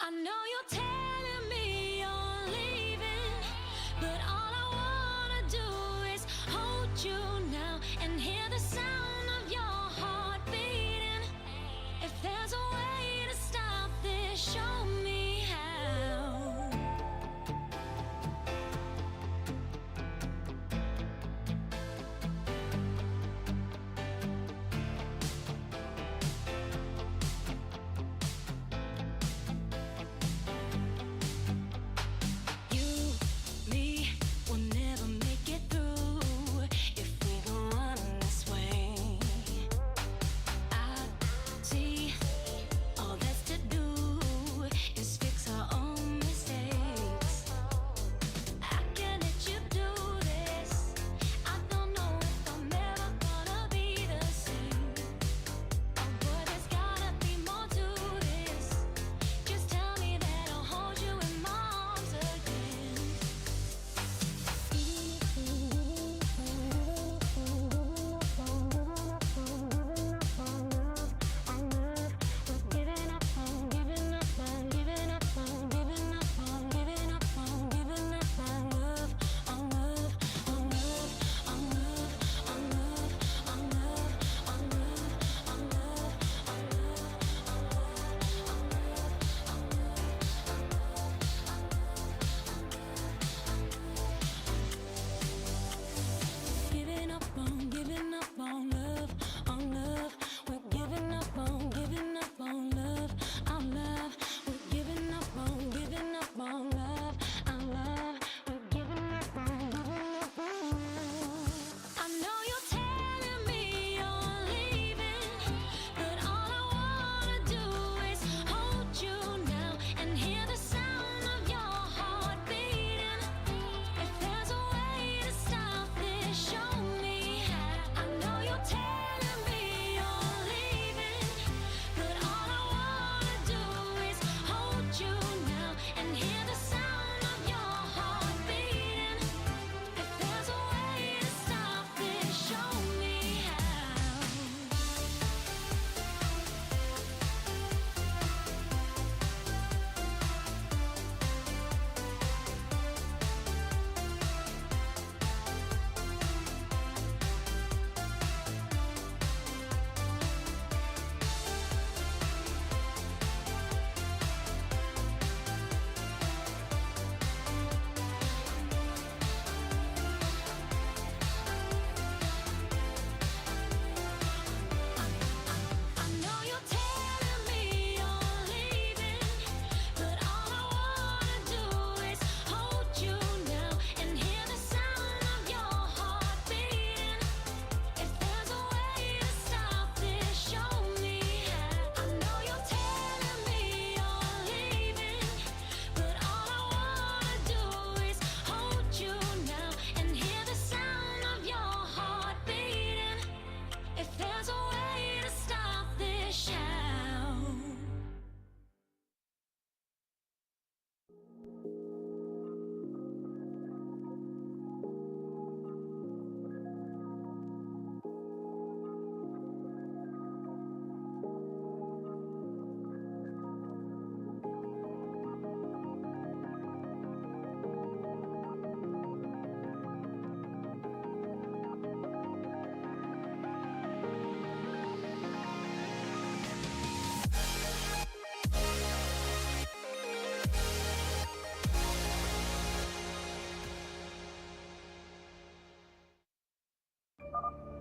I know you're telling me you're leaving, but all I wanna do is hold you now and hear the sound of your heart beating. If there's a way to stop this, show me how.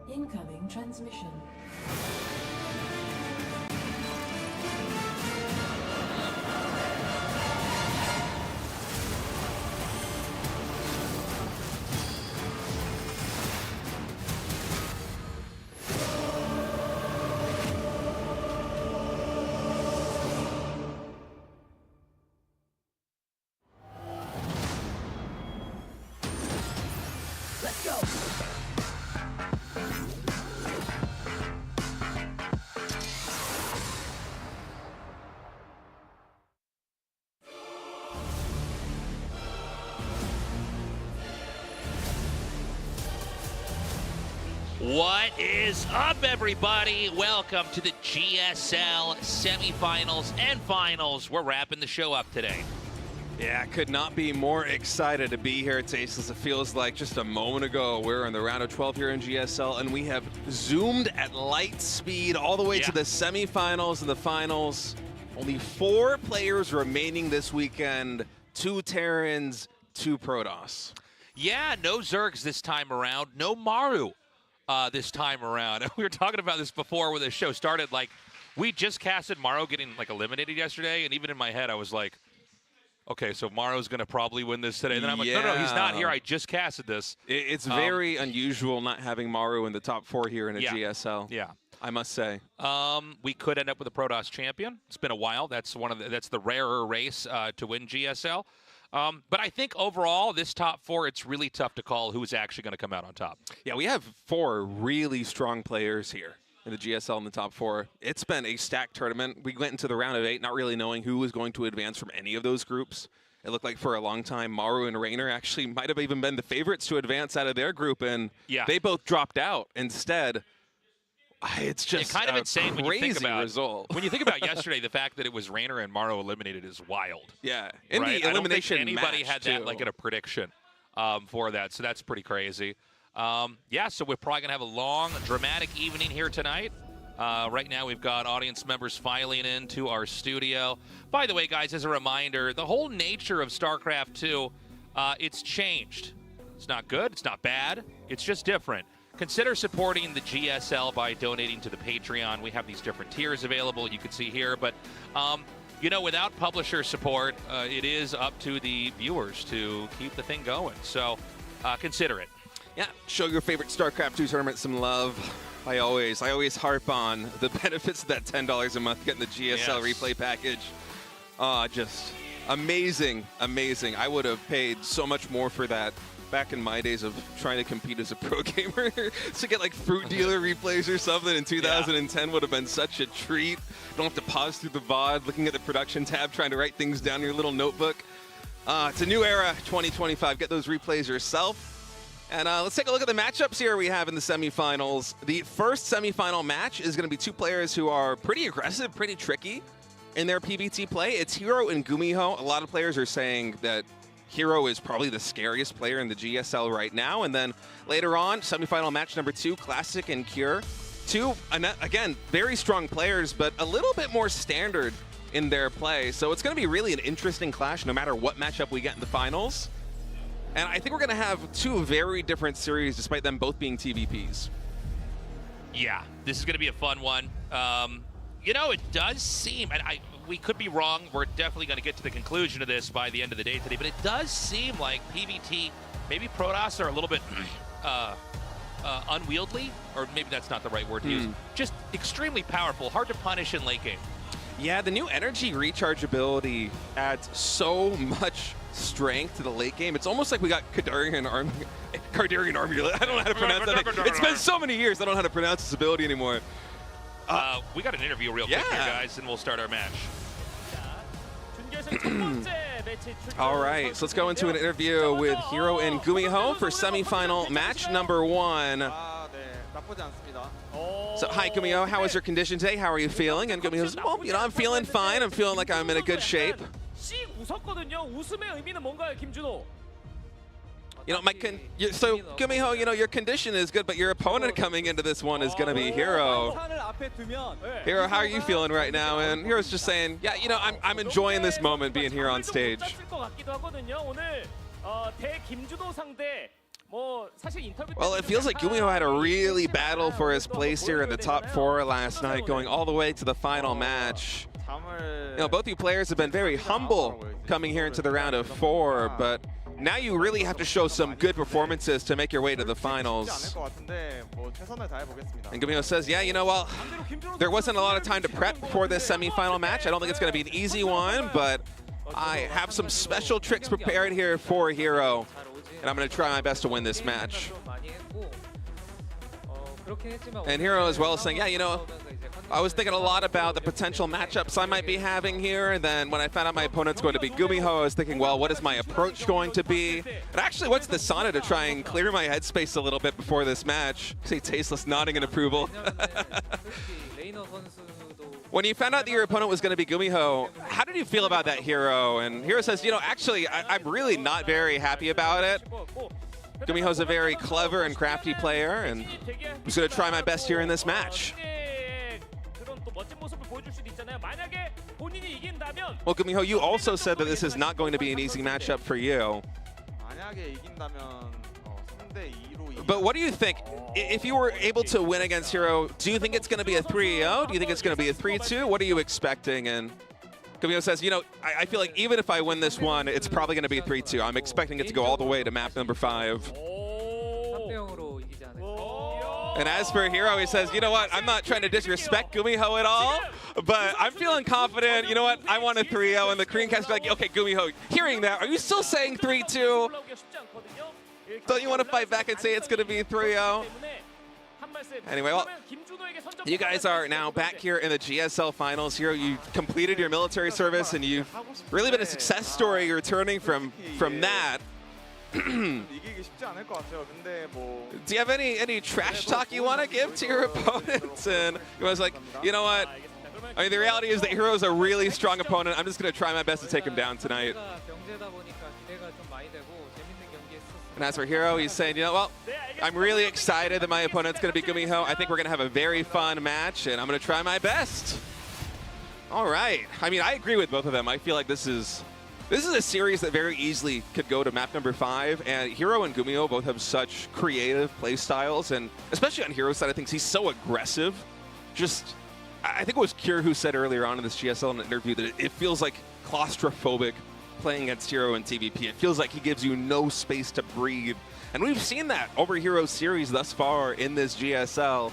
Incoming transmission. Let's go! What is up, everybody? Welcome to the GSL semifinals and finals. We're wrapping the show up today. Yeah, I could not be more excited to be here at Tasteless. It feels like just a moment ago we were in the round of 12 here in GSL, and we have zoomed at light speed all the way to the semifinals and the finals. Only 4 players remaining this weekend, 2 Terrans, 2 Protoss. Yeah, no Zergs this time around, no Maru this time around. We were talking about this before when the show started. Like, we just casted Maru getting like eliminated yesterday, and even in my head I was like, okay, so Maru's going to probably win this today. And then I'm like, no, he's not here. I just casted this. It's very unusual not having Maru in the top 4 here in a GSL. Yeah. I must say. We could end up with a Protoss champion. It's been a while. That's the rarer race to win GSL. But I think overall, this top 4, it's really tough to call who's actually going to come out on top. Yeah, we have 4 really strong players here in the GSL in the top 4. It's been a stacked tournament. We went into the round of 8 not really knowing who was going to advance from any of those groups. It looked like for a long time, Maru and Raynor actually might have even been the favorites to advance out of their group, and they both dropped out instead. It's just kind of insane when you think about result. When you think about yesterday, the fact that it was Raynor and Maru eliminated is wild. Yeah, in right? the elimination I don't think anybody match had that like in a prediction for that, so that's pretty crazy. Yeah, so we're probably gonna have a long, dramatic evening here tonight. Right now, we've got audience members filing into our studio. By the way, guys, as a reminder, the whole nature of StarCraft 2, it's changed. It's not good. It's not bad. It's just different. Consider supporting the GSL by donating to the Patreon. We have these different tiers available, you can see here. But, you know, without publisher support, it is up to the viewers to keep the thing going. So consider it. Yeah, show your favorite StarCraft 2 tournament some love. I always harp on the benefits of that $10 a month getting the GSL replay package. Just amazing. I would have paid so much more for that back in my days of trying to compete as a pro gamer. To get like Fruit Dealer replays or something in 2010 would have been such a treat. You don't have to pause through the VOD, looking at the production tab, trying to write things down in your little notebook. It's a new era, 2025. Get those replays yourself. And let's take a look at the matchups here we have in the semifinals. The first semifinal match is going to be 2 players who are pretty aggressive, pretty tricky in their PvT play. It's Hero and GuMiho. A lot of players are saying that Hero is probably the scariest player in the GSL right now. And then later on, semifinal match number 2, Clasic and Cure. 2, again, very strong players, but a little bit more standard in their play. So it's going to be really an interesting clash no matter what matchup we get in the finals. And I think we're going to have 2 very different series despite them both being TVPs. Yeah, this is going to be a fun one. You know, it does seem, and we could be wrong, we're definitely going to get to the conclusion of this by the end of the day today, but it does seem like PvT, maybe Protoss are a little bit unwieldy, or maybe that's not the right word to use. Just extremely powerful, hard to punish in late game. Yeah, the new energy recharge ability adds so much strength to the late game. It's almost like we got Cardarian Army. I don't know how to pronounce that. It's been so many years, I don't know how to pronounce this ability anymore. We got an interview real quick here, guys, and we'll start our match. All right, so let's go into an interview with Hero and GuMiho for semifinal match number 1. So, hi, GuMiho. How is your condition today? How are you feeling? And GuMiho says, well, you know, I'm feeling fine. I'm feeling like I'm in a good shape. You know, so GuMiho, you know, your condition is good, but your opponent coming into this one is going to be Hero. Hero, how are you feeling right now? And Hero's just saying, yeah, you know, I'm enjoying this moment being here on stage. Well, it feels like GuMiho had a really battle for his place here in the top 4 last night, going all the way to the final match. You know, both you players have been very humble coming here into the round of 4, but now you really have to show some good performances to make your way to the finals. And GuMiho says, yeah, you know, well, there wasn't a lot of time to prep for this semifinal match. I don't think it's going to be an easy one, but I have some special tricks prepared here for Hero, and I'm going to try my best to win this match. And Hero as well is saying, yeah, you know, I was thinking a lot about the potential matchups I might be having here, and then when I found out my opponent's going to be GuMiho, I was thinking, well, what is my approach going to be? And I actually went to the sauna to try and clear my headspace a little bit before this match. See Tasteless nodding in approval. When you found out that your opponent was going to be GuMiho, how did you feel about that hero? And Hero says, you know, actually, I'm really not very happy about it. GuMiho's a very clever and crafty player, and I'm just going to try my best here in this match. Well, GuMiho, you also said that this is not going to be an easy matchup for you. But what do you think? If you were able to win against Hero, do you think it's going to be a 3-0? Do you think it's going to be a 3-2? What are you expecting? And GuMiho says, you know, I feel like even if I win this one, it's probably going to be a 3-2. I'm expecting it to go all the way to map number 5. And as for Hero, he says, you know what, I'm not trying to disrespect GuMiho at all, but I'm feeling confident. You know what, I want a 3-0. And the Korean cast is like, okay, GuMiho, hearing that, are you still saying 3-2? Don't you want to fight back and say it's going to be 3-0? Anyway, well, you guys are now back here in the GSL finals. Hero, you completed your military service, and you've really been a success story returning from that. Do you have any trash talk you want to give to your opponents? And he was like, you know what? I mean, the reality is that Hero's a really strong opponent. I'm just going to try my best to take him down tonight. And as for Hero, he's saying, you know, well, I'm really excited that my opponent's going to be GuMiho. I think we're going to have a very fun match, and I'm going to try my best. All right. I mean, I agree with both of them. I feel like this is a series that very easily could go to map number 5, and Hero and GuMiho both have such creative play styles, and especially on Hero's side of things, he's so aggressive. Just, I think it was Kure who said earlier on in this GSL in an interview that it feels like claustrophobic playing against Hero in TVP. It feels like he gives you no space to breathe, and we've seen that over Hero's series thus far in this GSL.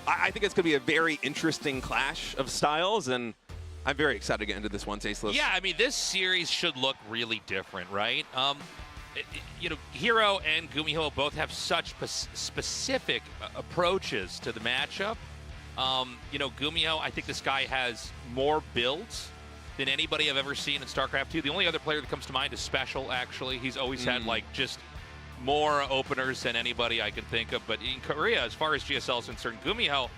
I think it's going to be a very interesting clash of styles, and I'm very excited to get into this one, Tasteless. Yeah, I mean, this series should look really different, right? You know, Hero and GuMiho both have such specific approaches to the matchup. You know, GuMiho, I think this guy has more builds than anybody I've ever seen in StarCraft 2. The only other player that comes to mind is Special, actually. He's always had, like, just more openers than anybody I can think of. But in Korea, as far as GSL is concerned, GuMiho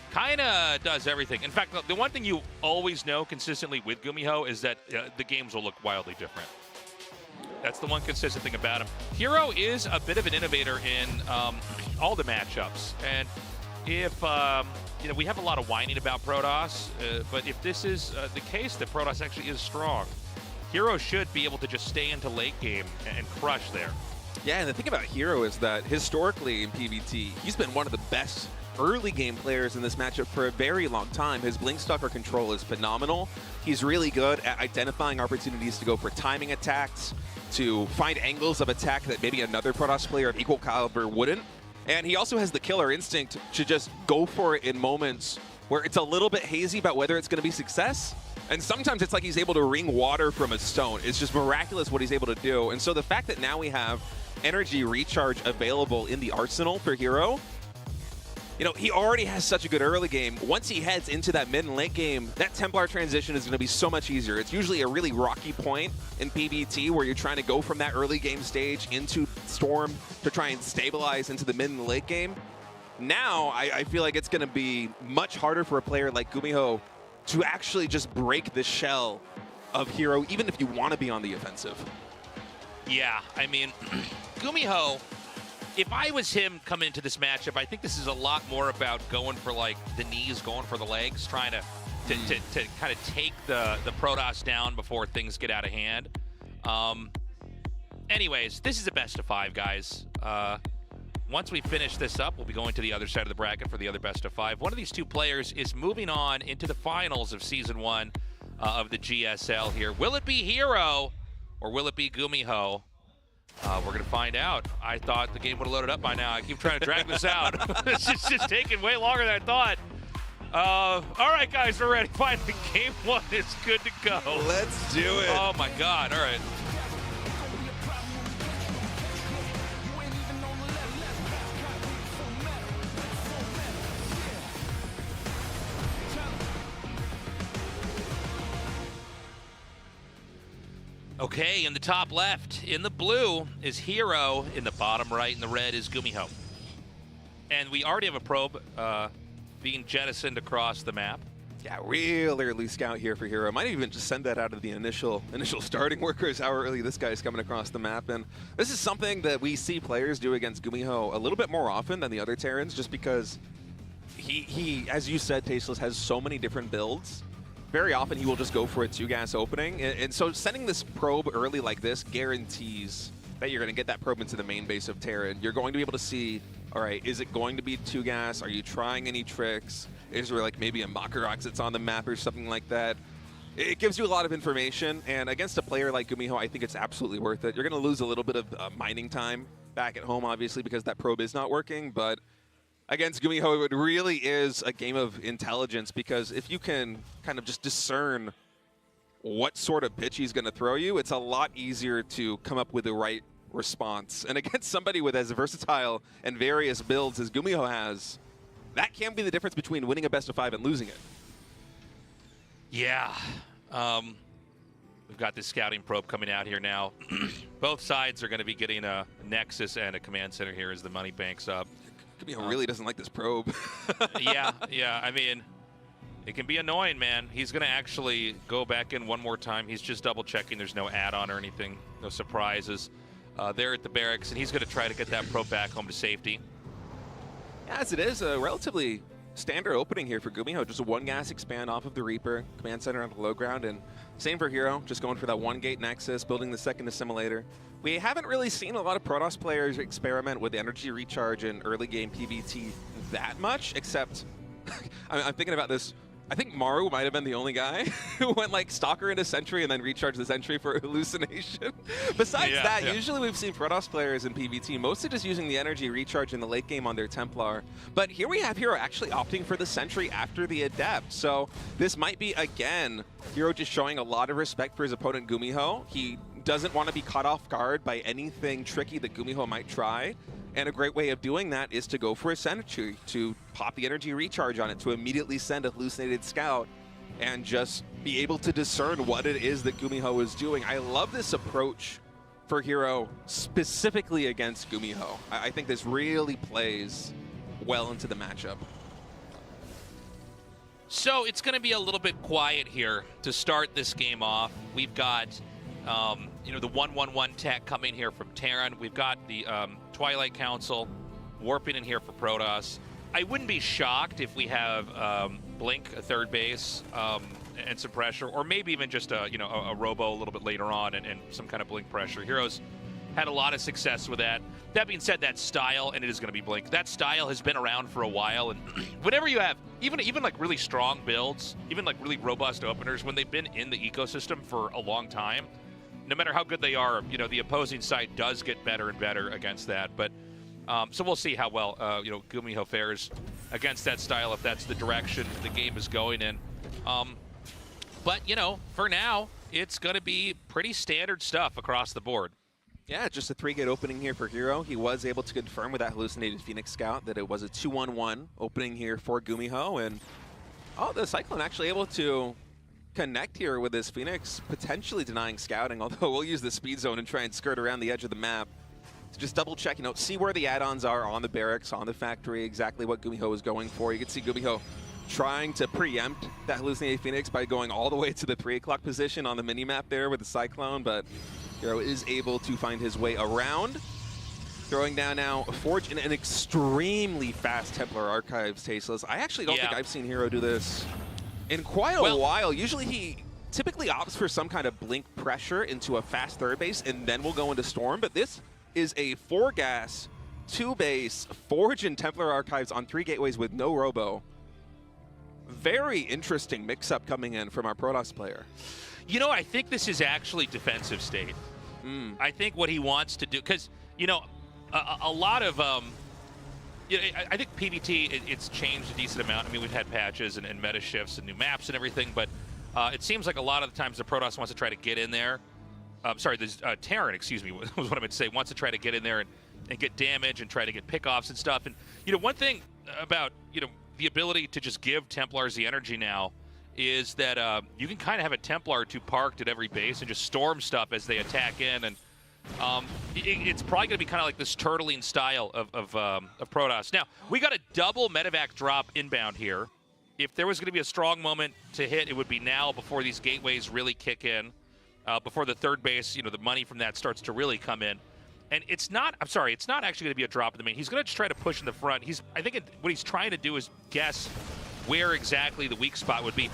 kind of does everything. In fact, the one thing you always know consistently with GuMiho is that the games will look wildly different. That's the one consistent thing about him. Hero is a bit of an innovator in all the matchups. And if, you know, we have a lot of whining about Protoss, but if this is the case that Protoss actually is strong, Hero should be able to just stay into late game and crush there. Yeah, and the thing about Hero is that historically in PvT, he's been one of the best early game players in this matchup for a very long time. His blink stalker control is phenomenal. He's really good at identifying opportunities to go for timing attacks, to find angles of attack that maybe another Protoss player of equal caliber wouldn't. And he also has the killer instinct to just go for it in moments where it's a little bit hazy about whether it's going to be success. And sometimes it's like he's able to wring water from a stone. It's just miraculous what he's able to do. And so the fact that now we have energy recharge available in the arsenal for Hero, you know, he already has such a good early game. Once he heads into that mid and late game, that Templar transition is going to be so much easier. It's usually a really rocky point in PvT where you're trying to go from that early game stage into Storm to try and stabilize into the mid and the late game. Now, I feel like it's going to be much harder for a player like GuMiho to actually just break the shell of Hero, even if you want to be on the offensive. Yeah, I mean, GuMiho, if I was him coming into this matchup, I think this is a lot more about going for, like, the knees, going for the legs, trying to kind of take the Protoss down before things get out of hand. Anyways, this is a best of 5, guys. Once we finish this up, we'll be going to the other side of the bracket for the other best of 5. One of these two players is moving on into the finals of Season 1 of the GSL here. Will it be Hero or will it be GuMiho? We're going to find out. I thought the game would have loaded up by now. I keep trying to drag this out. It's just taking way longer than I thought. All right, guys, we're ready. Finally, game 1 is good to go. Let's do it. Oh, my God. All right. Okay, in the top left, in the blue is Hero. In the bottom right, in the red is GuMiho. And we already have a probe being jettisoned across the map. Yeah, real early scout here for Hero. Might even just send that out of the initial starting workers, how early this guy's coming across the map. And this is something that we see players do against GuMiho a little bit more often than the other Terrans, just because he as you said, Tasteless, has so many different builds. Very often he will just go for a 2-gas opening. And so sending this probe early like this guarantees that you're going to get that probe into the main base of Terran. You're going to be able to see, all right, is it going to be 2-gas? Are you trying any tricks? Is there like maybe a Makarok that's on the map or something like that? It gives you a lot of information, and against a player like GuMiho, I think it's absolutely worth it. You're going to lose a little bit of mining time back at home, obviously, because that probe is not working, but against GuMiho, it really is a game of intelligence, because if you can kind of just discern what sort of pitch he's going to throw you, it's a lot easier to come up with the right response. And against somebody with as versatile and various builds as GuMiho has, that can be the difference between winning a best of 5 and losing it. Yeah. We've got this scouting probe coming out here now. Both sides are going to be getting a Nexus and a command center here as the money banks up. GuMiho really doesn't like this probe. Yeah. I mean, it can be annoying, man. He's going to actually go back in one more time. He's just double-checking. There's no add-on or anything, no surprises there at the barracks, and he's going to try to get that probe back home to safety. As it is, a relatively standard opening here for GuMiho. Just a 1-gas expand off of the Reaper, command center on the low ground, and same for Hero, just going for that 1-gate Nexus, building the second assimilator. We haven't really seen a lot of Protoss players experiment with energy recharge in early game PvT that much, except I'm thinking about this. I think Maru might have been the only guy who went like Stalker into Sentry and then recharged the Sentry for hallucination. Besides that, usually we've seen Protoss players in PvT mostly just using the energy recharge in the late game on their Templar. But here we have Hero actually opting for the Sentry after the Adept. So this might be, again, Hero just showing a lot of respect for his opponent GuMiho. He doesn't want to be caught off guard by anything tricky that GuMiho might try. And a great way of doing that is to go for a Sentry, to pop the energy recharge on it, to immediately send a hallucinated scout and just be able to discern what it is that GuMiho is doing. I love this approach for Hero, specifically against GuMiho. I think this really plays well into the matchup. So it's going to be a little bit quiet here to start this game off. We've got the 1-1-1 tech coming here from Terran. We've got the Twilight Council warping in here for Protoss. I wouldn't be shocked if we have Blink, a third base, and some pressure, or maybe even just a Robo a little bit later on and some kind of Blink pressure. Heroes had a lot of success with that. That being said, that style, and it is going to be Blink, that style has been around for a while, and whenever you have even like really strong builds, even like really robust openers, when they've been in the ecosystem for a long time, no matter how good they are, the opposing side does get better and better against that. But so we'll see how well GuMiho fares against that style, if that's the direction the game is going in. But for now, it's going to be pretty standard stuff across the board. Yeah, just a 3-gate opening here for Hero. He was able to confirm with that hallucinated Phoenix Scout that it was a 2-1-1 opening here for GuMiho, and the Cyclone actually able to connect here with this Phoenix, potentially denying scouting, although we'll use the speed zone and try and skirt around the edge of the map to just double check, see where the add-ons are on the barracks, on the factory, exactly what GuMiho is going for. You can see GuMiho trying to preempt that hallucinated Phoenix by going all the way to the 3 o'clock position on the mini-map there with the Cyclone, but Hero is able to find his way around. Throwing down now Forge in an extremely fast Templar Archives, Tasteless. I actually don't think I've seen Hero do this in quite a while. Usually he typically opts for some kind of Blink pressure into a fast third base and then we'll go into Storm, but this is a 4-gas, 2-base, Forge and Templar Archives on 3 gateways with no Robo. Very interesting mix-up coming in from our Protoss player. I think this is actually defensive state. I think what he wants to do, because, a lot of, I think PvT, it's changed a decent amount. I mean, we've had patches and meta shifts and new maps and everything, but it seems like a lot of the times the Protoss wants to try to get in there. Terran, excuse me, was what I meant to say, wants to try to get in there and get damage and try to get pickoffs and stuff. And, one thing about, the ability to just give Templars the energy now is that you can kind of have a Templar or two parked at every base and just storm stuff as they attack in, and it's probably going to be kind of like this turtling style of Protoss. Now, we got a double medevac drop inbound here. If there was going to be a strong moment to hit, it would be now before these gateways really kick in, before the third base, the money from that starts to really come in. And it's not actually going to be a drop in the main. He's going to try to push in the front. I think what he's trying to do is guess where exactly the weak spot would be.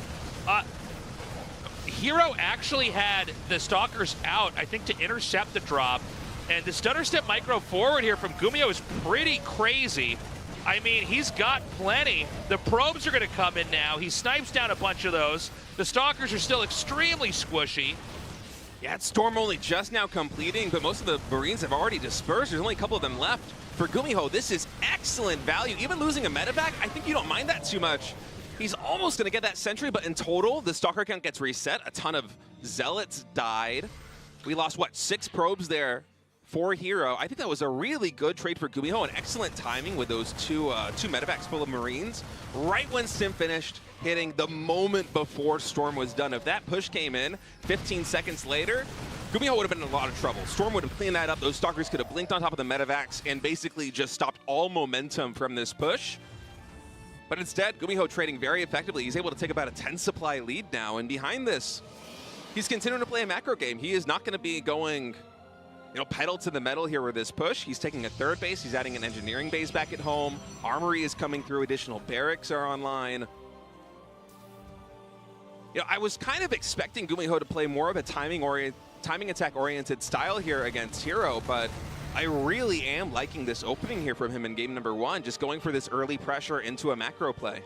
Hero actually had the Stalkers out, I think, to intercept the drop. And the stutter step micro forward here from GuMiho is pretty crazy. I mean, he's got plenty. The probes are going to come in now. He snipes down a bunch of those. The Stalkers are still extremely squishy. Yeah, it's Storm only just now completing, but most of the Marines have already dispersed. There's only a couple of them left. For GuMiho, this is excellent value. Even losing a medevac, I think you don't mind that too much. He's almost going to get that sentry, but in total, the Stalker count gets reset. A ton of Zealots died. We lost, what, 6 probes there for Hero. I think that was a really good trade for GuMiho, and excellent timing with those two medevacs full of Marines. Right when Sim finished, hitting the moment before Storm was done. If that push came in 15 seconds later, GuMiho would have been in a lot of trouble. Storm would have cleaned that up. Those Stalkers could have blinked on top of the medevacs and basically just stopped all momentum from this push. But instead, GuMiho trading very effectively. He's able to take about a 10 supply lead now. And behind this, he's continuing to play a macro game. He is not going to be going, pedal to the metal here with this push. He's taking a third base. He's adding an engineering base back at home. Armory is coming through. Additional barracks are online. I was kind of expecting GuMiho to play more of a timing attack-oriented style here against Hero, but I really am liking this opening here from him in game number 1, just going for this early pressure into a macro play.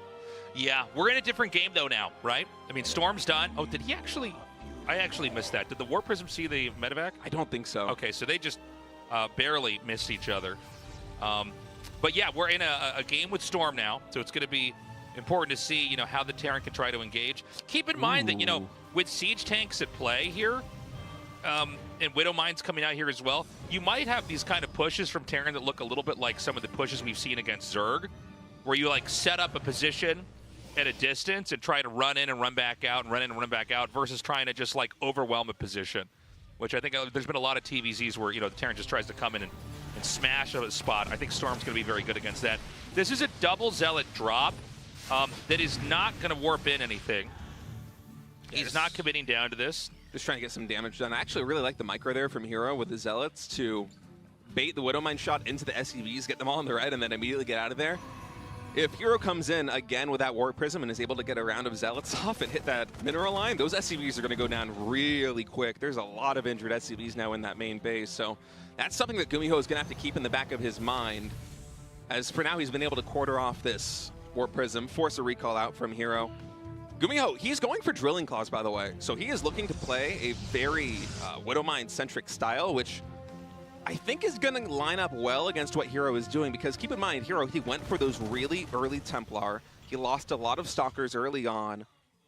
Yeah, we're in a different game, though, now, right? I mean, Storm's done. Oh, did he actually? I actually missed that. Did the War Prism see the medevac? I don't think so. Okay, so they just barely missed each other. But yeah, we're in a game with Storm now, so it's going to be important to see, how the Terran can try to engage. Keep in mind that, with siege tanks at play here, and Widow Mines coming out here as well, you might have these kind of pushes from Terran that look a little bit like some of the pushes we've seen against Zerg, where you set up a position at a distance and try to run in and run back out and run in and run back out versus trying to just overwhelm a position, which I think there's been a lot of TVZs where, the Terran just tries to come in and smash a spot. I think Storm's going to be very good against that. This is a double Zealot drop that is not going to warp in anything. He's not committing down to this. Just trying to get some damage done. I actually really like the micro there from Hero with the Zealots to bait the Widowmine shot into the SCVs, get them all on the red, and then immediately get out of there. If Hero comes in again with that Warp Prism and is able to get a round of Zealots off and hit that mineral line, those SCVs are going to go down really quick. There's a lot of injured SCVs now in that main base, so that's something that GuMiho is going to have to keep in the back of his mind. As for now, he's been able to quarter off this Warp Prism, force a recall out from Hero. GuMiho, he's going for Drilling Claws, by the way. So he is looking to play a very Widowmine-centric style, which I think is going to line up well against what Hero is doing, because keep in mind, Hero, he went for those really early Templar. He lost a lot of Stalkers early on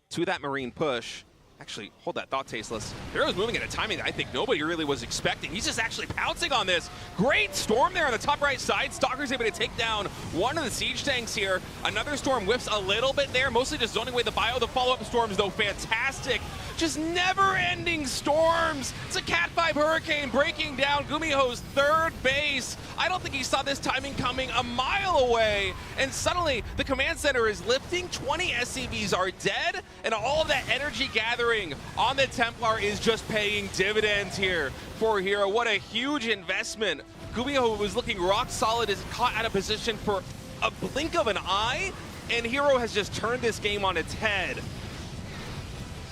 to that Marine push. Actually, hold that thought, Tasteless. Hero's moving at a timing that I think nobody really was expecting. He's just actually pouncing on this. Great Storm there on the top right side. Stalker's able to take down one of the siege tanks here. Another Storm whiffs a little bit there, mostly just zoning away the bio. The follow-up Storms, though, fantastic. Just never-ending storms. It's a Cat 5 Hurricane breaking down GuMiho's third base. I don't think he saw this timing coming a mile away. And suddenly, the command center is lifting. 20 SCVs are dead, and all of that energy gathering on the Templar is just paying dividends here for Hero. What a huge investment. GuMiho was looking rock solid, is caught out of position for a blink of an eye, and Hero has just turned this game on its head.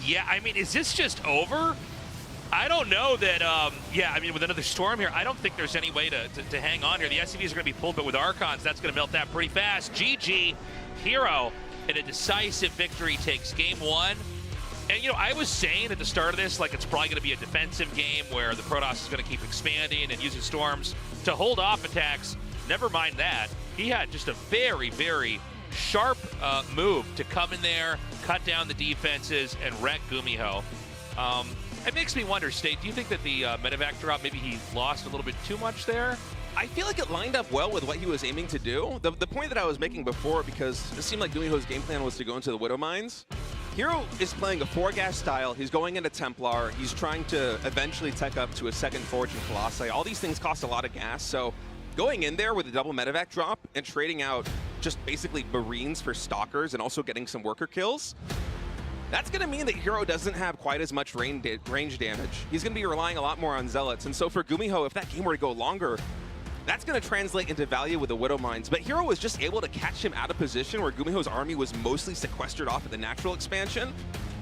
Yeah, I mean, is this just over? I don't know that, yeah, I mean, with another Storm here, I don't think there's any way to hang on here. The SCVs are going to be pulled, but with Archons, that's going to melt that pretty fast. GG, Hero, in a decisive victory, takes game 1. And, I was saying at the start of this, it's probably going to be a defensive game where the Protoss is going to keep expanding and using Storms to hold off attacks. Never mind that. He had just a very, very sharp move to come in there, cut down the defenses, and wreck GuMiho. It makes me wonder, State, do you think that the medevac drop, maybe he lost a little bit too much there? I feel like it lined up well with what he was aiming to do. The point that I was making before, because it seemed like GuMiho's game plan was to go into the Widow Mines, Hero is playing a 4-gas style. He's going into Templar. He's trying to eventually tech up to a second Forge and Colossi. All these things cost a lot of gas, so going in there with a double medevac drop and trading out just basically Marines for Stalkers and also getting some worker kills, that's going to mean that Hero doesn't have quite as much range damage. He's going to be relying a lot more on Zealots, and so for GuMiho, if that game were to go longer, that's going to translate into value with the Widow Mines. But Hero was just able to catch him out of position where GuMiho's army was mostly sequestered off at the natural expansion,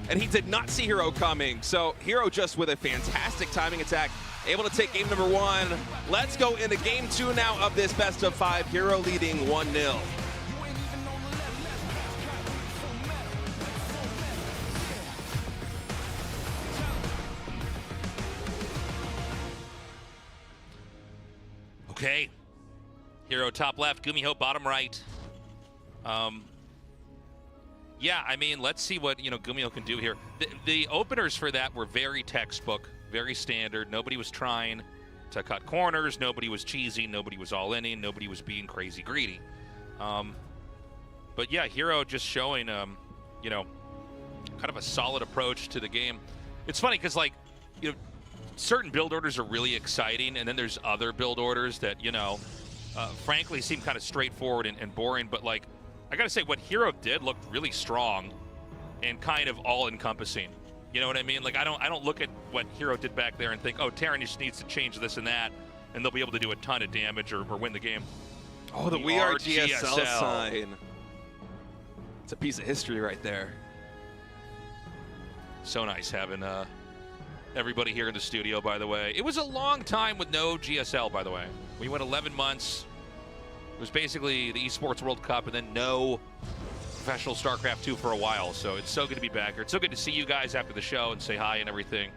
and he did not see Hero coming. So Hero just with a fantastic timing attack, able to take game number 1. Let's go into game 2 now of this best of 5. Hero leading 1-0. Okay. Hero top left, GuMiho bottom right. Yeah, I mean, let's see what, GuMiho can do here. The openers for that were very textbook, very standard. Nobody was trying to cut corners. Nobody was cheesy. Nobody was all-inning. Nobody was being crazy greedy. But yeah, Hero just showing, kind of a solid approach to the game. It's funny because, certain build orders are really exciting, and then there's other build orders that, frankly seem kind of straightforward and boring. But, I got to say, what Hero did looked really strong and kind of all-encompassing. You know what I mean? I don't look at what Hero did back there and think, oh, Terran just needs to change this and that, and they'll be able to do a ton of damage or win the game. Oh, the We Are GSL sign. It's a piece of history right there. So nice having everybody here in the studio, by the way. It was a long time with no GSL, by the way. We went 11 months. It was basically the Esports World Cup and then no professional StarCraft 2 for a while. So it's so good to be back here. It's so good to see you guys after the show and say hi and everything.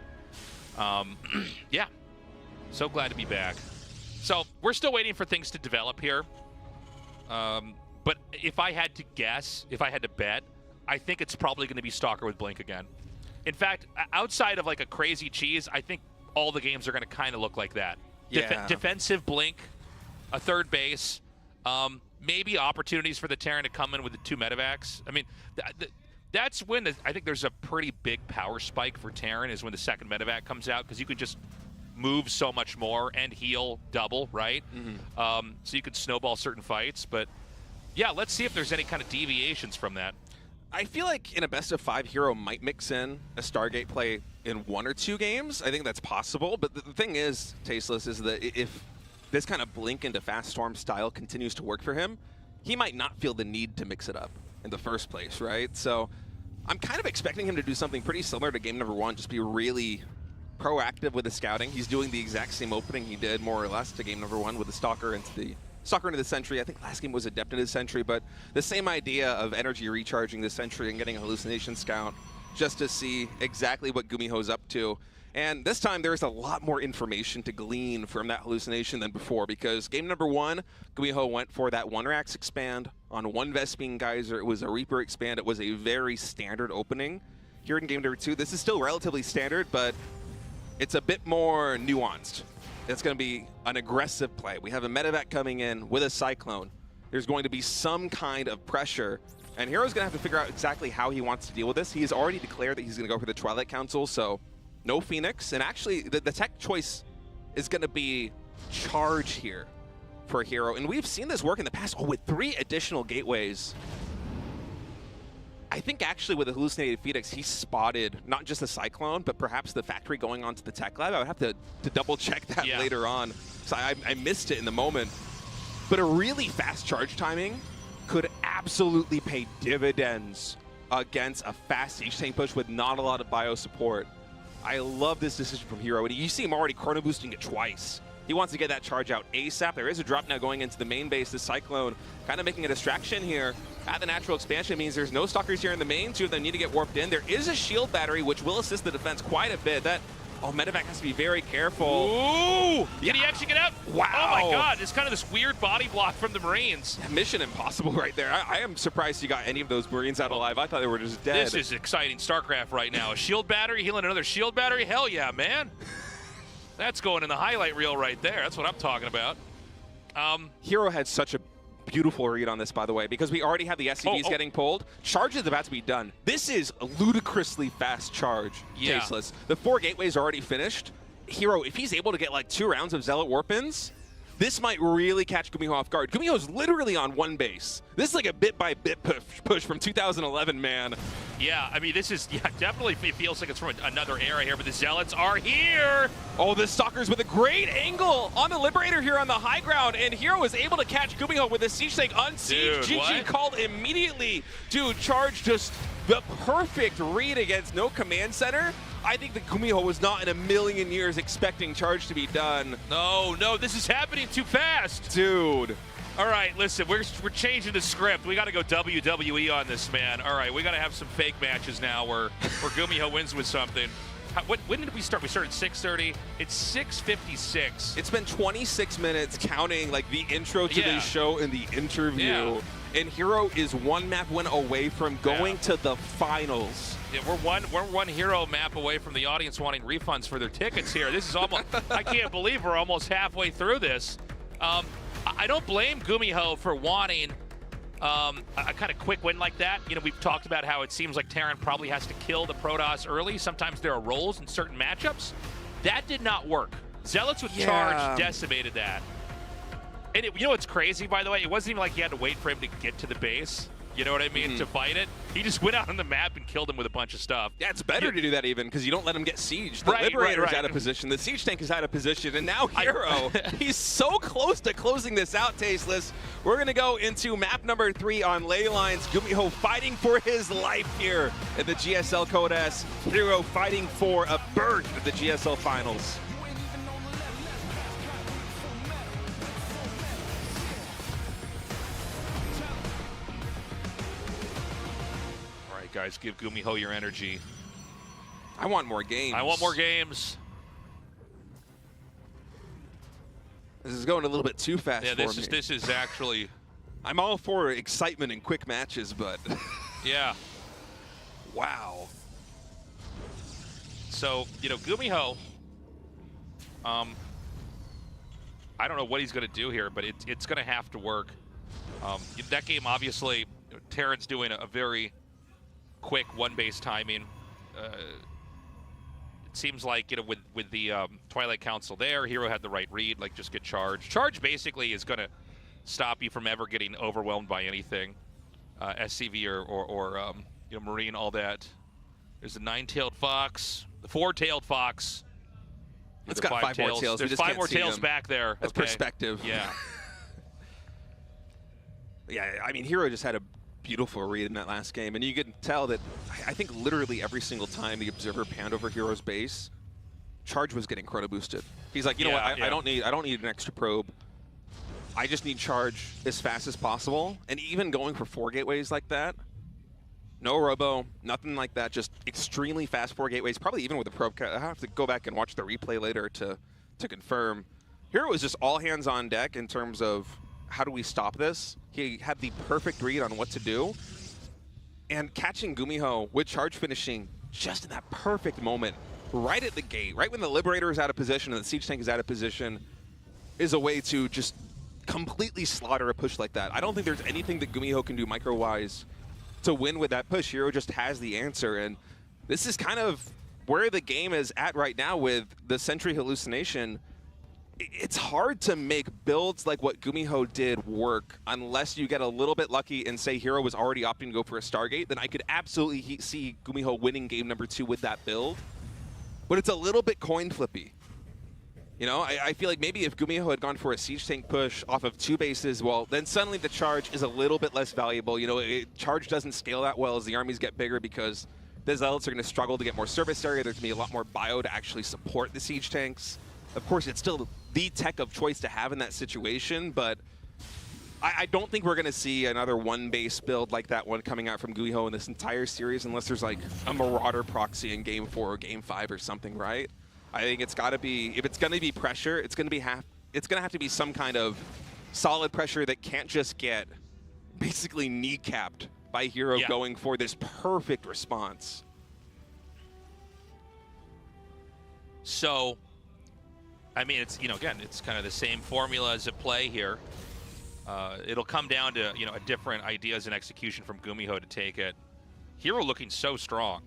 Yeah, so glad to be back. So we're still waiting for things to develop here. But if I had to guess, if I had to bet, I think it's probably going to be Stalker with Blink again. In fact, outside of a crazy cheese, I think all the games are going to kind of look like that. Yeah. Defensive Blink, a third base, maybe opportunities for the Terran to come in with the 2 medevacs. I mean, that's when I think there's a pretty big power spike for Terran is when the second medevac comes out, because you can just move so much more and heal double, right? Mm-hmm. So you could snowball certain fights. But yeah, let's see if there's any kind of deviations from that. I feel like in a best of 5, Hero might mix in a Stargate play in 1 or 2 games. I think that's possible. But the thing is, Tasteless, is that if this kind of Blink into Fast Storm style continues to work for him, he might not feel the need to mix it up in the first place, right? So I'm kind of expecting him to do something pretty similar to game number 1, just be really proactive with the scouting. He's doing the exact same opening he did, more or less, to game number 1 with the Stalker into the Sentry. I think last game was Adept into the Sentry, but the same idea of energy recharging the Sentry and getting a Hallucination Scout just to see exactly what GuMiho's up to. And this time there's a lot more information to glean from that hallucination than before, because game number 1, GuMiho went for that 1 Rax expand on 1 Vespene Geyser. It was a Reaper expand. It was a very standard opening. Here in game number 2, this is still relatively standard, but it's a bit more nuanced. It's going to be an aggressive play. We have a medevac coming in with a Cyclone. There's going to be some kind of pressure, and Hero's going to have to figure out exactly how he wants to deal with this. He has already declared that he's going to go for the Twilight Council, so no Phoenix. And actually, the tech choice is going to be Charge here for Hero. And we've seen this work in the past. Oh, with 3 additional gateways. I think actually with the Hallucinated Phoenix, he spotted not just the Cyclone, but perhaps the factory going onto the tech lab. I would have to double check that later on. So I missed it in the moment. But a really fast charge timing could absolutely pay dividends against a fast siege tank push with not a lot of bio support. I love this decision from Hero. And you see him already chrono boosting it twice. He wants to get that charge out ASAP. There is a drop now going into the main base. The Cyclone kind of making a distraction here. At the natural expansion means there's no Stalkers here in the main. 2 of them need to get warped in. There is a shield battery, which will assist the defense quite a bit. Medevac has to be very careful. Ooh! Can he actually get out? Wow. Oh my god, it's kind of this weird body block from the Marines. Mission impossible right there. I am surprised he got any of those Marines out alive. I thought they were just dead. This is exciting StarCraft right now. A shield battery healing another shield battery? Hell yeah, man. That's going in the highlight reel right there. That's what I'm talking about. Hero had such a beautiful read on this, by the way, because we already have the SCVs getting pulled. Charge is about to be done. This is a ludicrously fast charge, Tasteless. The 4 gateways are already finished. Hero, if he's able to get like 2 rounds of Zealot Warpins, this might really catch GuMiho off guard. GuMiho's literally on 1 base. This is like a bit-by-bit push from 2011, man. Yeah, I mean, this is, definitely it feels like it's from another era here, but the Zealots are here. Oh, the Stalkers with a great angle on the Liberator here on the high ground, and Hero is able to catch GuMiho with a Siege Tank unsieged. GG called immediately. Dude, Charge just the perfect read against no command center. I think that GuMiho was not in a million years expecting Charge to be done. No, this is happening too fast. Dude. All right, listen, we're changing the script. We got to go WWE on this, man. All right, we got to have some fake matches now where GuMiho wins with something. When did we start? We started at 6:30. It's 6:56. It's been 26 minutes counting like the intro to the show and the interview. Yeah. And Hero is 1 map win away from going to the finals. Yeah, we're one Hero map away from the audience wanting refunds for their tickets here. This is almost, I can't believe we're almost halfway through this. I don't blame GuMiho for wanting a kind of quick win like that. You know, we've talked about how it seems like Terran probably has to kill the Protoss early. Sometimes there are roles in certain matchups. That did not work. Zealots with Charge decimated that. And you know what's crazy, by the way? It wasn't even like you had to wait for him to get to the base. You know what I mean? To fight it. He just went out on the map and killed him with a bunch of stuff. Yeah, it's better to do that even because you don't let him get sieged. The Liberator's out of position. The Siege Tank is out of position. And now Hero, he's so close to closing this out, Tasteless. We're going to go into map number 3 on ley lines. GuMiho fighting for his life here at the GSL Code S. Hero fighting for a berth at the GSL Finals. Guys, give GuMiho your energy. I want more games. I want more games. This is going a little bit too fast for me. This is actually... I'm all for excitement and quick matches, but... yeah. Wow. So, you know, GuMiho, I don't know what he's going to do here, but it's going to have to work. That game, obviously, you know, Terran's doing a very quick 1 base timing. It seems like, you know, with the Twilight Council there, Hero had the right read, like just get Charge. Charge basically is going to stop you from ever getting overwhelmed by anything, SCV or you know, Marine, all that. There's the 9-tailed fox, the 4-tailed fox. It's got 5 more tails. There's 5 more tails back there. That's perspective. Yeah. Yeah, I mean, Hero just had a beautiful read in that last game, and you can tell that I think literally every single time the Observer panned over Hero's base, Charge was getting chrono boosted. He's like, you know what, I don't need an extra probe. I just need Charge as fast as possible, and even going for 4 gateways like that, no robo, nothing like that, just extremely fast 4 gateways, probably even with a probe. I have to go back and watch the replay later to confirm. Hero was just all hands on deck in terms of how do we stop this? He had the perfect read on what to do. And catching GuMiho with Charge finishing just in that perfect moment, right at the gate, right when the Liberator is out of position and the Siege Tank is out of position, is a way to just completely slaughter a push like that. I don't think there's anything that GuMiho can do micro-wise to win with that push. Hero just has the answer, and this is kind of where the game is at right now with the Sentry Hallucination. It's hard to make builds like what GuMiho did work unless you get a little bit lucky and say Hero was already opting to go for a Stargate. Then I could absolutely see GuMiho winning game number 2 with that build. But it's a little bit coin flippy. You know, I feel like maybe if GuMiho had gone for a Siege Tank push off of 2 bases, well, then suddenly the Charge is a little bit less valuable. You know, Charge doesn't scale that well as the armies get bigger because the Zealots are going to struggle to get more service area. There's going to be a lot more bio to actually support the Siege Tanks. Of course, it's still the tech of choice to have in that situation, but I don't think we're going to see another 1 base build like that one coming out from GuMiho in this entire series unless there's like a Marauder proxy in Game 4 or Game 5 or something, right? I think it's got to be, if it's going to be pressure, it's going to have to be some kind of solid pressure that can't just get basically kneecapped by Hero going for this perfect response. So, I mean, it's, you know, again, it's kind of the same formula as at play here. It'll come down to a different ideas and execution from GuMiho to take it. Hero looking so strong.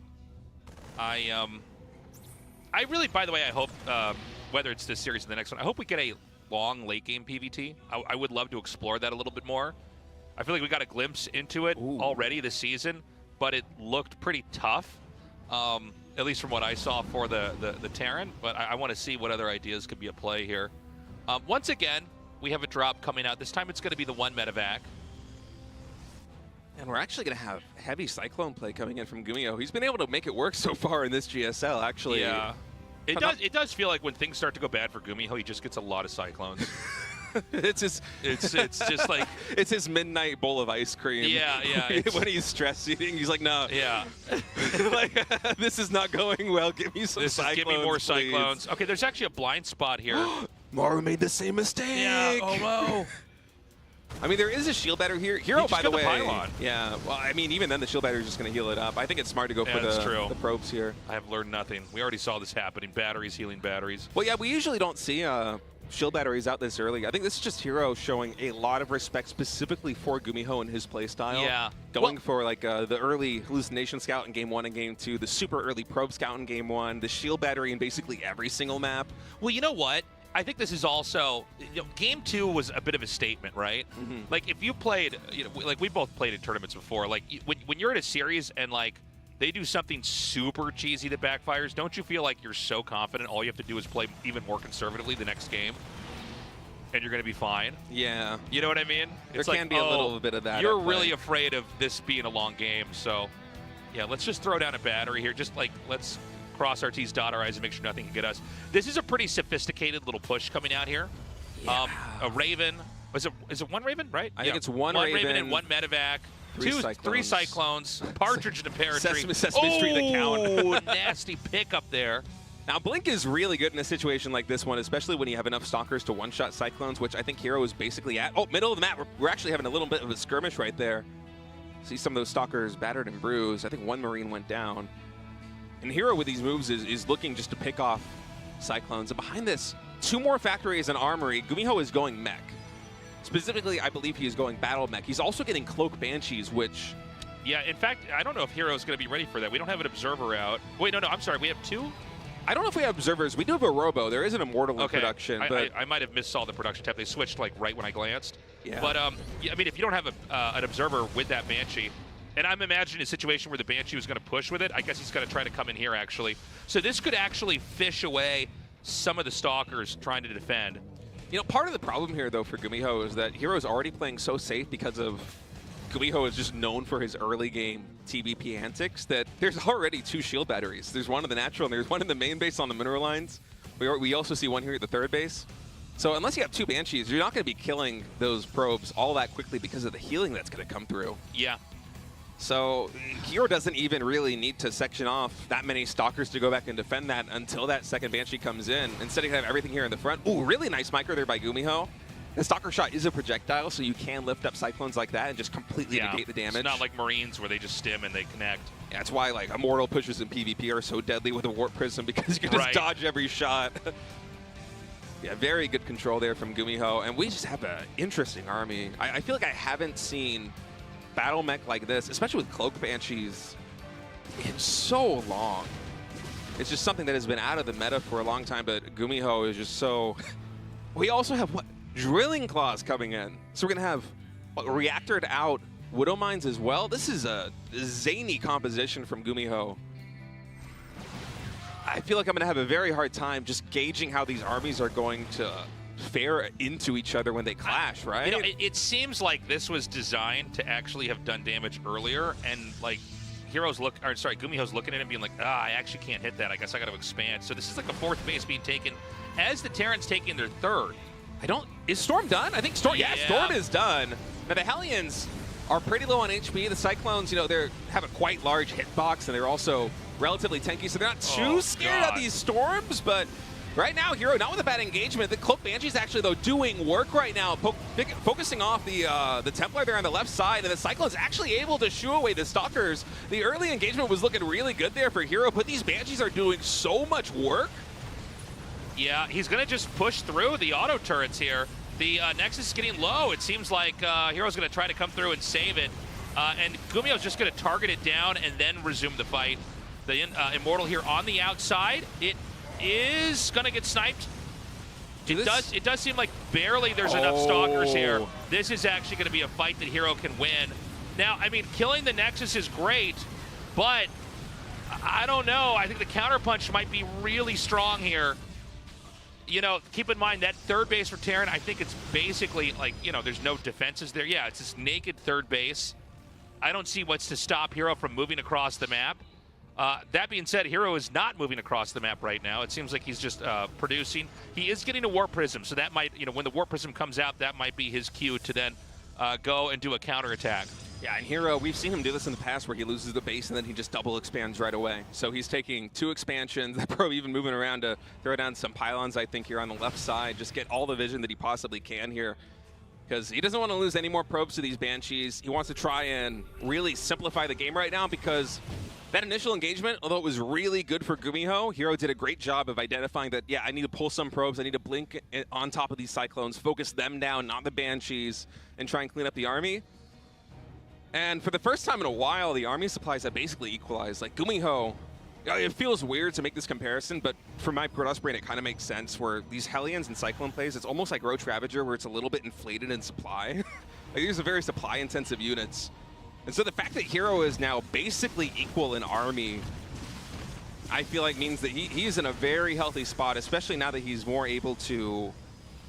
I really, by the way, I hope whether it's this series or the next one, I hope we get a long late game PvT. I would love to explore that a little bit more. I feel like we got a glimpse into it already this season, but it looked pretty tough, at least from what I saw for the Terran. But I want to see what other ideas could be at play here. Once again, we have a drop coming out. This time it's going to be the 1 medevac. And we're actually going to have heavy Cyclone play coming in from GuMiho. He's been able to make it work so far in this GSL, actually. Yeah. It does feel like when things start to go bad for GuMiho, he just gets a lot of Cyclones. It's just like it's his midnight bowl of ice cream. Yeah. When he's stress eating, he's like, no. Yeah. Like, this is not going well. Give me some Cyclones, give me more please. Cyclones. Okay, there's actually a blind spot here. Maru made the same mistake. Yeah. Oh no. I mean, there is a shield battery here. Hero, by the way. Pylon. Yeah. Well, I mean, even then, the shield battery is just going to heal it up. I think it's smart to go for the probes here. I have learned nothing. We already saw this happening. Batteries healing batteries. Well, yeah, we usually don't see shield batteries out this early. I think this is just Hero showing a lot of respect specifically for GuMiho and his playstyle. Yeah. Going for like the early hallucination scout in game 1 and game 2, the super early probe scout in game 1, the shield battery in basically every single map. Well, you know what? I think this is also, game 2 was a bit of a statement, right? Mm-hmm. Like if you played, like we both played in tournaments before. Like when you're in a series and like they do something super cheesy that backfires, don't you feel like you're so confident all you have to do is play even more conservatively the next game, and you're going to be fine? Yeah. You know what I mean? There can be a little bit of that. You're really afraid of this being a long game, so yeah, let's just throw down a battery here. Just like let's cross our T's, dot our I's, and make sure nothing can get us. This is a pretty sophisticated little push coming out here. Yeah. A Raven. Is it 1 Raven, right? I think it's one Raven and 1 medevac. 3 Cyclones. Partridge in a pear tree. Sesame Street the count. Oh, nasty pick up there. Now, Blink is really good in a situation like this one, especially when you have enough Stalkers to one-shot Cyclones, which I think Hero is basically at. Oh, middle of the map. We're actually having a little bit of a skirmish right there. See some of those Stalkers battered and bruised. I think 1 Marine went down. And Hero with these moves is looking just to pick off Cyclones. And behind this, 2 more factories and armory. GuMiho is going mech. Specifically, I believe he is going battle mech. He's also getting Cloak Banshees, which... Yeah, in fact, I don't know if Hero is going to be ready for that. We don't have an Observer out. Wait, no, I'm sorry. We have 2? I don't know if we have Observers. We do have a Robo. There is an Immortal in production. But I might have missaw the production tab. They switched like right when I glanced. Yeah. But, yeah, I mean, if you don't have an Observer with that Banshee... And I'm imagining a situation where the Banshee was going to push with it. I guess he's going to try to come in here, actually. So this could actually fish away some of the Stalkers trying to defend. You know, part of the problem here, though, for GuMiho is that Hero's already playing so safe because of GuMiho is just known for his early game TVP antics that there's already 2 shield batteries. There's 1 in the natural, and there's 1 in the main base on the mineral lines. We also see 1 here at the 3rd base. So unless you have 2 Banshees, you're not going to be killing those probes all that quickly because of the healing that's going to come through. Yeah. So Hero doesn't even really need to section off that many Stalkers to go back and defend that until that 2nd Banshee comes in. Instead, he can have everything here in the front. Ooh, really nice micro there by GuMiho. The Stalker shot is a projectile, so you can lift up Cyclones like that and just completely negate the damage. It's not like Marines where they just stim and they connect. Yeah, that's why like Immortal pushes in PvP are so deadly with a Warp Prism because you can just dodge every shot. Yeah, very good control there from GuMiho, and we just have an interesting army. I feel like I haven't seen battle mech like this, especially with Cloak Banshees, in so long. It's just something that has been out of the meta for a long time, but GuMiho is just so... We also have, what, Drilling Claws coming in. So we're going to have reactored out Widow Mines as well. This is a zany composition from GuMiho. I feel like I'm going to have a very hard time just gauging how these armies are going to fare into each other when they clash, right? You know, it seems like this was designed to actually have done damage earlier, and like GuMiho's looking at it and being like, I actually can't hit that. I guess I got to expand. So this is like the 4th base being taken as the Terrans taking their 3rd. Is Storm done? I think Storm, yeah, Storm is done. Now the Hellions are pretty low on HP. The Cyclones, you know, they have a quite large hitbox, and they're also relatively tanky, so they're not too scared of these Storms, but right now, Hero, not with a bad engagement. The Cloak Banshee's actually, though, doing work right now, focusing off the Templar there on the left side, and the Cyclone's actually able to shoo away the Stalkers. The early engagement was looking really good there for Hero, but these Banshees are doing so much work. Yeah, he's going to just push through the auto turrets here. The Nexus is getting low. It seems like Hero's going to try to come through and save it. And GuMiho's just going to target it down and then resume the fight. The Immortal here on the outside. It is going to get sniped. It does seem like barely there's enough Stalkers here. This is actually going to be a fight that Hero can win. Now, I mean, killing the Nexus is great, but I don't know. I think the counterpunch might be really strong here. You know, keep in mind that third base for Terran, I think it's basically like, you know, there's no defenses there. Yeah, it's this naked third base. I don't see what's to stop Hero from moving across the map. That being said, Hero is not moving across the map right now. It seems like he's just producing. He is getting a Warp Prism, so that might, you know, when the Warp Prism comes out, that might be his cue to then go and do a counterattack. Yeah, and Hero, we've seen him do this in the past where he loses the base and then he just double expands right away. So he's taking 2 expansions, that probably even moving around to throw down some pylons, I think, here on the left side. Just get all the vision that he possibly can here. Because he doesn't want to lose any more probes to these Banshees. He wants to try and really simplify the game right now because that initial engagement, although it was really good for GuMiho, Hero did a great job of identifying that, yeah, I need to pull some probes, I need to blink on top of these Cyclones, focus them down, not the Banshees, and try and clean up the army. And for the first time in a while, the army supplies have basically equalized. Like GuMiho, it feels weird to make this comparison, but for my Protoss brain, it kind of makes sense where these Hellions and Cyclone plays, it's almost like Roach Ravager where it's a little bit inflated in supply. Like these are very supply-intensive units. And so the fact that Hero is now basically equal in army, I feel like means that he's in a very healthy spot, especially now that he's more able to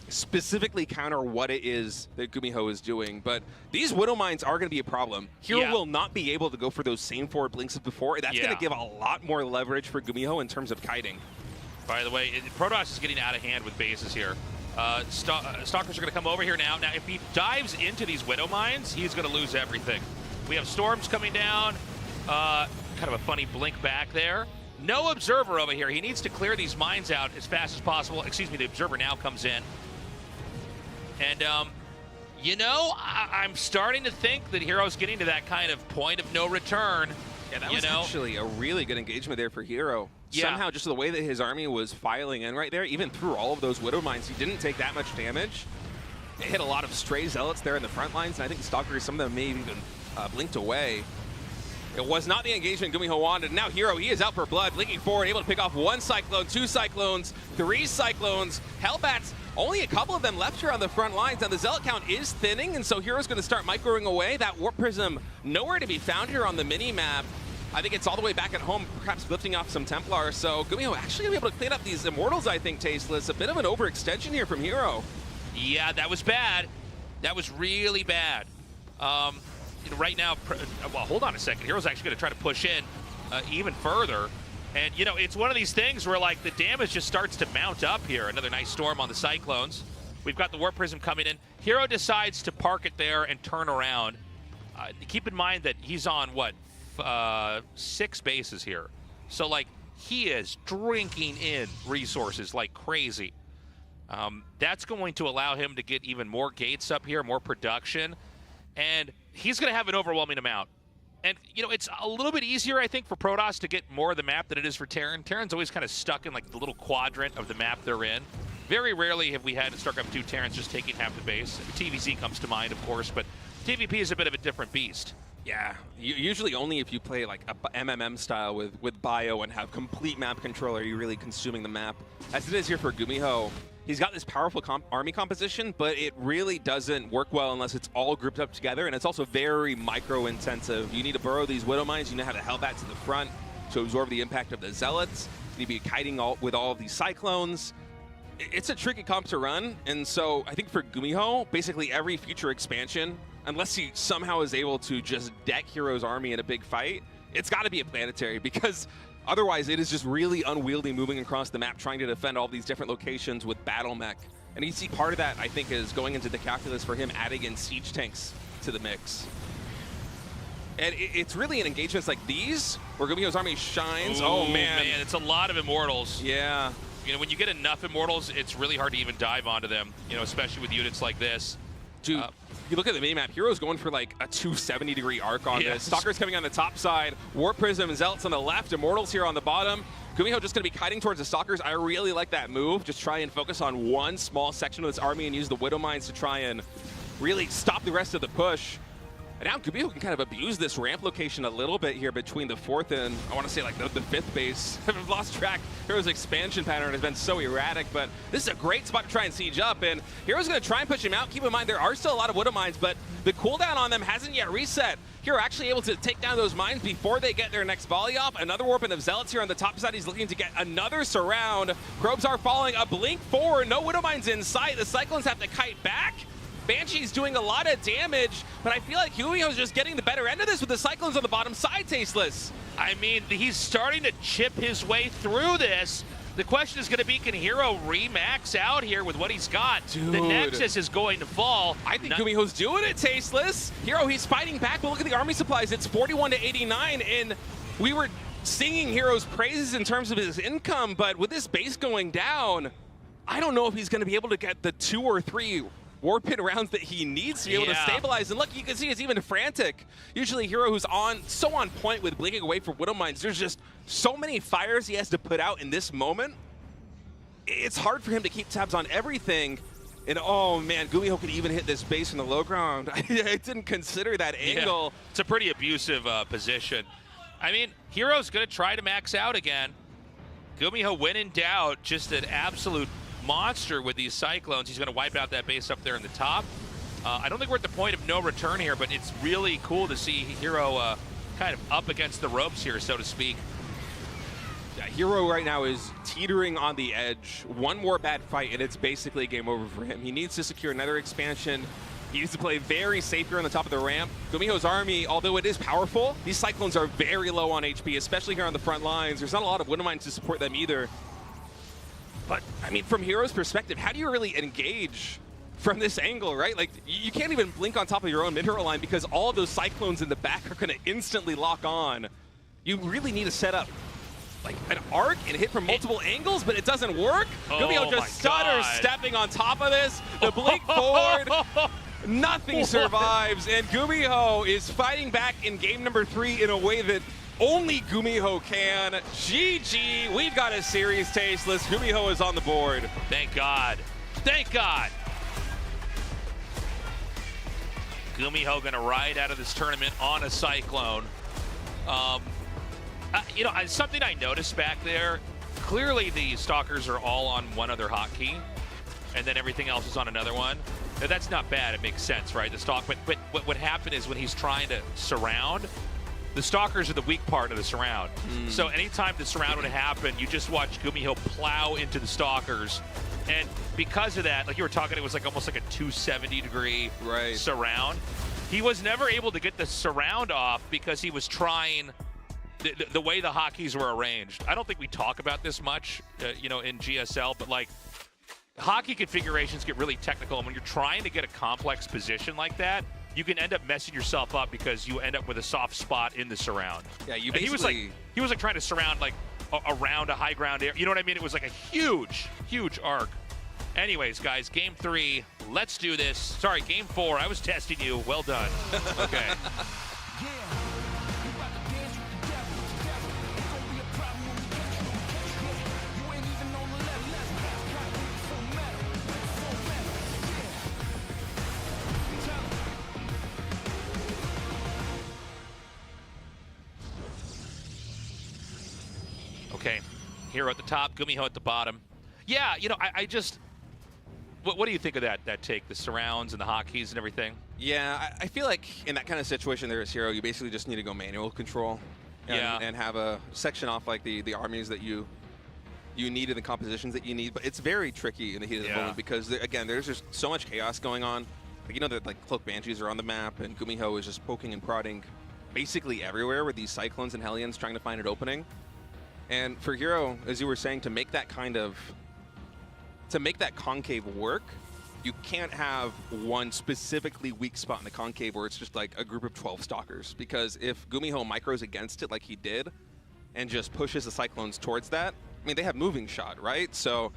specifically counter what it is that GuMiho is doing. But these Widow Mines are going to be a problem. Hero will not be able to go for those same forward blinks as before. That's going to give a lot more leverage for GuMiho in terms of kiting. By the way, Protoss is getting out of hand with bases here. Stalkers are going to come over here now. Now, if he dives into these Widow Mines, he's going to lose everything. We have Storms coming down. Kind of a funny blink back there. No Observer over here. He needs to clear these mines out as fast as possible. Excuse me, the Observer now comes in. And, you know, I'm starting to think that Hero's getting to that kind of point of no return. Yeah, that was actually a really good engagement there for Hero. Yeah. Somehow, just the way that his army was filing in right there, even through all of those Widow Mines, he didn't take that much damage. It hit a lot of stray Zealots there in the front lines, and I think Stalkers, some of them may have even blinked away. It was not the engagement GuMiho wanted. Now Hero, he is out for blood, blinking forward, able to pick off 1 Cyclone, 2 Cyclones, 3 Cyclones, Hellbats. Only a couple of them left here on the front lines. Now the Zealot count is thinning, and so Hero's going to start microing away. That Warp Prism nowhere to be found here on the mini-map. I think it's all the way back at home, perhaps lifting off some Templars. So GuMiho actually going to be able to clean up these Immortals, I think, Tasteless. A bit of an overextension here from Hero. Yeah, that was bad. That was really bad. You know, right now, well, hold on a second. Hero's actually going to try to push in even further. And, you know, it's one of these things where, like, the damage just starts to mount up here. Another nice storm on the Cyclones. We've got the Warp Prism coming in. Hero decides to park it there and turn around. Keep in mind that he's on, what, 6 bases here. So, like, he is drinking in resources like crazy. That's going to allow him to get even more gates up here, more production. And he's going to have an overwhelming amount. And, you know, it's a little bit easier, I think, for Protoss to get more of the map than it is for Terran. Terran's always kind of stuck in, like, the little quadrant of the map they're in. Very rarely have we had in StarCraft 2 Terrans just taking half the base. TVZ comes to mind, of course, but TVP is a bit of a different beast. Yeah, usually only if you play, like, a MMM style with bio and have complete map control are you really consuming the map. As it is here for GuMiho, he's got this powerful army composition, but it really doesn't work well unless it's all grouped up together, and it's also very micro-intensive. You need to burrow these Widow Mines, you need to have the Hellbats in the front to absorb the impact of the Zealots. You need to be kiting with all of these Cyclones. It's a tricky comp to run, and so I think for GuMiho, basically every future expansion, unless he somehow is able to just deck Hero's army in a big fight, it's got to be a planetary, because otherwise, it is just really unwieldy moving across the map, trying to defend all these different locations with battle mech. And you see part of that, I think, is going into the calculus for him adding in siege tanks to the mix. And it's really in engagements like these where GuMiho's army shines. Ooh, man, it's a lot of Immortals. Yeah. You know, when you get enough Immortals, it's really hard to even dive onto them, you know, especially with units like this. Dude, you look at the minimap, Hero's going for like a 270-degree arc on this. Stalker's coming on the top side, Warp Prism, Zealots on the left, Immortals here on the bottom. GuMiho just going to be kiting towards the Stalkers. I really like that move. Just try and focus on one small section of this army and use the Widow Mines to try and really stop the rest of the push. And now GuMiho can kind of abuse this ramp location a little bit here between the 4th and, I want to say, like the 5th base. I've lost track. Hero's expansion pattern has been so erratic, but this is a great spot to try and siege up, and Hero's going to try and push him out. Keep in mind, there are still a lot of Widow Mines, but the cooldown on them hasn't yet reset. Hero actually able to take down those mines before they get their next volley off. Another warping of Zealots here on the top side. He's looking to get another surround. Probes are falling. A blink forward. No Widow Mines in sight. The Cyclones have to kite back. Banshee's doing a lot of damage, but I feel like GuMiho's just getting the better end of this with the Cyclones on the bottom side, Tasteless. I mean, he's starting to chip his way through this. The question is going to be, can Hero re-max out here with what he's got? Dude. The Nexus is going to fall. I think GuMiho's doing it, Tasteless. Hero, he's fighting back, but look at the army supplies. It's 41 to 89, and we were singing Hero's praises in terms of his income, but with this base going down, I don't know if he's going to be able to get the 2 or 3 Warpin rounds that he needs to be able to stabilize. And look, you can see it's even frantic. Usually Hero who's so on point with blinking away for Widow Mines, there's just so many fires he has to put out in this moment. It's hard for him to keep tabs on everything. And oh man, GuMiho could even hit this base in the low ground. I didn't consider that angle. Yeah, it's a pretty abusive position. I mean, Hero's gonna try to max out again. GuMiho, when in doubt, just an absolute monster with these Cyclones. He's going to wipe out that base up there in the top. I don't think we're at the point of no return here, but it's really cool to see Hero kind of up against the ropes here, so to speak. Yeah, Hero right now is teetering on the edge. One more bad fight, and it's basically game over for him. He needs to secure another expansion. He needs to play very safe here on the top of the ramp. GuMiho's army, although it is powerful, these Cyclones are very low on HP, especially here on the front lines. There's not a lot of Widow Mines to support them either. But, I mean, from Hero's perspective, how do you really engage from this angle, right? Like, you can't even blink on top of your own mid-hero line because all of those Cyclones in the back are going to instantly lock on. You really need to set up, like, an arc and hit from multiple angles, but it doesn't work. GuMiho just stutters stepping on top of this. The blink forward, nothing survives, and GuMiho is fighting back in game number 3 in a way that only GuMiho can. GG, we've got a series, Tasteless. GuMiho is on the board. Thank God. Thank God. GuMiho gonna ride out of this tournament on a Cyclone. You know, something I noticed back there, clearly the Stalkers are all on one other hotkey, and then everything else is on another one. Now, that's not bad, it makes sense, right? The Stalk, but what would happen is when he's trying to surround, the Stalkers are the weak part of the surround. So anytime the surround would happen, you just watch GuMiho plow into the Stalkers. And because of that, like you were talking, it was like almost like a 270-degree surround. He was never able to get the surround off because he was trying the way the hotkeys were arranged. I don't think we talk about this much, you know, in GSL, but like hotkey configurations get really technical. And when you're trying to get a complex position like that, you can end up messing yourself up because you end up with a soft spot in the surround. Yeah, you and basically... he was like trying to surround like around a high ground area. You know what I mean? It was like a huge, huge arc. Anyways, guys, game 3, let's do this. Sorry, game 4, I was testing you. Well done. Okay. Okay, Hero at the top, GuMiho at the bottom. Yeah, you know, I just... What do you think of that take, the surrounds and the hotkeys and everything? Yeah, I feel like in that kind of situation there as Hero, you basically just need to go manual control and have a section off like the armies that you need and the compositions that you need. But it's very tricky in the heat of the moment because, again, there's just so much chaos going on. Like, you know that like Cloak Banshees are on the map and GuMiho is just poking and prodding basically everywhere with these Cyclones and Hellions trying to find an opening. And for Hero, as you were saying, to make that concave work, you can't have one specifically weak spot in the concave where it's just like a group of 12 Stalkers. Because if GuMiho micros against it like he did and just pushes the Cyclones towards that, I mean, they have moving shot, right? So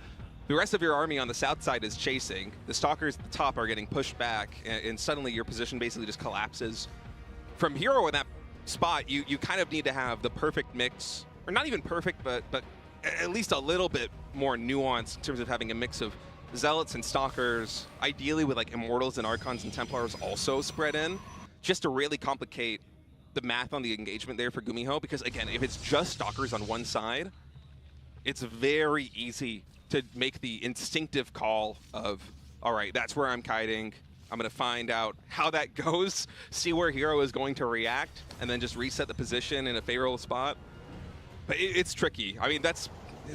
the rest of your army on the south side is chasing. The Stalkers at the top are getting pushed back, and suddenly your position basically just collapses. From Hero in that spot, you kind of need to have the perfect mix, or not even perfect, but at least a little bit more nuance in terms of having a mix of Zealots and Stalkers, ideally with like Immortals and Archons and Templars also spread in, just to really complicate the math on the engagement there for GuMiho, because again, if it's just Stalkers on one side, it's very easy to make the instinctive call of, all right, that's where I'm kiting. I'm going to find out how that goes, see where Hero is going to react, and then just reset the position in a favorable spot. But it's tricky. I mean,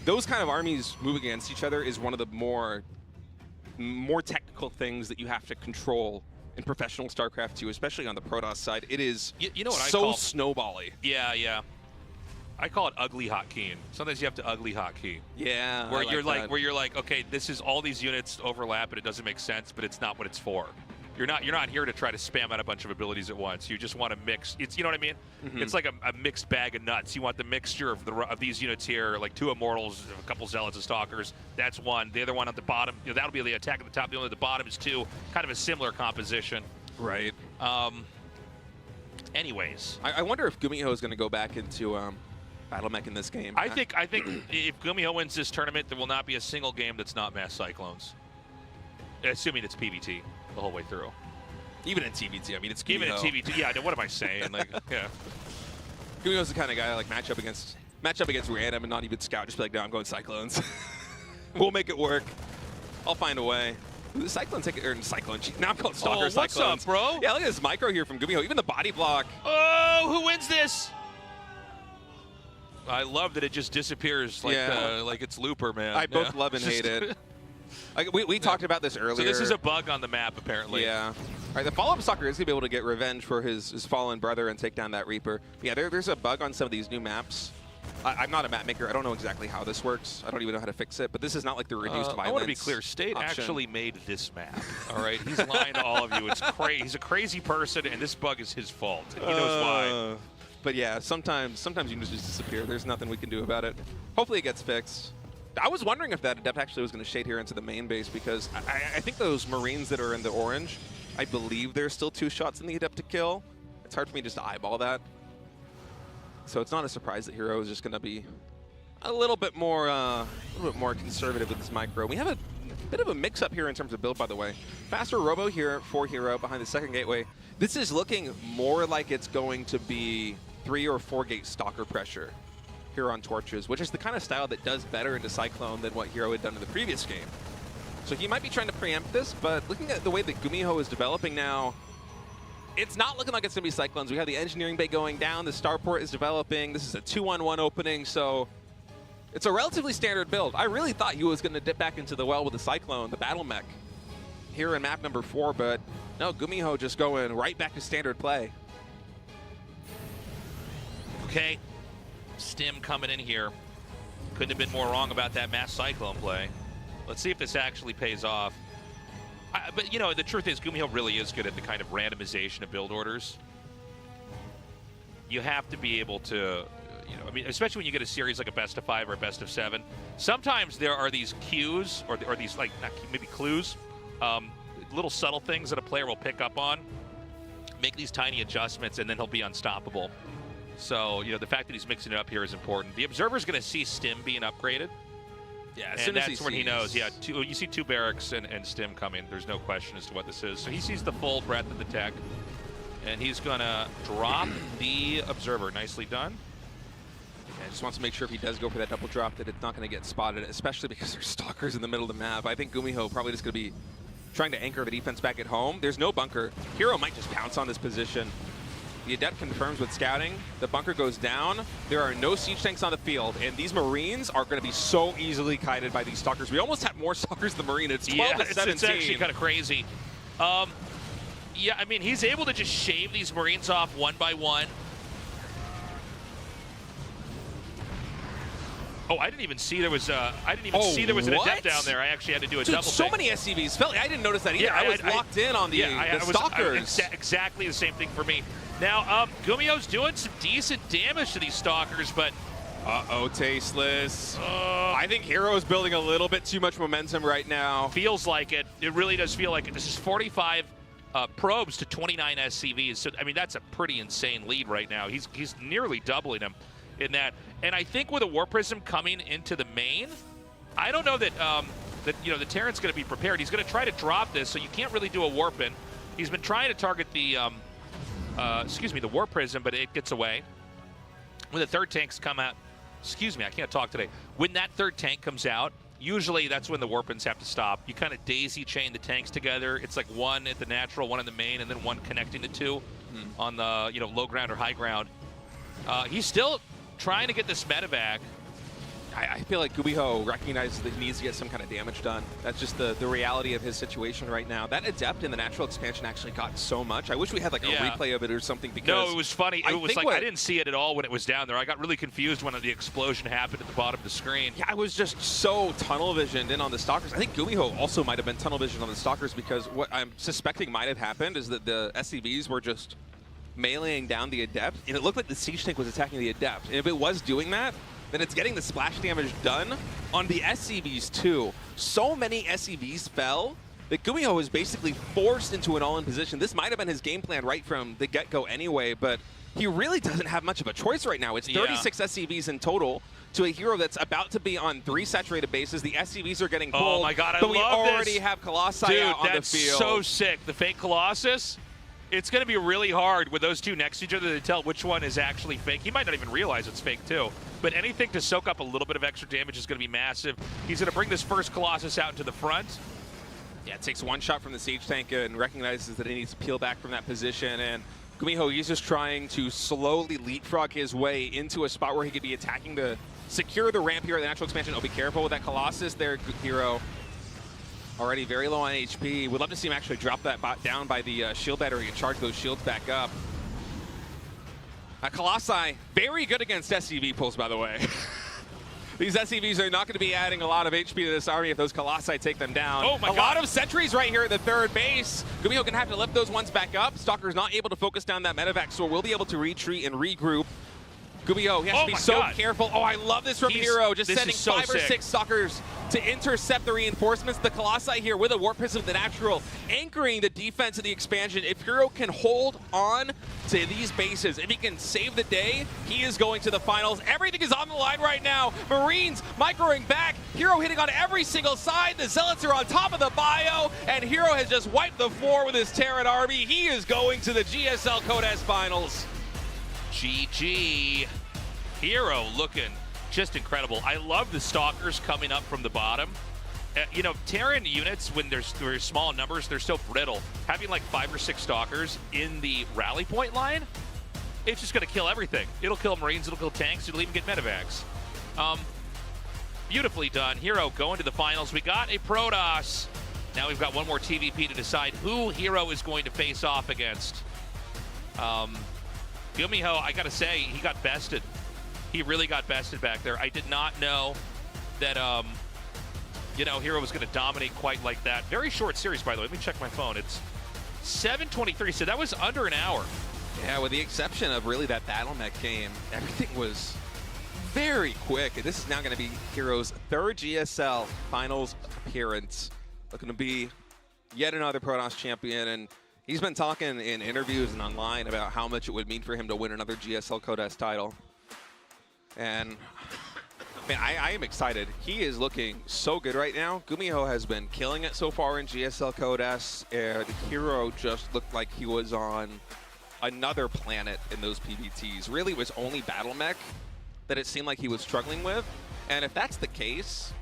those kind of armies moving against each other is one of the more technical things that you have to control in professional StarCraft 2, especially on the Protoss side. It is you know what so I call snowbally. Yeah. I call it ugly hotkeying. Sometimes you have to ugly hotkey. Yeah. Where you're like, okay, this is all these units overlap and it doesn't make sense, but it's not what it's for. You're not here to try to spam out a bunch of abilities at once. You just want to mix. It's, you know what I mean? Mm-hmm. It's like a mixed bag of nuts. You want the mixture of these units here, like 2 Immortals, a couple Zealots and Stalkers. That's one. The other one at the bottom, that'll be the attack at the top. The one at the bottom is 2. Kind of a similar composition. Right. Anyways, I wonder if GuMiho is going to go back into Battle Mech in this game. I think if GuMiho wins this tournament, there will not be a single game that's not Mass Cyclones. Assuming it's PvT the whole way through. Even in TVT, I mean, it's GuMiho. Even in TvT, yeah. What am I saying? Like, yeah. GuMiho's the kind of guy I like match up against random and not even scout. Just be like, no, I'm going Cyclones. We'll make it work. I'll find a way. The Cyclone take it, or Cyclone. Now I'm called Stalker What's Cyclones. up, bro? Yeah, look at this micro here from GuMiho. Even the body block. Oh, who wins this? I love that it just disappears like it's Looper, man. I both love and hate it. Like, we talked about this earlier. So this is a bug on the map, apparently. Yeah. All right, the follow-up Stalker is going to be able to get revenge for his fallen brother and take down that Reaper. But yeah, there's a bug on some of these new maps. I'm not a map maker. I don't know exactly how this works. I don't even know how to fix it. But this is not like the reduced violence. I want to be clear. State option. actually made this map. All right, he's lying to all of you. It's crazy. He's a crazy person, and this bug is his fault. And he knows why. But yeah, sometimes units just disappear. There's nothing we can do about it. Hopefully it gets fixed. I was wondering if that Adept actually was going to shade here into the main base, because I think those Marines that are in the orange, I believe there's still 2 shots in the Adept to kill. It's hard for me just to eyeball that. So it's not a surprise that Hero is just going to be a little bit more conservative with this micro. We have a bit of a mix-up here in terms of build, by the way. Faster Robo here for Hero behind the second gateway. This is looking more like it's going to be 3 or 4 gate Stalker pressure here on Torches, which is the kind of style that does better into Cyclone than what Hero had done in the previous game. So he might be trying to preempt this, but looking at the way that GuMiho is developing now, it's not looking like it's going to be Cyclones. We have the engineering bay going down, the starport is developing, this is a 2-on-1 opening, so it's a relatively standard build. I really thought he was going to dip back into the well with the Cyclone, the Battle Mech, here in map number 4, but no, GuMiho just going right back to standard play. Okay. Stim coming in here. Couldn't have been more wrong about that Mass Cyclone play. Let's see if this actually pays off. But, you know, the truth is GuMiho really is good at the kind of randomization of build orders. You have to be able to, you know, I mean, especially when you get a series like a best of 5 or a best of 7, sometimes there are these cues or these, like, maybe clues, little subtle things that a player will pick up on, make these tiny adjustments, and then he'll be unstoppable. So, you know, the fact that he's mixing it up here is important. The Observer's going to see Stim being upgraded. Yeah, and that's when he knows. Yeah, you see 2 barracks and Stim coming. There's no question as to what this is. So he sees the full breadth of the tech, and he's going to drop the Observer. Nicely done. Yeah, just wants to make sure if he does go for that double drop that it's not going to get spotted, especially because there's Stalkers in the middle of the map. I think GuMiho probably just going to be trying to anchor the defense back at home. There's no bunker. Hero might just pounce on this position. The Adept confirms with scouting. The bunker goes down. There are no siege tanks on the field, and these Marines are going to be so easily kited by these Stalkers. We almost have more Stalkers than Marine. It's 12 to 17. It's actually kind of crazy. Yeah, I mean, he's able to just shave these Marines off one by one. Oh, I didn't even see there was an Adept down there. I actually had to do a double so thing. many SCVs. I didn't notice that either. Yeah, I was locked in on the Stalkers. Exactly the same thing for me. Now, GuMiho's doing some decent damage to these Stalkers, but... Uh-oh, tasteless. I think Hero is building a little bit too much momentum right now. Feels like it. It really does feel like it. This is 45 probes to 29 SCVs. So, I mean, that's a pretty insane lead right now. He's nearly doubling them. in that. And I think with a War Prism coming into the main, I don't know that that the Terran's going to be prepared. He's going to try to drop this, so you can't really do a warp in. He's been trying to target the the War Prism, but it gets away. When the third tanks come out, I can't talk today. When that third tank comes out, usually that's when the warpins have to stop. You kind of daisy chain the tanks together. It's like one at the natural, one in the main, and then one connecting the two on the low ground or high ground. He's still trying to get this medevac. I feel like GuMiho recognizes that he needs to get some kind of damage done. That's just the reality of his situation right now. That Adept in the natural expansion actually got so much. I wish we had like a replay of it or something, because no, it was funny. It was like I didn't see it at all when it was down there. I got really confused when the explosion happened at the bottom of the screen. Yeah, I was just so tunnel visioned in on the Stalkers. I think GuMiho also might have been tunnel visioned on the Stalkers, because what I'm suspecting might have happened is that the SCVs were just meleeing down the Adept, and it looked like the Siege Tank was attacking the Adept. And if it was doing that, then it's getting the splash damage done on the SCVs too. So many SCVs fell that GuMiho was basically forced into an all-in position. This might have been his game plan right from the get-go anyway, but he really doesn't have much of a choice right now. It's 36 SCVs in total to a hero that's about to be on 3 saturated bases. The SCVs are getting pulled, oh my God, but we already have Colossi out on the field. Dude, that's so sick. The fake Colossus. It's going to be really hard with those two next to each other to tell which one is actually fake. He might not even realize it's fake, too. But anything to soak up a little bit of extra damage is going to be massive. He's going to bring this first Colossus out into the front. Yeah, it takes one shot from the Siege Tank and recognizes that he needs to peel back from that position. And GuMiho, he's just trying to slowly leapfrog his way into a spot where he could be attacking to secure the ramp here at the natural expansion. Oh, be careful with that Colossus there, Hero. Already very low on HP. Would love to see him actually drop that bot down by the shield battery and charge those shields back up. Colossi, very good against SCV pulls, by the way. These SCVs are not going to be adding a lot of HP to this army if those Colossi take them down. Oh my God. A lot of sentries right here at the third base. GuMiho going to have to lift those ones back up. Stalker's not able to focus down that medevac, so we'll be able to retreat and regroup. GuMiho, he has to be so careful. Oh, I love this from Hero. Just sending 5 or 6 Stalkers to intercept the reinforcements. The Colossi here with a Warp Prism of the natural, anchoring the defense of the expansion. If Hero can hold on to these bases, if he can save the day, he is going to the finals. Everything is on the line right now. Marines microing back. Hero hitting on every single side. The Zealots are on top of the bio, and Hero has just wiped the floor with his Terran army. He is going to the GSL CODES finals. GG. Hero looking just incredible. I love the Stalkers coming up from the bottom. Terran units, when there's small numbers, they're so brittle. Having like 5 or 6 Stalkers in the rally point line, it's just going to kill everything. It'll kill Marines, it'll kill tanks, it'll even get medevacs. Beautifully done. Hero going to the finals. We got a Protoss. Now we've got one more TVP to decide who Hero is going to face off against. GuMiho, I gotta say, he got bested. He really got bested back there. I did not know that, Hero was gonna dominate quite like that. Very short series, by the way. Let me check my phone. It's 7:23, so that was under an hour. Yeah, with the exception of really that battle mech game, everything was very quick. This is now gonna be Hero's 3rd GSL finals appearance. Looking to be yet another Protoss champion, and he's been talking in interviews and online about how much it would mean for him to win another GSL CODES title. And man, I am excited. He is looking so good right now. GuMiho has been killing it so far in GSL CODES, and Hero just looked like he was on another planet in those PVTs. Really, it was only battle mech that it seemed like he was struggling with. And if that's the case,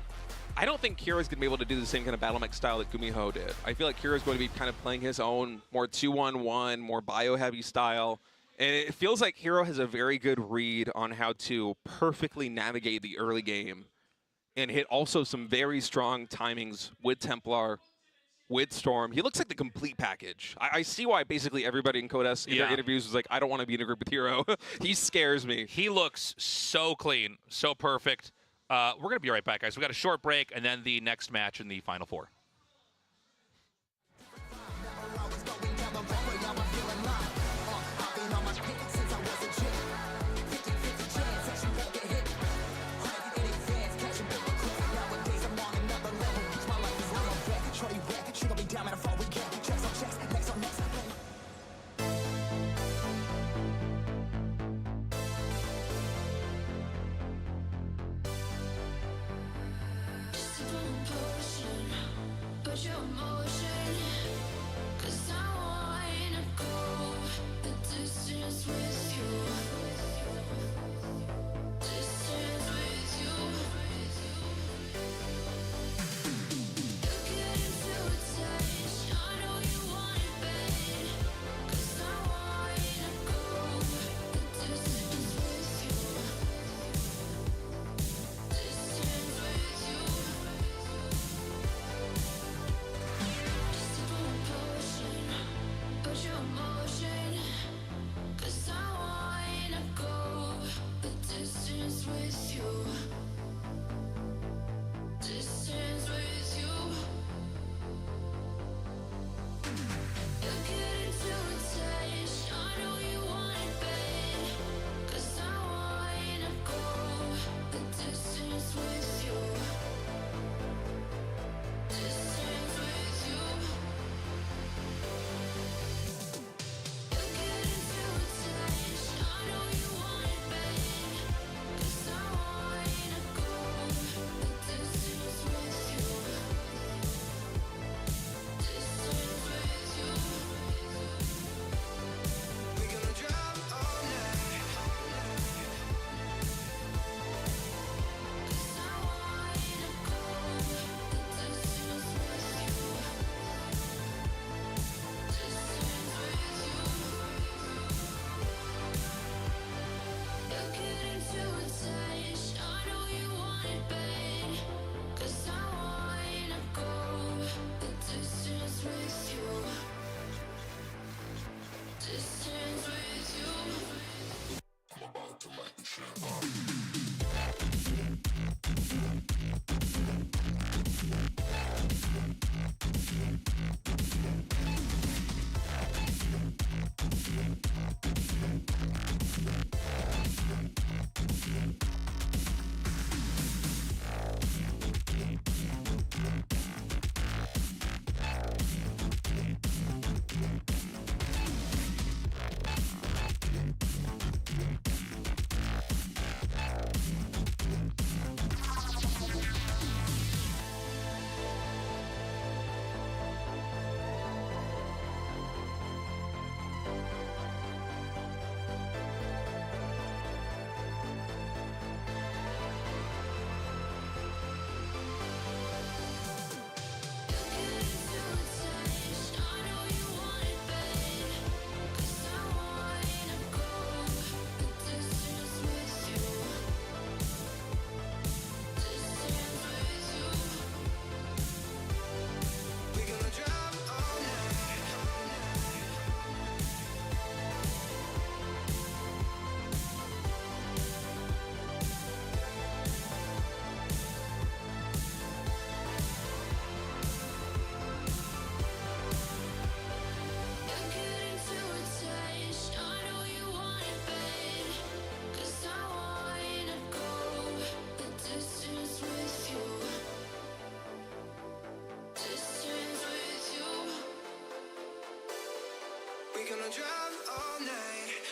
I don't think Hero's going to be able to do the same kind of battle mech style that GuMiho did. I feel like Hero's going to be kind of playing his own more 2-on-1, more bio-heavy style. And it feels like Hero has a very good read on how to perfectly navigate the early game and hit also some very strong timings with Templar, with Storm. He looks like the complete package. I see why basically everybody in CODES in their interviews was like, I don't want to be in a group with Hero. He scares me. He looks so clean, so perfect. We're going to be right back, guys. We got a short break and then the next match in the Final Four. Push your emotion, 'cause I wanna go the distance with you. Distance with you. Look it into a touch. I know you want it bad, 'cause I wanna go the distance with you. Distance with you. Just a little potion, put your emotion, 'cause I wanna go the distance with you. Distance with you. Look it into a touch. I know you want it bad, 'cause I wanna go the distance with you. Distance with you. Look it into a touch. I know you want it bad, 'cause I wanna go the distance with you. Distance with you. We're gonna drive all night. 'Cause I wanna go the distance with you. Distance with you. Look it into a touch. I know you want it bad, 'cause I wanna go the distance with you. Distance with you. We're gonna drive all night. Look it into a touch. I know you want it bad, 'cause I wanna go the distance with you. Distance with you. We're gonna drive all night.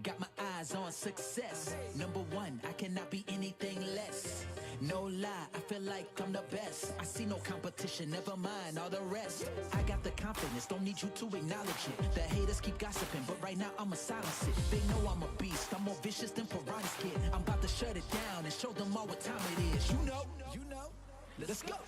Got my eyes on success. Number one, I cannot be anything less. No lie, I feel like I'm the best. I see no competition, never mind all the rest. I got the confidence, don't need you to acknowledge it. The haters keep gossiping, but right now I'ma silence it. They know I'm a beast, I'm more vicious than Piranha's kid. I'm about to shut it down and show them all what time it is. You know, let's go.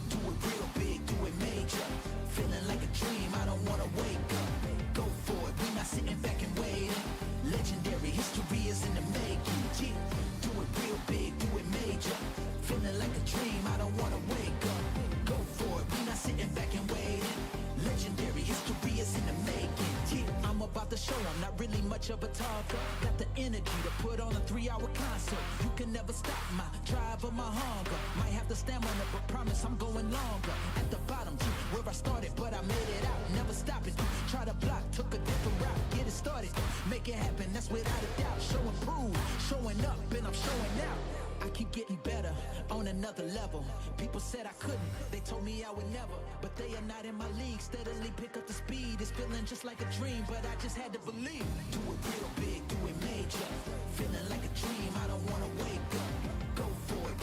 Do it real big, do it major. Feeling like a dream, I don't wanna wake up. Go for it, we not sitting back and waiting. Legendary history is in the making. Yeah. Do it real big, do it major. Feeling like a dream, I don't wanna wake up. Go for it, we not sitting back and waiting. Legendary history is in the making. Yeah. I'm about to show, I'm not really much of a talker. Got the energy to put on a 3-hour concert. You can never stop my drive or my hunger. Might have the stamina, but promise I'm going longer. At the bottom, where I started, but I made it out. Never stopping. Try to block, took a different route. Get it started, make it happen, that's without a doubt. Show and prove, showing up, and I'm showing out. I keep getting better on another level. People said I couldn't, they told me I would never. But they are not in my league, steadily pick up the speed. It's feeling just like a dream, but I just had to believe. Do it real big, do it major. Feeling like a dream, I don't wanna wake up. Go for it,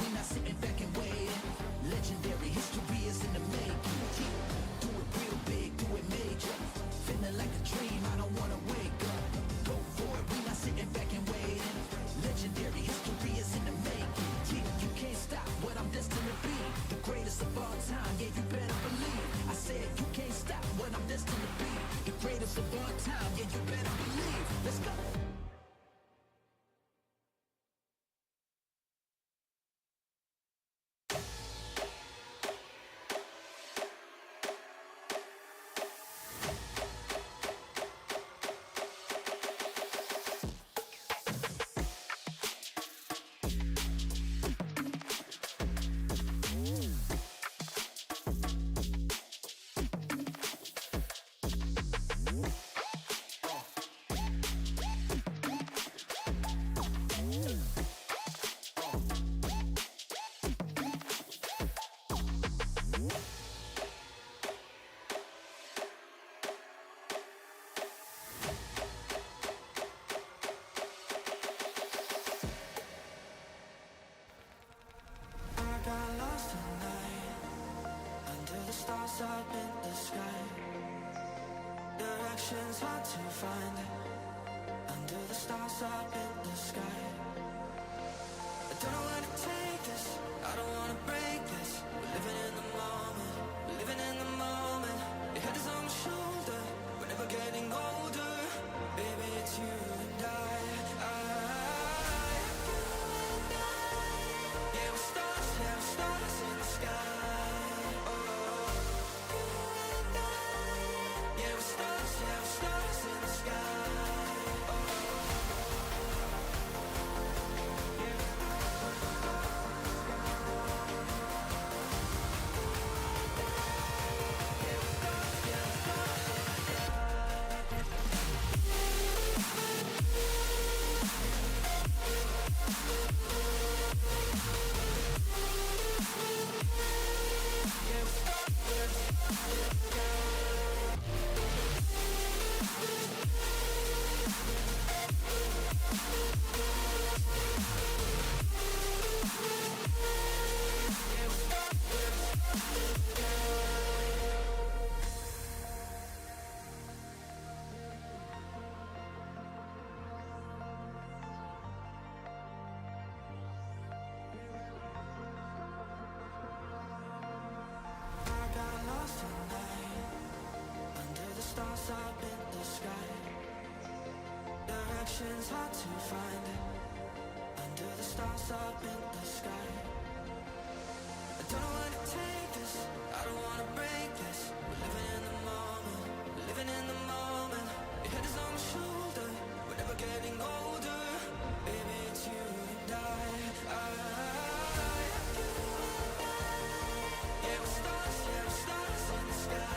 stars up in the sky. Directions hard to find. Under the stars up in the sky. I don't know where to take this. I don't wanna break this. We're living in the moment. We're living in the moment. Your head is on my shoulder. We're never getting older. Baby, it's you and I. Yeah, we're stars in the sky. Oh, yeah, we're stars in the sky. Stars up in the sky. Directions hard to find. Under the stars up in the sky. I don't know where to take this. I don't wanna break this. We're living in the moment. We're living in the moment. Your head is on my shoulder. We're never getting older. Baby, it's you and I. Yeah, we're stars in the sky. Stars in the sky.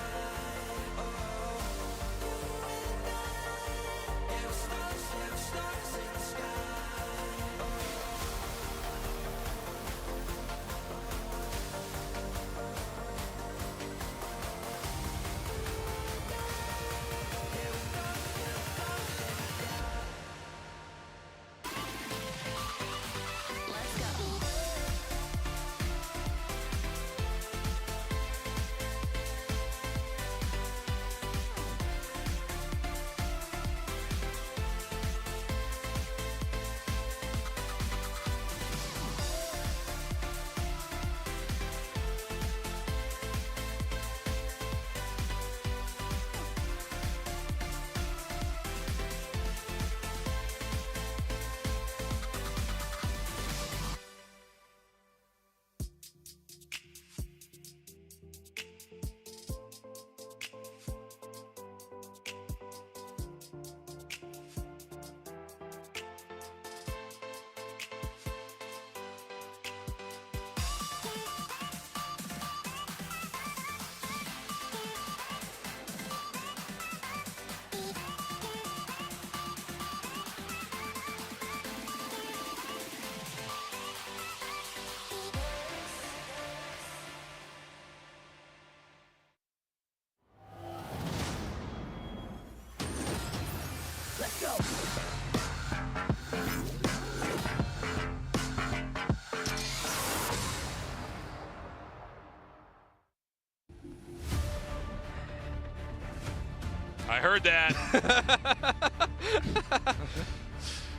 I heard that.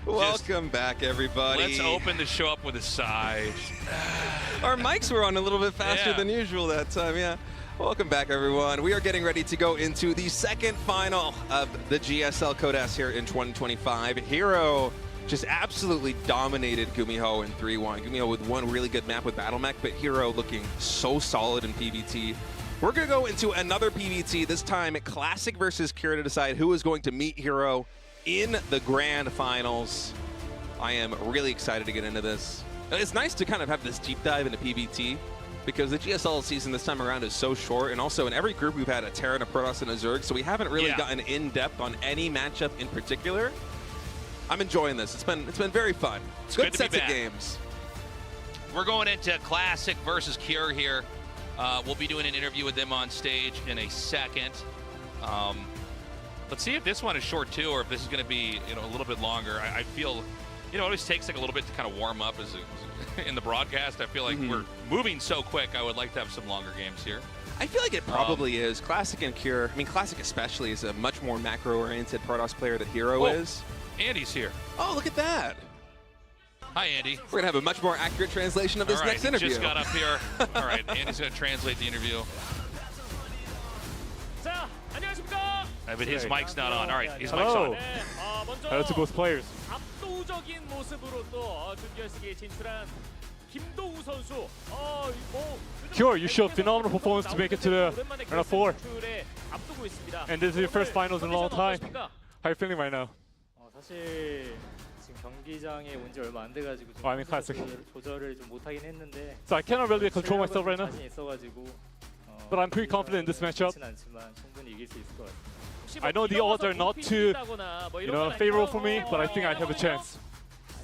Welcome back, everybody. Let's open the show up with a sigh. Our mics were on a little bit faster Yeah. than usual that time, yeah. Welcome back, everyone. We are getting ready to go into the second final of the GSL Codas here in 2025. Hero just absolutely dominated GuMiho in 3-1. GuMiho with one really good map with Battle Mech, but Hero looking so solid in PvT. We're going to go into another PvT, this time Clasic versus Kira to decide who is going to meet Hero in the grand finals. I am really excited to get into this. It's nice to kind of have this deep dive into PvT because the GSL season this time around is so short, and also in every group we've had a Terran, a Protoss, and a Zerg, so we haven't really gotten in depth on any matchup in particular. I'm enjoying this. It's been very fun. It's good good to sets be of back. games. We're going into Classic versus Cure here. We'll be doing an interview with them on stage in a second. Let's see if this one is short too, or if this is going to be a little bit longer. I feel, it always takes like a little bit to kind of warm up in the broadcast. I feel like we're moving so quick. I would like to have some longer games here. I feel like it probably is. Classic and Cure, I mean, Classic especially is a much more macro-oriented Protoss player than Hero is. Andy's here. Oh, look at that. Hi, Andy. We're going to have a much more accurate translation of this All right, next interview. Just got up here. All right, Andy's going to translate the interview. 자, 안녕하십니까? But his mic's not on. All right, his mic's Hello. on. 네, 먼저 Hello to both players. 압도적인 모습으로 또 준결승에 진출한 김도우 선수. Cure, you showed phenomenal performance to make it to the round of 4. 앞두고 있습니다. And this is your first finals in a long time. How are you feeling right now? 사실 지금 경기장에 온 지 얼마 안 돼가지고 좀 I mean, Classic. 조절을 좀 못하긴 했는데 So I cannot really control myself right now. 자신 있어가지고 But I'm pretty confident in this matchup. 그렇진 않지만 충분히 이길 수 있을 것 같아요. I know the odds are not too, favorable for me, but I think I have a chance.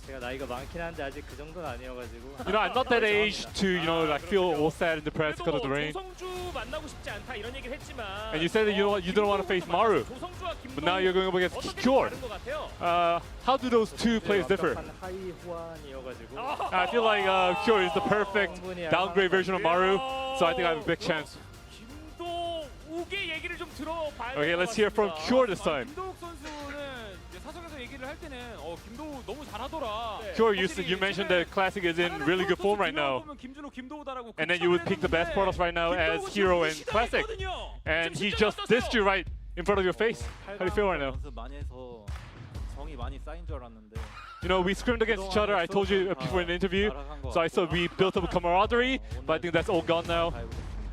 제가 나이가 많긴 한데 아직 그 정도는 아니어가지고. I'm not that age to, like feel all sad and depressed because of the rain. 조성주 만나고 싶지 않다 이런 얘기를 했지만. And you said that you don't want to face Maru, but now you're going up against Cure. How do those two players differ? 하이 후안이어가지고. I feel like Cure is the perfect downgrade version of Maru, so I think I have a big chance. 김도욱의 얘기를 좀 들어봐야 Okay, let's hear from Cure this time. 김도욱 선수는 이제 사석에서 얘기를 할 때는 김도욱 너무 잘하더라. Cure, you mentioned that Classic is in really good form right now. And then you would pick the best Protoss right now as Hero and Classic. And he just dissed you right in front of your face. How do you feel right now? We scrimmed against each other. I told you before in the interview. So I saw we built up a camaraderie, but I think that's all gone now.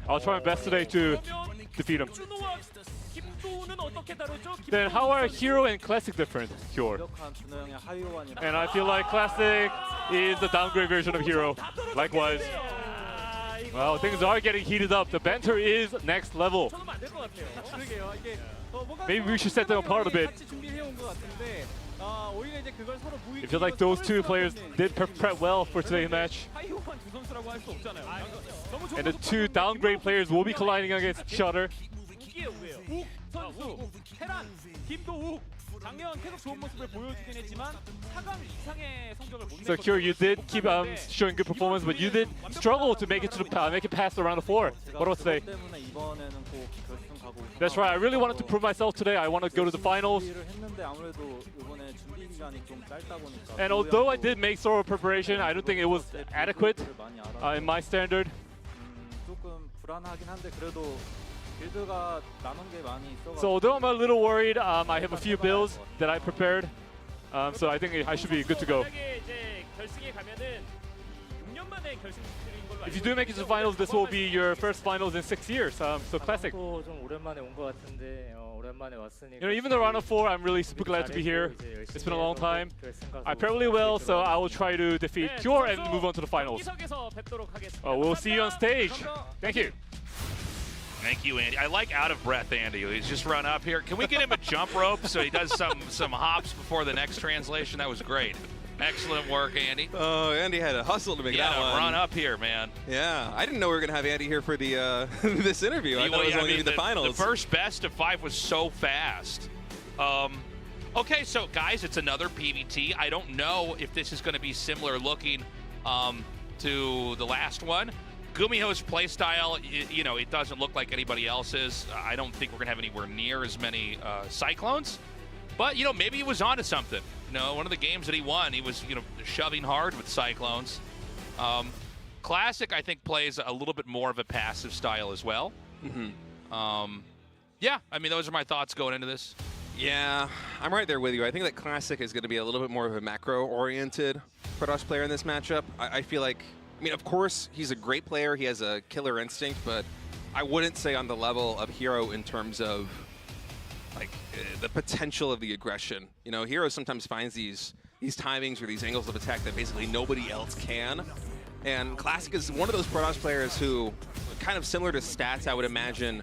I'll try my best today to defeat him. Then how are Hero and Classic different, Cure? And I feel like Classic is the downgrade version of Hero. Likewise. Well, things are getting heated up. The banter is next level. Maybe we should set them apart a bit. It feels like those two players did prep well for today's match. And the two downgrade players will be colliding against each other. So Cure, you did keep showing good performance, but you did struggle to make it past the round of 4. What about today? That's right. I really wanted to prove myself today. I want to go to the finals. And although I did make sort of preparation, I don't think it was adequate in my standard. So although I'm a little worried, I have a few builds that I prepared. So I think I should be good to go. If you do make it to the finals, this will be your first finals in 6 years. So Classic. Even the round of 4, I'm really super glad to be here. It's been a long time. I probably will, so I will try to defeat Cure and move on to the finals. We'll see you on stage. Thank you. Thank you, Andy. I like out of breath Andy. He's just run up here. Can we get him a jump rope so he does some hops before the next translation? That was great. Excellent work, Andy. Oh, Andy had a hustle to make that one. Run up here, man. Yeah, I didn't know we were going to have Andy here for the this interview. I thought it was only going to be the finals. The first best of 5 was so fast. Okay, so guys, it's another PVT. I don't know if this is going to be similar looking to the last one. GuMiho's playstyle, it doesn't look like anybody else's. I don't think we're going to have anywhere near as many Cyclones. But, maybe he was onto something. One of the games that he won, he was, shoving hard with Cyclones. Classic, I think, plays a little bit more of a passive style as well. Yeah, I mean, those are my thoughts going into this. Yeah, I'm right there with you. I think that Classic is going to be a little bit more of a macro-oriented Protoss player in this matchup. I feel like, of course, he's a great player. He has a killer instinct, but I wouldn't say on the level of Hero in terms of the potential of the aggression. Hero sometimes finds these timings or these angles of attack that basically nobody else can. And Classic is one of those Protoss players who, kind of similar to Stats, I would imagine,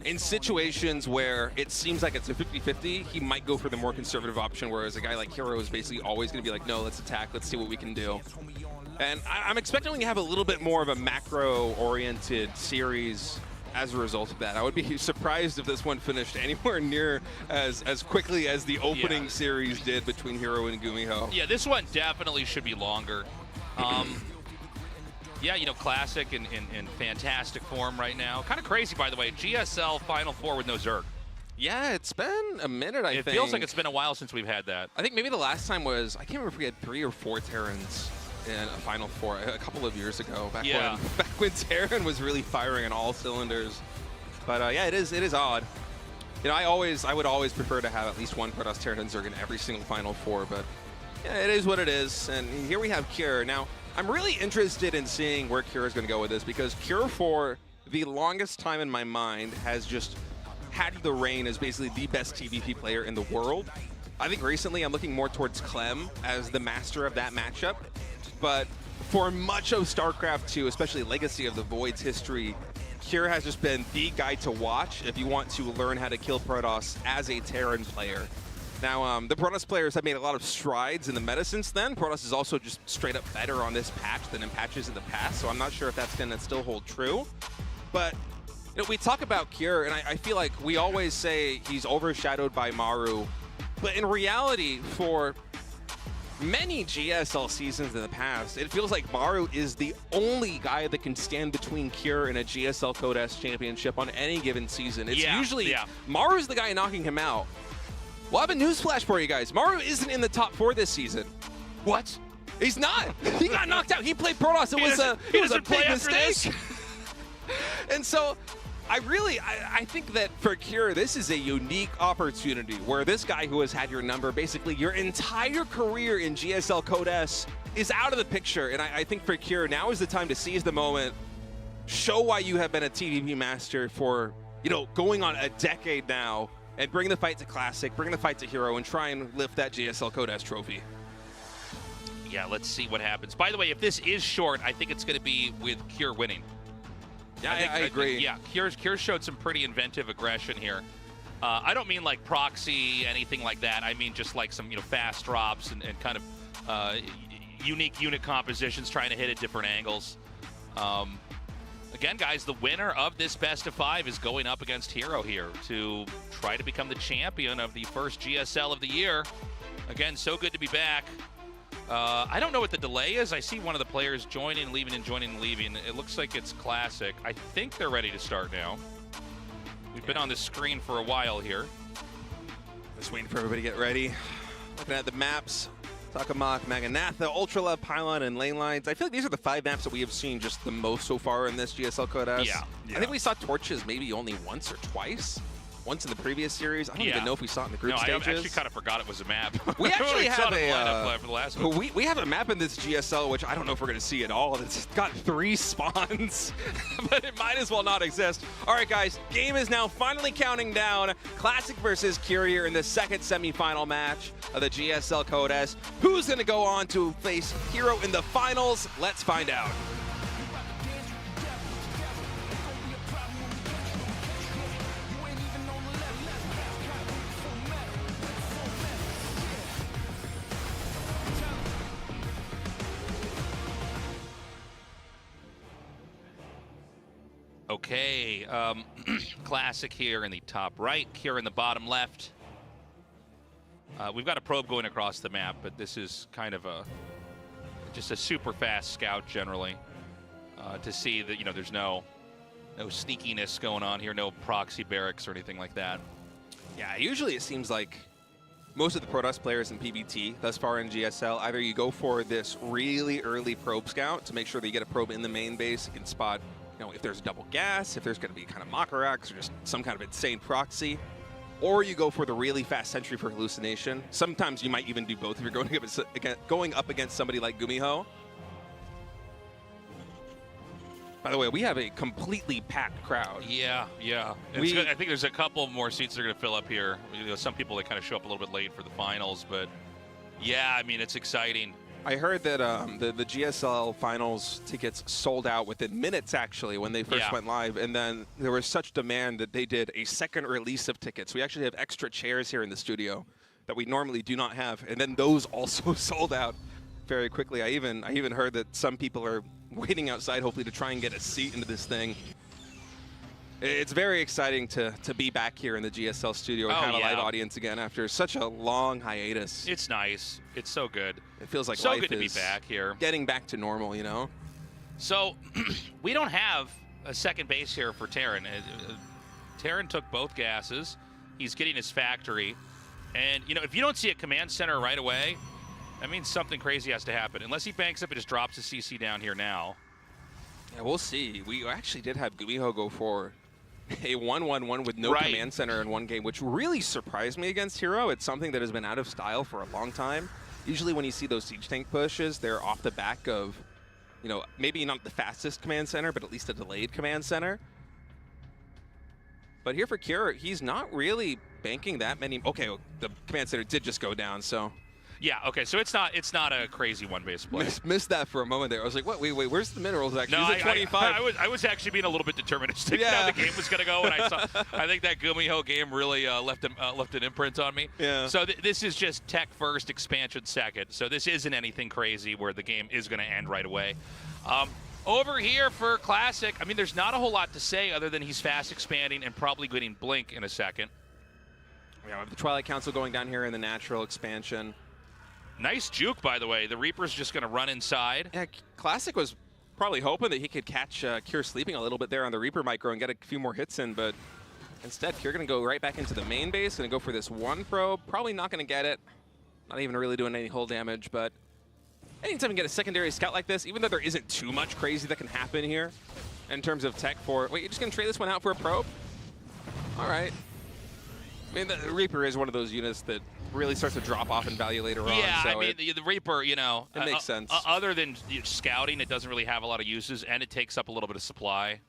in situations where it seems like it's a 50-50, he might go for the more conservative option, whereas a guy like Hero is basically always going to be like, no, let's attack, let's see what we can do. And I'm expecting to have a little bit more of a macro-oriented series as a result of that. I would be surprised if this one finished anywhere near as quickly as the opening series did between Hero and GuMiho. Yeah, this one definitely should be longer. Yeah, you know, Classic in fantastic form right now. Kind of crazy, by the way. GSL Final Four with no Zerg. Yeah, it's been a minute, I think. It feels like it's been a while since we've had that. I think maybe the last time was, I can't remember if we had 3 or 4 Terrans in a Final Four a couple of years ago, back when Terran was really firing on all cylinders. But yeah, it is odd. You know, I would always prefer to have at least one Protoss Terran Zerg in every single Final Four, but yeah, it is what it is. And here we have Cure. Now, I'm really interested in seeing where Cure is going to go with this, because Cure for the longest time in my mind has just had the reign as basically the best TVP player in the world. I think recently I'm looking more towards Clem as the master of that matchup. But for much of StarCraft 2, especially Legacy of the Void's history, Cure has just been the guy to watch if you want to learn how to kill Protoss as a Terran player. Now, the Protoss players have made a lot of strides in the meta since then. Protoss is also just straight up better on this patch than in patches in the past, so I'm not sure if that's going to still hold true. But you know, we talk about Cure, and I feel like we always say he's overshadowed by Maru. But in reality, for many GSL seasons in the past, it feels like Maru is the only guy that can stand between Cure and a GSL Code S championship on any given season. It's usually Maru's the guy knocking him out. Well, I have a newsflash for you guys. Maru isn't in the top 4 this season. What? He's not. He got knocked out. He played Protoss. It was a big mistake. And so I think that for Cure, this is a unique opportunity where this guy who has had your number basically your entire career in GSL Code S is out of the picture. And I think for Cure, now is the time to seize the moment, show why you have been a TVP master for, you know, going on a decade now, and bring the fight to Classic, bring the fight to Hero, and try and lift that GSL Code S trophy. Yeah, let's see what happens. By the way, if this is short, I think it's going to be with Cure winning. Yeah, I agree. Yeah, Cure showed some pretty inventive aggression here. I don't mean like proxy, anything like that. I mean just like some, you know, fast drops and kind of unique unit compositions, trying to hit at different angles. Again, guys, the winner of this best of 5 is going up against Hero here to try to become the champion of the first GSL of the year. Again, so good to be back. I don't know what the delay is. I see one of the players joining, leaving, and joining, and leaving. It looks like it's Classic. I think they're ready to start now. We've been on the screen for a while here. Just waiting for everybody to get ready. Looking at the maps. Takamak, Maganatha, Ultralove, Pylon, and Lane Lines. I feel like these are the 5 maps that we have seen just the most so far in this GSL Code S. Yeah. I think we saw Torches maybe only once or twice. Once in the previous series. I don't even know if we saw it in the group stages. I actually kind of forgot it was a map. We actually have for the last one. We have a map in this GSL, which I don't know if we're going to see at all. It's got 3 spawns, but it might as well not exist. All right, guys, game is now finally counting down. Classic versus Courier in the second semifinal match of the GSL Code S. Who's going to go on to face Hero in the finals? Let's find out. Okay, Classic here in the top right, Cure in the bottom left. We've got a probe going across the map, but this is kind of just a super fast scout generally to see that, you know, there's no sneakiness going on here, no proxy barracks or anything like that. Yeah, usually it seems like most of the Protoss players in PBT thus far in GSL, either you go for this really early probe scout to make sure that you get a probe in the main base, you can spot, you know, if there's double gas, if there's going to be kind of Makarax or just some kind of insane proxy, or you go for the really fast sentry for hallucination. Sometimes you might even do both if you're going up against somebody like GuMiho. By the way, we have a completely packed crowd. Yeah. I think there's a couple more seats that are going to fill up here. You know, some people that kind of show up a little bit late for the finals, but yeah, I mean, it's exciting. I heard that the GSL finals tickets sold out within minutes, actually, when they first went live. And then there was such demand that they did a second release of tickets. We actually have extra chairs here in the studio that we normally do not have. And then those also sold out very quickly. I even heard that some people are waiting outside, hopefully, to try and get a seat into this thing. It's very exciting to be back here in the GSL studio and have a live audience again after such a long hiatus. It's nice. It's so good. It feels like so life good to be is back here. Getting back to normal, you know? So we don't have a second base here for Terran. Terran took both gases. He's getting his factory. And, you know, if you don't see a command center right away, that means something crazy has to happen. Unless he banks up and just drops his CC down here now. Yeah, we'll see. We actually did have GuMiho go for a 1-1-1 with no Right. command center in one game, which really surprised me against Hero. It's something that has been out of style for a long time. Usually when you see those siege tank pushes, they're off the back of, you know, maybe not the fastest command center, but at least a delayed command center. But here for Kira, he's not really banking that many. Okay, the command center did just go down, so. Yeah, okay, so it's not a crazy one-base play. Missed that for a moment there. I was like, what? Wait, where's the minerals actually? No, He's at 25. I was actually being a little bit deterministic Yeah. how the game was going to go, and I think that GuMiho game really left an imprint on me. Yeah. So this is just tech first, expansion second. So this isn't anything crazy where the game is going to end right away. Over here for Classic, I mean, there's not a whole lot to say other than he's fast expanding and probably getting Blink in a second. Yeah, we have the Twilight Council going down here in the natural expansion. Nice juke, by the way. The Reaper's just going to run inside. Yeah, Classic was probably hoping that he could catch Cure sleeping a little bit there on the Reaper micro and get a few more hits in, but instead, Cure going to go right back into the main base, going to go for this one probe. Probably not going to get it. Not even really doing any hull damage, but anytime you get a secondary scout like this, even though there isn't too much crazy that can happen here in terms of tech for... Wait, you're just going to trade this one out for a probe? All right. I mean, the Reaper is one of those units that really starts to drop off in value later on. Yeah, So I mean, the Reaper, you know, it makes sense. Other than scouting, it doesn't really have a lot of uses, and it takes up a little bit of supply.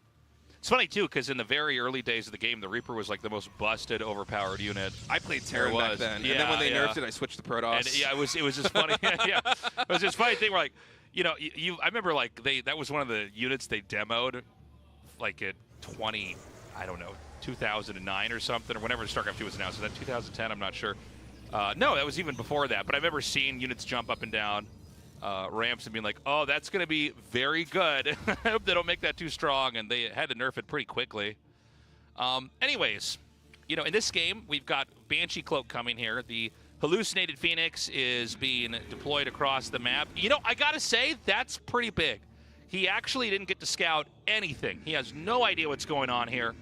It's funny, too, because in the very early days of the game, the Reaper was like the most busted, overpaid unit. I played Terran back then, Yeah, and then when they yeah. nerfed it, I switched to Protoss. And yeah, it was just funny. Yeah, it was just funny thing where, like, you know, I remember like that was one of the units they demoed, like at 2009 or something, or whenever StarCraft 2 was announced. Was that 2010? I'm not sure. No, that was even before that. But I remember seeing units jump up and down ramps and being like, "Oh, that's going to be very good." I hope they don't make that too strong, and they had to nerf it pretty quickly. Anyways, you know, in this game, we've got Banshee Cloak coming here. The Hallucinated Phoenix is being deployed across the map. You know, I gotta say, that's pretty big. He actually didn't get to scout anything. He has no idea what's going on here.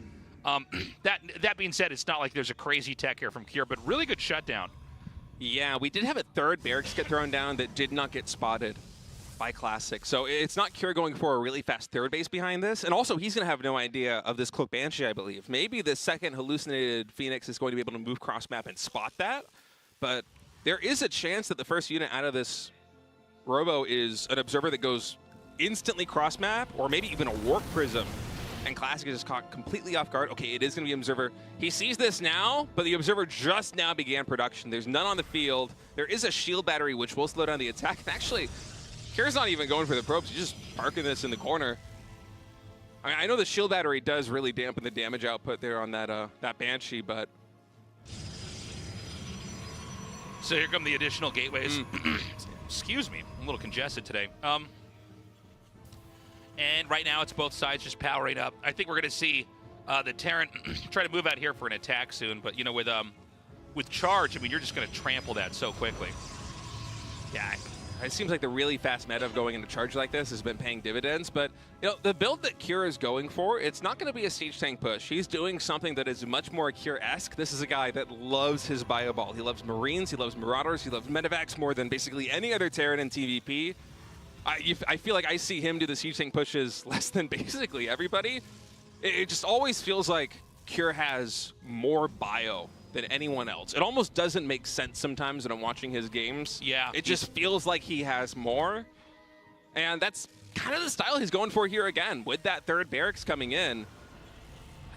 That being said, it's not like there's a crazy tech here from Kier, but really good shutdown. Yeah, we did have a third barracks get thrown down that did not get spotted by Classic. So it's not Kier going for a really fast third base behind this. And also, he's going to have no idea of this Cloak Banshee, I believe. Maybe the second Hallucinated Phoenix is going to be able to move cross-map and spot that. But there is a chance that the first unit out of this Robo is an Observer that goes instantly cross-map, or maybe even a Warp Prism. And Classic is just caught completely off guard. Okay, it is going to be Observer. He sees this now, but the Observer just now began production. There's none on the field. There is a shield battery, which will slow down the attack. And actually, Kira's not even going for the probes. He's just parking this in the corner. I mean, I know the shield battery does really dampen the damage output there on that Banshee, but... So here come the additional gateways. Excuse me, I'm a little congested today. And right now it's both sides just powering up. I think we're going to see the Terran try to move out here for an attack soon. But, you know, with charge, I mean, you're just going to trample that so quickly. Yeah, it seems like the really fast meta of going into charge like this has been paying dividends. But, you know, the build that Kira is going for, it's not going to be a siege tank push. He's doing something that is much more Kira-esque. This is a guy that loves his bio ball. He loves Marines, he loves Marauders, he loves Medivacs more than basically any other Terran in TVP. I feel like I see him do the siege tank pushes less than basically everybody. It just always feels like Kira has more bio than anyone else. It almost doesn't make sense sometimes when I'm watching his games. Yeah. It just feels like he has more. And that's kind of the style he's going for here again with that third barracks coming in.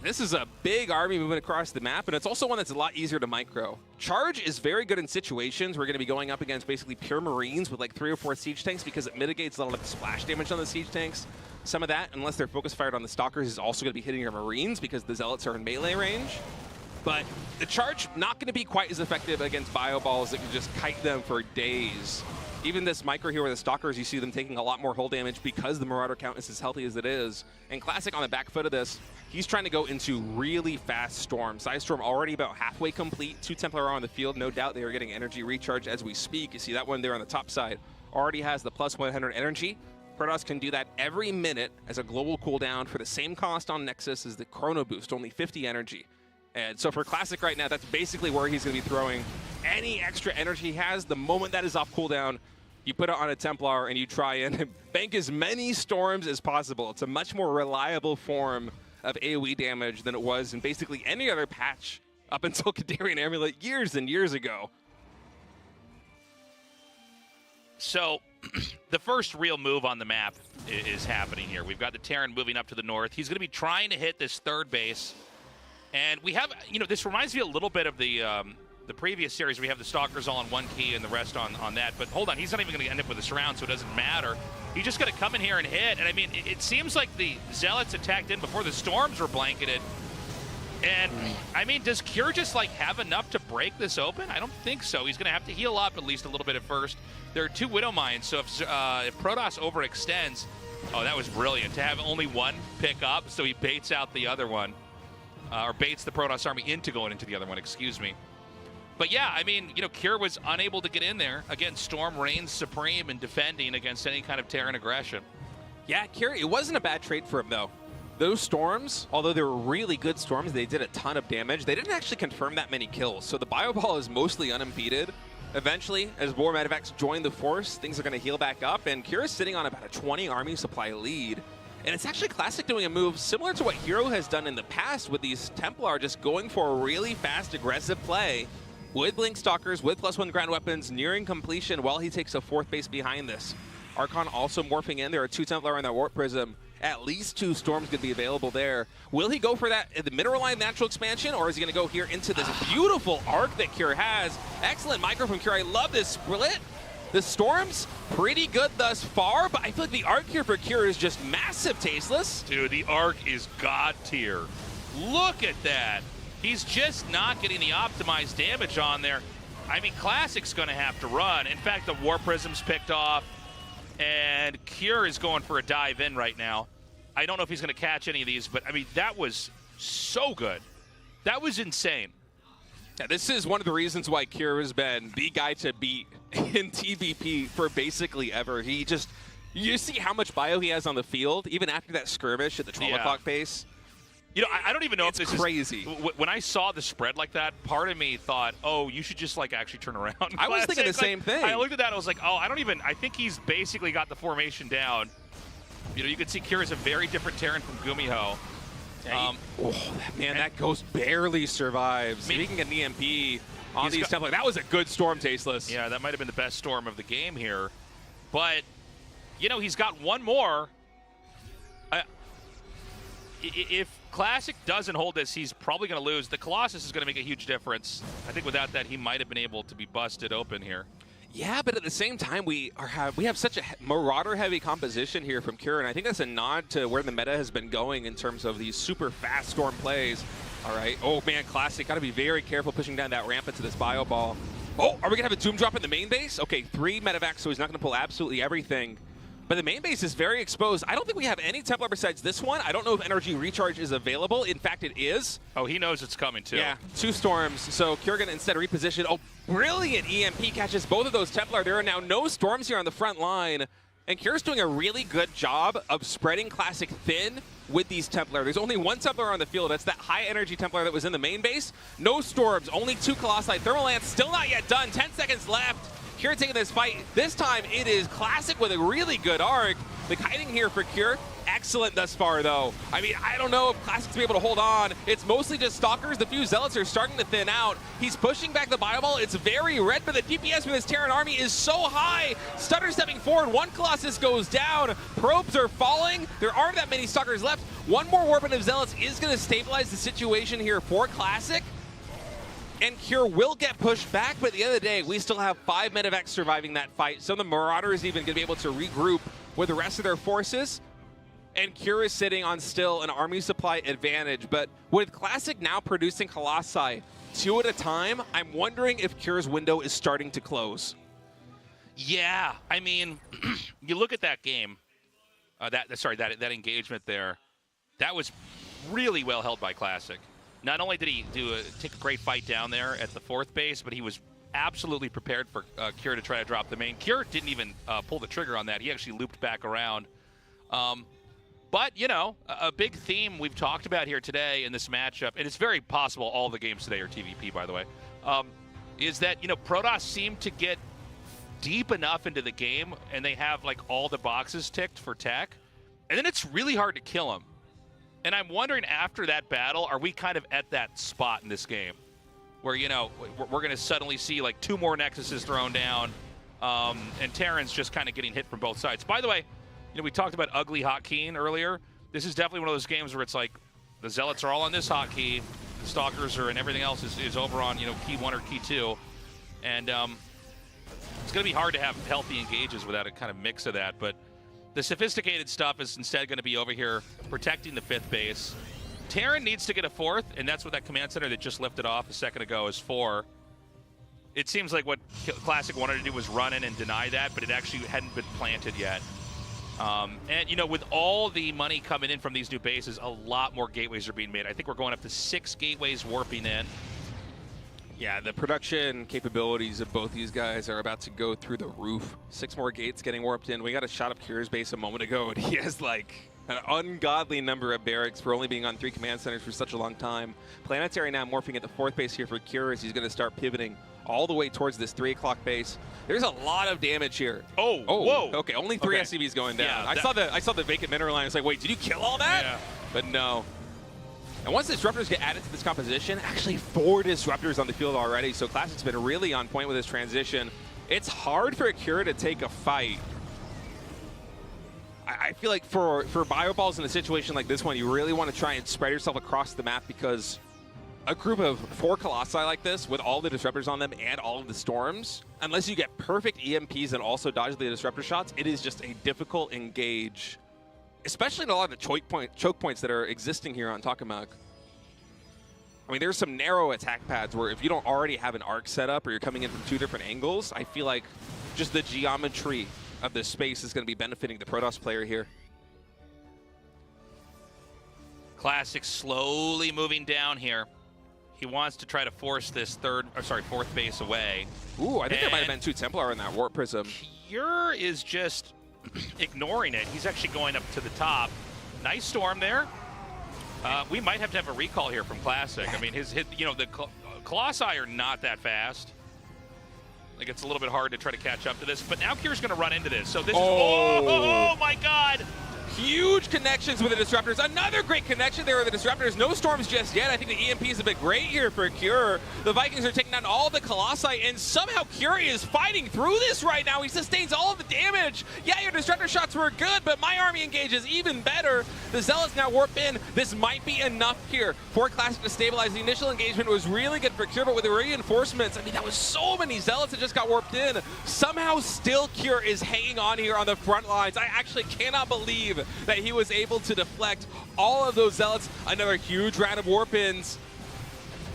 This is a big army moving across the map, and it's also one that's a lot easier to micro. Charge is very good in situations we're going to be going up against basically pure Marines with like 3 or 4 siege tanks because it mitigates a lot of the splash damage on the siege tanks. Some of that, unless they're focus fired on the Stalkers, is also going to be hitting your Marines because the Zealots are in melee range. But the charge not going to be quite as effective against bio balls that can just kite them for days. Even this micro here with the Stalkers, you see them taking a lot more hull damage because the Marauder count is as healthy as it is. And Classic on the back foot of this, he's trying to go into really fast storms. Storm already about halfway complete. 2 Templar are on the field. No doubt they are getting energy recharge as we speak. You see that one there on the top side already has the +100 energy. Protoss can do that every minute as a global cooldown for the same cost on Nexus as the Chrono Boost, only 50 energy. And so for Classic right now, that's basically where he's going to be throwing any extra energy he has. The moment that is off cooldown, you put it on a Templar and you try and bank as many storms as possible. It's a much more reliable form of AoE damage than it was in basically any other patch up until Kadarian Amulet years and years ago. So the first real move on the map is happening here. We've got the Terran moving up to the north. He's going to be trying to hit this third base. And we have, you know, this reminds me a little bit of the previous series. We have the Stalkers all on one key and the rest on that. But hold on, he's not even going to end up with a surround, so it doesn't matter. He's just going to come in here and hit. And I mean, it seems like the Zealots attacked in before the Storms were blanketed. And I mean, does Cure just like have enough to break this open? I don't think so. He's going to have to heal up at least a little bit at first. There are 2 Widow Mines, so if Protoss overextends, oh, that was brilliant to have only one pick up, so he baits out the other one. Or baits the Protoss army into going into the other one, excuse me. But yeah, I mean, you know, Cure was unable to get in there. Again, Storm reigns supreme in defending against any kind of Terran aggression. Yeah, Cure, it wasn't a bad trade for him, though. Those storms, although they were really good storms, they did a ton of damage. They didn't actually confirm that many kills, so the Bio Ball is mostly unimpeded. Eventually, as more medevacs join the force, things are going to heal back up, and Cure is sitting on about a 20 army supply lead. And it's actually Classic doing a move similar to what Hero has done in the past with these Templar just going for a really fast, aggressive play with Blink Stalkers, with +1 ground weapons, nearing completion while he takes a 4th base behind this. Archon also morphing in. There are 2 Templar on that Warp Prism. At least 2 Storms could be available there. Will he go for that in the Mineral Line natural expansion, or is he going to go here into this beautiful arc that Cure has? Excellent micro from Cure. I love this split. The Storms, pretty good thus far, but I feel like the arc here for Cure is just massive, Tasteless. Dude, the arc is god tier. Look at that. He's just not getting the optimized damage on there. I mean, Classic's going to have to run. In fact, the War Prism's picked off, and Cure is going for a dive in right now. I don't know if he's going to catch any of these, but I mean, that was so good. That was insane. Yeah, this is one of the reasons why Cure has been the guy to beat in TVP for basically ever. He just, you see how much bio he has on the field, even after that skirmish at the 12 o'clock pace. You know, I don't even know if this crazy. When I saw the spread like that, part of me thought, oh, you should just like actually turn around. I was thinking the same thing. I looked at that and I was like, oh, I think he's basically got the formation down. You know, you can see Cure is a very different Terran from GuMiho. That ghost barely survives. If he can get an EMP on these Templar, that was a good storm, Tasteless. Yeah, that might have been the best storm of the game here. But, you know, he's got one more. If Classic doesn't hold this, he's probably going to lose. The Colossus is going to make a huge difference. I think without that, he might have been able to be busted open here. Yeah, but at the same time, we have such a Marauder-heavy composition here from Cure, and I think that's a nod to where the meta has been going in terms of these super fast storm plays. All right. Oh, man, Classic. Got to be very careful pushing down that ramp into this bio ball. Oh, are we going to have a Doom drop in the main base? Okay, 3 medevacs, so he's not going to pull absolutely everything. But the main base is very exposed. I don't think we have any Templar besides this one. I don't know if energy recharge is available. In fact, it is. Oh, he knows it's coming, too. Yeah, 2 storms. So Cure going to instead reposition. Oh, brilliant EMP catches both of those Templar. There are now no storms here on the front line. And Cure's doing a really good job of spreading Classic thin with these Templar. There's only 1 Templar on the field. That's that high-energy Templar that was in the main base. No storms, only 2 Colossi. Thermal Lance still not yet done. 10 seconds left. Cure taking this fight. This time it is Classic with a really good arc. The kiting here for Cure, excellent thus far though. I mean, I don't know if Classic's be able to hold on. It's mostly just Stalkers. The few Zealots are starting to thin out. He's pushing back the bio ball. It's very red, but the DPS from this Terran army is so high. Stutter stepping forward. 1 Colossus goes down. Probes are falling. There aren't that many Stalkers left. 1 more Warping of Zealots is going to stabilize the situation here for Classic. And Cure will get pushed back, but at the end of the day, we still have 5 medevacs surviving that fight. So the Marauders even going to be able to regroup with the rest of their forces. And Cure is sitting on still an army supply advantage. But with Classic now producing Colossi 2 at a time, I'm wondering if Cure's window is starting to close. Yeah, I mean, you look at that game, that engagement there, that was really well held by Classic. Not only did he take a great fight down there at the 4th base, but he was absolutely prepared for Cure to try to drop the main. Cure didn't even pull the trigger on that. He actually looped back around. But, you know, a big theme we've talked about here today in this matchup, and it's very possible all the games today are TVP, by the way, is that, you know, Protoss seem to get deep enough into the game, and they have, like, all the boxes ticked for tech, and then it's really hard to kill them. And I'm wondering, after that battle, are we kind of at that spot in this game where, you know, we're going to suddenly see, like, 2 more Nexuses thrown down, and Terran's just kind of getting hit from both sides. By the way, you know, we talked about ugly hotkeying earlier. This is definitely one of those games where it's like the Zealots are all on this hotkey, the Stalkers are, and everything else is over on, you know, key 1 or key 2. And it's going to be hard to have healthy engages without a kind of mix of that. But the sophisticated stuff is instead going to be over here protecting the 5th base. Terran needs to get a 4th, and that's what that command center that just lifted off a second ago is for. It seems like what Classic wanted to do was run in and deny that, but it actually hadn't been planted yet. And, you know, with all the money coming in from these new bases, a lot more gateways are being made. I think we're going up to 6 gateways warping in. Yeah, the production capabilities of both these guys are about to go through the roof. 6 more gates getting warped in. We got a shot of Cure's base a moment ago, and he has, like, an ungodly number of barracks for only being on 3 command centers for such a long time. Planetary now morphing at the 4th base here for Cure as he's going to start pivoting all the way towards this 3 o'clock base. There's a lot of damage here. Oh, whoa. Okay, only 3 SCVs going down. Yeah, I saw the vacant mineral line. I was like, wait, did you kill all that? Yeah. But no. And once disruptors get added to this composition, actually 4 disruptors on the field already. So Classic's been really on point with this transition. It's hard for Cure to take a fight. I feel like for Bioballs in a situation like this one, you really want to try and spread yourself across the map, because a group of 4 Colossi like this with all the disruptors on them and all of the storms, unless you get perfect EMPs and also dodge the disruptor shots, it is just a difficult engage, especially in a lot of the choke points that are existing here on Tokamak. I mean, there's some narrow attack pads where if you don't already have an arc set up or you're coming in from 2 different angles, I feel like just the geometry of this space is going to be benefiting the Protoss player here. Classic slowly moving down here. He wants to try to force this 4th base away. Ooh, I think there might have been 2 Templar in that warp prism. Cure is just ignoring it. He's actually going up to the top. Nice storm there. We might have to have a recall here from Classic. I mean, you know, the Colossi are not that fast. Like, it's a little bit hard to try to catch up to this, but now Cure's going to run into this. So this is, oh my God. Huge connections with the disruptors. Another great connection there with the disruptors. No storms just yet. I think the EMPs have been great here for Cure. The Vikings are taking down all the Colossi, and somehow Cure is fighting through this right now. He sustains all of the damage. Yeah, your disruptor shots were good, but my army engages even better. The Zealots now warp in. This might be enough here for Classic to stabilize. The initial engagement was really good for Cure, but with the reinforcements, I mean, that was so many Zealots that just got warped in. Somehow still Cure is hanging on here on the front lines. I actually cannot believe that he was able to deflect all of those Zealots. Another huge round of warp-ins.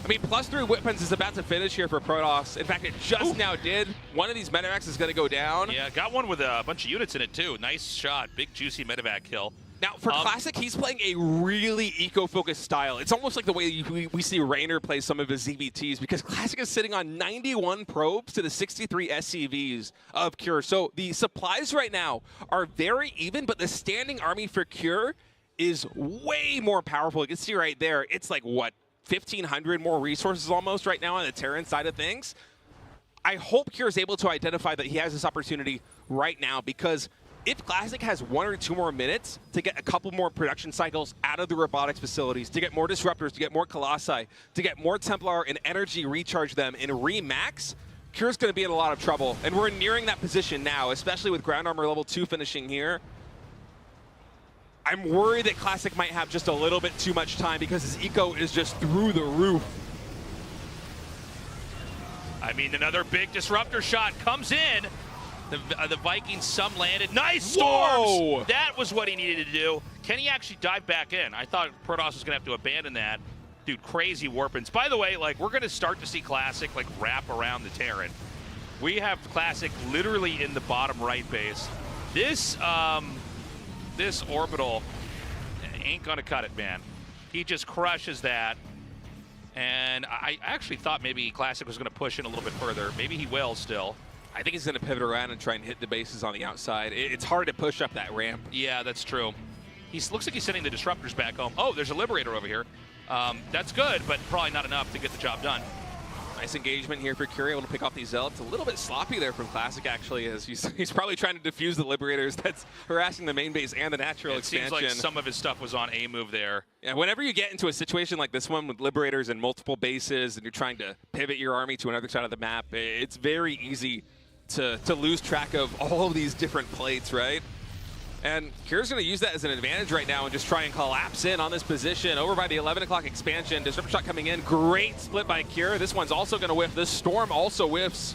I mean, +3 weapons is about to finish here for Protoss. In fact, it just now did. One of these medevacs is going to go down. Yeah, got one with a bunch of units in it, too. Nice shot. Big, juicy medevac kill. Now, for Classic, he's playing a really eco-focused style. It's almost like the way we see Raynor play some of his ZVTs, because Classic is sitting on 91 probes to the 63 SCVs of Cure. So the supplies right now are very even, but the standing army for Cure is way more powerful. You can see right there, it's like, what, 1,500 more resources almost right now on the Terran side of things. I hope Cure is able to identify that he has this opportunity right now, because if Classic has 1 or 2 more minutes to get a couple more production cycles out of the robotics facilities, to get more disruptors, to get more Colossi, to get more Templar and energy recharge them and remax, Cure's going to be in a lot of trouble. And we're nearing that position now, especially with ground armor level 2 finishing here. I'm worried that Classic might have just a little bit too much time because his eco is just through the roof. I mean, another big disruptor shot comes in. The Vikings, some landed. Nice storms! Whoa. That was what he needed to do. Can he actually dive back in? I thought Protoss was going to have to abandon that. Dude, crazy warpins. By the way, like, we're going to start to see Classic, like, wrap around the Terran. We have Classic literally in the bottom right base. This orbital ain't going to cut it, man. He just crushes that. And I actually thought maybe Clasic was going to push in a little bit further. Maybe he will still. I think he's going to pivot around and try and hit the bases on the outside. It's hard to push up that ramp. Yeah, that's true. He looks like he's sending the Disruptors back home. Oh, there's a Liberator over here. That's good, but probably not enough to get the job done. Nice engagement here for Curie, able to pick off these Zealots. A little bit sloppy there from Clasic, actually, as he's probably trying to defuse the Liberators that's harassing the main base and the natural expansion. It seems like some of his stuff was on a move there. Yeah, whenever you get into a situation like this one with Liberators and multiple bases and you're trying to pivot your army to another side of the map, it's very easy to lose track of all of these different plates, right? And Kira's going to use that as an advantage right now and just try and collapse in on this position. Over by the 11 o'clock expansion. Disruptor shot coming in. Great split by Kira. This one's also going to whiff. This Storm also whiffs.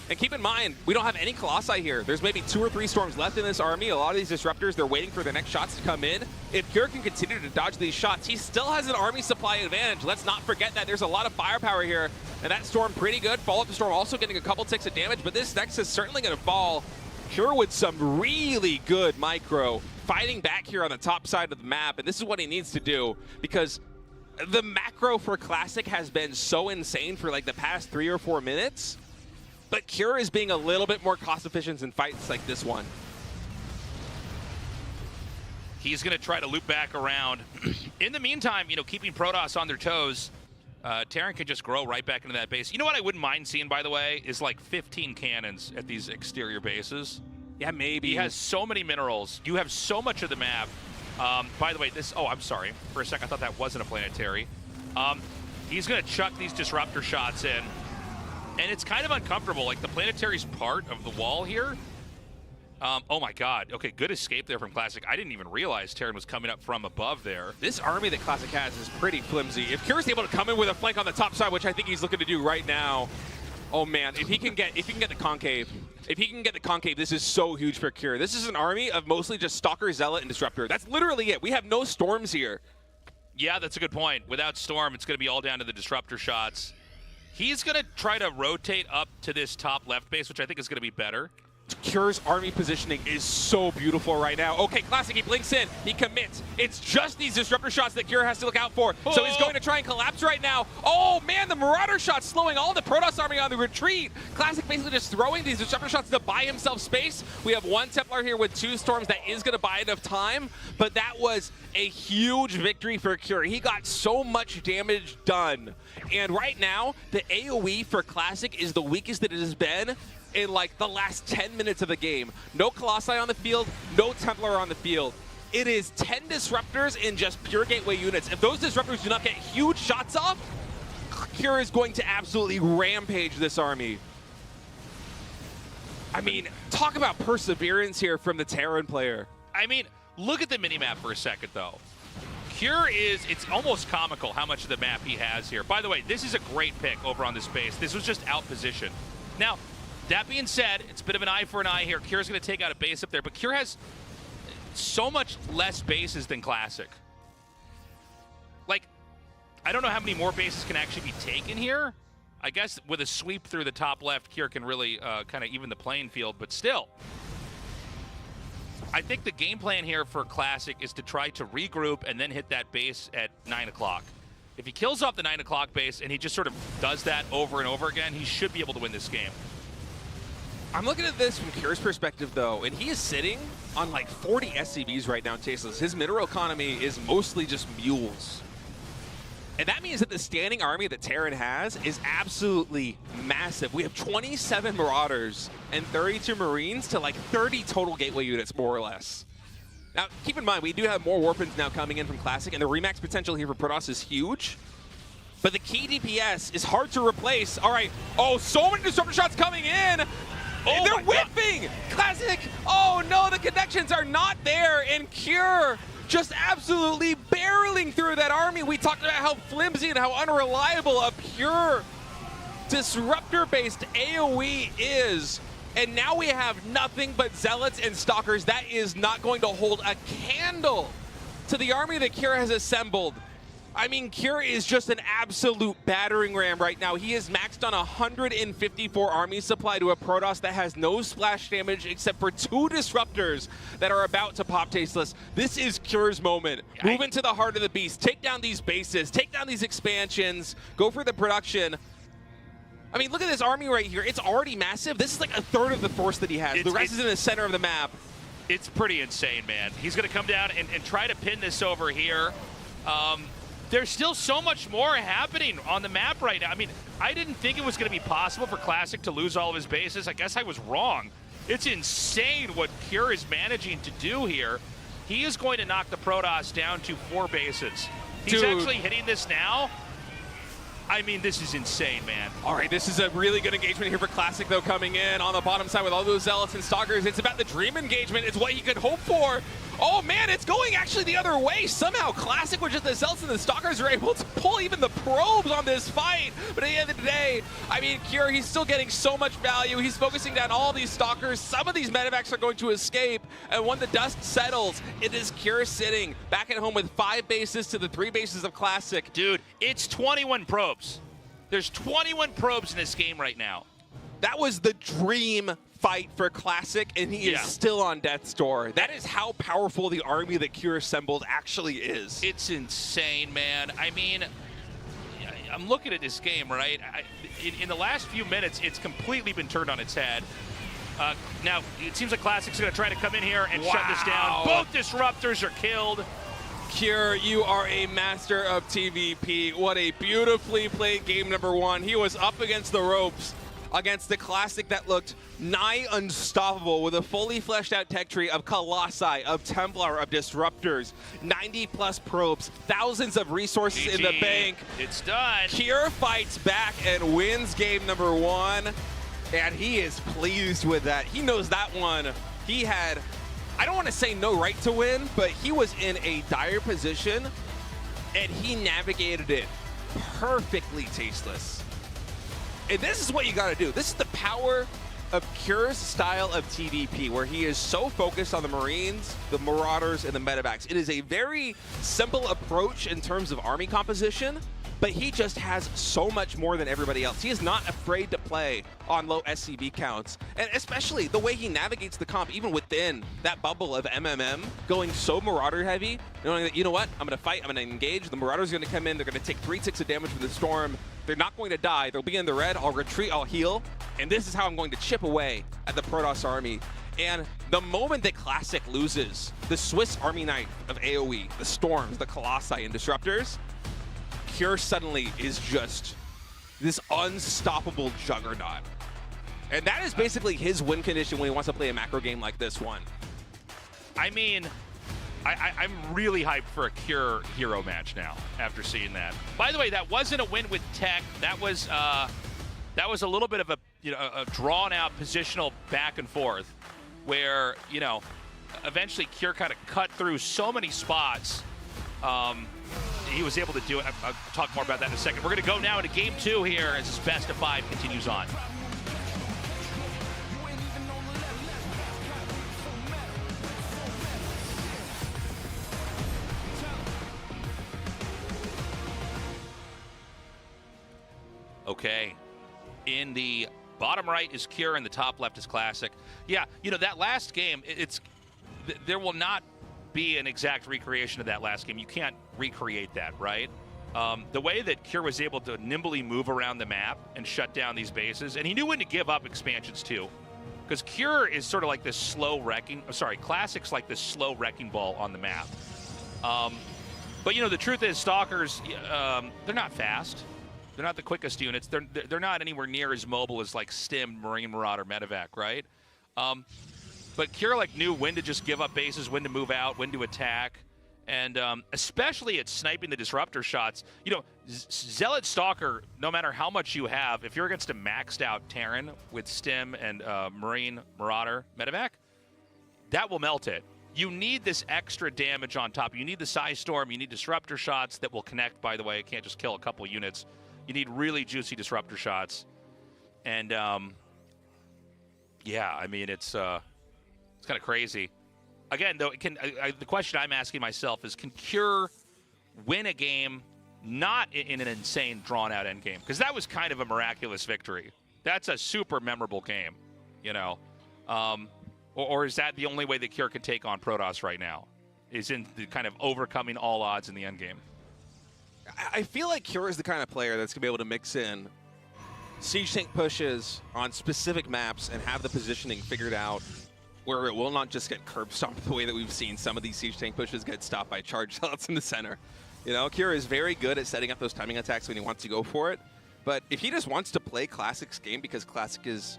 And keep in mind, we don't have any Colossi here. There's maybe 2 or 3 Storms left in this army. A lot of these Disruptors, they're waiting for their next shots to come in. If Kira can continue to dodge these shots, he still has an army supply advantage. Let's not forget that there's a lot of firepower here. And that Storm pretty good. Follow-up to Storm also getting a couple ticks of damage, but this Nexus is certainly going to fall. Cure with some really good micro, fighting back here on the top side of the map, and this is what he needs to do, because the macro for Classic has been so insane for like the past 3 or 4 minutes, but Cure is being a little bit more cost efficient in fights like this one. He's going to try to loop back around. In the meantime, you know, keeping Protoss on their toes, Terran can just grow right back into that base. You know what I wouldn't mind seeing, by the way, is like 15 cannons at these exterior bases. Yeah, maybe. He has so many minerals. You have so much of the map. By the way, this... Oh, I'm sorry. For a second, I thought that wasn't a planetary. He's going to chuck these disruptor shots in. And it's kind of uncomfortable. Like, the planetary's part of the wall here. Oh my god. Okay, good escape there from Classic. I didn't even realize Terran was coming up from above there. This army that Classic has is pretty flimsy. If Cure's able to come in with a flank on the top side, which I think he's looking to do right now, oh man, if he can get the concave, this is so huge for Cure. This is an army of mostly just Stalker, Zealot, and Disruptor. That's literally it. We have no Storms here. Yeah, that's a good point. Without Storm, it's going to be all down to the Disruptor shots. He's going to try to rotate up to this top left base, which I think is going to be better. Cure's army positioning is so beautiful right now. Okay, Classic, he blinks in, he commits. It's just these Disruptor shots that Cure has to look out for. Oh. So he's going to try and collapse right now. Oh man, the Marauder shot slowing all the Protoss army on the retreat. Classic basically just throwing these Disruptor shots to buy himself space. We have 1 Templar here with 2 Storms that is going to buy enough time, but that was a huge victory for Cure. He got so much damage done. And right now, the AoE for Classic is the weakest that it has been in like the last 10 minutes of the game. No Colossi on the field, no Templar on the field. It is 10 Disruptors in just pure gateway units. If those Disruptors do not get huge shots off, Cure is going to absolutely rampage this army. I mean, talk about perseverance here from the Terran player. I mean, look at the minimap for a second, though. Cure is, it's almost comical how much of the map he has here. By the way, this is a great pick over on this base. This was just out position. Now, that being said, it's a bit of an eye for an eye here. Cure's going to take out a base up there, but Cure has so much less bases than Classic. Like, I don't know how many more bases can actually be taken here. I guess with a sweep through the top left, Cure can really kind of even the playing field, but still. I think the game plan here for Classic is to try to regroup and then hit that base at 9 o'clock. If he kills off the 9 o'clock base and he just sort of does that over and over again, he should be able to win this game. I'm looking at this from Cure's perspective, though, and he is sitting on like 40 SCVs right now in Tasteless. His mineral economy is mostly just mules. And that means that the standing army that Terran has is absolutely massive. We have 27 Marauders and 32 Marines to like 30 total gateway units, more or less. Now, keep in mind, we do have more Warpins now coming in from Classic, and the remax potential here for Protoss is huge. But the key DPS is hard to replace. All right. Oh, so many Disruptor shots coming in. Oh, they're whipping! Classic! Oh no, the connections are not there, and Cure just absolutely barreling through that army. We talked about how flimsy and how unreliable a pure Disruptor-based AoE is, and now we have nothing but Zealots and Stalkers. That is not going to hold a candle to the army that Cure has assembled. I mean, Cure is just an absolute battering ram right now. He is maxed on 154 army supply to a Protoss that has no splash damage except for 2 disruptors that are about to pop Tasteless. This is Cure's moment. Move into the heart of the beast. Take down these bases. Take down these expansions. Go for the production. I mean, look at this army right here. It's already massive. This is like a third of the force that he has. The rest is in the center of the map. It's pretty insane, man. He's going to come down and try to pin this over here. There's still so much more happening on the map right now. I mean, I didn't think it was going to be possible for Clasic to lose all of his bases. I guess I was wrong. It's insane what Cure is managing to do here. He is going to knock the Protoss down to 4 bases. He's actually hitting this now. I mean, this is insane, man. All right, this is a really good engagement here for Clasic, though, coming in on the bottom side with all those Zealots and Stalkers. It's about the dream engagement. It's what he could hope for. Oh, man, it's going actually the other way. Somehow, Clasic, with just the Zealots and the Stalkers, are able to pull even the probes on this fight. But at the end of the day, I mean, Cure, he's still getting so much value. He's focusing down all these Stalkers. Some of these medevacs are going to escape. And when the dust settles, it is Cure sitting back at home with 5 bases to the 3 bases of Clasic. Dude, it's 21 probes. There's 21 probes in this game right now. That was the dream fight for Clasic, and he is still on death's door. That is how powerful the army that Cure assembled actually is. It's insane, man. I mean, I'm looking at this game, right? In the last few minutes, it's completely been turned on its head. Now, it seems like Clasic's going to try to come in here and shut this down. Both disruptors are killed. Cure, you are a master of TVP. What a beautifully played game number 1. He was up against the ropes against the Clasic that looked nigh unstoppable with a fully fleshed out tech tree of Colossi, of Templar, of Disruptors, 90+ probes, thousands of resources in the bank. It's done. Cure fights back and wins game number 1, and he is pleased with that. He knows that one. He had, I don't want to say no right to win, but he was in a dire position, and he navigated it perfectly, Tasteless. And this is what you got to do. This is the power of Cure's style of TVP, where he is so focused on the Marines, the Marauders, and the medevacs. It is a very simple approach in terms of army composition, but he just has so much more than everybody else. He is not afraid to play on low SCV counts, and especially the way he navigates the comp, even within that bubble of MMM, going so Marauder heavy, knowing that, you know what, I'm going to fight, I'm going to engage, the Marauders are going to come in, they're going to take 3 ticks of damage from the Storm, they're not going to die, they'll be in the red, I'll retreat, I'll heal, and this is how I'm going to chip away at the Protoss army. And the moment that Clasic loses the Swiss Army knife of AoE, the Storms, the Colossi, and Disruptors, Cure suddenly is just this unstoppable juggernaut. And that is basically his win condition when he wants to play a macro game like this one. I mean, I'm really hyped for a Cure hero match now after seeing that. By the way, that wasn't a win with tech. That was a little bit of a a drawn out positional back and forth where eventually Cure kind of cut through so many spots. He was able to do it. I'll talk more about that in a second. We're going to go now into game 2 here as this best of 5 continues on. Okay. In the bottom right is Cure, and the top left is Clasic. Yeah, that last game, there will not be an exact recreation of that last game. You can't recreate that, right? The way that Cure was able to nimbly move around the map and shut down these bases, and he knew when to give up expansions too, because Cure is sort of like this slow wrecking. Classic's like this slow wrecking ball on the map. But the truth is, Stalkers, they're not fast. They're not the quickest units. They're not anywhere near as mobile as like Stim, Marine, Marauder, Medevac, right? But Cure knew when to just give up bases, when to move out, when to attack, and especially at sniping the disruptor shots. Zealot Stalker, no matter how much you have, if you're against a maxed out Terran with Stim and Marine, Marauder, Medevac, that will melt it. You need this extra damage on top. You need the Psy Storm. You need disruptor shots that will connect, by the way. It can't just kill a couple units. You need really juicy disruptor shots. And, yeah, I mean, it's kind of crazy. Again, though, the question I'm asking myself is, can Cure win a game not in an insane, drawn-out endgame, because that was kind of a miraculous victory. That's a super memorable game, you know. Or is that the only way that Cure can take on Protoss right now? Is in the kind of overcoming all odds in the endgame? I feel like Cure is the kind of player that's going to be able to mix in siege tank pushes on specific maps and have the positioning figured out where it will not just get curb stomped the way that we've seen some of these siege tank pushes get stopped by charge zealots in the center. You know, Cure is very good at setting up those timing attacks when he wants to go for it. But if he just wants to play Classic's game, because Classic is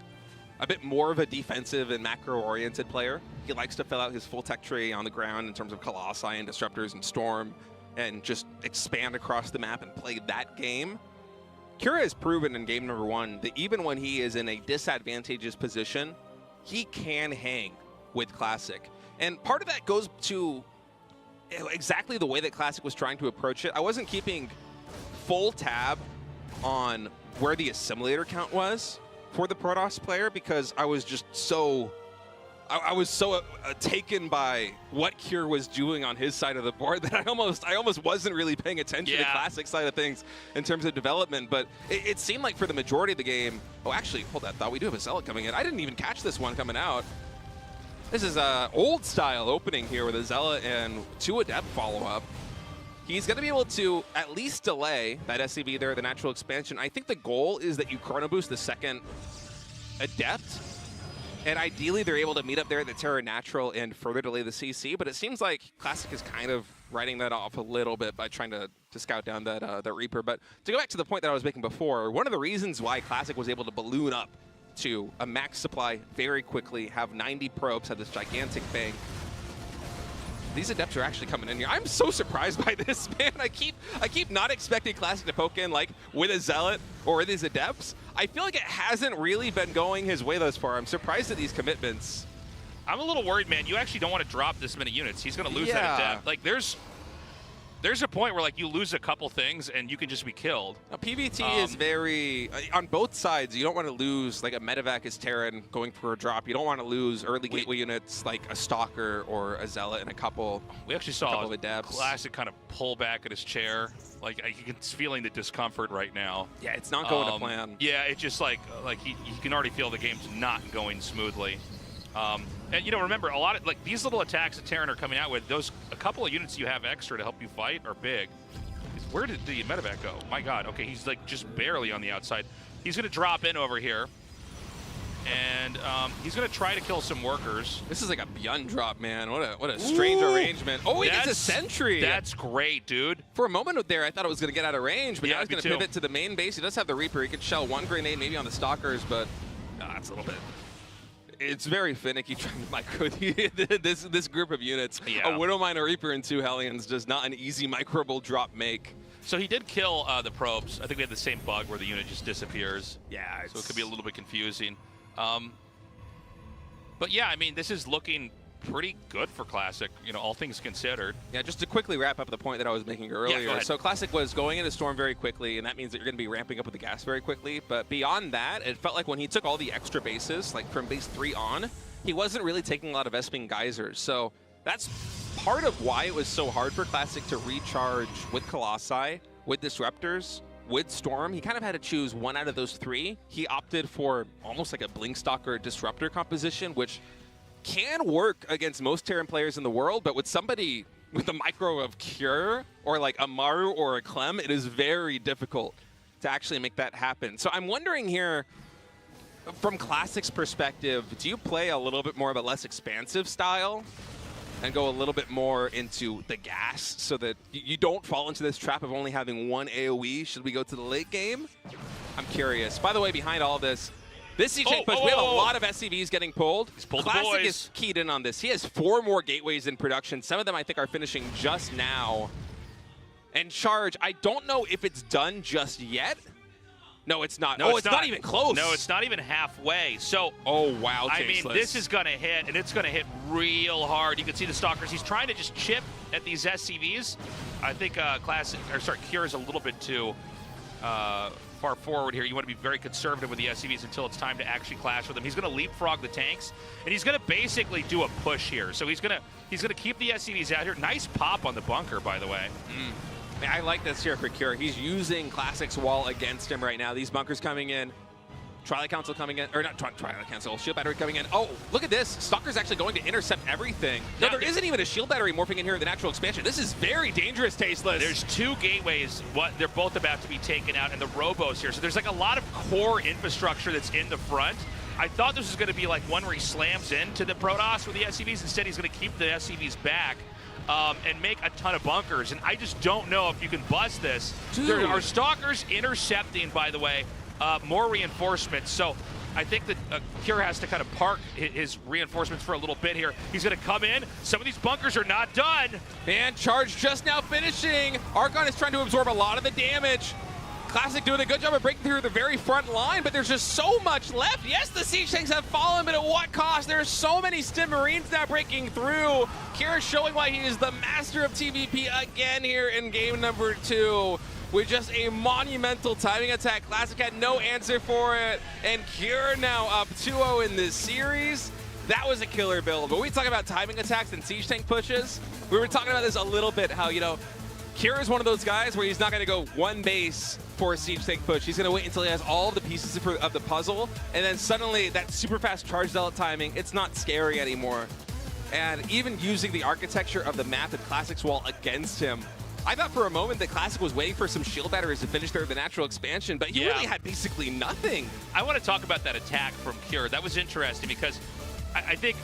a bit more of a defensive and macro-oriented player, he likes to fill out his full tech tree on the ground in terms of Colossi and Disruptors and Storm, and just expand across the map and play that game. Cure has proven in game number 1 that even when he is in a disadvantageous position, he can hang with Classic. And part of that goes to exactly the way that Classic was trying to approach it. I wasn't keeping full tab on where the assimilator count was for the Protoss player because I was just so... I was so taken by what Cure was doing on his side of the board that I almost wasn't really paying attention to the Classic side of things in terms of development. But it seemed like for the majority of the game... Oh, actually, hold that thought. We do have a Zealot coming in. I didn't even catch this one coming out. This is an old-style opening here with a Zealot and 2 Adept follow-up. He's going to be able to at least delay that SCV there, the natural expansion. I think the goal is that you chrono boost the second Adept. And ideally, they're able to meet up there at the Terra Natural and further delay the CC. But it seems like Classic is kind of writing that off a little bit by trying to scout down that Reaper. But to go back to the point that I was making before, one of the reasons why Classic was able to balloon up to a max supply very quickly, have 90 probes, have this gigantic bank. These Adepts are actually coming in here. I'm so surprised by this, man. I keep not expecting Classic to poke in like with a Zealot or with his Adepts. I feel like it hasn't really been going his way thus far. I'm surprised at these commitments. I'm a little worried, man. You actually don't want to drop this many units. He's going to lose that Adept. Like, there's a point where like you lose a couple things and you can just be killed. Now, PvT is very on both sides. You don't want to lose like a Medevac as Terran going for a drop. You don't want to lose early gateway units like a Stalker or a Zealot and a couple. We actually saw Classic kind of pull back at his chair. Like he's feeling the discomfort right now. Yeah, it's not going to plan. Yeah, it's just like he can already feel the game's not going smoothly. And you know, remember a lot of like these little attacks that Terran are coming out with. A couple of units you have extra to help you fight are big. Where did the Medevac go? My God. Okay, he's like just barely on the outside. He's going to drop in over here, and he's going to try to kill some workers. This is like a Beyond drop, man. What a strange arrangement. Oh, he gets a sentry. That's great, dude. For a moment there, I thought it was going to get out of range, but now he's going to pivot to the main base. He does have the Reaper. He could shell one grenade maybe on the Stalkers, but it's a little bit. It's very finicky trying to micro this group of units. Yeah. A Widowmine, a Reaper, and 2 Hellions does not an easy microable drop make. So he did kill the probes. I think we had the same bug where the unit just disappears. Yeah. So it could be a little bit confusing. But yeah, I mean, this is looking pretty good for Classic, you know, all things considered. Yeah, just to quickly wrap up the point that I was making earlier. Yeah, go ahead. So Classic was going into Storm very quickly, and that means that you're going to be ramping up with the gas very quickly. But beyond that, it felt like when he took all the extra bases, like from base 3 on, he wasn't really taking a lot of Esping Geysers. So that's part of why it was so hard for Classic to recharge with Colossi, with Disruptors, with Storm. He kind of had to choose one out of those 3. He opted for almost like a Blinkstalker Disruptor composition, which can work against most Terran players in the world, but with somebody with a micro of Cure or like a Maru or a Clem, it is very difficult to actually make that happen. So I'm wondering here, from Classic's perspective, do you play a little bit more of a less expansive style and go a little bit more into the gas so that you don't fall into this trap of only having one AoE should we go to the late game? I'm curious. By the way, behind all this siege tank push, we have a lot of SCVs getting pulled. He's pulled Classic the boys. is keyed in on this. He has 4 more gateways in production. Some of them I think are finishing just now. And Charge, I don't know if it's done just yet. No, it's not. No, it's not even close. No, it's not even halfway. So, oh, wow, I mean, this is going to hit, and it's going to hit real hard. You can see the Stalkers. He's trying to just chip at these SCVs. I think Cure is a little bit too far forward here. You want to be very conservative with the SCVs until it's time to actually clash with them. He's going to leapfrog the tanks, and he's going to basically do a push here. So he's going to keep the SCVs out here. Nice pop on the bunker, by the way. I like this here for Cure. He's using Classic's wall against him right now. These bunkers coming in. Twilight Council coming in, or not Twilight Council, Shield Battery coming in. Oh, look at this. Stalker's actually going to intercept everything. No, there isn't even a Shield Battery morphing in here in the natural expansion. This is very dangerous, Tasteless. There's 2 gateways. They're both about to be taken out, and the Robos here. So there's like a lot of core infrastructure that's in the front. I thought this was going to be like one where he slams into the Protoss with the SCVs. Instead, he's going to keep the SCVs back and make a ton of bunkers. And I just don't know if you can bust this. Dude. There are Stalkers intercepting, by the way, more reinforcements. So I think that Cure has to kind of park his reinforcements for a little bit here. He's going to come in. Some of these bunkers are not done. And Charge just now finishing. Archon is trying to absorb a lot of the damage. Classic doing a good job of breaking through the very front line, but there's just so much left. Yes, the siege tanks have fallen, but at what cost? There's so many Stim Marines now breaking through. Kira showing why he is the master of TVP again here in game number 2. With just a monumental timing attack. Classic had no answer for it. And Cure now up 2-0 in this series. That was a killer build. But we talk about timing attacks and siege tank pushes. We were talking about this a little bit, how, you know, Cure is one of those guys where he's not going to go one base for a siege tank push. He's going to wait until he has all the pieces of the puzzle. And then suddenly that super fast charge zealot timing, it's not scary anymore. And even using the architecture of the map and Classic's wall against him, I thought for a moment that Classic was waiting for some shield batteries to finish the natural expansion, but he really had basically nothing. I want to talk about that attack from Cure. That was interesting because I think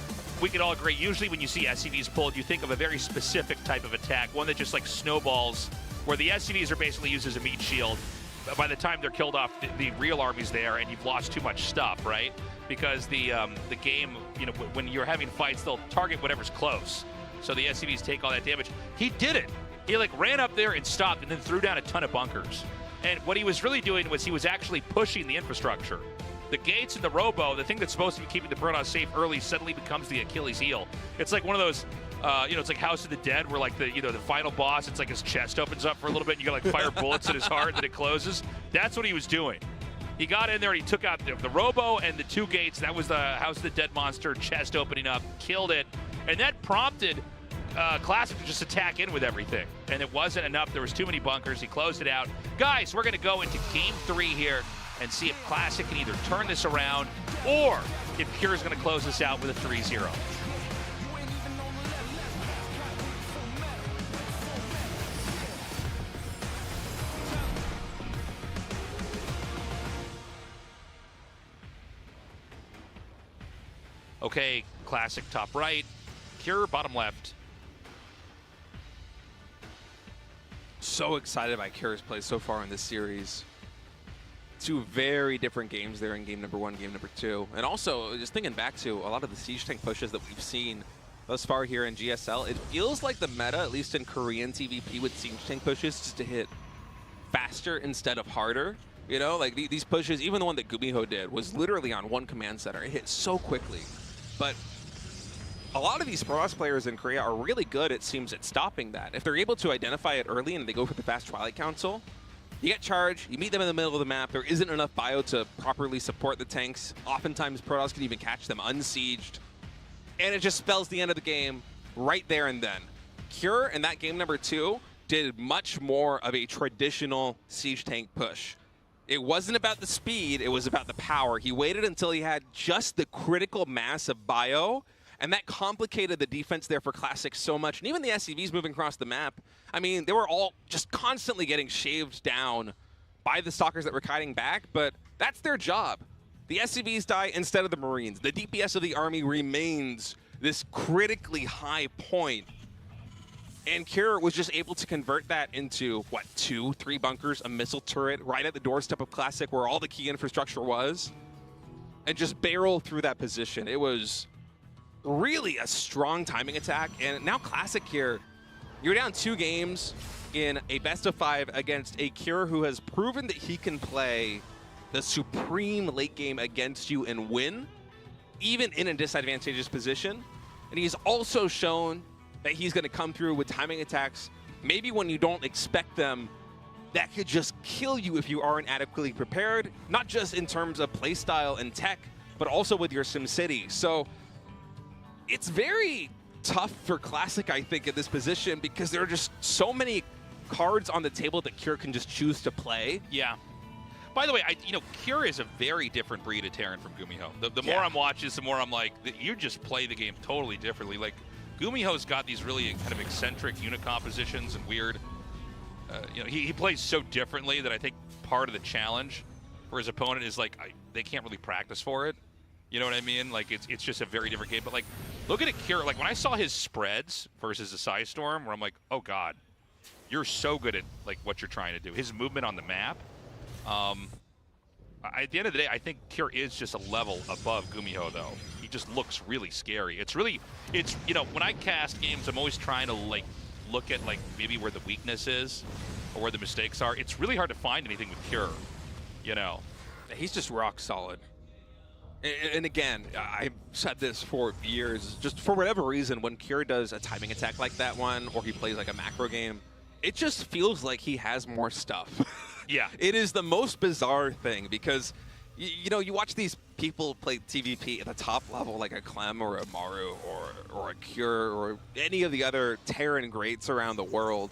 we could all agree, usually when you see SCVs pulled, you think of a very specific type of attack, one that just like snowballs, where the SCVs are basically used as a meat shield. By the time they're killed off, the real army's there and you've lost too much stuff, right? Because the game, you know, when you're having fights, they'll target whatever's close. So the SCVs take all that damage. He did it. He like ran up there and stopped and then threw down a ton of bunkers. And what he was really doing was he was actually pushing the infrastructure. The gates and the Robo, the thing that's supposed to be keeping the Protoss safe early, suddenly becomes the Achilles heel. It's like one of those, you know, it's like House of the Dead, where like the final boss, it's like his chest opens up for a little bit and you gotta like fire bullets at his heart and then it closes. That's what he was doing. He got in there and he took out the Robo and the 2 gates. That was the House of the Dead monster chest opening up, killed it. And that prompted Classic to just attack in with everything. And it wasn't enough. There was too many bunkers. He closed it out. Guys, we're going to go into game 3 here and see if Classic can either turn this around or if Cure is going to close this out with a 3-0. Okay, Classic top right, Cure bottom left. So excited by Cure's play so far in this series. 2 very different games there in game number 1, game number 2. And also, just thinking back to a lot of the siege tank pushes that we've seen thus far here in GSL, it feels like the meta, at least in Korean TVP with siege tank pushes, just to hit faster instead of harder. You know, like these pushes, even the one that GuMiho did, was literally on 1 command center. It hit so quickly. But a lot of these Protoss players in Korea are really good, it seems, at stopping that. If they're able to identify it early and they go for the fast Twilight Council, you get charged, you meet them in the middle of the map, there isn't enough bio to properly support the tanks. Oftentimes, Protoss can even catch them unsieged. And it just spells the end of the game right there and then. Cure, in that game number 2, did much more of a traditional siege tank push. It wasn't about the speed, it was about the power. He waited until he had just the critical mass of bio, and that complicated the defense there for Classic so much. And even the SCVs moving across the map, I mean, they were all just constantly getting shaved down by the Stalkers that were kiting back, but that's their job. The SCVs die instead of the Marines. The DPS of the army remains this critically high point. And Cure was just able to convert that into, what, 2, 3 bunkers, a missile turret right at the doorstep of Classic where all the key infrastructure was, and just barrel through that position. It was really a strong timing attack. And now Classic here, you're down 2 games in a best of 5 against a Cure who has proven that he can play the supreme late game against you and win, even in a disadvantageous position. And he's also shown that he's going to come through with timing attacks, maybe when you don't expect them, that could just kill you if you aren't adequately prepared, not just in terms of playstyle and tech, but also with your SimCity. So it's very tough for Classic, I think, at this position, because there are just so many cards on the table that Cure can just choose to play. Yeah. By the way, Cure is a very different breed of Terran from GuMiho. The more I'm watching this, the more I'm like, you just play the game totally differently. Like, GuMiho's got these really kind of eccentric unit compositions and weird, he plays so differently that I think part of the challenge for his opponent is like, they can't really practice for it. You know what I mean? Like, it's just a very different game. But like, look at it, Cure. Like, when I saw his spreads versus the Psystorm, where I'm like, oh God, you're so good at like what you're trying to do. His movement on the map. At the end of the day, I think Cure is just a level above GuMiho, though. He just looks really scary. It's when I cast games, I'm always trying to like look at like maybe where the weakness is or where the mistakes are. It's really hard to find anything with Cure, He's just rock solid. And again, I've said this for years. Just for whatever reason, when Cure does a timing attack like that one, or he plays like a macro game, it just feels like he has more stuff. Yeah. It is the most bizarre thing because, you watch these people play TVP at the top level, like a Clem or a Maru or a Cure or any of the other Terran greats around the world.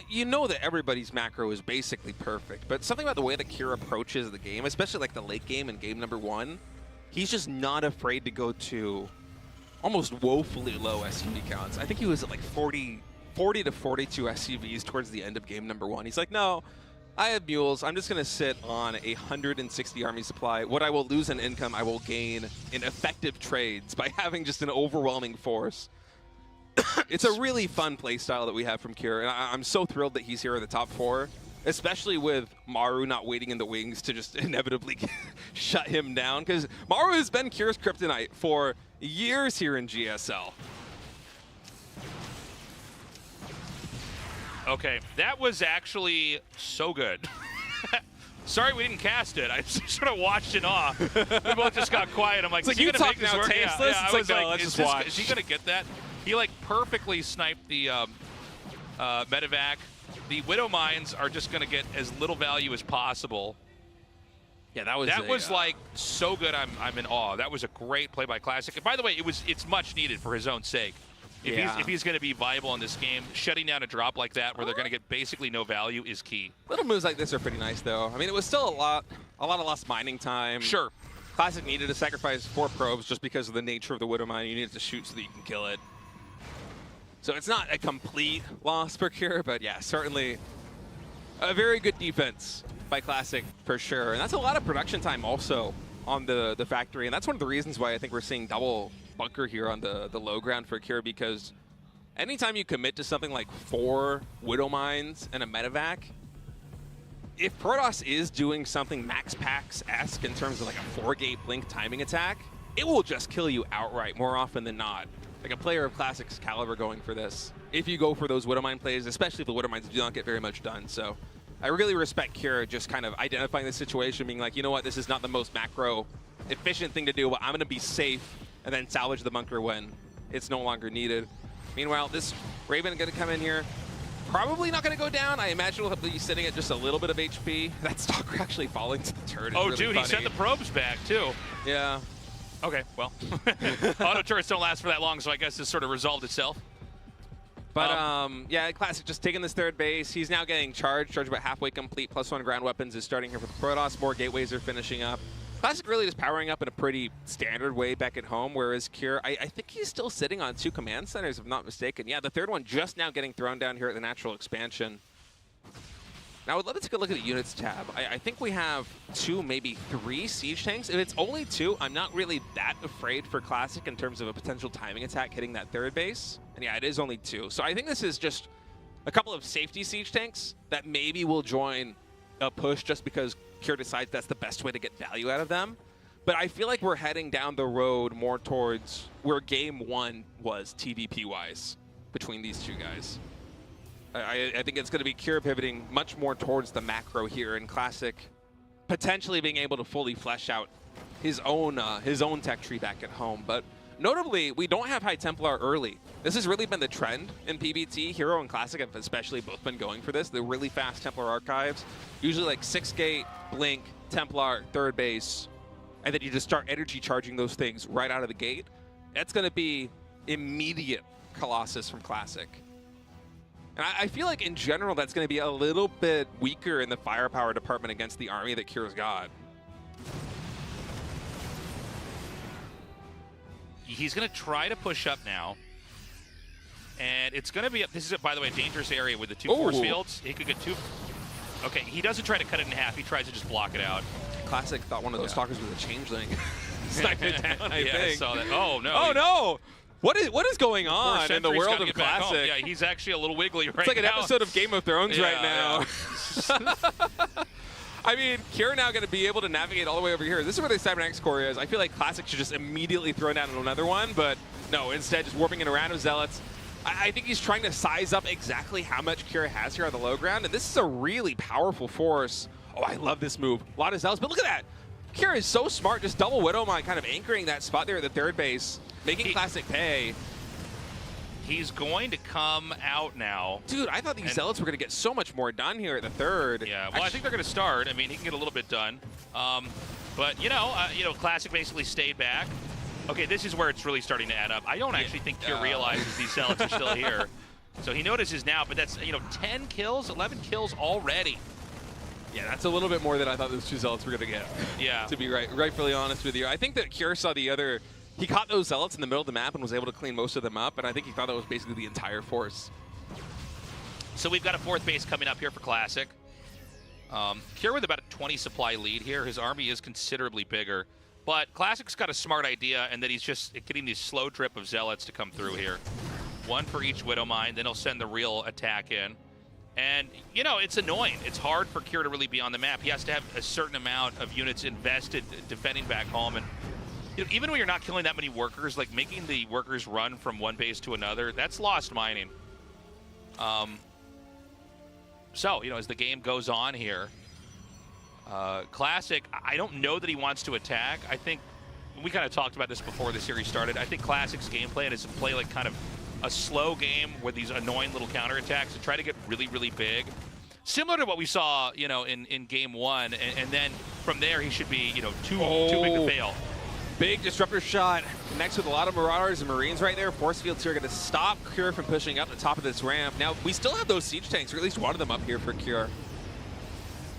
You know that everybody's macro is basically perfect, but something about the way that Cure approaches the game, especially like the late game in game number 1, he's just not afraid to go to almost woefully low SUV counts. I think he was at like 40 to 42 SUVs towards the end of game number 1. He's like, no, I have mules. I'm just going to sit on 160 army supply. What I will lose in income, I will gain in effective trades by having just an overwhelming force. It's a really fun playstyle that we have from Cure, and I'm so thrilled that he's here in the top 4, especially with Maru not waiting in the wings to just inevitably shut him down, because Maru has been Cure's kryptonite for years here in GSL. Okay, that was actually so good. Sorry we didn't cast it. I sort of watched it off. We both just got quiet. I'm like, it's like, is he you gonna talk make this now work? tasteless? Yeah, It's I was like, no, like, let's is just watch. Is he gonna get that? He like perfectly sniped the medevac. The Widow Mines are just gonna get as little value as possible. Yeah, that was like so good. I'm in awe. That was a great play by Clasic. And by the way, it's much needed for his own sake. If he's going to be viable in this game, shutting down a drop like that where they're going to get basically no value is key. Little moves like this are pretty nice, though. I mean, it was still a lot of lost mining time. Sure. Clasic needed to sacrifice 4 probes just because of the nature of the Widow Mine. You needed to shoot so that you can kill it. So it's not a complete loss for Cure, but yeah, certainly a very good defense by Clasic for sure. And that's a lot of production time also on the factory, and that's one of the reasons why I think we're seeing double bunker here on the low ground for Cure, because anytime you commit to something like 4 Widow Mines and a medevac, if Protoss is doing something Max Pax-esque in terms of like a 4-gate blink timing attack, it will just kill you outright more often than not. Like a player of Classic's caliber going for this, if you go for those Widow Mine plays, especially if the Widow Mines do not get very much done. So I really respect Cure just kind of identifying the situation, being like, you know what, this is not the most macro efficient thing to do, but I'm going to be safe and then salvage the bunker when it's no longer needed. Meanwhile, this Raven going to come in here. Probably not going to go down. I imagine we'll be sitting at just a little bit of HP. That Stalker actually falling to the turret is really dude, funny. he sent the probes back, too. Yeah. Okay, well. Auto turrets don't last for that long, so I guess this sort of resolved itself. But, yeah, Classic just taking this 3rd base. He's now getting charged about halfway complete. +1 ground weapons is starting here for Protoss. More gateways are finishing up. Classic really just powering up in a pretty standard way back at home, whereas Cure, I think he's still sitting on 2 command centers, if I'm not mistaken. Yeah, the 3rd one just now getting thrown down here at the natural expansion. Now, I would love to take a look at the units tab. I think we have 2, maybe 3 siege tanks. If it's only 2, I'm not really that afraid for Classic in terms of a potential timing attack hitting that 3rd base. And yeah, it is only 2. So I think this is just a couple of safety siege tanks that maybe will join a push just because Cure decides that's the best way to get value out of them. But I feel like we're heading down the road more towards where game 1 was TVP-wise between these 2 guys. I think it's going to be Cure pivoting much more towards the macro here, and Classic potentially being able to fully flesh out his own tech tree back at home. But notably, we don't have High Templar early. This has really been the trend in PBT. Hero and Classic have especially both been going for this. The really fast Templar archives, usually like 6-gate, Blink, Templar, 3rd base, and then you just start energy charging those things right out of the gate. That's going to be immediate Colossus from Classic. And I feel like in general that's going to be a little bit weaker in the firepower department against the army that Kira's got. He's going to try to push up now. And it's going to be, this is, by the way, a dangerous area with the two force fields. He could get two. Okay, he doesn't try to cut it in half. He tries to just block it out. Classic thought one of those talkers was a changeling. Sniped it down, I think. I saw that. Oh, no. Oh, no. What is going on in the world of Classic? Yeah, he's actually a little wiggly right now. It's like an episode of Game of Thrones right now. Yeah. I mean, Kira now going to be able to navigate all the way over here. This is where the Cybernetics core is. I feel like Classic should just immediately throw down another one, but no, instead just warping in around of Zealots. I think he's trying to size up exactly how much Kira has here on the low ground, and this is a really powerful force. Oh, I love this move. A lot of Zealots, but look at that. Kira is so smart, just double Widowmine, kind of anchoring that spot there at the third base, making Classic pay. He's going to come out now. Dude, I thought these Zealots were going to get so much more done here at the third. Yeah, well, I think they're going to start. I mean, he can get a little bit done. But, you know, Classic basically stayed back. Okay, this is where it's really starting to add up. I don't actually think Kira realizes these Zealots are still here. So he notices now, but that's, 10 kills, 11 kills already. Yeah, that's a little bit more than I thought those two Zealots were going to get. Yeah. To be rightfully honest with you. I think that Kira saw the other... He caught those Zealots in the middle of the map and was able to clean most of them up, and I think he thought that was basically the entire force. So we've got a fourth base coming up here for Classic. Kira with about a 20 supply lead here. His army is considerably bigger. But Classic's got a smart idea, and that he's just getting these slow drip of Zealots to come through here. One for each Widowmine, then he'll send the real attack in. And, it's annoying. It's hard for Kira to really be on the map. He has to have a certain amount of units invested defending back home. And even when you're not killing that many workers, like making the workers run from one base to another, that's lost mining. So, as the game goes on here, Classic, I don't know that he wants to attack. I think, we kind of talked about this before the series started, I think Classic's game plan is to play like kind of a slow game with these annoying little counterattacks and try to get really, really big. Similar to what we saw, in game one, and then from there he should be, too big to fail. Big disruptor shot connects with a lot of Marauders and Marines right there. Force fields here are going to stop Kira from pushing up the top of this ramp. Now, we still have those siege tanks, or at least one of them up here for Kira.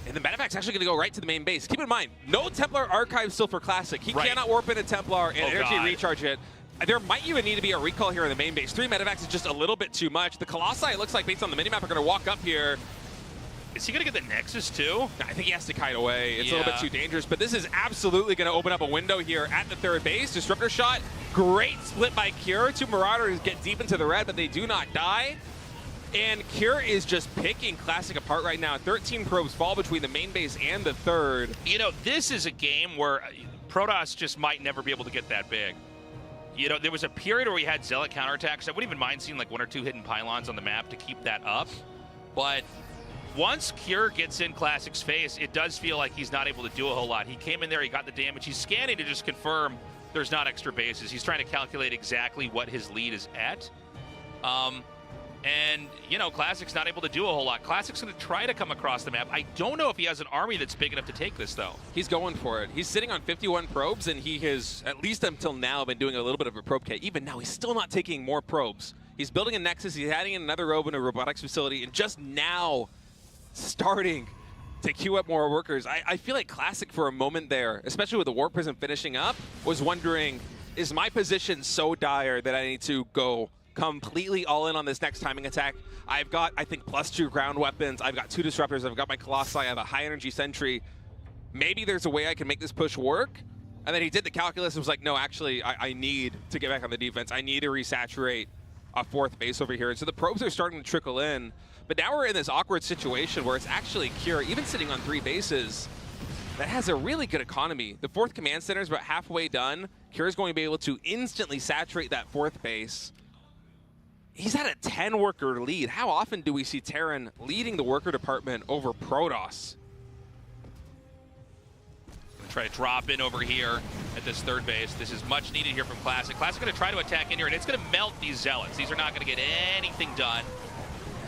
And the Medevac's actually going to go right to the main base. Keep in mind, no Templar Archive still for Classic. He cannot warp in a Templar and energy recharge it. There might even need to be a recall here in the main base. 3 Medevacs is just a little bit too much. The Colossi, it looks like, based on the minimap, are going to walk up here. Is he going to get the Nexus too? I think he has to kite away. It's a little bit too dangerous, but this is absolutely going to open up a window here at the third base. Disruptor shot, great split by Kira. 2 Marauders get deep into the red, but they do not die. And Kira is just picking Classic apart right now. 13 probes fall between the main base and the third. This is a game where Protoss just might never be able to get that big. There was a period where we had Zealot counterattacks. I wouldn't even mind seeing like 1 or 2 hidden pylons on the map to keep that up. But once Kira gets in Classic's face, it does feel like he's not able to do a whole lot. He came in there, he got the damage. He's scanning to just confirm there's not extra bases. He's trying to calculate exactly what his lead is at. And, Classic's not able to do a whole lot. Classic's going to try to come across the map. I don't know if he has an army that's big enough to take this, though. He's going for it. He's sitting on 51 probes, and he has, at least until now, been doing a little bit of a probe kit. Even now, he's still not taking more probes. He's building a Nexus. He's adding in another robe in a robotics facility, and just now starting to queue up more workers. I feel like Classic for a moment there, especially with the Warp Prism finishing up, was wondering, is my position so dire that I need to go completely all in on this next timing attack? I've got, I think, +2 ground weapons. I've got 2 disruptors. I've got my Colossi. I have a high energy sentry. Maybe there's a way I can make this push work. And then he did the calculus and was like, no, actually, I need to get back on the defense. I need to resaturate a 4th base over here. And so the probes are starting to trickle in. But now we're in this awkward situation where it's actually Kira, even sitting on 3 bases, that has a really good economy. The 4th command center is about halfway done. Kira's going to be able to instantly saturate that 4th base. He's at a 10-worker lead. How often do we see Terran leading the worker department over Protoss? Try to drop in over here at this 3rd base. This is much needed here from Classic. Classic going to try to attack in here, and it's going to melt these Zealots. These are not going to get anything done.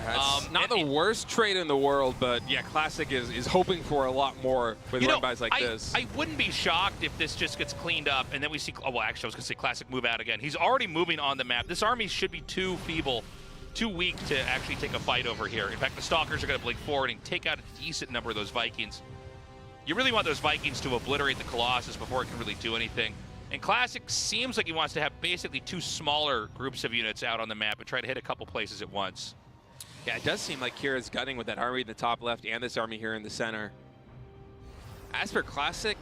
That's not the worst trade in the world, but yeah, Classic is hoping for a lot more with run-bys like this. I wouldn't be shocked if this just gets cleaned up, and then we see, oh, well, actually, I was going to say Classic move out again. He's already moving on the map. This army should be too feeble too weak to actually take a fight over here. In fact, the Stalkers are going to blink forward and take out a decent number of those Vikings. You really want those Vikings to obliterate the Colossus before it can really do anything. And Clasic seems like he wants to have basically 2 smaller groups of units out on the map and try to hit a couple places at once. Yeah, it does seem like Kira's gunning with that army in the top left and this army here in the center. As for Clasic,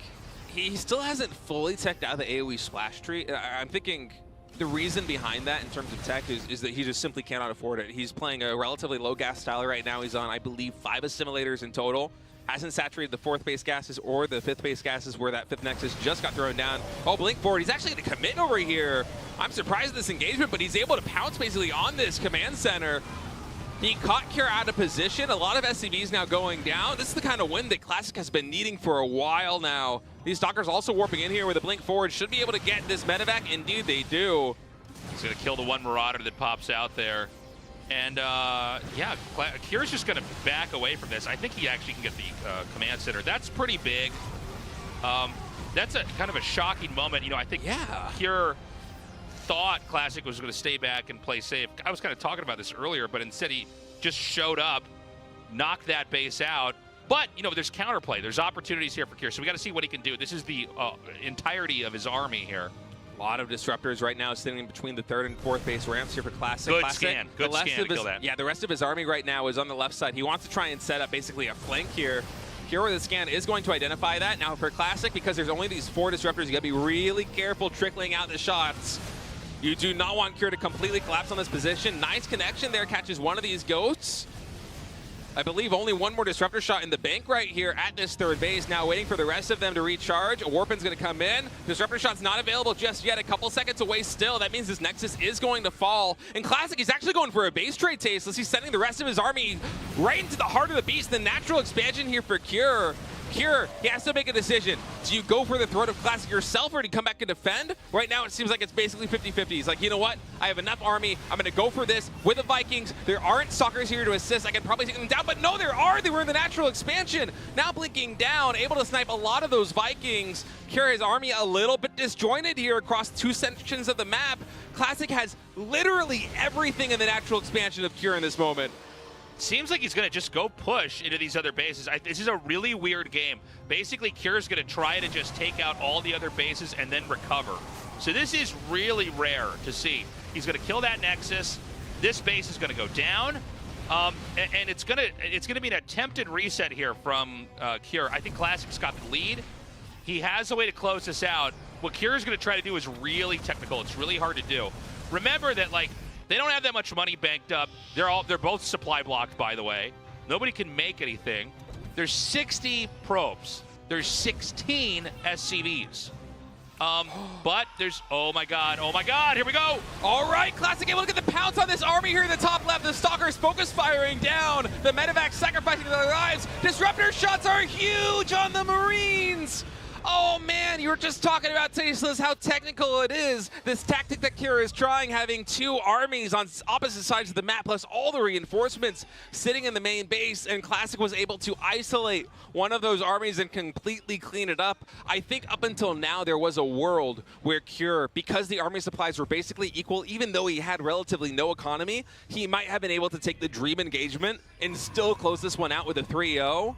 he still hasn't fully teched out the AoE splash tree. I'm thinking the reason behind that in terms of tech is that he just simply cannot afford it. He's playing a relatively low gas style right now. He's on, I believe, 5 assimilators in total. Hasn't saturated the 4th base gases or the 5th base gases where that 5th nexus just got thrown down. Oh, blink forward. He's actually going to commit over here. I'm surprised at this engagement, but he's able to pounce basically on this command center. He caught Kira out of position. A lot of SCVs now going down. This is the kind of win that Clasic has been needing for a while now. These Stalkers also warping in here with a blink forward. Should be able to get this medevac. Indeed, they do. He's going to kill the one Marauder that pops out there. And, yeah, Kira's just going to back away from this. I think he actually can get the command center. That's pretty big. That's a kind of a shocking moment. You know, I think Kira thought Clasic was going to stay back and play safe. I was kind of talking about this earlier, but instead he just showed up, knocked that base out. But, you know, there's counterplay. There's opportunities here for Kira, so we got to see what he can do. This is the entirety of his army here. A lot of disruptors right now sitting in between the 3rd and 4th base ramps here for Clasic. Good scan. Good scan to kill that. Yeah, the rest of his army right now is on the left side. He wants to try and set up basically a flank here. Here where the scan is going to identify that. Now for Clasic, because there's only these 4 disruptors, you got to be really careful trickling out the shots. You do not want Kira to completely collapse on this position. Nice connection there, catches one of these ghosts. I believe only one more disruptor shot in the bank right here at this 3rd base. Now waiting for the rest of them to recharge. A Warpin's going to come in. Disruptor shot's not available just yet. A couple seconds away still. That means this Nexus is going to fall. And Clasic is actually going for a base trade tasteless. He's sending the rest of his army right into the heart of the beast. The natural expansion here for Cure. Cure, he has to make a decision. Do you go for the throat of Clasic yourself, or do you come back and defend? Right now, it seems like it's basically 50-50. He's like, you know what? I have enough army. I'm going to go for this with the Vikings. There aren't Stalkers here to assist. I can probably take them down, but no, there are. They were in the natural expansion. Now blinking down, able to snipe a lot of those Vikings. Cure, his army a little bit disjointed here across 2 sections of the map. Clasic has literally everything in the natural expansion of Cure in this moment. Seems like he's going to just go push into these other bases. This is a really weird game. Basically, Cure's going to try to just take out all the other bases and then recover. So this is really rare to see. He's going to kill that Nexus. This base is going to go down. And it's going to be an attempted reset here from Cure. I think Clasic's got the lead. He has a way to close this out. What Cure's going to try to do is really technical. It's really hard to do. Remember that, like, they don't have that much money banked up. They're both supply blocked, by the way. Nobody can make anything. There's 60 probes. There's 16 SCVs. But there's, oh my god, here we go. All right, Clasic able to get the pounce on this army here in the top left. The Stalkers focus firing down. The medevac sacrificing their lives. Disruptor shots are huge on the Marines. Oh man, you were just talking about, Tasteless, how technical it is. This tactic that Kira is trying, having 2 armies on opposite sides of the map, plus all the reinforcements sitting in the main base, and Clasic was able to isolate one of those armies and completely clean it up. I think up until now, there was a world where Cure, because the army supplies were basically equal, even though he had relatively no economy, he might have been able to take the Dream engagement and still close this one out with a 3-0.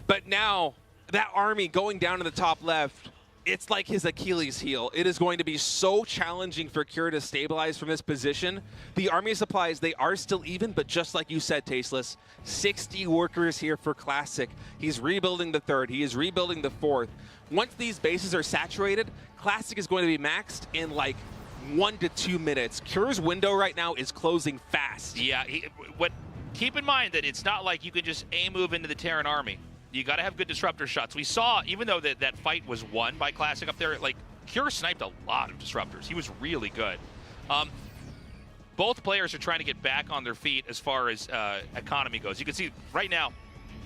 But now, that army going down to the top left, it's like his Achilles heel. It is going to be so challenging for Cure to stabilize from this position. The army supplies, they are still even, but just like you said, Tasteless, 60 workers here for Clasic. He's rebuilding the 3rd. He is rebuilding the 4th. Once these bases are saturated, Clasic is going to be maxed in like 1 to 2 minutes. Cure's window right now is closing fast. Yeah, keep in mind that it's not like you can just move into the Terran army. You got to have good disruptor shots. We saw, even though that fight was won by Clasic up there, like, Cure sniped a lot of disruptors. He was really good. Both players are trying to get back on their feet as far as economy goes. You can see right now,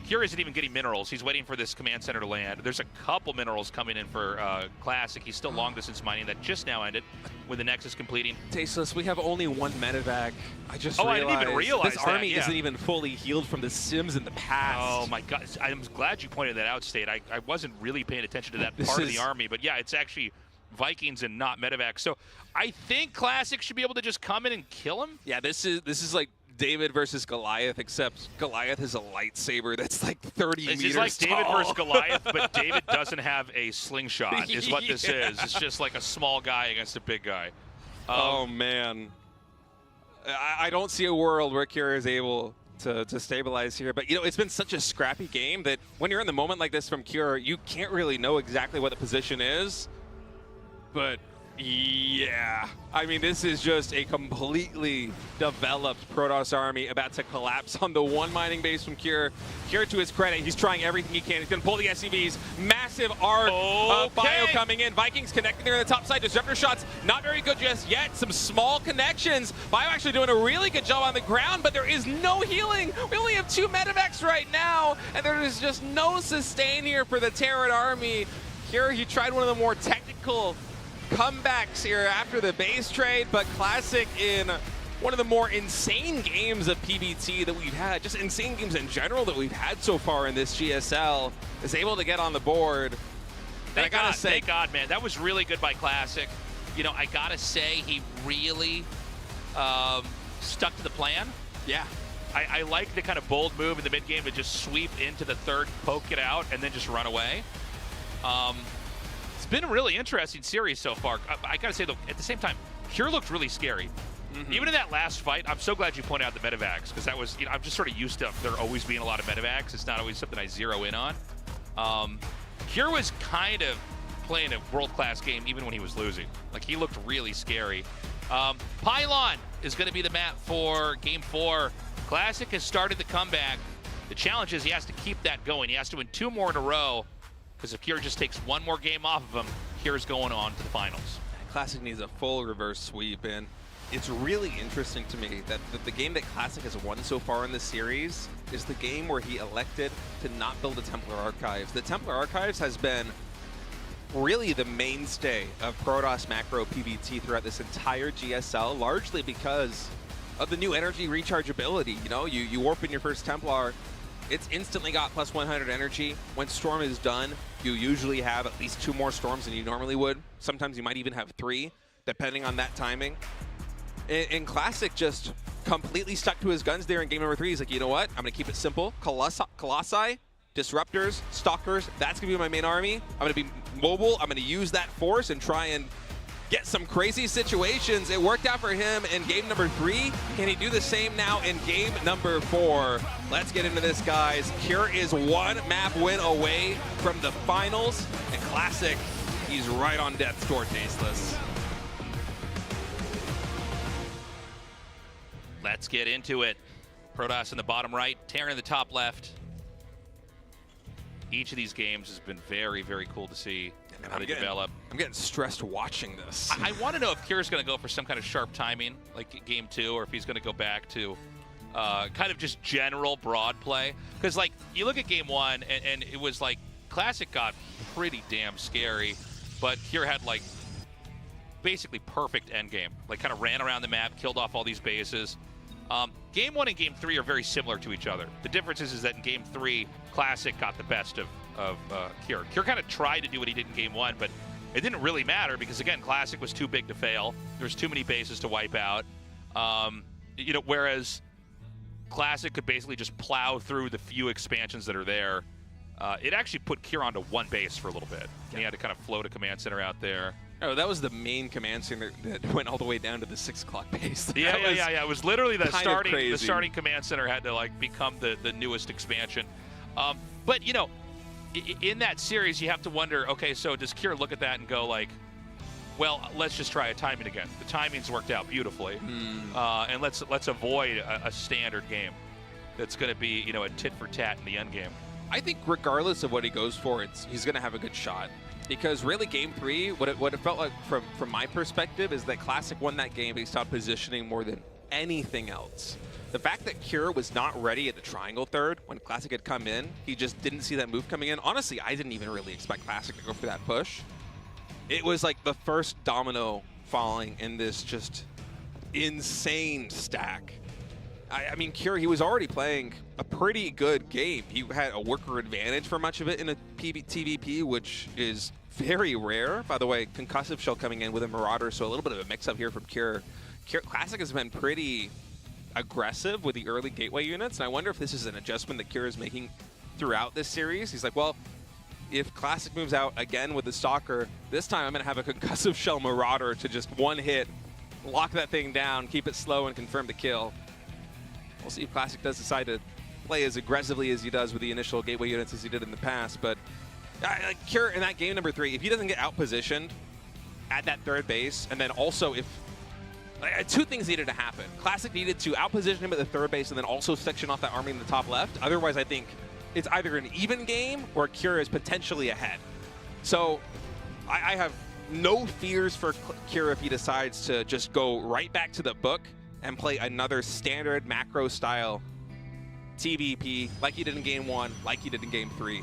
Cure isn't even getting minerals. He's waiting for this command center to land. There's a couple minerals coming in for Clasic. He's still long distance mining. That just now ended with the Nexus completing. Tasteless, we have only 1 medevac. I didn't even realize this army isn't even fully healed from the sims in the past. Oh my god, I'm glad you pointed that out, State. I wasn't really paying attention to that part of the army, but yeah, it's actually Vikings and not Medevac. So I think Clasic should be able to just come in and kill him. Yeah, this is like David versus Goliath, except Goliath has a lightsaber that's like 30 It's meters just like David tall. versus Goliath, but David doesn't have a slingshot, is what this is. It's just like a small guy against a big guy. Oh, man. I don't see a world where Kira is able to stabilize here. But, you know, it's been such a scrappy game that when you're in the moment like this from Kira, you can't really know exactly what the position is. But, yeah. I mean, this is just a completely developed Protoss army about to collapse on the one mining base from Kira. Kira, to his credit, he's trying everything he can. He's going to pull the SCVs. Massive arc of Bio coming in. Vikings connecting there on the top side. Disruptor shots not very good just yet. Some small connections. Bio actually doing a really good job on the ground, but there is no healing. We only have 2 medevacs right now, and there is just no sustain here for the Terran army. Kira, he tried one of the more technical comebacks here after the base trade, but Clasic in one of the more insane games of PBT that we've had, just insane games in general that we've had so far in this GSL, is able to get on the board. And I gotta say, thank God, man, that was really good by Clasic. You know, I gotta say he really stuck to the plan. Yeah. I like the kind of bold move in the mid game to just sweep into the third, poke it out, and then just run away. It's been a really interesting series so far. I gotta say, though, at the same time, Cure looked really scary. Even in that last fight, I'm so glad you pointed out the medevacs, because that was, you know, I'm just sort of used to there always being a lot of medevacs. It's not always something I zero in on. Cure was kind of playing a world-class game even when he was losing. Like, he looked really scary. Pylon is going to be the map for Game 4. Clasic has started the comeback. The challenge is he has to keep that going. He has to win 2 more in a row, because if Cure just takes 1 more game off of him, Cure's going on to the finals. Clasic needs a full reverse sweep, and it's really interesting to me that the game that Clasic has won so far in this series is the game where he elected to not build the Templar Archives. The Templar Archives has been really the mainstay of Protoss macro PBT throughout this entire GSL, largely because of the new energy rechargeability. You know, you warp in your first Templar, it's instantly got plus 100 energy. When Storm is done, you usually have at least 2 more Storms than you normally would. Sometimes you might even have 3, depending on that timing. And Clasic just completely stuck to his guns there in game number 3. He's like, you know what? I'm going to keep it simple. Colossi, Disruptors, Stalkers, that's going to be my main army. I'm going to be mobile. I'm going to use that force and try and get some crazy situations. It worked out for him in game number 3. Can he do the same now in game number 4? Let's get into this, guys. Cure is 1 map win away from the finals, and Clasic, he's right on death's door, tasteless. Let's get into it. Protoss in the bottom right, Terran in the top left. Each of these games has been very, very cool to see how they develop. I'm getting stressed watching this. I want to know if Cure's going to go for some kind of sharp timing, like game 2, or if he's going to go back to kind of just general broad play. Because, like, you look at game 1, and it was like Clasic got pretty damn scary, but Cure had, like, basically perfect endgame. Like, kind of ran around the map, killed off all these bases. Game 1 and game 3 are very similar to each other. The difference is that in game 3, Clasic got the best of Cure. Cure kind of tried to do what he did in game 1, but it didn't really matter because, again, Clasic was too big to fail. There's too many bases to wipe out. You know, whereas Clasic could basically just plow through the few expansions that are there. It actually put Cure onto 1 base for a little bit. And he had to kind of float a command center out there. Oh, that was the main command center that went all the way down to the 6 o'clock base. Yeah. It was literally the starting command center had to, like, become the newest expansion. But, you know, in that series, you have to wonder, okay, so does Cure look at that and go, like, well, let's just try a timing again. The timing's worked out beautifully, and let's avoid a standard game that's going to be, you know, a tit for tat in the end game. I think regardless of what he goes for, he's going to have a good shot. Because really, game 3, what it felt like from my perspective is that Clasic won that game based on positioning more than anything else. The fact that Cure was not ready at the triangle third when Clasic had come in, he just didn't see that move coming in. Honestly, I didn't even really expect Clasic to go for that push. It was like the first domino falling in this just insane stack. I mean, Cure, he was already playing a pretty good game. He had a worker advantage for much of it in a TVP, which is very rare. By the way, Concussive Shell coming in with a Marauder, so a little bit of a mix-up here from Cure. Classic has been pretty aggressive with the early gateway units, and I wonder if this is an adjustment that Cure is making throughout this series. He's like, well, if Classic moves out again with the Stalker, this time I'm going to have a Concussive Shell Marauder to just one hit, lock that thing down, keep it slow, and confirm the kill. We'll see if Classic does decide to play as aggressively as he does with the initial gateway units as he did in the past, but Cure in that game number 3, if he doesn't get out-positioned at that third base, and then also if two things needed to happen. Classic needed to out-position him at the third base and then also section off that army in the top left. Otherwise, I think it's either an even game or Cure is potentially ahead. So I have no fears for Cure if he decides to just go right back to the book and play another standard macro-style TVP like he did in Game 1, like he did in Game 3.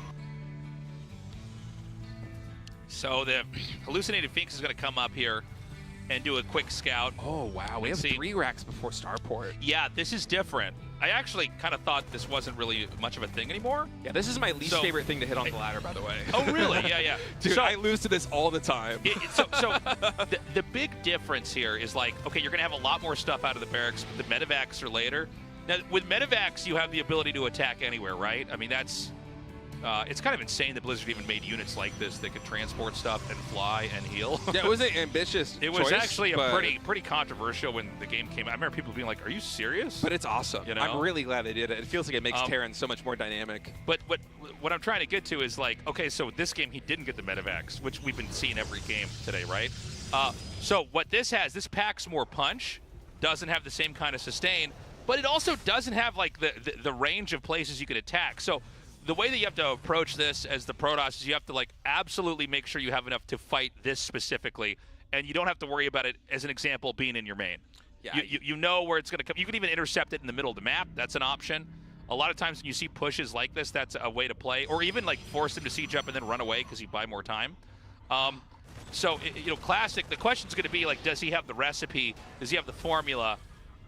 So the Hallucinated Phoenix is going to come up here and do a quick scout. Oh, wow. We have 3 racks before Starport. Yeah, this is different. I actually kind of thought this wasn't really much of a thing anymore. Yeah, this is my least favorite thing to hit on the ladder, by the way. Oh, really? Yeah, yeah. Dude, so, I lose to this all the time. The big difference here is like, okay, you're going to have a lot more stuff out of the barracks. The medevacs are later. Now, with medevacs, you have the ability to attack anywhere, right? I mean, that's... it's kind of insane that Blizzard even made units like this that could transport stuff and fly and heal. Yeah, it was an ambitious It was choice, actually a pretty controversial when the game came out. I remember people being like, are you serious? But it's awesome. You know? I'm really glad they did it. It feels like it makes Terran so much more dynamic. But what I'm trying to get to is like, okay, so this game he didn't get the medevacs, which we've been seeing every game today, right? So what this has, this packs more punch, doesn't have the same kind of sustain, but it also doesn't have like the range of places you could attack. So the way that you have to approach this as the Protoss is you have to like absolutely make sure you have enough to fight this specifically, and you don't have to worry about it, as an example, being in your main. Yeah, you know where it's going to come. You can even intercept it in the middle of the map. That's an option. A lot of times when you see pushes like this, that's a way to play, or even like force them to siege up and then run away because you buy more time. You know, Classic, the question's going to be like, does he have the recipe? Does he have the formula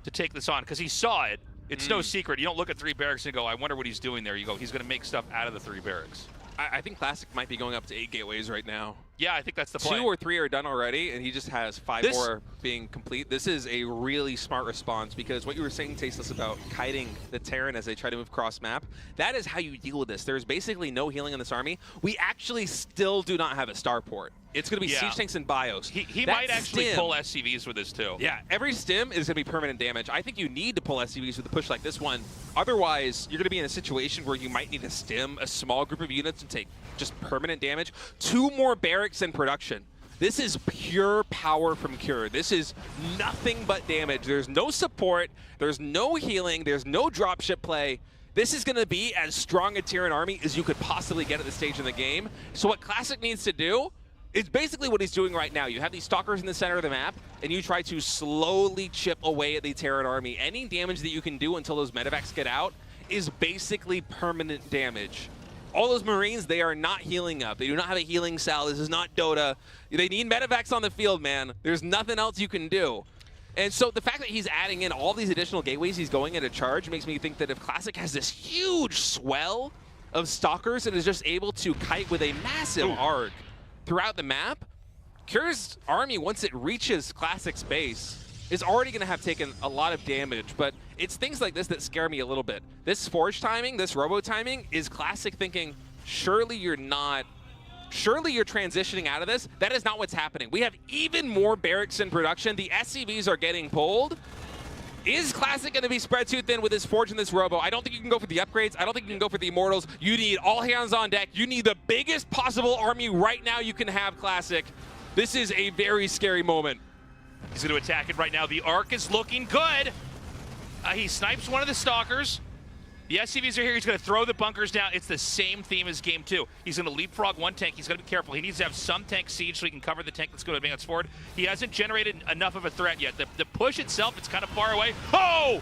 to take this on? Because he saw it. It's no secret. You don't look at 3 barracks and go, I wonder what he's doing there. You go, he's going to make stuff out of the 3 barracks. I think Classic might be going up to 8 gateways right now. Yeah, I think that's the plan. 2 or 3 are done already, and he just has 5 more being complete. This is a really smart response, because what you were saying, Tasteless, about kiting the Terran as they try to move cross-map, that is how you deal with this. There's basically no healing in this army. We actually still do not have a starport. It's going to be siege tanks and bios. He might actually pull SCVs with this, too. Yeah, every stim is going to be permanent damage. I think you need to pull SCVs with a push like this one. Otherwise, you're going to be in a situation where you might need to stim a small group of units and take just permanent damage. 2 more barracks in production. This is pure power from Cure. This is nothing but damage. There's no support. There's no healing. There's no dropship play. This is going to be as strong a Terran army as you could possibly get at this stage in the game. So what Classic needs to do is basically what he's doing right now. You have these stalkers in the center of the map, and you try to slowly chip away at the Terran army. Any damage that you can do until those medevacs get out is basically permanent damage. All those Marines, they are not healing up. They do not have a healing cell. This is not Dota. They need medevacs on the field, man. There's nothing else you can do. And so the fact that he's adding in all these additional gateways, he's going at a charge, makes me think that if Classic has this huge swell of stalkers and is just able to kite with a massive arc throughout the map, Cure's army, once it reaches Classic's base, is already going to have taken a lot of damage. But it's things like this that scare me a little bit. This Forge timing, this Robo timing, is Classic thinking, surely you're transitioning out of this. That is not what's happening. We have even more barracks in production. The SCVs are getting pulled. Is Classic going to be spread too thin with this Forge and this Robo? I don't think you can go for the upgrades. I don't think you can go for the Immortals. You need all hands on deck. You need the biggest possible army right now you can have, Classic. This is a very scary moment. He's going to attack it right now. The arc is looking good. He snipes one of the stalkers. The SCVs are here. He's going to throw the bunkers down. It's the same theme as game 2. He's going to leapfrog one tank. He's going to be careful. He needs to have some tank siege so he can cover the tank that's going to advance forward. He hasn't generated enough of a threat yet. The push itself, it's kind of far away. Oh!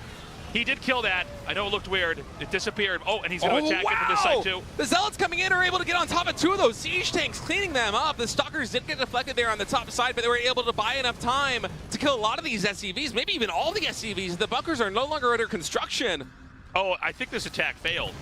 He did kill that. I know it looked weird. It disappeared. Oh, and he's going to attack it from this side too. The Zealots coming in are able to get on top of 2 of those siege tanks, cleaning them up. The Stalkers did get deflected there on the top side, but they were able to buy enough time to kill a lot of these SCVs, maybe even all the SCVs. The bunkers are no longer under construction. Oh, I think this attack failed.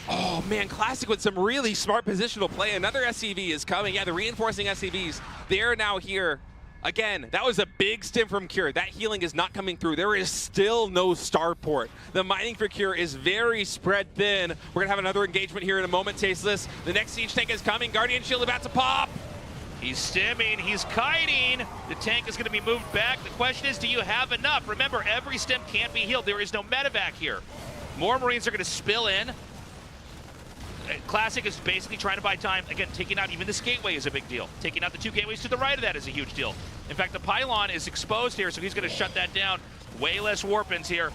Oh man, Clasic with some really smart positional play. Another SCV is coming. Yeah, the reinforcing SCVs, they're now here. Again, that was a big stim from Cure. That healing is not coming through. There is still no starport. The mining for Cure is very spread thin. We're going to have another engagement here in a moment, Tasteless. The next siege tank is coming. Guardian Shield about to pop. He's stimming, he's kiting. The tank is going to be moved back. The question is, do you have enough? Remember, every stim can't be healed. There is no medevac here. More Marines are going to spill in. Clasic is basically trying to buy time. Again, taking out even this gateway is a big deal. Taking out the 2 gateways to the right of that is a huge deal. In fact, the pylon is exposed here, so he's going to shut that down. Way less warp-ins here.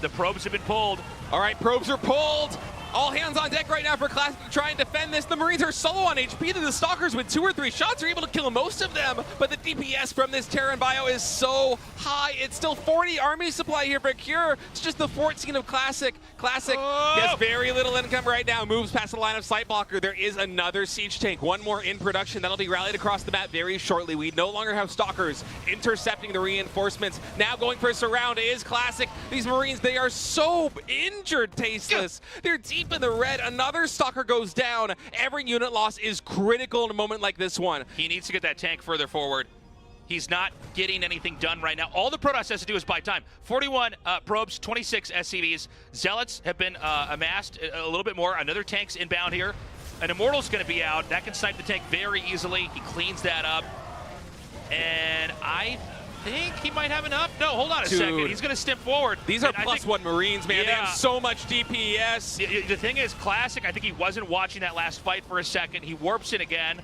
The probes have been pulled. All right, probes are pulled. All hands on deck right now for Clasic to try and defend this. The Marines are solo on HP. The Stalkers with 2 or 3 shots are able to kill most of them, but the DPS from this Terran bio is so high. It's still 40 army supply here for Cure. It's just the 14 of Clasic. Clasic has very little income right now, moves past the line of sight blocker. There is another siege tank, one more in production. That'll be rallied across the map very shortly. We no longer have Stalkers intercepting the reinforcements. Now going for a surround is Clasic. These Marines, they are so injured, Tasteless. They're deep in the red. Another Stalker goes down. Every unit loss is critical in a moment like this one. He needs to get that tank further forward. He's not getting anything done right now. All the Protoss has to do is buy time. 41 probes, 26 SCVs. Zealots have been amassed a little bit more. Another tank's inbound here. An Immortal's going to be out. That can snipe the tank very easily. He cleans that up. And I think he might have enough. No, hold on a second. He's going to stim forward. These are +1 Marines, man. Yeah. They have so much DPS. The thing is, Clasic, I think he wasn't watching that last fight for a second. He warps in again.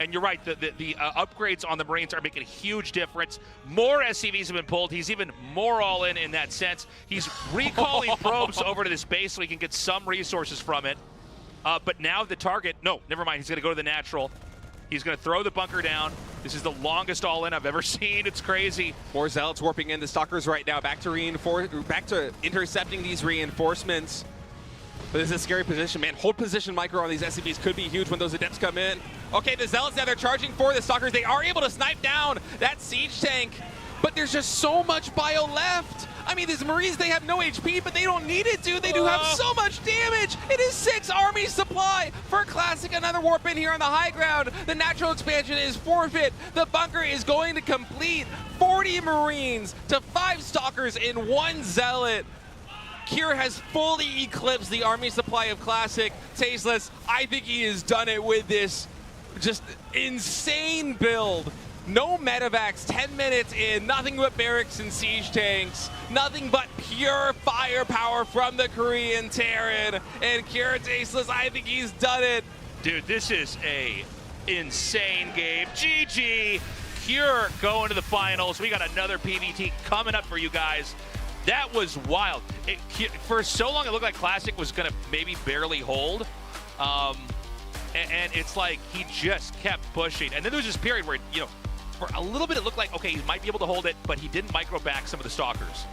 And you're right, the upgrades on the Marines are making a huge difference. More SCVs have been pulled. He's even more all in that sense. He's recalling probes over to this base so he can get some resources from it. But now the target, no, never mind. He's going to go to the natural. He's going to throw the bunker down. This is the longest all-in I've ever seen. It's crazy. More Zealots warping in. The Stalkers right now back to intercepting these reinforcements. But this is a scary position, man. Hold position micro on these SCVs could be huge when those Adepts come in. Okay, the Zealots now, they're charging for the Stalkers. They are able to snipe down that siege tank, but there's just so much bio left. I mean, these Marines, they have no HP, but they don't need it to. They do have so much damage. It is 6 army supply for Clasic. Another warp in here on the high ground. The natural expansion is forfeit. The bunker is going to complete. 40 Marines to 5 Stalkers in 1 Zealot. Cure has fully eclipsed the army supply of Clasic. Tasteless, I think he has done it with this just insane build. No medevacs, 10 minutes in, nothing but barracks and siege tanks, nothing but pure firepower from the Korean Terran. And Cure, Tasteless, I think he's done it. Dude, this is a insane game. GG, Cure going to the finals. We got another PVT coming up for you guys. That was wild. For so long, it looked like Clasic was going to maybe barely hold. And it's like he just kept pushing. And then there was this period where, you know, for a little bit it looked like, okay, he might be able to hold it, but he didn't micro back some of the Stalkers.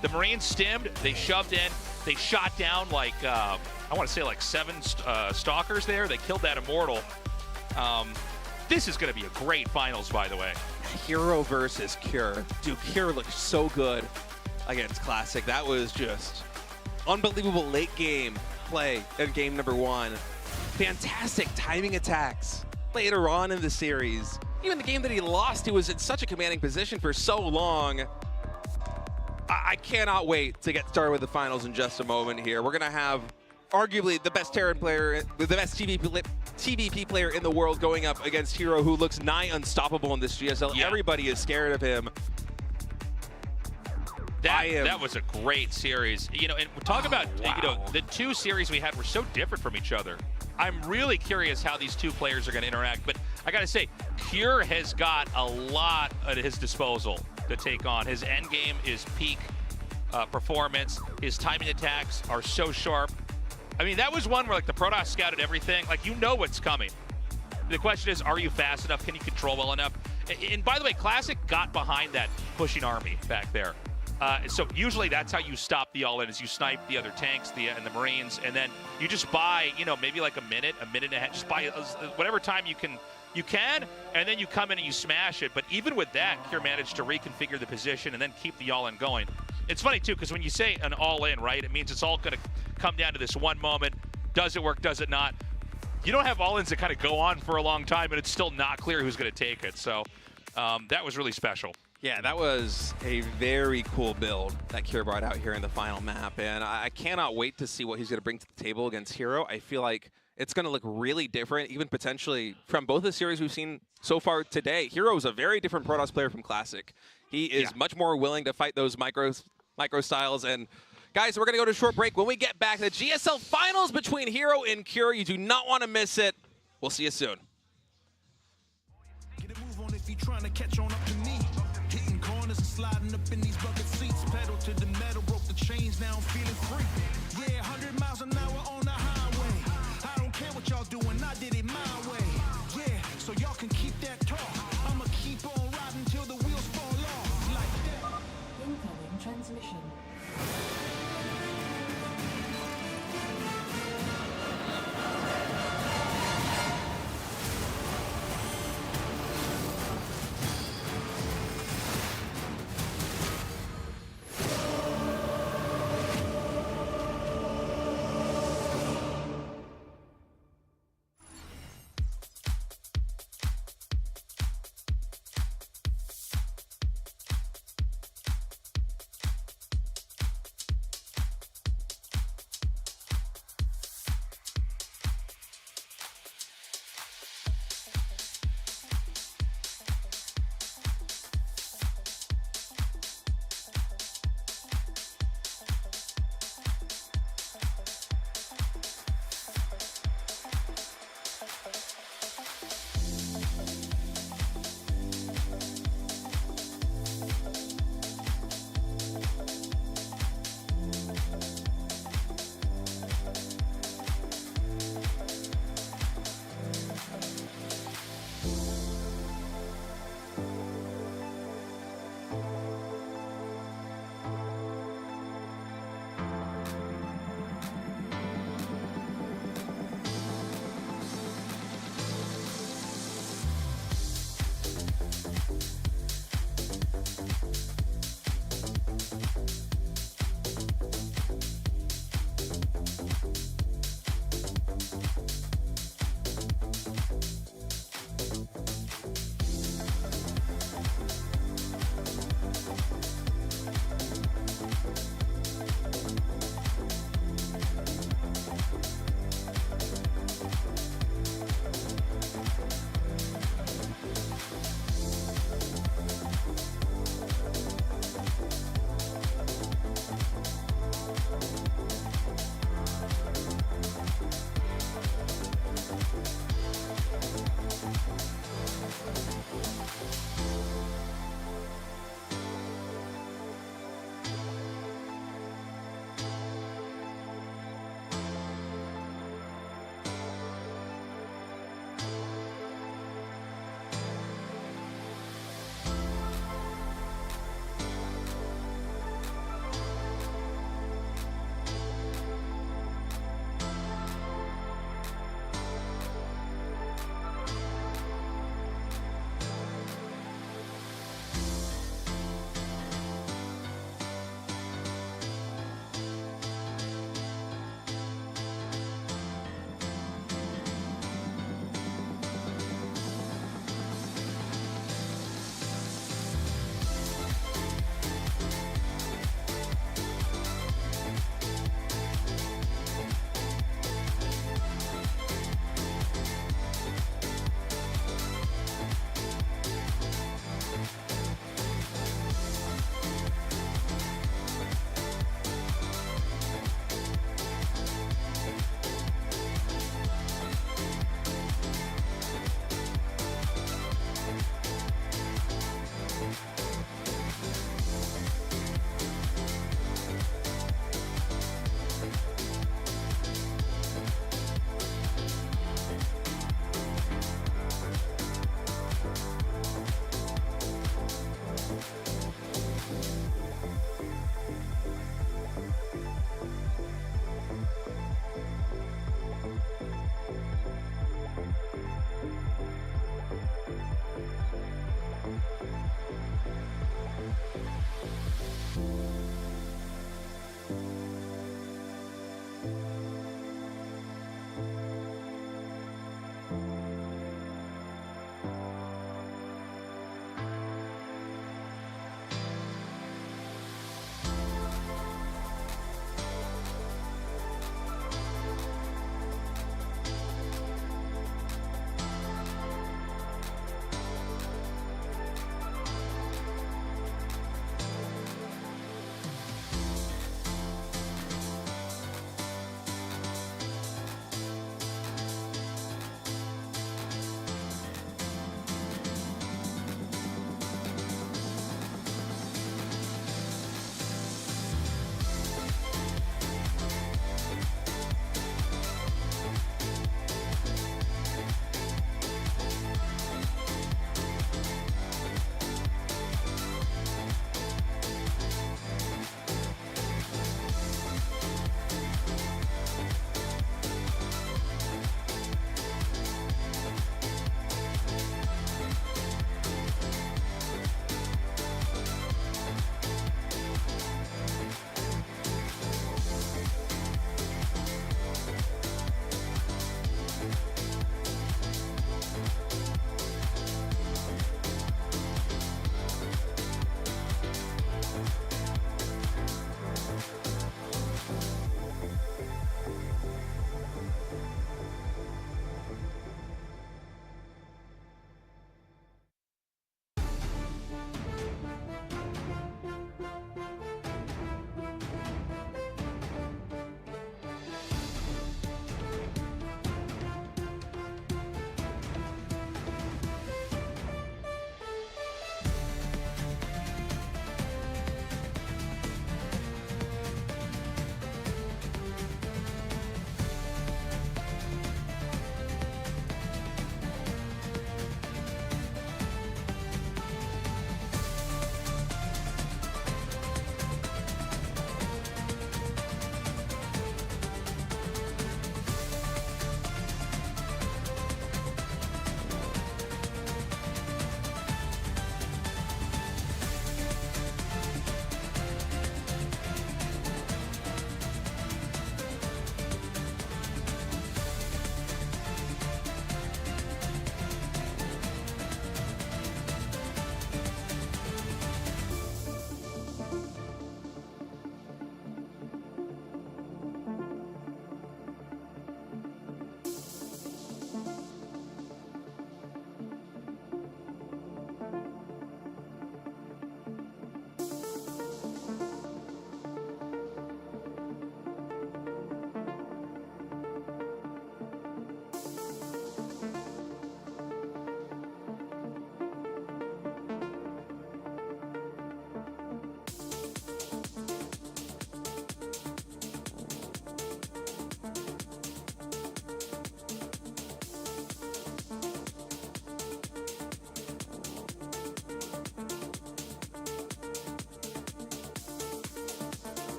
The Marines stimmed, they shoved in, they shot down like, I want to say like 7 Stalkers there. They killed that Immortal. This is going to be a great finals, by the way. Hero versus Cure. Dude, Cure looks so good against Clasic. That was just unbelievable late game play in game number 1. Fantastic timing attacks later on in the series. Even the game that he lost, he was in such a commanding position for so long. I cannot wait to get started with the finals in just a moment here. We're going to have arguably the best Terran player, the best TVP player in the world going up against Hero, who looks nigh unstoppable in this GSL. Yeah. Everybody is scared of him. That was a great series. You know, and we're talking about, you know, the 2 series we had were so different from each other. I'm really curious how these 2 players are going to interact, but I got to say, Cure has got a lot at his disposal to take on. His end game is peak performance. His timing attacks are so sharp. I mean, that was one where like the Protoss scouted everything. Like, you know what's coming. The question is, are you fast enough? Can you control well enough? And by the way, Clasic got behind that pushing army back there. So usually that's how you stop the all-in, is you snipe the other tanks and the Marines, and then you just buy, maybe like a minute and a half, just buy whatever time you can, and then you come in and you smash it. But even with that, Cure managed to reconfigure the position and then keep the all-in going. It's funny, too, because when you say an all-in, right, it means it's all going to come down to this one moment. Does it work? Does it not? You don't have all-ins that kind of go on for a long time, and it's still not clear who's going to take it. So that was really special. Yeah, that was a very cool build that Cure brought out here in the final map, and I cannot wait to see what he's going to bring to the table against Hero. I feel like it's going to look really different, even potentially from both the series we've seen so far today. Hero is a very different Protoss player from Classic. He is much more willing to fight those micro styles. And guys, we're going to go to a short break. When we get back, the GSL finals between Hero and Cure. You do not want to miss it. We'll see you soon. Get a move on if you're trying to catch on up to me. Hitting corners and sliding up in these bucket seats. Pedal to the metal, broke the chains, now I'm feeling free. Yeah, 100 miles an hour on the highway. I don't care what y'all doing, I did it my way. Yeah, so y'all can keep that talk. I'ma keep on riding till the wheels fall off. Like that. Incoming transmission.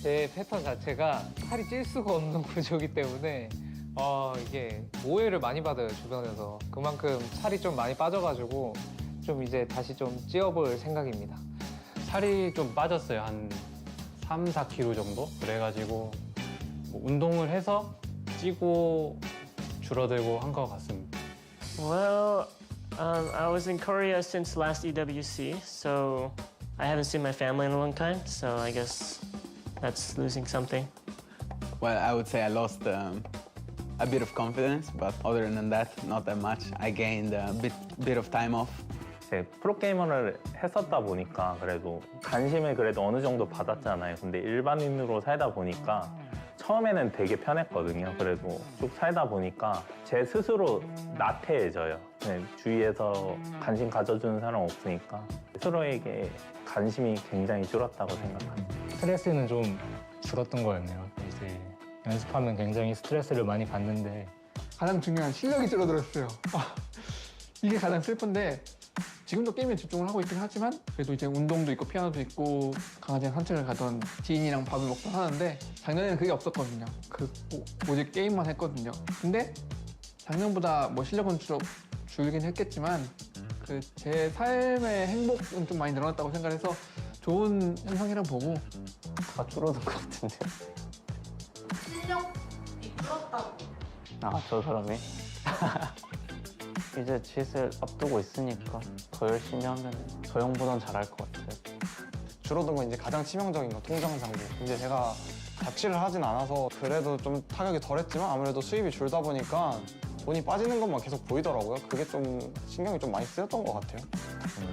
제 패턴 자체가 살이 찔 수가 없는 구조이기 때문에 이게 오해를 많이 받아요, 주변에서. 그만큼 살이 좀 많이 빠져가지고 좀 이제 다시 좀 찌어볼 생각입니다. 살이 좀 빠졌어요. 한 3, 4kg 정도? 그래가지고 뭐 운동을 해서 찌고 줄어들고 한 것 같습니다. Well, I was in Korea since last EWC, so I haven't seen my family in a long time, so I guess that's losing something. Well, I would say I lost a bit of confidence, but other than that, not that much. I gained a bit of time off. 프로게이머를 했었다 보니까 그래도 관심을 그래도 어느 정도 받았잖아요. 근데 일반인으로 살다 보니까 처음에는 되게 편했거든요. 그래도 쭉 살다 보니까 제 스스로 나태해져요. 주위에서 관심 가져주는 사람 없으니까 스스로에게 관심이 굉장히 줄었다고 생각합니다. 스트레스는 좀 줄었던 거였네요. 이제 연습하면 굉장히 스트레스를 많이 받는데 가장 중요한 실력이 줄어들었어요. 이게 가장 슬픈데 지금도 게임에 집중을 하고 있긴 하지만 그래도 이제 운동도 있고 피아노도 있고 강아지랑 산책을 가던 지인이랑 밥을 먹던 하는데 작년에는 그게 없었거든요. 오직 게임만 했거든요. 근데 작년보다 뭐 실력은 줄긴 했겠지만 그 제 삶의 행복은 좀 많이 늘어났다고 생각해서 좋은 현상이라 보고 다 줄어든 것 같은데. 실력이 줄었다고. 저 사람이? 이제 GSL 앞두고 있으니까 더 열심히 하면 저 형보단 잘할 것 같아요. 줄어든 건 이제 가장 치명적인 거 통장상도. 이제 제가 자취를 하진 않아서 그래도 좀 타격이 덜했지만 아무래도 수입이 줄다 보니까 돈이 빠지는 것만 계속 보이더라고요. 그게 좀 신경이 좀 많이 쓰였던 것 같아요.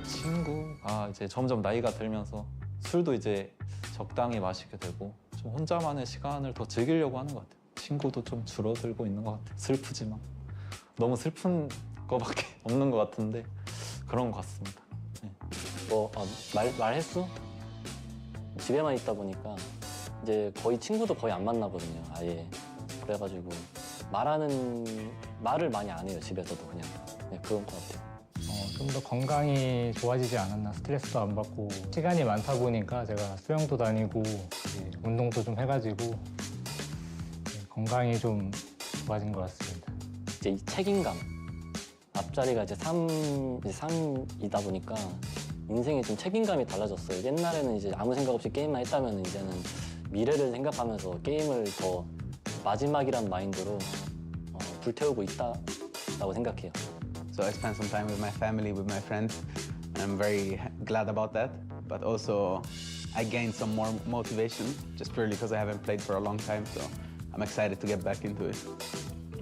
친구가 이제 점점 나이가 들면서 술도 이제 적당히 마시게 되고 좀 혼자만의 시간을 더 즐기려고 하는 것 같아요. 친구도 좀 줄어들고 있는 것 같아요. 슬프지만 너무 슬픈 거밖에 없는 것 같은데 그런 것 같습니다. 말횟수? 집에만 있다 보니까 이제 거의 친구도 거의 안 만나거든요, 아예. 그래가지고 말을 많이 안 해요, 집에서도 그냥. 네, 그런 것 같아요. 좀 더 건강이 좋아지지 않았나. 스트레스도 안 받고 시간이 많다 보니까 제가 수영도 다니고 운동도 좀 해가지고 건강이 좀 좋아진 것 같습니다. 이제 이 책임감. 앞자리가 이제 3이다 보니까 인생에 좀 책임감이 달라졌어요. 옛날에는 이제 아무 생각 없이 게임만 했다면 이제는 미래를 생각하면서 게임을 더 마지막이란 마인드로 불태우고 있다고 생각해요. So I spent some time with my family, with my friends, and I'm very glad about that. But also, I gained some more motivation just purely because I haven't played for a long time. So I'm excited to get back into it.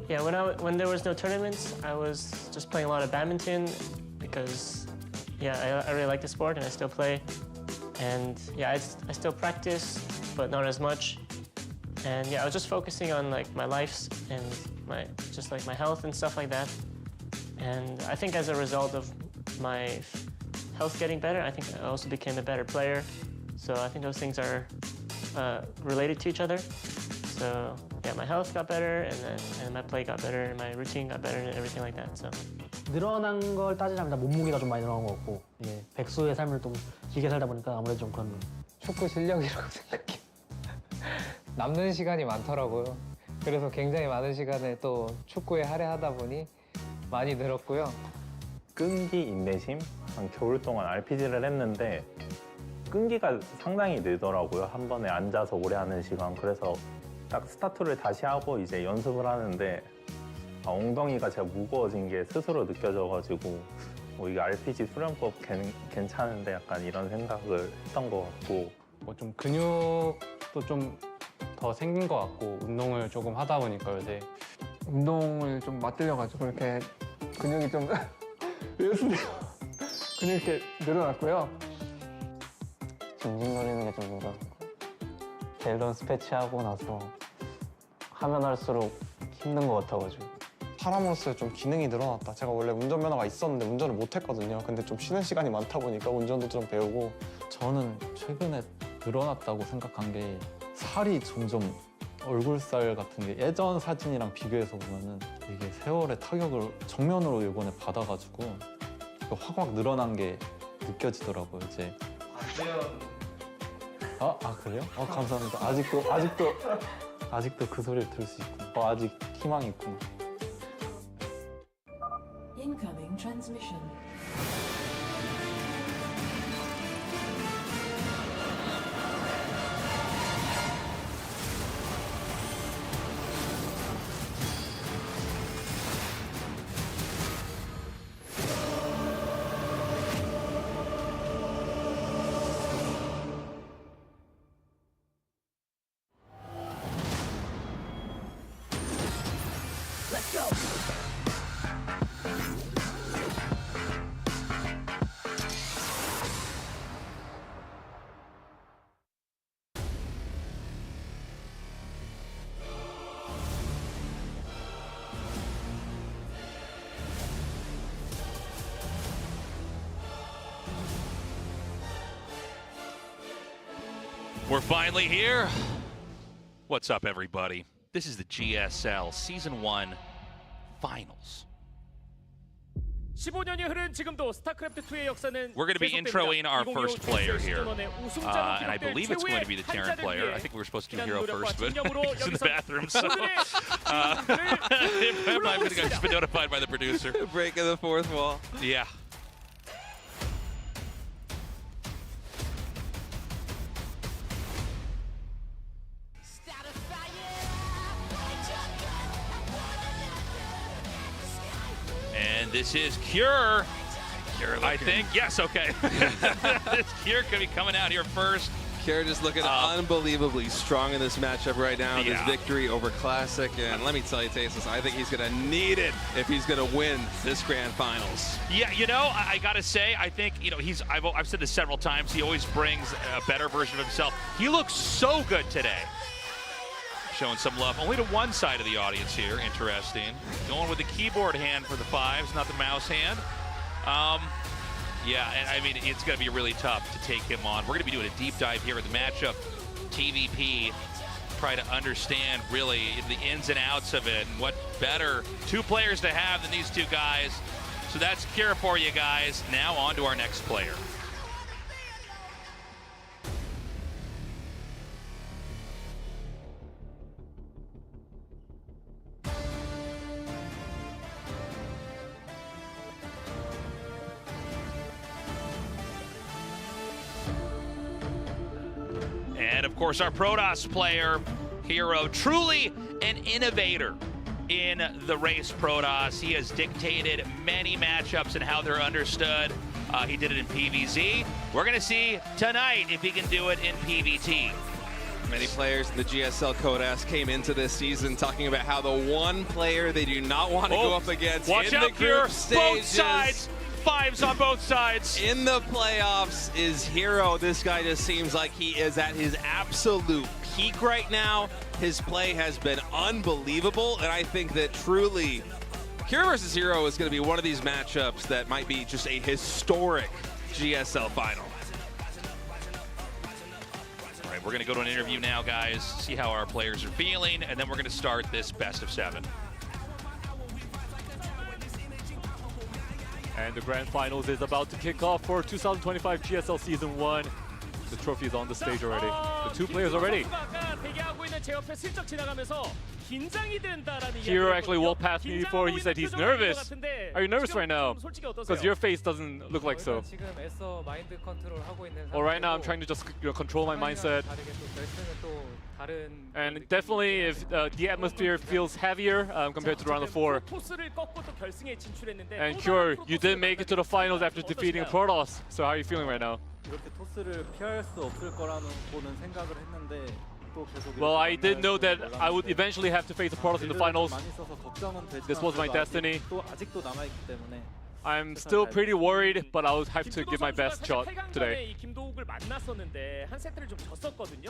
Yeah, when there was no tournaments, I was just playing a lot of badminton because, yeah, I really like the sport and I still play. And yeah, I still practice, but not as much. And yeah, I was just focusing on like my life and my health and stuff like that. And I think as a result of my health getting better, I think I also became a better player. So I think those things are related to each other. So yeah, my health got better, and my play got better, and my routine got better, and everything like that. So 늘어난 걸 따지자면 몸무게가 좀 많이 늘어난 것 같고, 백수의 삶을 좀 길게 살다 보니까 아무래도 좀 그런 축구 실력이라고 생각해요. 남는 시간이 많더라고요. 그래서 굉장히 많은 시간을 또 축구에 할애하다 보니 많이 늘었고요. 끈기, 인내심? 한 겨울 동안 RPG를 했는데 끈기가 상당히 늘더라고요. 한 번에 앉아서 오래 하는 시간. 그래서 딱 스타트를 다시 하고 이제 연습을 하는데 엉덩이가 제가 무거워진 게 스스로 느껴져가지고 이게 RPG 수련법 괜찮은데 약간 이런 생각을 했던 것 같고 좀 근육도 좀 더 생긴 것 같고 운동을 조금 하다 보니까 요새 운동을 좀 맞들려가지고 이렇게 근육이 좀 왜 웃으세요? 근육이 이렇게 늘어났고요. 징징거리는 게 좀 늘어났고 밸런스 패치하고 나서 하면 할수록 힘든 것 같아가지고 사람으로서의 좀 기능이 늘어났다. 제가 원래 운전면허가 있었는데 운전을 못 했거든요. 근데 좀 쉬는 시간이 많다 보니까 운전도 좀 배우고. 저는 최근에 늘어났다고 생각한 게 살이 점점 얼굴살 같은 게 예전 사진이랑 비교해서 보면은 이게 세월의 타격을 정면으로 이번에 받아가지고 확 늘어난 게 느껴지더라고요. 이제 아 그래요? 감사합니다. 아직도 그 소리를 들을 수 있고 아직 희망이 있구나. Incoming transmission. Let's go. We're finally here. What's up, everybody? This is the GSL Season 1 Finals. 15년이 흐른 지금도 스타크래프트 2의 역사는 We're going to be introing our first player here. And I believe it's going to be the Terran player. I think we were supposed to do Hero first, but he's in the bathroom, so I've just been notified by the producer. Breaking the fourth wall. Yeah. And this is Cure. I think. Yes, okay. This Cure could be coming out here first. Cure just looking unbelievably strong in this matchup right now. Yeah. This victory over Classic. And let me tell you, Tasteless, I think he's going to need it if he's going to win this Grand Finals. Yeah, you know, I got to say, I think, you know, I've said this several times, he always brings a better version of himself. He looks so good today. Showing some love only to one side of the audience here. Interesting. Going with the keyboard hand for the fives, not the mouse hand. Yeah, and I mean, it's going to be really tough to take him on. We're going to be doing a deep dive here at the matchup TVP. Try to understand really the ins and outs of it and what better two players to have than these two guys. So that's Cure for you guys. Now on to our next player. And of course, our Protoss player, Hero, truly an innovator in the race Protoss. He has dictated many matchups and how they're understood. He did it in PvZ. We're going to see tonight if he can do it in PvT. Many players in the GSL Codas came into this season talking about how the one player they do not want to go up against Watch in out, the Cure. group stages, Both sides. Fives on both sides. In the playoffs is Hero. This guy just seems like he is at his absolute peak right now. His play has been unbelievable, and I think that truly Cure versus Hero is going to be one of these matchups that might be just a historic GSL final. All right, we're going to go to an interview now, guys, see how our players are feeling, and then we're going to start this best of 7. And the Grand Finals is about to kick off for 2025 GSL Season 1. The trophy is on the stage already. The two players are ready. Hero actually walked past me before. He said he's nervous. Are you nervous right now? Because your face doesn't look like so. Well, right now I'm trying to just control my mindset. And definitely, if the atmosphere feels heavier compared to the round of 4. And Cure, you did make it to the finals after defeating Protoss. So how are you feeling right now? Well, I did know that I would eventually have to face the Protoss in the finals. This was my destiny. I'm still pretty worried, but I'll have to give my best shot today.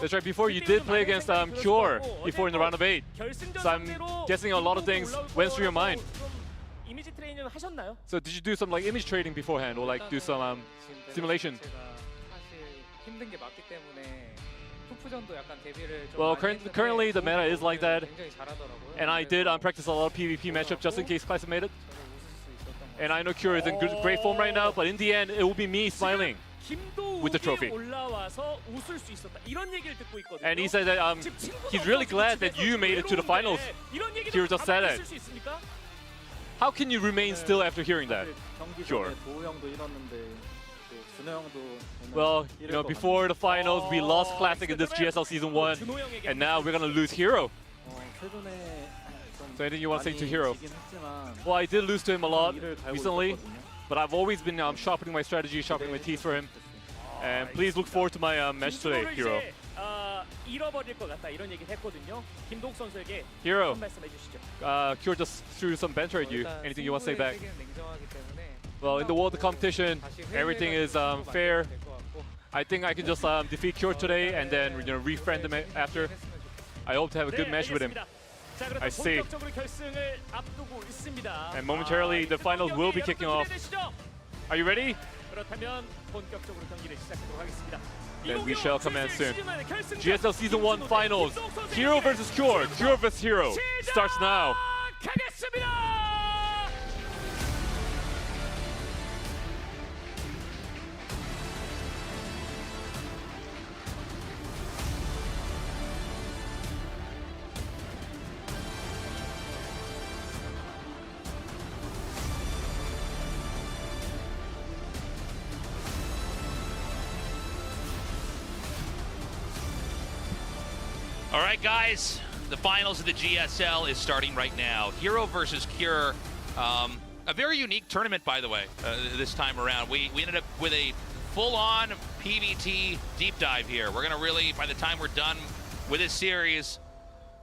That's right, before you did play against Cure before in the round of 8. So I'm guessing a lot of things went through your mind. So did you do some like image trading beforehand or like do some simulation? Well, currently the meta is like that. And I did practice a lot of PvP matchups just in case Clasic made it. And I know Cure is in great form right now, but in the end, it will be me smiling. with the trophy. 올라와서 웃을 수 있었다. 이런 얘기를 듣고 있거든요. And he said that he's really glad that you made it to the finals. Kyo just said it. How can you remain still after hearing that? Sure. Well, you know, before the finals, we lost Classic in this GSL Season 1, and now we're gonna lose Hero. So anything you want to say to Hero? Well, I did lose to him a lot recently, but I've always been sharpening my strategy, sharpening my teeth for him. And please look forward to my match today, Hero. 잃어버릴 것 같다 이런 얘기를 했거든요. 김동욱 선수에게 Hero, 말씀해 주시죠. Kyo just threw some banter at you. Anything you want to say back? Well, in the world of competition, everything is fair. I think I can just defeat Kyo today and then refriend him after. I hope to have a good match with him. I see. And momentarily, the finals will be kicking off. Are you ready? Then we shall commence soon. GSL Season 1 Finals. Hero versus Cure. Cure versus Hero. Starts now. All right, guys, the finals of the GSL is starting right now. Hero versus Cure. A very unique tournament, by the way, this time around. We ended up with a full-on PvT deep dive here. We're going to really, by the time we're done with this series,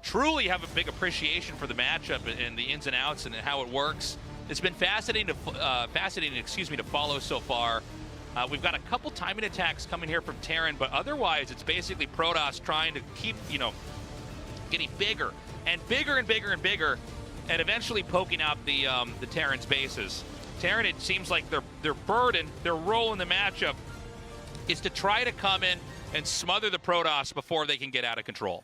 truly have a big appreciation for the matchup and the ins and outs and how it works. It's been fascinating to follow so far. We've got a couple timing attacks coming here from Terran, but otherwise it's basically Protoss trying to keep, getting bigger and bigger and bigger and bigger, and eventually poking out the Terran's bases. Terran, it seems like their burden, their role in the matchup is to try to come in and smother the Protoss before they can get out of control.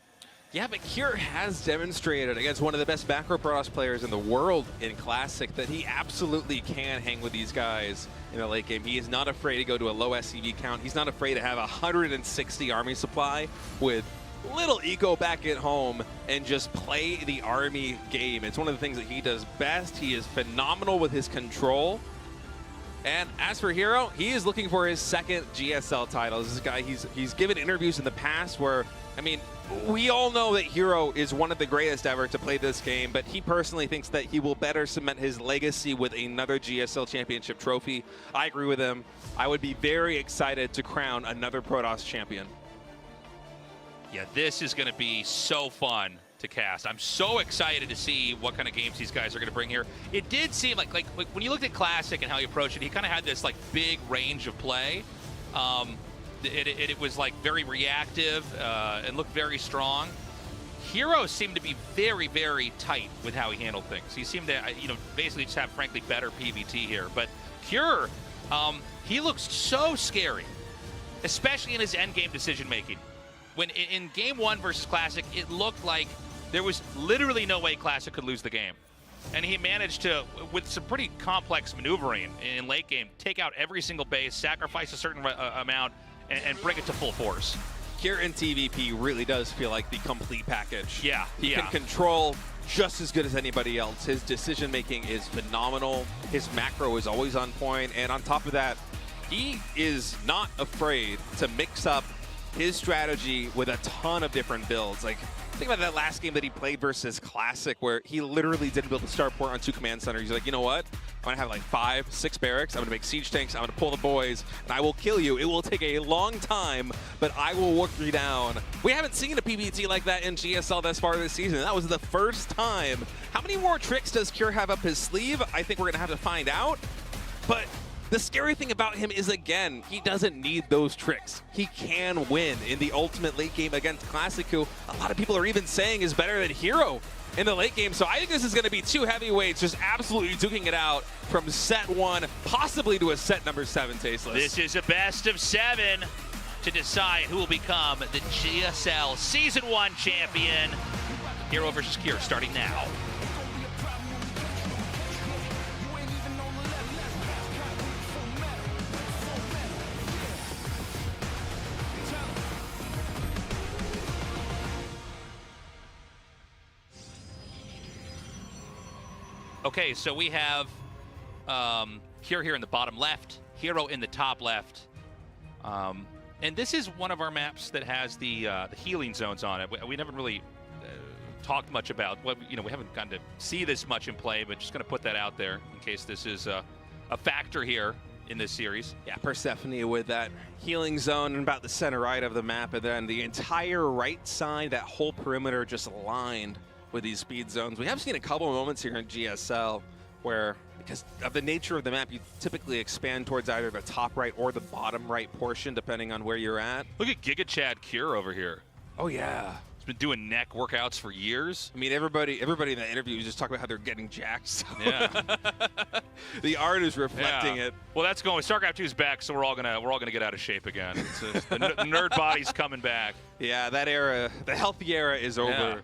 Yeah, but Cure has demonstrated against one of the best macro Protoss players in the world in Classic that he absolutely can hang with these guys in the late game. He is not afraid to go to a low SCV count. He's not afraid to have 160 army supply with little eco back at home and just play the army game. It's one of the things that he does best. He is phenomenal with his control. And as for Hero, he is looking for his second GSL title. This is a guy, he's given interviews in the past where, I mean, we all know that Hero is one of the greatest ever to play this game, but he personally thinks that he will better cement his legacy with another GSL championship trophy. I agree with him. I would be very excited to crown another Protoss champion. Yeah, this is going to be so fun to cast. I'm so excited to see what kind of games these guys are going to bring here. It did seem like when you looked at Classic and how he approached it, he kind of had this big range of play. It was very reactive and looked very strong. Hero seemed to be very, very tight with how he handled things. He seemed to, basically just have, frankly, better PvT here. But Cure, he looks so scary, especially in his endgame decision-making. When in Game 1 versus Classic, it looked like there was literally no way Classic could lose the game. And he managed to, with some pretty complex maneuvering in late game, take out every single base, sacrifice a certain amount, and bring it to full force. Cure in TVP really does feel like the complete package. Yeah, he can control just as good as anybody else. His decision-making is phenomenal. His macro is always on point. And on top of that, he is not afraid to mix up his strategy with a ton of different builds. Think about that last game that he played versus Classic, where he literally didn't build a starport on 2 command centers. He's like, you know what? I'm gonna have 5, 6 barracks. I'm gonna make siege tanks. I'm gonna pull the boys, and I will kill you. It will take a long time, but I will work you down. We haven't seen a PvT like that in GSL thus far this season. That was the first time. How many more tricks does Cure have up his sleeve? I think we're gonna have to find out. But the scary thing about him is, again, he doesn't need those tricks. He can win in the ultimate late game against Classic, who a lot of people are even saying is better than Hero in the late game. So I think this is going to be 2 heavyweights just absolutely duking it out from set 1, possibly to a set number 7, Tasteless. This is a best of 7 to decide who will become the GSL Season 1 champion. Hero versus Cure starting now. Okay, so we have Cure here in the bottom left, Hero in the top left. And this is one of our maps that has the healing zones on it. We never really talked much about what we haven't gotten to see this much in play, but just going to put that out there in case this is a factor here in this series. Yeah, Persephone with that healing zone in about the center right of the map, and then the entire right side, that whole perimeter just aligned with these speed zones. We have seen a couple of moments here in GSL where, because of the nature of the map, you typically expand towards either the top right or the bottom right portion, depending on where you're at. Look at Giga Chad Cure over here. Oh, yeah. He's been doing neck workouts for years. I mean, everybody in that interview was just talking about how they're getting jacked. So Yeah. the art is reflecting it. Well, that's going. StarCraft 2 is back, so we're all gonna get out of shape again. The nerd body's coming back. Yeah, that era, the healthy era, is over. Yeah.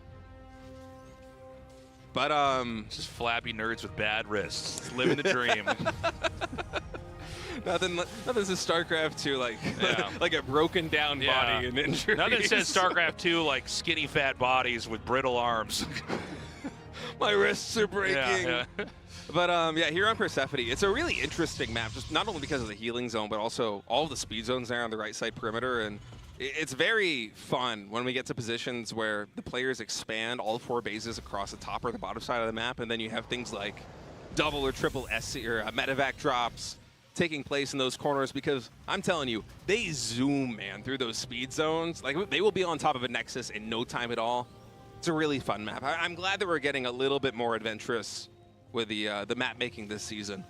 But just flabby nerds with bad wrists, living the dream. Nothing says StarCraft 2 like a broken down body and injuries. Nothing says StarCraft 2 like skinny fat bodies with brittle arms. My wrists are breaking. Yeah. But yeah, here on Persephone, it's a really interesting map, just not only because of the healing zone, but also all of the speed zones there on the right side perimeter. And it's very fun when we get to positions where the players expand all 4 bases across the top or the bottom side of the map, and then you have things like double or triple SC or medevac drops taking place in those corners, because I'm telling you, they zoom, man, through those speed zones. Like, they will be on top of a Nexus in no time at all. It's a really fun map. I'm glad that we're getting a little bit more adventurous with the map making this season.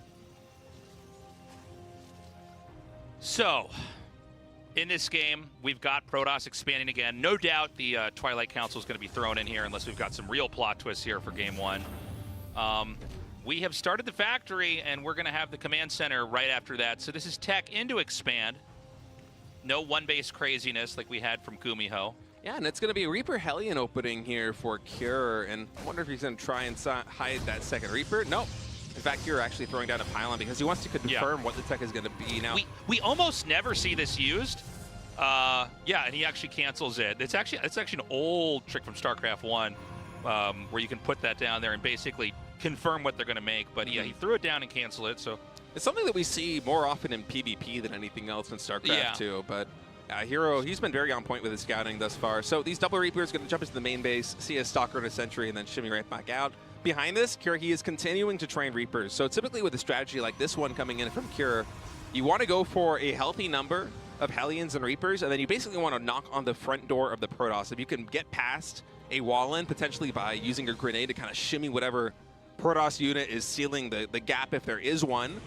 So, in this game, we've got Protoss expanding again. No doubt the Twilight Council is going to be thrown in here unless we've got some real plot twists here for Game 1. We have started the factory, and we're going to have the command center right after that. So this is tech into expand. No one-base craziness like we had from GuMiho. Yeah, and it's going to be a Reaper Hellion opening here for Cure, and I wonder if he's going to try and hide that second Reaper. Nope. In fact, Cure actually throwing down a pylon because he wants to confirm what the tech is going to be. Now, we almost never see this used. Yeah, and he actually cancels it. It's actually an old trick from StarCraft 1 where you can put that down there and basically confirm what they're going to make. But yeah, he threw it down and canceled it. So it's something that we see more often in PvP than anything else in StarCraft 2. But Hero, he's been very on point with his scouting thus far. So these double Reapers going to jump into the main base, see a Stalker and a Sentry, and then shimmy right back out. Behind this, Cure, he is continuing to train Reapers. So typically with a strategy like this one coming in from Cure, you want to go for a healthy number of Hellions and Reapers, and then you basically want to knock on the front door of the Protoss. If you can get past a wall in, potentially by using your grenade to kind of shimmy whatever Protoss unit is sealing the gap, if there is one,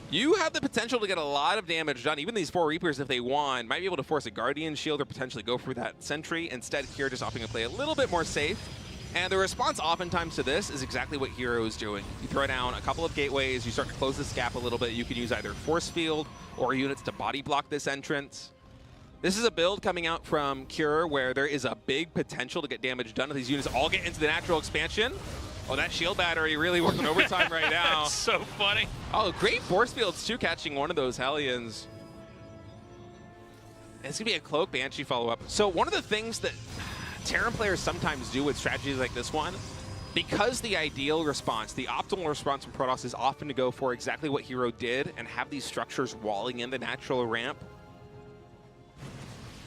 you have the potential to get a lot of damage done. Even these 4 Reapers, if they want, might be able to force a Guardian Shield or potentially go for that Sentry. Instead, Cure just opting to play a little bit more safe. And the response oftentimes to this is exactly what Hero is doing. You throw down a couple of gateways, you start to close this gap a little bit. You can use either Force Field or units to body block this entrance. This is a build coming out from Cure where there is a big potential to get damage done if these units all get into the natural expansion. Oh, that shield battery really working overtime right now. That's so funny. Oh, great force fields too, catching one of those Hellions. It's going to be a Cloak Banshee follow-up. So one of the things that Terran players sometimes do with strategies like this one, because the ideal response, the optimal response from Protoss is often to go for exactly what Hero did and have these structures walling in the natural ramp.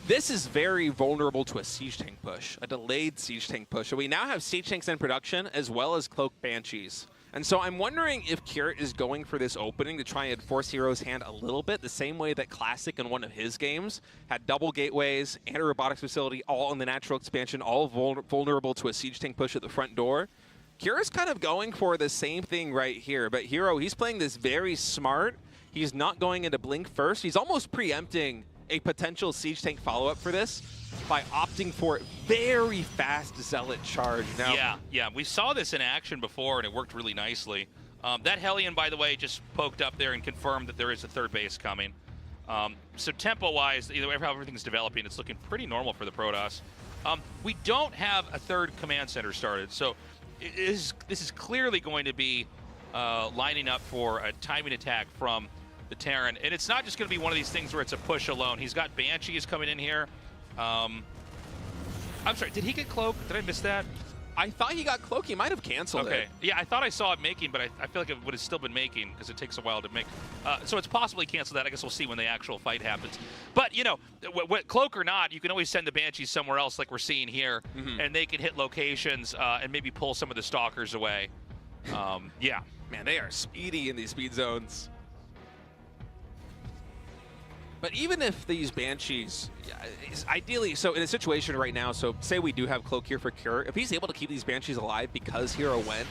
This is very vulnerable to a Siege Tank push, a delayed Siege Tank push. So we now have Siege Tanks in production as well as Cloak Banshees. And so I'm wondering if Cure is going for this opening to try and force Hero's hand a little bit, the same way that Clasic in one of his games had double gateways and a robotics facility all in the natural expansion, all vulnerable to a Siege Tank push at the front door. Cure is kind of going for the same thing right here, but Hero, he's playing this very smart. He's not going into Blink first. He's almost preempting a potential Siege Tank follow-up for this by opting for very fast Zealot charge. Now, yeah, we saw this in action before, and it worked really nicely. That Hellion, by the way, just poked up there and confirmed that there is a third base coming. So tempo-wise, how everything's developing, it's looking pretty normal for the Protoss. We don't have a third command center started, so this is clearly going to be lining up for a timing attack from the Terran. And it's not just going to be one of these things where it's a push alone. He's got Banshees coming in here. I'm sorry, did he get Cloak? Did I miss that? I thought he got Cloak. He might have canceled Okay. it. Yeah, I thought I saw it making, but I feel like it would have still been making because it takes a while to make. So it's possibly canceled that. I guess we'll see when the actual fight happens. But, you know, Cloak or not, you can always send the Banshees somewhere else like we're seeing here, and they can hit locations and maybe pull some of the Stalkers away. Yeah. Man, they are speedy in these speed zones. But even if these Banshees, ideally, so in a situation right now, so say we do have Cloak here for Cure, if he's able to keep these Banshees alive because Hero went,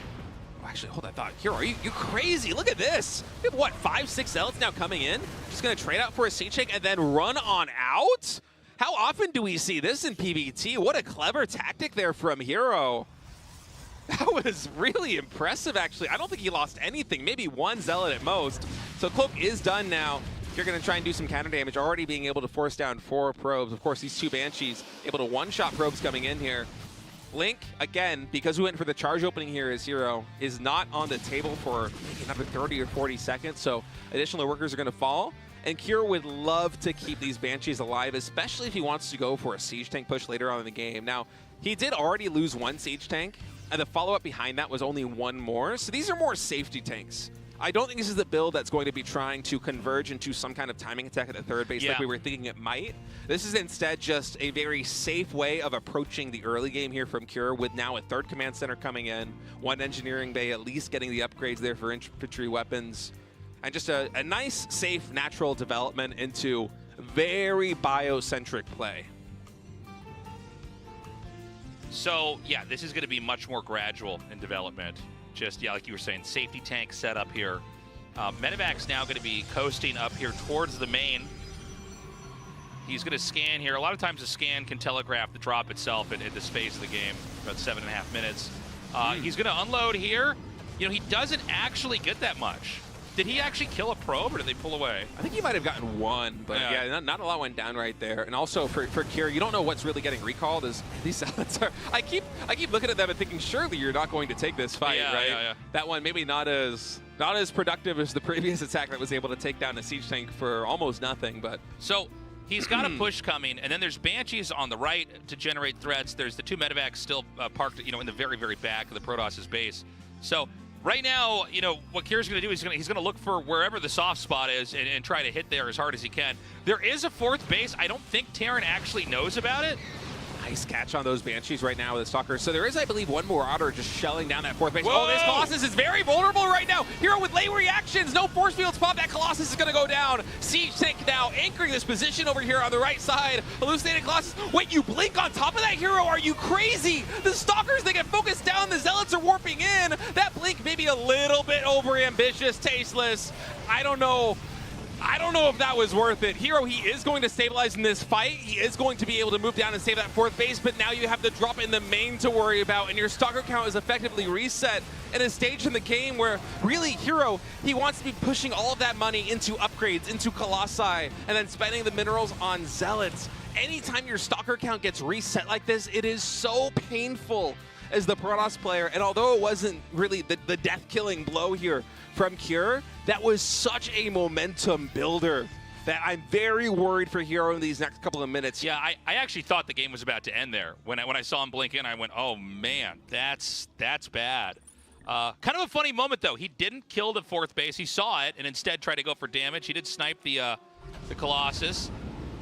oh, actually, hold that thought. Hero, are you crazy? Look at this. We have, what, 5, 6 Zealots now coming in? Just going to trade out for a Siege Tank and then run on out? How often do we see this in PvT? What a clever tactic there from Hero. That was really impressive, actually. I don't think he lost anything, maybe 1 Zealot at most. So Cloak is done now. You're going to try and do some counter damage, already being able to force down 4 probes. Of course, these 2 Banshees able to one-shot probes coming in here. Link, again, because we went for the charge opening here as Hero, is not on the table for maybe another 30 or 40 seconds, so additional workers are going to fall. And Cure would love to keep these Banshees alive, especially if he wants to go for a Siege Tank push later on in the game. Now, he did already lose 1 Siege Tank, and the follow-up behind that was only 1 more, so these are more safety tanks. I don't think this is the build that's going to be trying to converge into some kind of timing attack at the third base like we were thinking it might. This is instead just a very safe way of approaching the early game here from Cure, with now a 3rd command center coming in, 1 engineering bay, at least getting the upgrades there for infantry weapons, and just a nice, safe, natural development into very biocentric play. So, yeah, this is going to be much more gradual in development. Just, yeah, like you were saying, safety tank set up here. Medevac's now going to be coasting up here towards the main. He's going to scan here. A lot of times a scan can telegraph the drop itself in the space of the game, about 7.5 minutes. He's going to unload here. You know, he doesn't actually get that much. Did he actually kill a probe, or did they pull away? I think he might have gotten 1, but yeah, not a lot went down right there. And also for Cure, you don't know what's really getting recalled. Is these Zealots are? I keep looking at them and thinking, surely you're not going to take this fight, right? Yeah. That one maybe not as productive as the previous attack that was able to take down a Siege Tank for almost nothing. But so he's got a push coming, and then there's Banshees on the right to generate threats. There's the 2 Medevacs still parked, you know, in the very, very back of the Protoss's base. So right now, you know, what Cure's going to do is he's going to look for wherever the soft spot is and try to hit there as hard as he can. There is a 4th base. I don't think Terran actually knows about it. Nice catch on those Banshees right now with the Stalker. So there is, I believe, 1 Marauder just shelling down that 4th base. Whoa. Oh, this Colossus is very vulnerable right now. Hero with late reactions. No force fields pop. That Colossus is going to go down. Siege Tank now anchoring this position over here on the right side. Hallucinated Colossus. Wait, you blink on top of that, Hero? Are you crazy? The Stalkers, they get focused down. The Zealots are warping in. That blink maybe a little bit over ambitious, tasteless. I don't know if that was worth it. Hero, he is going to stabilize in this fight. He is going to be able to move down and save that 4th base, but now you have the drop in the main to worry about, and your Stalker count is effectively reset at a stage in the game where really Hero, he wants to be pushing all of that money into upgrades, into Colossi, and then spending the minerals on Zealots. Anytime your Stalker count gets reset like this, it is so painful as the Protoss player, and although it wasn't really the death-killing blow here from Cure, that was such a momentum builder that I'm very worried for Hero in these next couple of minutes. Yeah, I actually thought the game was about to end there. When I saw him blink in, I went, oh man, that's bad. Kind of a funny moment, though. He didn't kill the 4th base. He saw it and instead tried to go for damage. He did snipe the Colossus.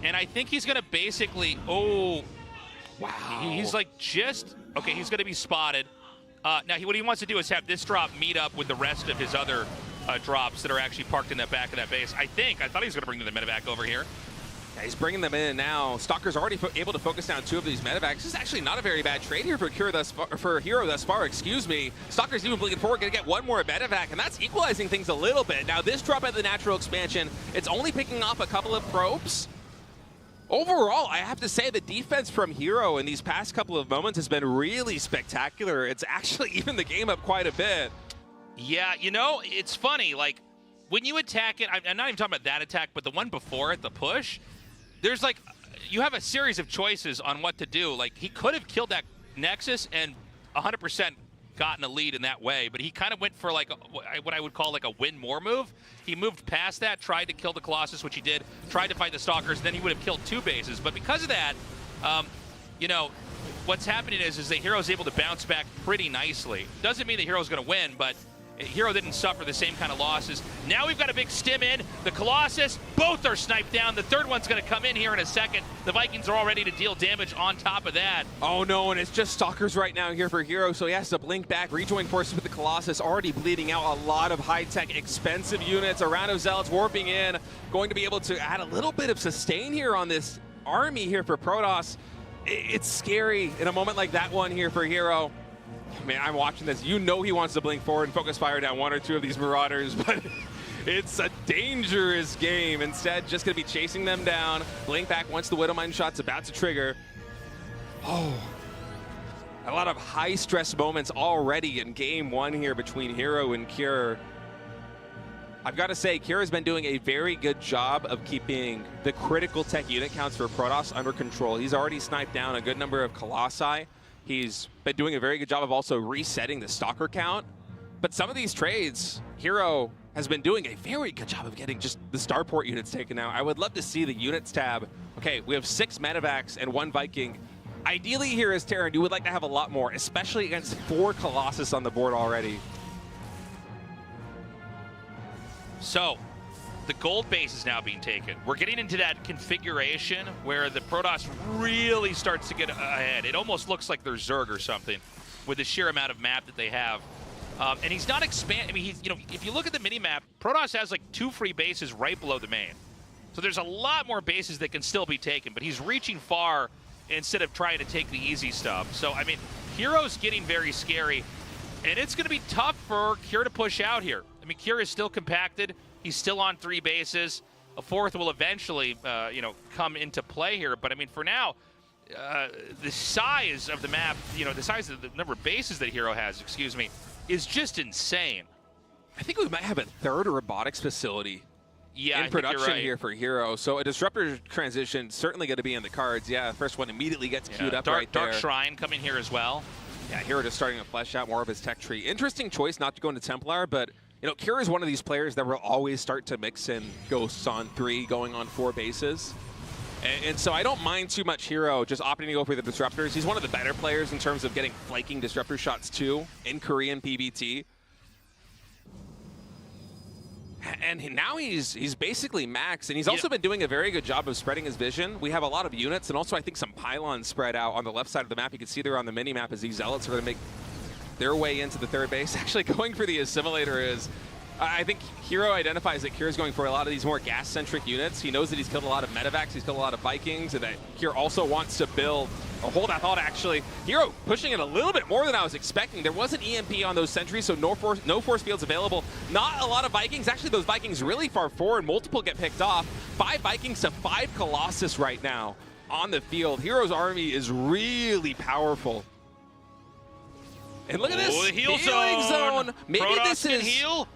And I think he's going to basically, oh, wow. He's like just, okay, he's going to be spotted. Now, what he wants to do is have this drop meet up with the rest of his other drops that are actually parked in the back of that base. I thought he was going to bring the Medevac over here. Yeah, he's bringing them in now. Stalker's already able to focus down 2 of these Medevacs. This is actually not a very bad trade here for Hero thus far, excuse me. Stalker's even blinking forward, going to get 1 more Medevac, and that's equalizing things a little bit. Now, this drop at the natural expansion, it's only picking off a couple of probes. Overall, I have to say the defense from Hero in these past couple of moments has been really spectacular. It's actually even the game up quite a bit. Yeah, you know, it's funny. Like, when you attack it, I'm not even talking about that attack, but the one before it, the push, there's like, you have a series of choices on what to do. Like, he could have killed that Nexus and 100% gotten a lead in that way, but he kind of went for like what I would call like a win more move. He moved past that, tried to kill the Colossus, which he did, tried to fight the Stalkers, then he would have killed 2 bases. But because of that, you know, what's happening is that Hero's able to bounce back pretty nicely. Doesn't mean that Hero's going to win, but Hero didn't suffer the same kind of losses. Now we've got a big stim in. The Colossus, both are sniped down. The third one's going to come in here in a second. The Vikings are all ready to deal damage on top of that. Oh no, and it's just Stalkers right now here for Hero, so he has to blink back, rejoin forces with the Colossus, already bleeding out a lot of high-tech, expensive units. A round of Zealots warping in, going to be able to add a little bit of sustain here on this army here for Protoss. It's scary in a moment like that one here for Hero. Man, I'm watching this. You know he wants to blink forward and focus fire down one or two of these Marauders, but it's a dangerous game. Instead, just going to be chasing them down. Blink back once the Widowmine shot's about to trigger. Oh, a lot of high-stress moments already in game one here between Hero and Cure. I've got to say, Cure has been doing a very good job of keeping the critical tech unit counts for Protoss under control. He's already sniped down a good number of Colossi. He's been doing a very good job of also resetting the Stalker count. But some of these trades, Hero has been doing a very good job of getting just the Starport units taken out. I would love to see the units tab. Okay, we have 6 Medivacs and 1 Viking. Ideally here as Terran, you would like to have a lot more, especially against 4 Colossus on the board already. So, the gold base is now being taken. We're getting into that configuration where the Protoss really starts to get ahead. It almost looks like they're Zerg or something with the sheer amount of map that they have. And he's not expanding. I mean, he's, you know, if you look at the mini map, Protoss has like 2 free bases right below the main. So there's a lot more bases that can still be taken, but he's reaching far instead of trying to take the easy stuff. So, I mean, Hero's getting very scary, and it's going to be tough for Cure to push out here. I mean, Cure is still compacted. He's still on 3 bases. A 4th will eventually, you know, come into play here. But I mean, for now, the size of the map, you know, the size of the number of bases that Hero has, excuse me, is just insane. I think we might have a 3rd robotics facility in production here for Hero. So a disruptor transition certainly going to be in the cards. Yeah, the first one immediately gets queued up right there. Dark Shrine coming here as well. Yeah, Hero just starting to flesh out more of his tech tree. Interesting choice not to go into Templar, but you know, Cure is one of these players that will always start to mix in Ghosts on 3, going on 4 bases. And so I don't mind too much Hero just opting to go for the Disruptors. He's one of the better players in terms of getting flanking Disruptor shots too in Korean PBT. And now he's basically max, and he's also been doing a very good job of spreading his vision. We have a lot of units, and also I think some pylons spread out on the left side of the map. You can see there on the mini-map as these Zealots are going to make their way into the 3rd base. Actually, going for the Assimilator is, I think Hero identifies that Cure is going for a lot of these more gas-centric units. He knows that he's killed a lot of Medivacs, he's killed a lot of Vikings, and that Cure also wants to build, or hold that thought actually. Hero pushing it a little bit more than I was expecting. There was an EMP on those sentries, so no force fields available. Not a lot of Vikings. Actually, those Vikings really far forward. Multiple get picked off. 5 Vikings to 5 Colossus right now on the field. Hero's army is really powerful. And look at this, the heal healing zone. Maybe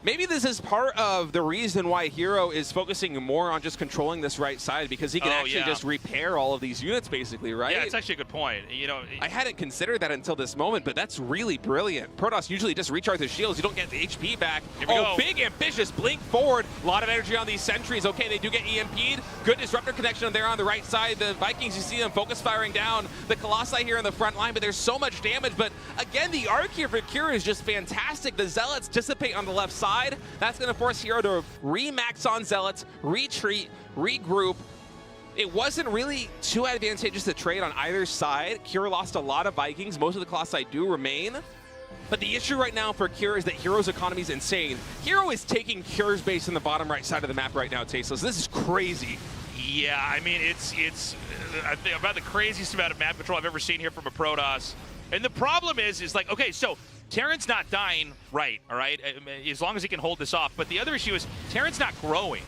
maybe this is part of the reason why Hero is focusing more on just controlling this right side, because he can actually just repair all of these units basically, right? Yeah, it's actually a good point. You know, I hadn't considered that until this moment, but that's really brilliant. Protoss usually just recharge the shields. You don't get the HP back. Here we go. Big ambitious blink forward. A lot of energy on these sentries. Okay, they do get EMP'd. Good disruptor connection there on the right side. The Vikings, you see them focus firing down the Colossi here in the front line, but there's so much damage. But again, the arc here for Cure is just fantastic. The Zealots dissipate on the left side. That's going to force Hero to remax on Zealots, retreat, regroup. It wasn't really too advantageous to trade on either side. Cure lost a lot of Vikings. Most of the Colossi do remain. But the issue right now for Cure is that Hero's economy is insane. Hero is taking Cure's base in the bottom right side of the map right now, Tasteless. This is crazy. Yeah, I mean, it's I think about the craziest amount of map control I've ever seen here from a Protoss. And the problem is like, okay, so Terran's not dying, right, all right, as long as he can hold this off. But the other issue is Terran's not growing.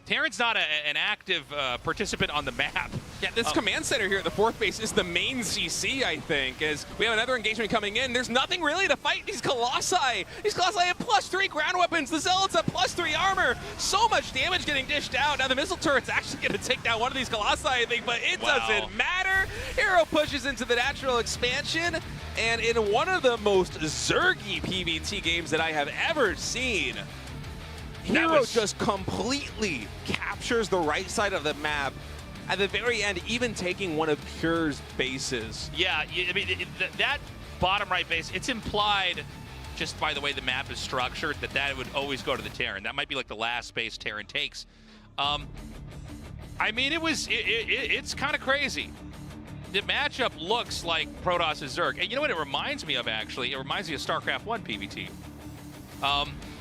Terran's not an active participant on the map. Yeah, this command center here at the 4th base is the main CC, I think, as we have another engagement coming in. There's nothing really to fight these Colossi. These Colossi have +3 ground weapons. The Zealots have +3 armor. So much damage getting dished out. Now the missile turret's actually going to take down one of these Colossi, I think, but it doesn't matter. Hero pushes into the natural expansion, and in one of the most Zergy PvT games that I have ever seen, Hero just completely captures the right side of the map at the very end, even taking one of Cure's bases. Yeah, I mean, that bottom right base, it's implied just by the way the map is structured that would always go to the Terran. That might be like the last base Terran takes. I mean, it's kind of crazy. The matchup looks like Protoss' Zerg. And you know what it reminds me of, actually? It reminds me of StarCraft 1 PvT.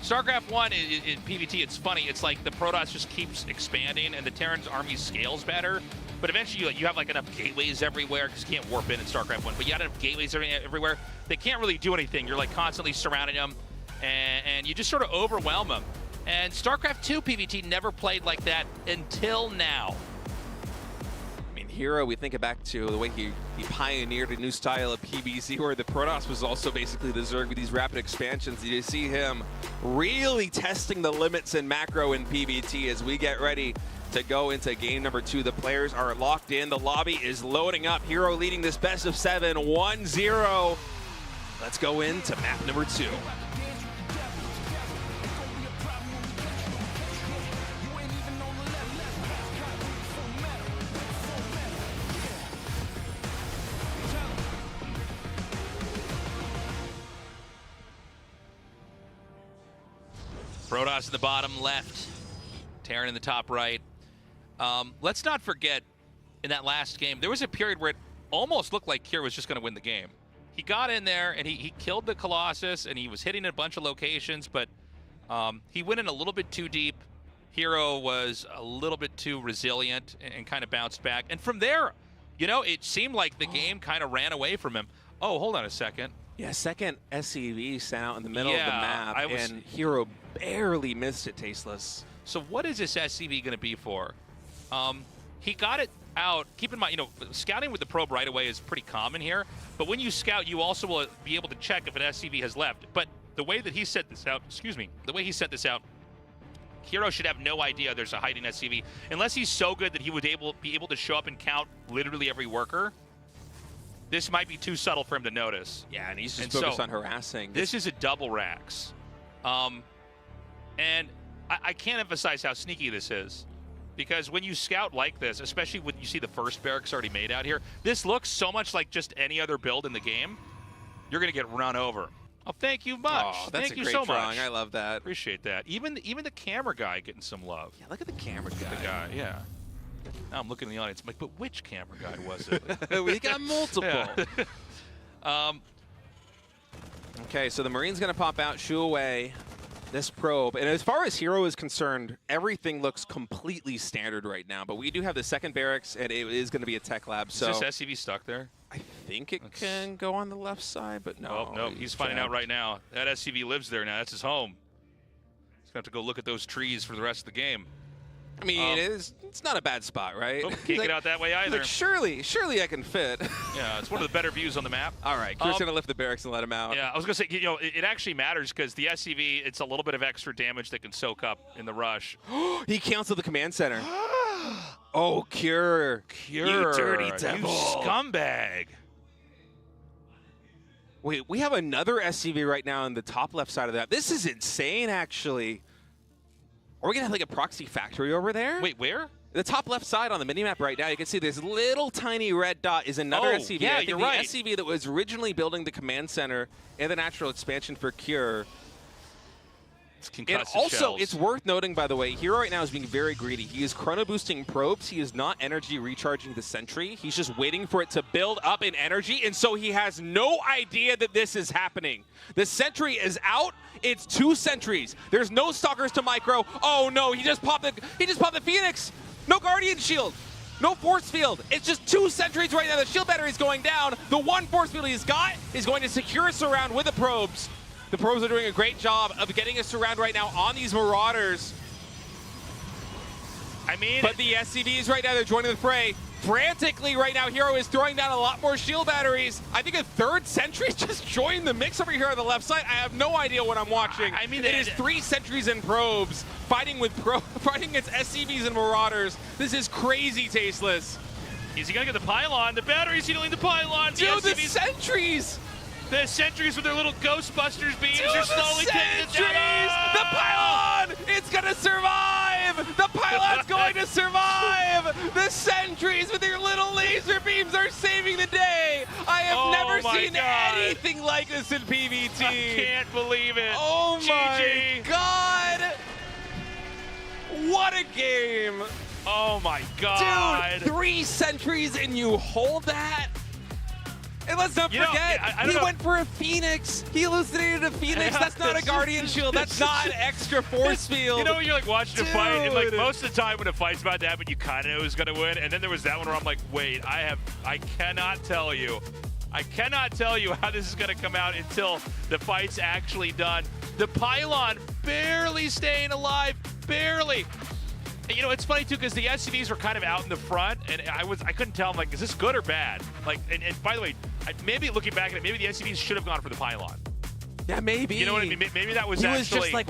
StarCraft 1 in PvT, it's funny. It's like the Protoss just keeps expanding and the Terran's army scales better. But eventually you have like enough gateways everywhere, because you can't warp in StarCraft 1, but you have enough gateways everywhere. They can't really do anything. You're like constantly surrounding them, and you just sort of overwhelm them. And StarCraft 2 PvT never played like that until now. I mean, Hero, we think back to the way he pioneered a new style of PvZ, where the Protoss was also basically the Zerg with these rapid expansions. You see him really testing the limits in macro in PvT as we get ready to go into game number 2. The players are locked in. The lobby is loading up. Hero leading this best of 7, 1-0. Let's go into map number 2. Protoss in the bottom left, Terran in the top right. Let's not forget, in that last game, there was a period where it almost looked like Cure was just going to win the game. He got in there, and he killed the Colossus, and he was hitting a bunch of locations, but he went in a little bit too deep. Hero was a little bit too resilient and kind of bounced back. And from there, you know, it seemed like the game kind of ran away from him. Oh, hold on a second. Yeah, second SCV sent out in the middle of the map, and Hero barely missed it, Tasteless. So what is this SCV going to be for? He got it out. Keep in mind, you know, scouting with the probe right away is pretty common here. But when you scout, you also will be able to check if an SCV has left. But the way that he set this out, the way he set this out, Hero should have no idea there's a hiding SCV. Unless he's so good that he would be able to show up and count literally every worker. This might be too subtle for him to notice. Yeah, and he's just focused on harassing. This is a double Rax. And I can't emphasize how sneaky this is. Because when you scout like this, especially when you see the first barracks already made out here, this looks so much like just any other build in the game. You're going to get run over. Oh, thank you much. Oh, that's thank you a great so drawing. much. I love that. Appreciate that. Even the camera guy getting some love. Yeah, look at the camera guy. The guy, yeah. Now I'm looking in the audience, I'm like, but which camera guy was it? We got multiple. Yeah. Okay, so the Marine's going to pop out, shoo away this probe. And as far as Hero is concerned, everything looks completely standard right now. But we do have the second barracks, and it is going to be a tech lab. So is this SCV stuck there? I think it can go on the left side, but no. Oh, no, he's finding out right now. That SCV lives there now. That's his home. He's going to have to go look at those trees for the rest of the game. I mean, it's not a bad spot, right? Oh, can't get out that way either. Like, surely I can fit. Yeah, it's one of the better views on the map. All right, Crew's going to lift the barracks and let him out. Yeah, I was going to say, you know, it actually matters because the SCV, it's a little bit of extra damage that can soak up in the rush. He canceled the command center. Oh, Cure. You dirty devil. You scumbag. Wait, we have another SCV right now in the top left side of that. This is insane, actually. Are we going to have like a proxy factory over there? Wait, where? The top left side on the minimap right now, you can see this little tiny red dot is another SCV. Yeah, I think you're the right. SCV that was originally building the command center and the natural expansion for Cure. And also, it's worth noting, by the way, Hero right now is being very greedy. He is chrono boosting probes. He is not energy recharging the sentry. He's just waiting for it to build up in energy, and so he has no idea that this is happening. The sentry is out. It's 2 sentries. There's no stalkers to micro. Oh no, he just popped the Phoenix. No Guardian Shield. No force field. It's just 2 sentries right now. The shield battery is going down. The 1 force field he's got is going to secure us around with the probes. The probes are doing a great job of getting us around right now on these Marauders. I mean, but the SCVs right now, they're joining the fray. Frantically right now, Hero is throwing down a lot more shield batteries. I think a 3rd sentry just joined the mix over here on the left side. I have no idea what I'm watching. I mean, it is 3 sentries and probes fighting against SCVs and Marauders. This is crazy, Tasteless. Is he gonna get the pylon? The battery's healing the pylon. Dude, the sentries! The sentries with their little Ghostbusters beams are slowly taking it down. The pylon! It's gonna survive! The pylon's going to survive! The sentries with their little laser beams are saving the day. I have never seen anything like this in PVT. I can't believe it. Oh my God. What a game. Oh my God. Dude, 3 sentries and you hold that? And let's not forget, I he don't know. went for a Phoenix. He hallucinated a Phoenix. That's not a Guardian Shield. That's not extra force field. You know, you're like watching a fight, and like Dude. most of the time when a fight's about to happen, you kind of know who's gonna win. And then there was that one where I'm like, wait, I cannot tell you how this is gonna come out until the fight's actually done. The pylon barely staying alive, barely. And, you know, it's funny too because the SUVs were kind of out in the front, and I couldn't tell. I'm like, is this good or bad? Like, and by the way, maybe looking back at it, maybe the SUVs should have gone for the pylon. Yeah, maybe. You know what I mean? Maybe that was he actually. was just like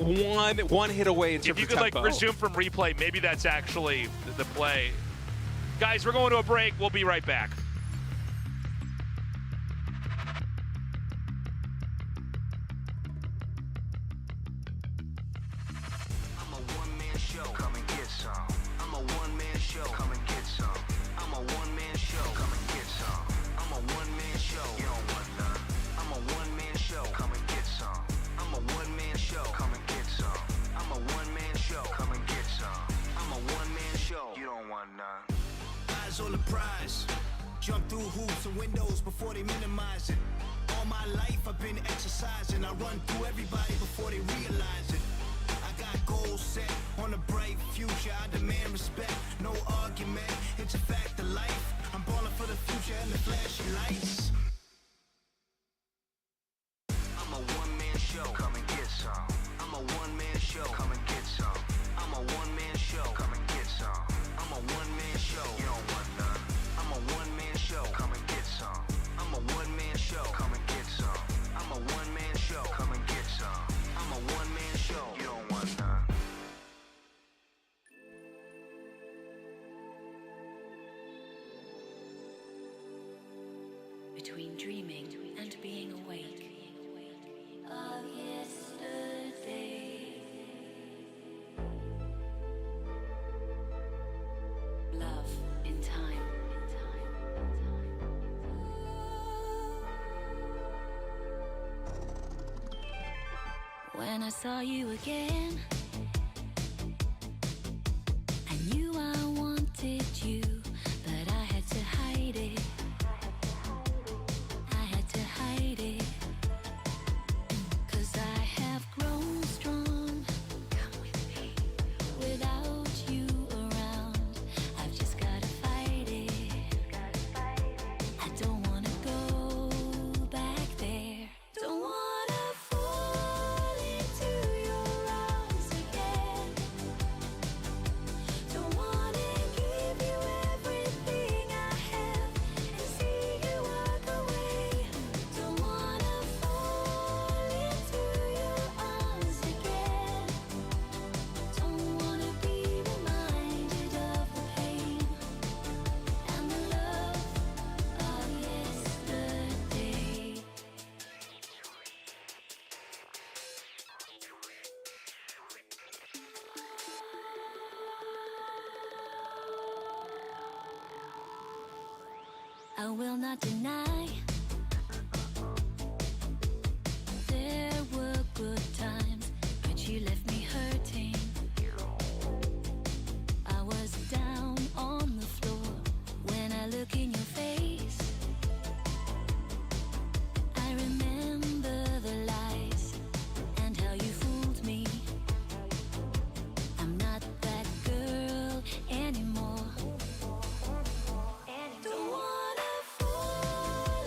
one hit away in terms If you of could like tempo. resume from replay, maybe that's actually the play. Guys, we're going to a break. We'll be right back. Eyes on the prize. Jump through hoops and windows before they minimize it. All my life I've been exercising. I run through everybody before they realize it. I got goals set on a bright future. I demand respect, no argument. It's a fact of life. I'm balling for the future and the flashing lights. I'm a one-man show. Come and get some. I'm a one-man show. Come and get some. I'm a one-man show. Come and get some. I'm a one-man show. You don't want none. I'm a one-man show. Come and get some. I'm a one-man show. Come and get some. I'm a one-man show. Come and get some. I'm a one-man show. You don't want none. Between dreaming and being awake of yesterday. Love in time. When I saw you again, I knew I wanted you, but I had to hide it. I had to hide it, 'cause I have grown strong. Come with me. Without you around, I've just gotta fight it. I don't wanna go back there. Don't wanna fall into your arms again. Don't wanna give you everything I have and see you walk away. Don't wanna fall into your arms again. Don't wanna be reminded of the pain and the love of yesterday. I will not deny there were good times, but you left me hurting. I was down on the floor when I look in your face. I remember the lies and how you fooled me. I'm not that girl anymore. Don't wanna fall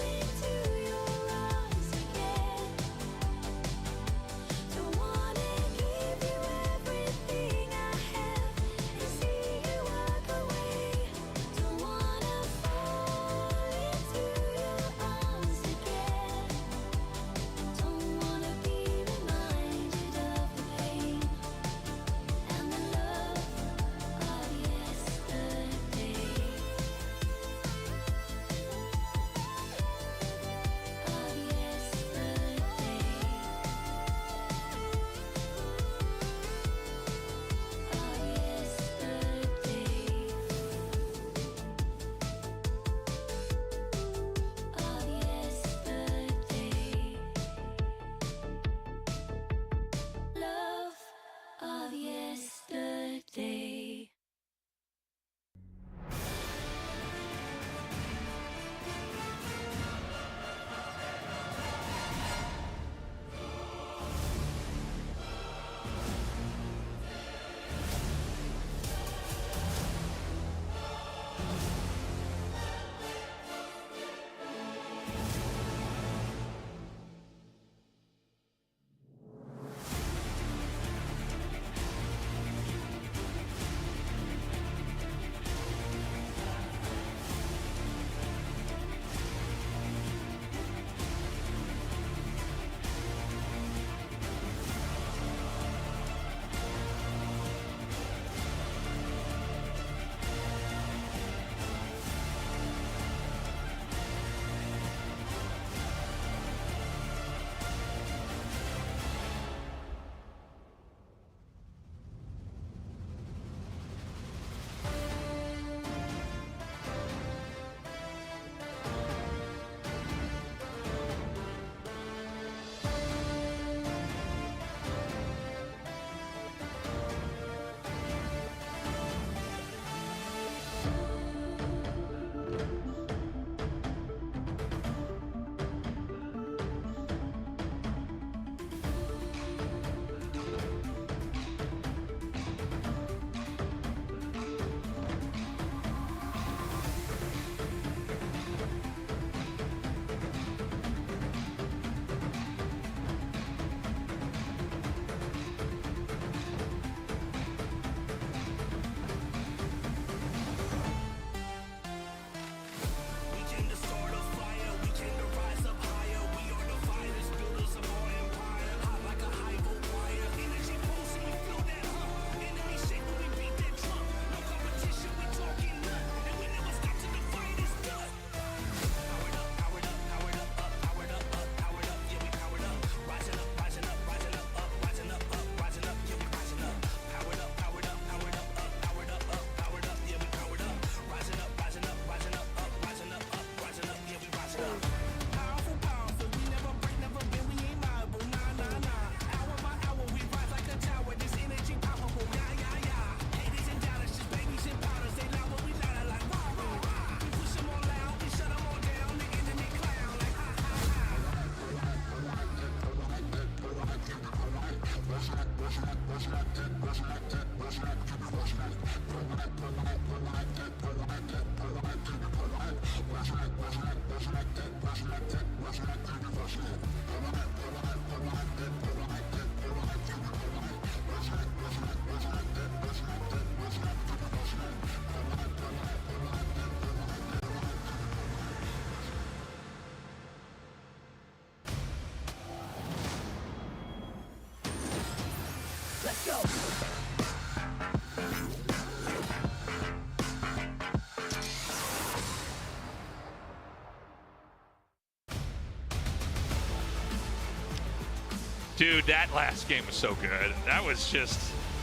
Dude, that last game was so good. That was just,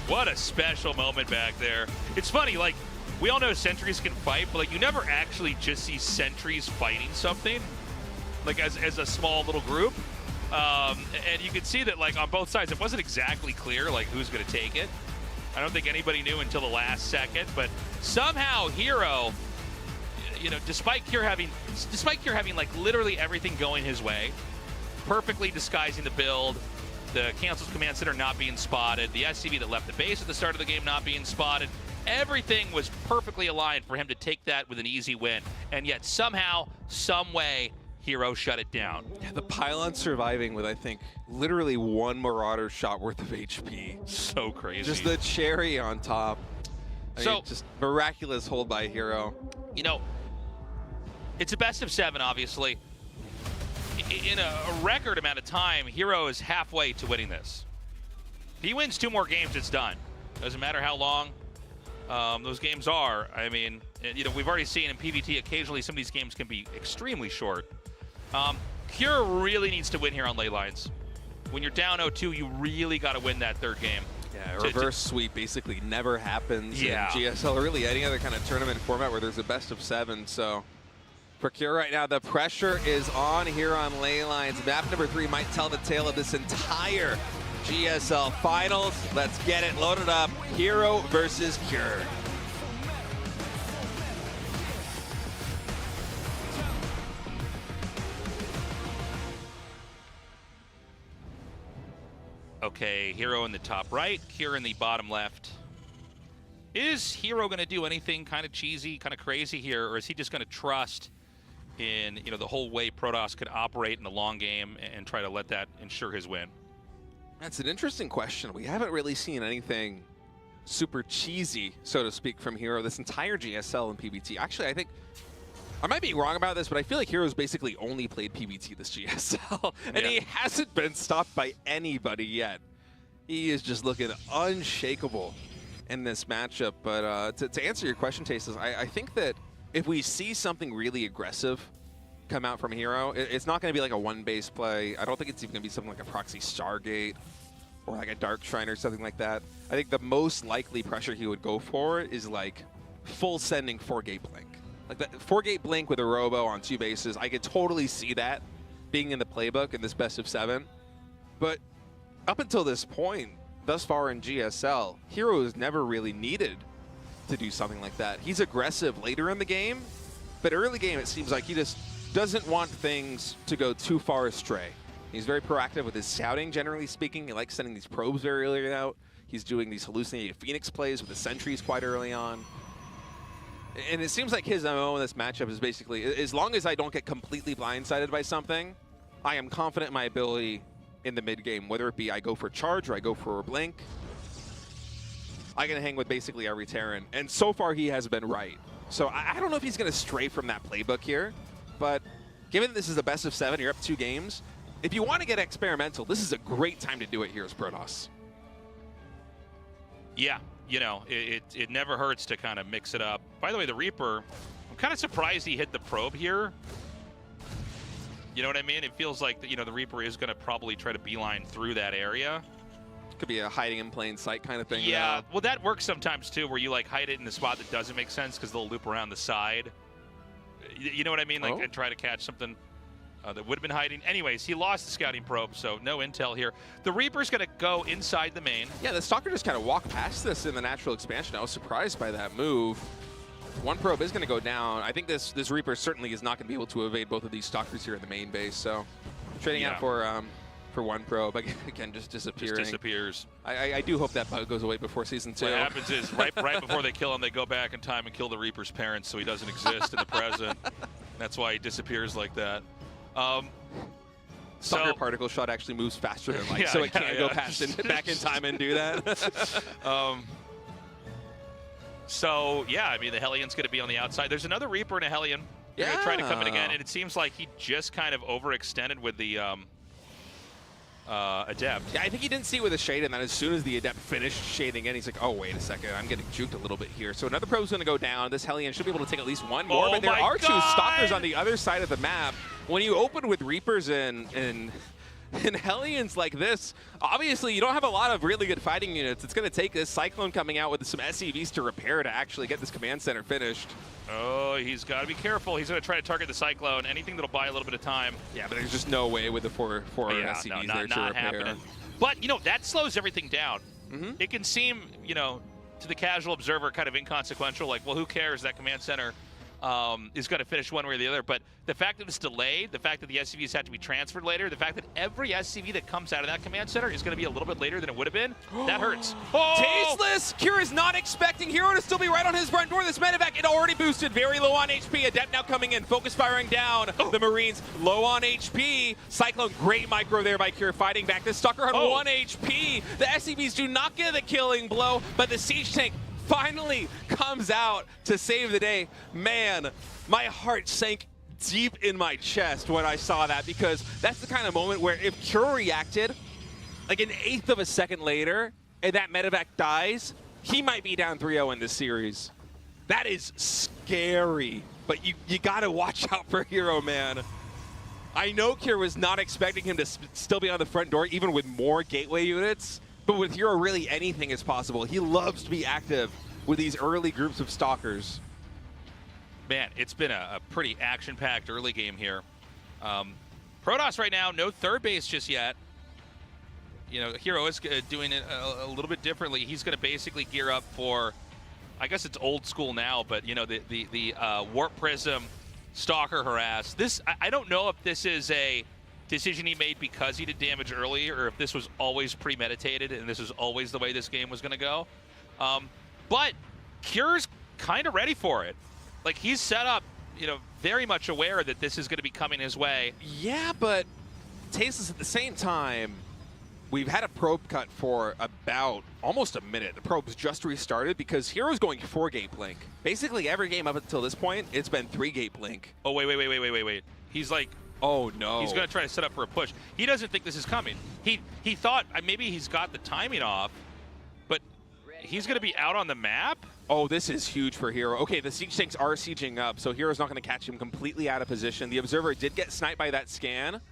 what a special moment back there. It's funny, like, we all know sentries can fight, but like you never actually just see sentries fighting something, like as a small little group. And you could see that like on both sides, it wasn't exactly clear like who's going to take it. I don't think anybody knew until the last second, but somehow Hero, you know, despite Cure having like literally everything going his way, perfectly disguising the build, the cancels command center not being spotted, the SCV that left the base at the start of the game not being spotted, everything was perfectly aligned for him to take that with an easy win. And yet somehow, some way, Hero shut it down. Yeah, the pylon surviving with, I think, literally one Marauder shot worth of HP. So crazy. Just the cherry on top. I So mean, just miraculous hold by Hero. You know, it's a best of 7, obviously. In a record amount of time, Hero is halfway to winning this. If he wins 2 more games, it's done. Doesn't matter how long those games are. I mean, you know, we've already seen in PvT occasionally some of these games can be extremely short. Cure really needs to win here on ley lines. When you're down 0-2, you really got to win that 3rd game. Yeah, reverse sweep basically never happens in GSL or really any other kind of tournament format where there's a best of 7. So for Cure right now, the pressure is on here on ley lines. Map number 3 might tell the tale of this entire GSL finals. Let's get it loaded up. Hero versus Cure. Okay, Hero in the top right, Cure in the bottom left. Is Hero going to do anything kind of cheesy, kind of crazy here, or is he just going to trust in, you know, the whole way Protoss could operate in the long game and try to let that ensure his win? That's an interesting question. We haven't really seen anything super cheesy, so to speak, from Hero this entire GSL and PvT. Actually, I think I might be wrong about this, but I feel like Hero's basically only played PvT this GSL, and he hasn't been stopped by anybody yet. He is just looking unshakable in this matchup. But to answer your question, Tastes, I think that if we see something really aggressive come out from Hero, it's not going to be like a one-base play. I don't think it's even going to be something like a proxy Stargate or like a Dark Shrine or something like that. I think the most likely pressure he would go for is like full sending 4-gate blink. Like that 4-gate blink with a robo on 2 bases. I could totally see that being in the playbook in this best of 7. But up until this point, thus far in GSL, Hero has never really needed to do something like that. He's aggressive later in the game, but early game it seems like he just doesn't want things to go too far astray. He's very proactive with his scouting, generally speaking. He likes sending these probes very early out. He's doing these hallucinated Phoenix plays with the sentries quite early on. And it seems like his MO in this matchup is basically, as long as I don't get completely blindsided by something, I am confident in my ability in the mid game, whether it be I go for charge or I go for a blink. I can hang with basically every Terran, and so far he has been right. So I don't know if he's going to stray from that playbook here, but given this is a best of 7, you're up 2 games, if you want to get experimental, this is a great time to do it here as Protoss. Yeah, you know, it never hurts to kind of mix it up. By the way, the Reaper, I'm kind of surprised he hit the probe here. You know what I mean? It feels like, you know, the Reaper is going to probably try to beeline through that area. Could be a hiding in plain sight kind of thing. Yeah, well, that works sometimes too, where you like hide it in the spot that doesn't make sense because they'll loop around the side. You know what I mean? Like, and try to catch something that would have been hiding. Anyways, he lost the scouting probe, so no intel here. The Reaper's going to go inside the main. Yeah, the Stalker just kind of walked past this in the natural expansion. I was surprised by that move. 1 probe is going to go down. I think this Reaper certainly is not going to be able to evade both of these Stalkers here in the main base. So trading out for 1 probe, again, just disappearing. Just disappears. I do hope that bug goes away before Season 2. What happens is right before they kill him, they go back in time and kill the Reaper's parents, so he doesn't exist in the present. That's why he disappears like that. Stalker particle shot actually moves faster than light, so it can't go past back in time and do that. So, yeah, I mean, the Hellion's going to be on the outside. There's another Reaper and a Hellion. They're going to try to come in again, and it seems like he just kind of overextended with the Adept. Yeah, I think he didn't see it with a shade, and then as soon as the Adept finished shading in, he's like, oh, wait a second, I'm getting juked a little bit here. So another probe's going to go down. This Hellion should be able to take at least 1 more, but there are 2 Stalkers on the other side of the map. When you open with Reapers and in Hellions like this, obviously you don't have a lot of really good fighting units. It's going to take this Cyclone coming out with some SCVs to repair to actually get this command center finished. Oh, he's got to be careful. He's going to try to target the Cyclone. Anything that'll buy a little bit of time. Yeah, but there's just no way with the four SCVs there to repair. Happening. But, you know, that slows everything down. It can seem, you know, to the casual observer kind of inconsequential, like, well, who cares? That command center is going to finish one way or the other. But the fact that it's delayed, the fact that the SCVs have to be transferred later, the fact that every SCV that comes out of that command center is going to be a little bit later than it would have been, that hurts. Tasteless! Kira's not expecting Hero to still be right on his front door. This medevac, it already boosted, very low on HP. Adept now coming in, focus firing down. The Marines low on HP. Cyclone, great micro there by Kira, fighting back. The Stalker on 1 HP. The SCVs do not get the killing blow, but the Siege Tank finally comes out to save the day. Man, my heart sank deep in my chest when I saw that, because that's the kind of moment where if Cure reacted like an eighth of a second later and that medevac dies, he might be down 3-0 in this series. That is scary, but you gotta watch out for Hero, man. I know Cure was not expecting him to still be on the front door even with more gateway units, but with Hero, really anything is possible. He loves to be active with these early groups of Stalkers. Man, it's been a pretty action-packed early game here. Protoss right now, no third base just yet. You know, Hero is doing it a little bit differently. He's going to basically gear up for, I guess it's old school now, but, you know, the Warp Prism Stalker Harass. This, I don't know if this is a decision he made because he did damage early, or if this was always premeditated and this was always the way this game was going to go. But Cure's kind of ready for it. Like, he's set up, you know, very much aware that this is going to be coming his way. Yeah, but Tasteless at the same time, we've had a probe cut for about almost a minute. The probe's just restarted because Hero's going 4-gate blink. Basically every game up until this point, it's been 3-gate blink. Oh, wait. He's like, oh no. He's going to try to set up for a push. He doesn't think this is coming. He thought maybe he's got the timing off, but he's going to be out on the map? Oh, this is huge for Hero. Okay, the Siege Tanks are sieging up, so Hero's not going to catch him completely out of position. The Observer did get sniped by that scan.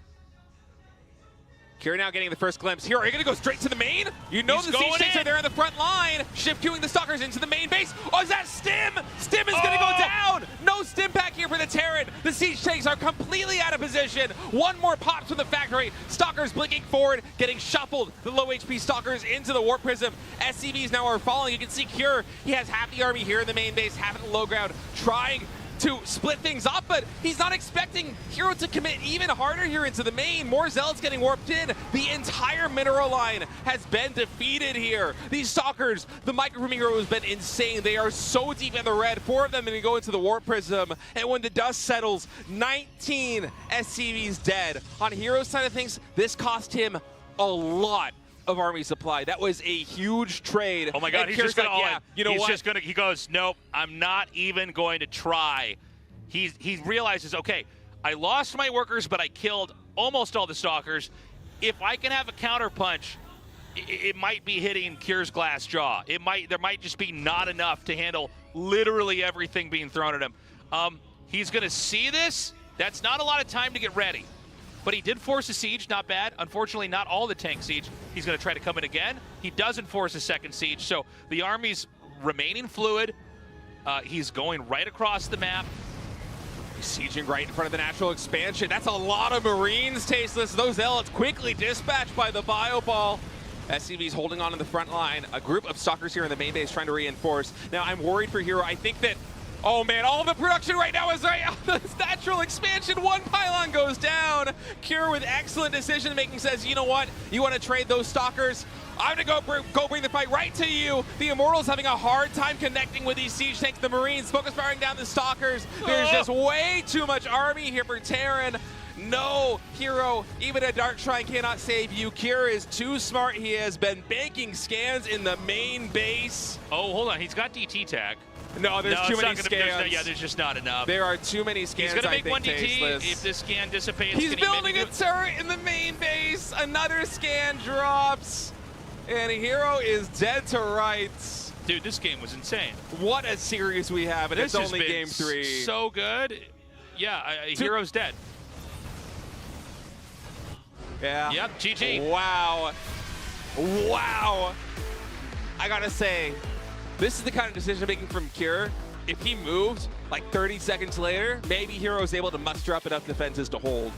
Kira now getting the first glimpse. Hero, are you going to go straight to the main? You know the Siege Tanks are there in the front line. Shift queuing the Stalkers into the main base. Oh, is that Stim? Stim is going to go down. No Stim pack here for the Terran. The Siege Tanks are completely out of position. One more pops from the factory. Stalkers blinking forward, getting shuffled. The low HP Stalkers into the Warp Prism. SCVs now are falling. You can see Cure, he has half the army here in the main base, half at the low ground, trying to split things up, but he's not expecting Hero to commit even harder here into the main. More Zealots getting warped in. The entire mineral line has been defeated here. These Stalkers, the micro from Hero has been insane. They are so deep in the red. 4 of them going to go into the Warp Prism, and when the dust settles, 19 SCVs dead. On Hero's side of things, this cost him a lot of army supply. That was a huge trade. Oh my God, he's just gonna, you know what? He goes, nope, I'm not even going to try. He realizes, okay, I lost my workers, but I killed almost all the Stalkers. If I can have a counter punch, it might be hitting Cure's glass jaw. There might just be not enough to handle literally everything being thrown at him. He's gonna see this. That's not a lot of time to get ready. But he did force a siege, not bad. Unfortunately, not all the tank siege. He's going to try to come in again. He doesn't force a second siege, so the army's remaining fluid. He's going right across the map. He's sieging right in front of the natural expansion. That's a lot of Marines, Tasteless. Those Zealots quickly dispatched by the Bioball. SCV's holding on in the front line. A group of Stalkers here in the main base trying to reinforce. Now, I'm worried for Hero. I think that, oh man, all the production right now is right on this natural expansion. One pylon goes down. Cure with excellent decision making says, you know what? You want to trade those Stalkers? I'm gonna go bring the fight right to you. The Immortals having a hard time connecting with these siege tanks. The Marines focus firing down the Stalkers. There's just way too much army here for Terran. No, Hero, even a Dark Shrine cannot save you. Cure is too smart. He has been banking scans in the main base. Oh, hold on, he's got DT tag. No, there's too many scans. There's just not enough. There are too many scans. He's going to make one DT Tasteless. if this scan dissipates. He's building a turret in the main base. Another scan drops. And Hero is dead to rights. Dude, this game was insane. What a series we have, and this it's only game 3. So good. Yeah, Hero's dead. Yeah. Yep, GG. Wow. Wow. I gotta say, this is the kind of decision making from Cure. If he moved like 30 seconds later, maybe Hero's able to muster up enough defenses to hold.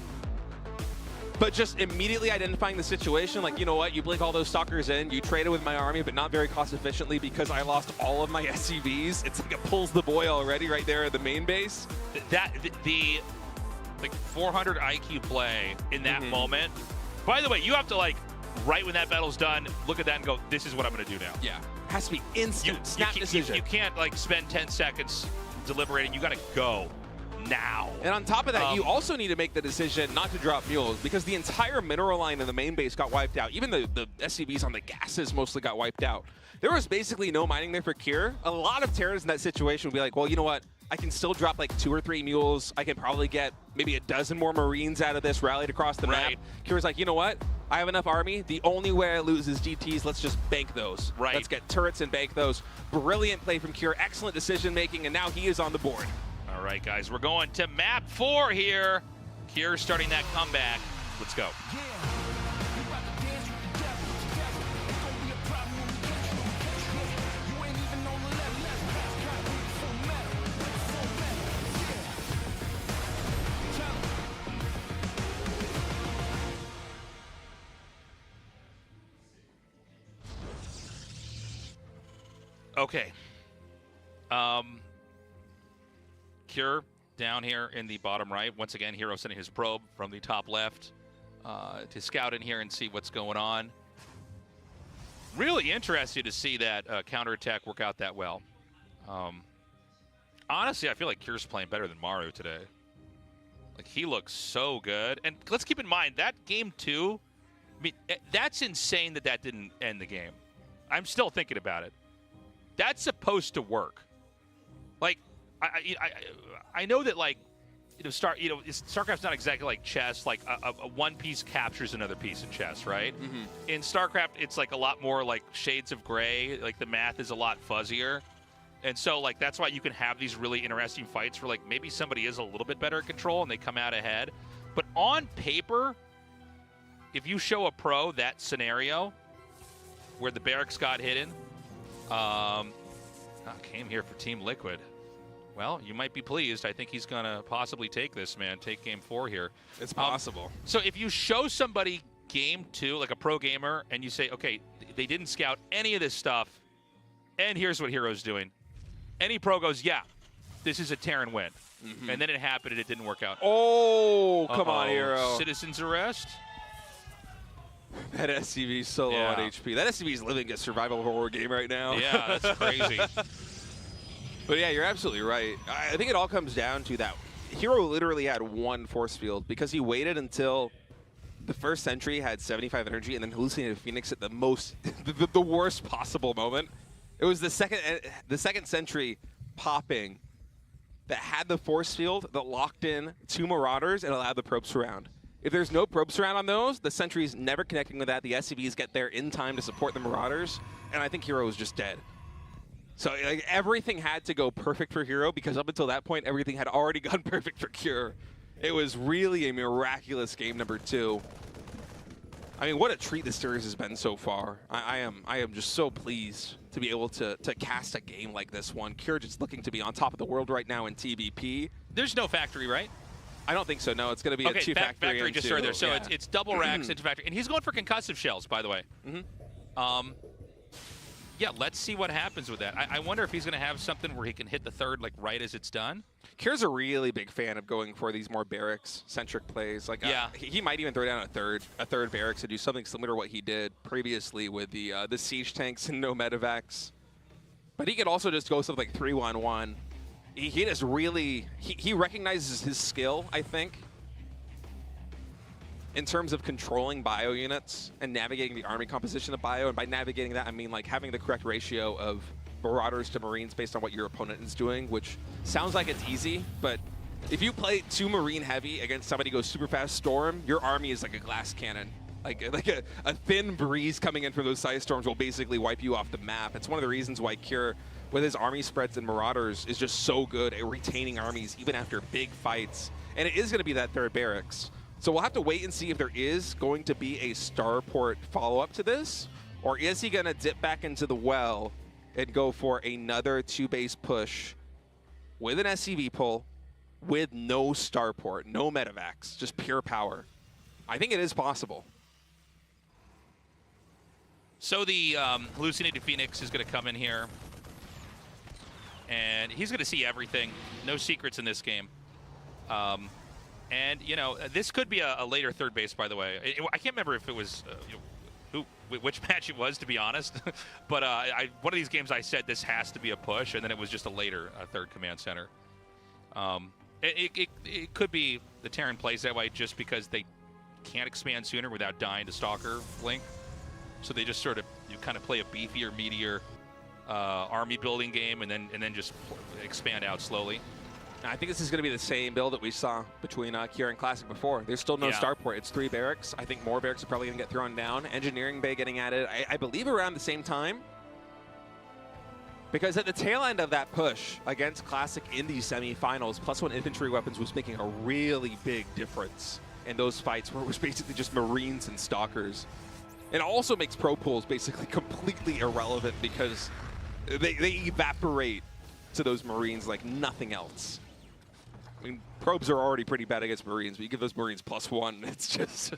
But just immediately identifying the situation, like, you know what, you blink all those stalkers in, you traded with my army, but not very cost efficiently because I lost all of my SCVs. It's like it pulls the boy already right there at the main base. The like 400 IQ play in that moment. By the way, you have to like, right when that battle's done, look at that and go, this is what I'm going to do now. Yeah. Has to be instant, snap decision. You can't like spend 10 seconds deliberating. You got to go now. And on top of that, you also need to make the decision not to drop mules because the entire mineral line in the main base got wiped out. Even the SCVs on the gases mostly got wiped out. There was basically no mining there for Cure. A lot of Terrans in that situation would be like, well, you know what? I can still drop like 2 or 3 mules. I can probably get maybe a dozen more Marines out of this rallied across the map. Cure's like, you know what? I have enough army. The only way I lose is GTs. Let's just bank those. Let's get turrets and bank those. Brilliant play from Cure. Excellent decision making, and now he is on the board. All right, guys, we're going to map 4 here. Cure starting that comeback. Let's go. Okay. Cure down here in the bottom right. Once again, Hero sending his probe from the top left to scout in here and see what's going on. Really interested to see that counterattack work out that well. Honestly, I feel like Cure's playing better than Maru today. Like, he looks so good. And let's keep in mind, that game 2, I mean, that's insane that that didn't end the game. I'm still thinking about it. That's supposed to work. Like, I know that, like, StarCraft's not exactly like chess. Like a one piece captures another piece in chess, right? In StarCraft, it's like a lot more like shades of gray. Like the math is a lot fuzzier, and so like that's why you can have these really interesting fights where like maybe somebody is a little bit better at control and they come out ahead. But on paper, if you show a pro that scenario where the barracks got hidden, came here for Team Liquid. Well, you might be pleased. I think he's going to possibly take this, man. Take game 4 here. It's possible. So if you show somebody game 2, like a pro gamer, and you say, okay, they didn't scout any of this stuff, and here's what Hero's doing. Any pro goes, yeah, this is a Terran win. And then it happened and it didn't work out. Oh, come on, Hero. Citizen's arrest? That SCV is so low on HP. That SCV is living a survival horror game right now. Yeah, that's crazy. But yeah, you're absolutely right. I think it all comes down to that. Hero literally had one force field because he waited until the first sentry had 75 energy and then hallucinated Phoenix at the most, the worst possible moment. It was the second sentry popping that had the force field that locked in 2 Marauders and allowed the probes around. If there's no probe surround on those, the sentry's never connecting with that. The SCVs get there in time to support the Marauders, and I think Hero was just dead. So like, everything had to go perfect for Hero because up until that point, everything had already gone perfect for Cure. It was really a miraculous game number 2. I mean, what a treat this series has been so far. I am just so pleased to be able to cast a game like this one. Cure just looking to be on top of the world right now in TBP. There's no factory, right? I don't think so, no. It's going to be a 2 factory. Factory just started there. So it's double racks into factory. And he's going for concussive shells, by the way. Yeah, let's see what happens with that. I wonder if he's going to have something where he can hit the third like right as it's done. Cure's a really big fan of going for these more barracks-centric plays. Like, he might even throw down a third barracks to do something similar to what he did previously with the siege tanks and no medevacs. But he could also just go something like 3-1-1. He just really he recognizes his skill, I think, in terms of controlling bio units and navigating the army composition of bio. And by navigating that, I mean like having the correct ratio of Marauders to Marines based on what your opponent is doing, which sounds like it's easy, but if you play 2 Marine heavy against somebody who goes super fast Storm, your army is like a glass cannon. Like a thin breeze coming in from those side storms will basically wipe you off the map. It's one of the reasons why Cure, with his army spreads and Marauders, is just so good at retaining armies even after big fights. And it is going to be that third barracks. So we'll have to wait and see if there is going to be a starport follow-up to this, or is he going to dip back into the well and go for another 2-base push with an SCV pull, with no starport, no medevacs, just pure power. I think it is possible. So the hallucinated Phoenix is going to come in here, and he's going to see everything. No secrets in this game. And, you know, this could be a later third base, by the way. I can't remember if it was which match it was, to be honest. But one of these games I said this has to be a push, and then it was just a later third command center. It could be the Terran plays that way just because they can't expand sooner without dying to Stalker Blink. So they just sort of kind of play a beefier, meatier army building game, and then just expand out slowly. I think this is going to be the same build that we saw between Kira and Classic before. There's still no starport. It's 3 barracks. I think more barracks are probably going to get thrown down. Engineering Bay getting added, I believe, around the same time. Because at the tail end of that push against Classic in these semifinals, +1 infantry weapons was making a really big difference in those fights where it was basically just Marines and Stalkers. It also makes pro pools basically completely irrelevant because they evaporate to those Marines like nothing else. I mean, probes are already pretty bad against Marines, but you give those Marines +1, it's just,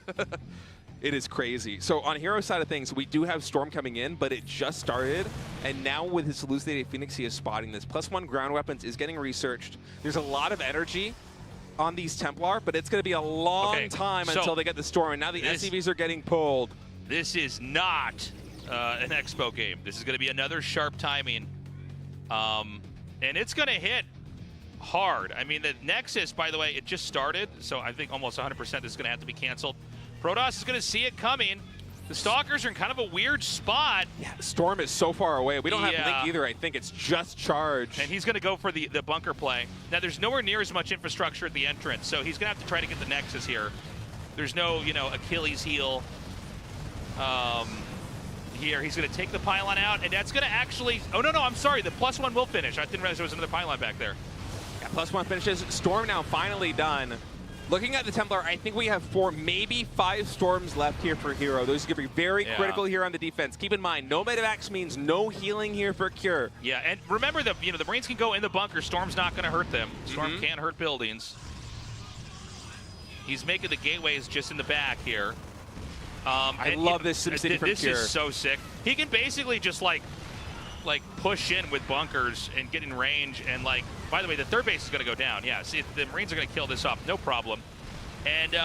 it is crazy. So on Hero side of things, we do have Storm coming in, but it just started, and now with his hallucinated Phoenix, he is spotting this. +1 ground weapons is getting researched. There's a lot of energy on these Templar, but it's going to be a long time until they get the Storm, and now the SCVs are getting pulled. This is not an Expo game. This is going to be another sharp timing, and it's going to hit hard. I mean, the Nexus, by the way, it just started, so I think almost 100% is going to have to be canceled. Protoss is going to see it coming. The Stalkers are in kind of a weird spot. Yeah, Storm is so far away. We don't have Link either. I think it's just Charge. And he's going to go for the bunker play. Now, there's nowhere near as much infrastructure at the entrance, so he's going to have to try to get the Nexus here. There's no, you know, Achilles heel here. He's going to take the pylon out, and that's going to actually... Oh, no, I'm sorry. The +1 will finish. I didn't realize there was another pylon back there. Yeah, +1 finishes. Storm now finally done. Looking at the Templar, I think we have 4, maybe 5 Storms left here for Hero. Those are going to be very critical here on the defense. Keep in mind, no medevacs means no healing here for Cure. Yeah, and remember that, you know, the Marines can go in the bunker. Storm's not going to hurt them. Storm can't hurt buildings. He's making the gateways just in the back here. I love this SimCity from This Cure. is so sick. He can basically just like push in with bunkers and get in range, and like, by the way, the third base is going to go down. Yeah, see, the Marines are going to kill this off, no problem. And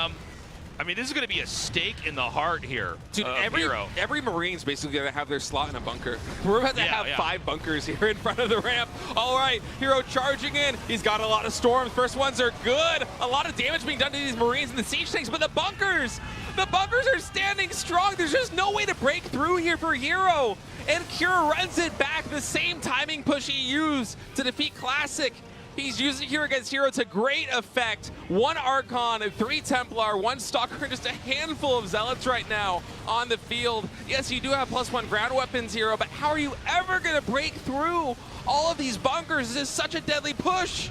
I mean, this is going to be a stake in the heart here. Dude, every Marine's basically going to have their slot in a bunker. We're about to have 5 bunkers here in front of the ramp. All right, Hero charging in. He's got a lot of Storms. First ones are good. A lot of damage being done to these Marines and the siege tanks, but the bunkers are standing strong. There's just no way to break through here for Hero. And Cure runs it back. The same timing push he used to defeat Classic. He's using here against Hero to great effect. 1 Archon, 3 Templar, 1 Stalker, and just a handful of Zealots right now on the field. Yes, you do have +1 ground weapons, Hero, but how are you ever going to break through all of these bunkers? This is such a deadly push.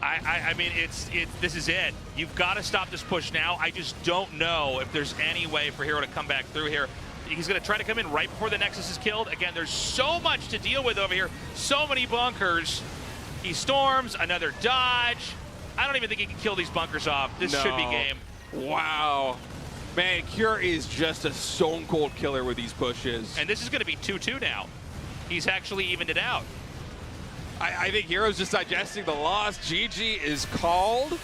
I mean, this is it. You've got to stop this push now. I just don't know if there's any way for Hero to come back through here. He's going to try to come in right before the Nexus is killed. Again, there's so much to deal with over here. So many bunkers. He storms, another dodge. I don't even think he can kill these bunkers off. This should be game. Wow. Man, Cure is just a stone cold killer with these pushes. And this is going to be 2-2 now. He's actually evened it out. I think Hero's just digesting the loss. GG is called.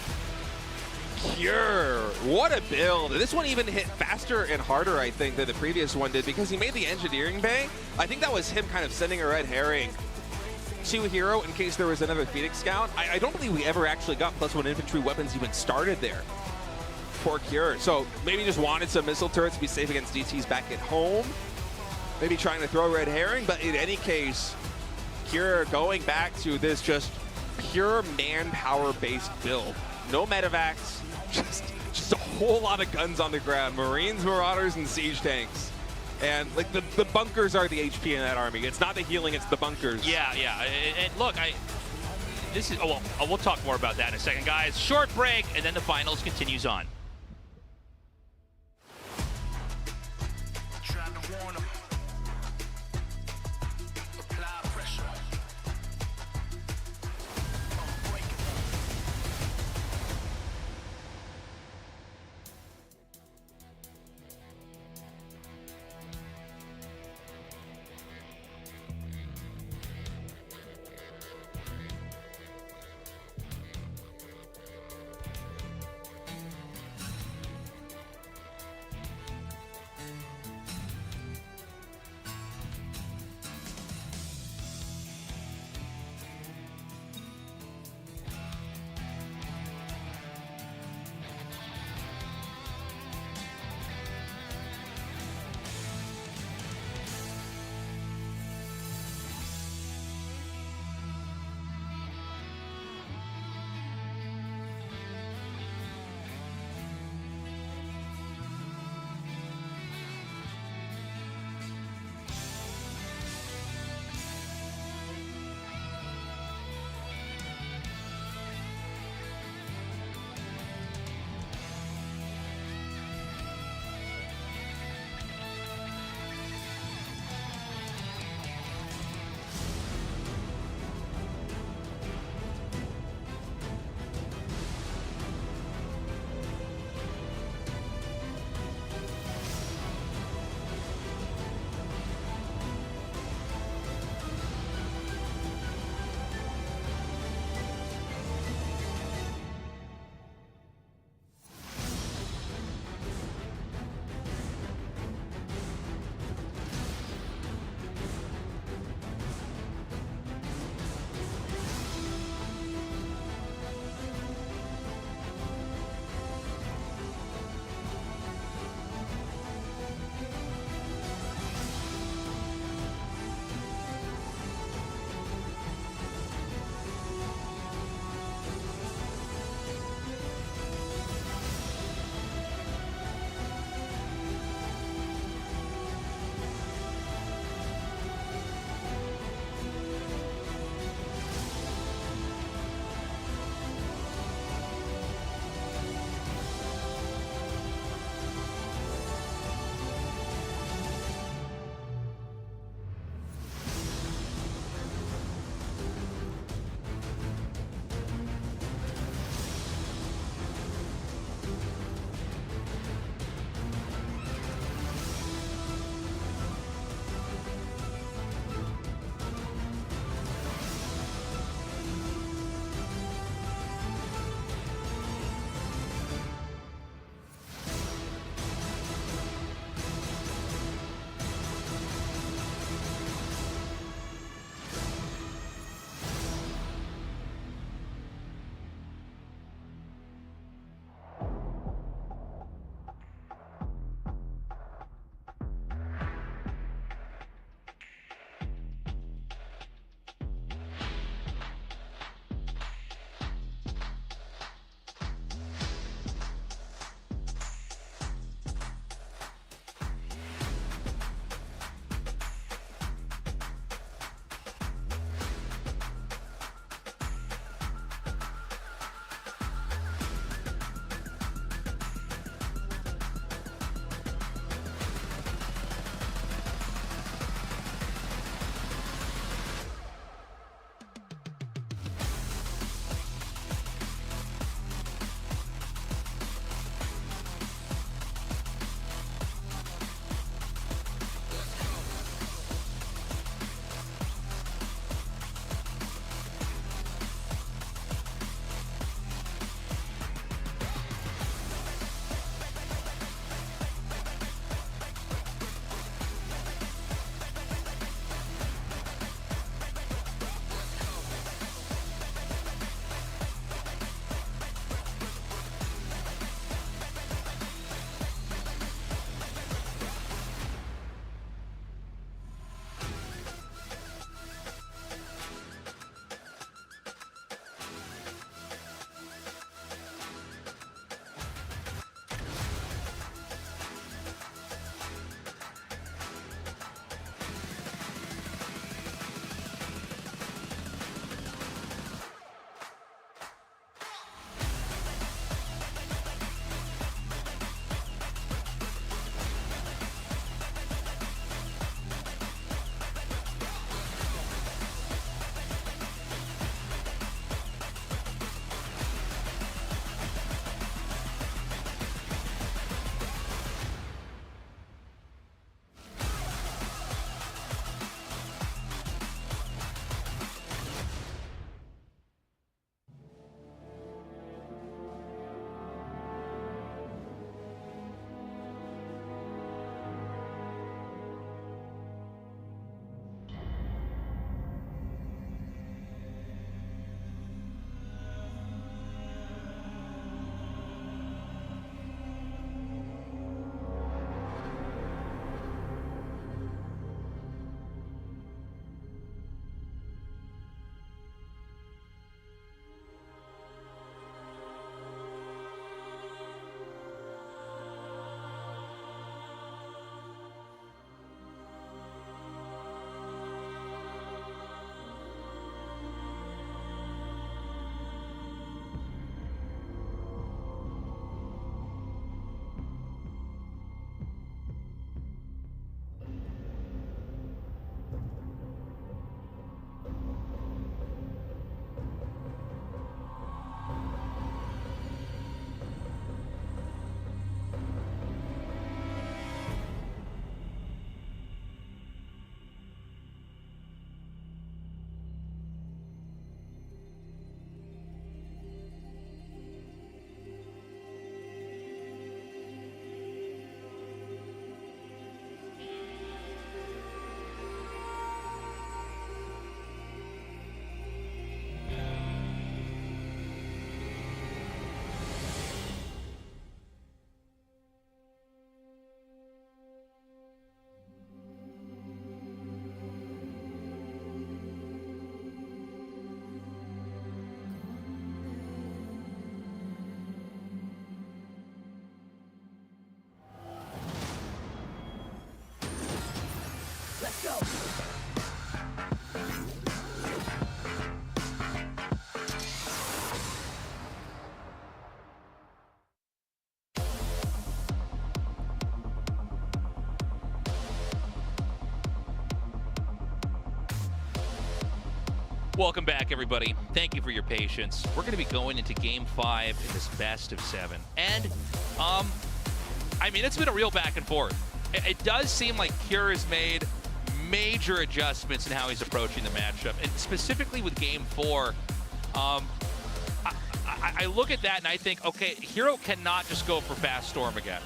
Cure, what a build. This one even hit faster and harder, I think, than the previous one did because he made the engineering bay. I think that was him kind of sending a red herring to Hero in case there was another Phoenix Scout. I don't believe we ever actually got +1 infantry weapons even started there for Cure. So maybe just wanted some missile turrets to be safe against DTs back at home. Maybe trying to throw red herring, but in any case, Cure going back to this just pure manpower-based build. No medevacs, just a whole lot of guns on the ground. Marines, Marauders, and siege tanks. And like the bunkers are the HP in that army. It's not the healing, it's the bunkers. Yeah. And look, this is. Oh, well, we'll talk more about that in a second, guys. Short break, and then the finals continues on. Welcome back, everybody. Thank you for your patience. We're going to be going into Game 5 in this best of 7. And, I mean, it's been a real back and forth. It does seem like Cure has made major adjustments in how he's approaching the matchup. And specifically with Game 4, I look at that and I think, okay, Hero cannot just go for Fast Storm again.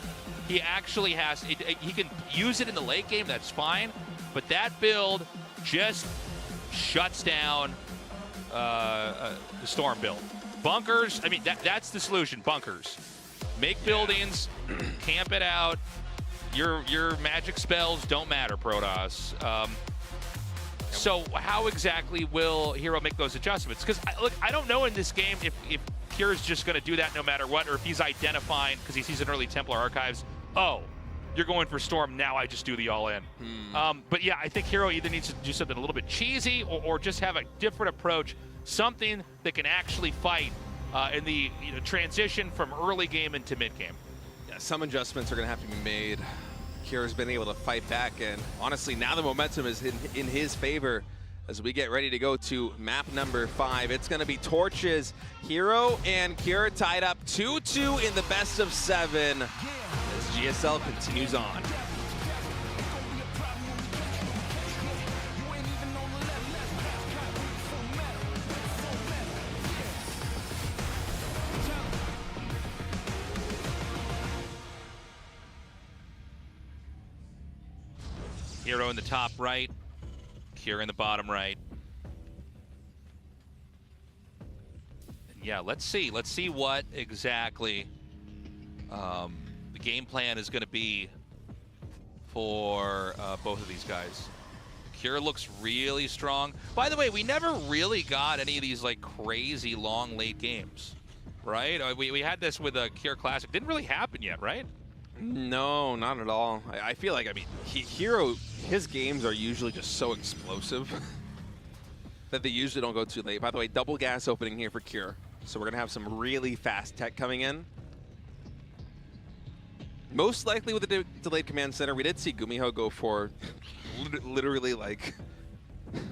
He actually has, he can use it in the late game, that's fine. But that build just shuts down the Storm build. Bunkers, I mean, that's the solution, bunkers. Make buildings, camp it out. Your magic spells don't matter, Protoss. So how exactly will Hero make those adjustments? Because, look, I don't know in this game if Cure's just going to do that no matter what, or if he's identifying, because he sees an early Templar Archives, oh, you're going for Storm, now I just do the all-in. But yeah, I think Hero either needs to do something a little bit cheesy or just have a different approach, something that can actually fight in the transition from early game into mid game. Yeah, some adjustments are going to have to be made. Kira's been able to fight back, and honestly, now the momentum is in his favor as we get ready to go to map number 5. It's going to be Torches, Hero, and Kira tied up 2-2 in the best of 7 as GSL continues on. Hero in the top right, Kira in the bottom right. And yeah, let's see what exactly the game plan is going to be for both of these guys. Kira looks really strong. By the way, we never really got any of these like crazy long late games, right? We had this with a Kira Classic. Didn't really happen yet, right? No, not at all. I feel like, I mean, Hero, his games are usually just so explosive that they usually don't go too late. By the way, double gas opening here for Cure. So we're going to have some really fast tech coming in. Most likely with the delayed command center, we did see GuMiho go for literally like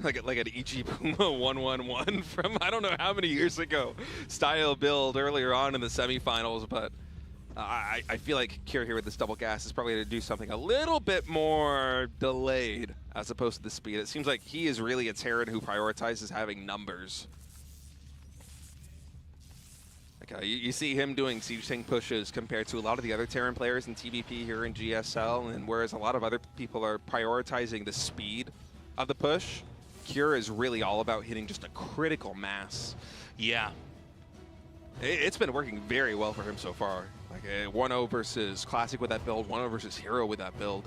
an EG Puma 111 from I don't know how many years ago style build earlier on in the semifinals, but I feel like Kira here with this double gas is probably going to do something a little bit more delayed as opposed to the speed. It seems like he is really a Terran who prioritizes having numbers. Okay, you see him doing siege tank pushes compared to a lot of the other Terran players in TVP here in GSL, and whereas a lot of other people are prioritizing the speed of the push, Kira is really all about hitting just a critical mass. Yeah. It's been working very well for him so far. Like a 1-0 versus Classic with that build, 1-0 versus Hero with that build.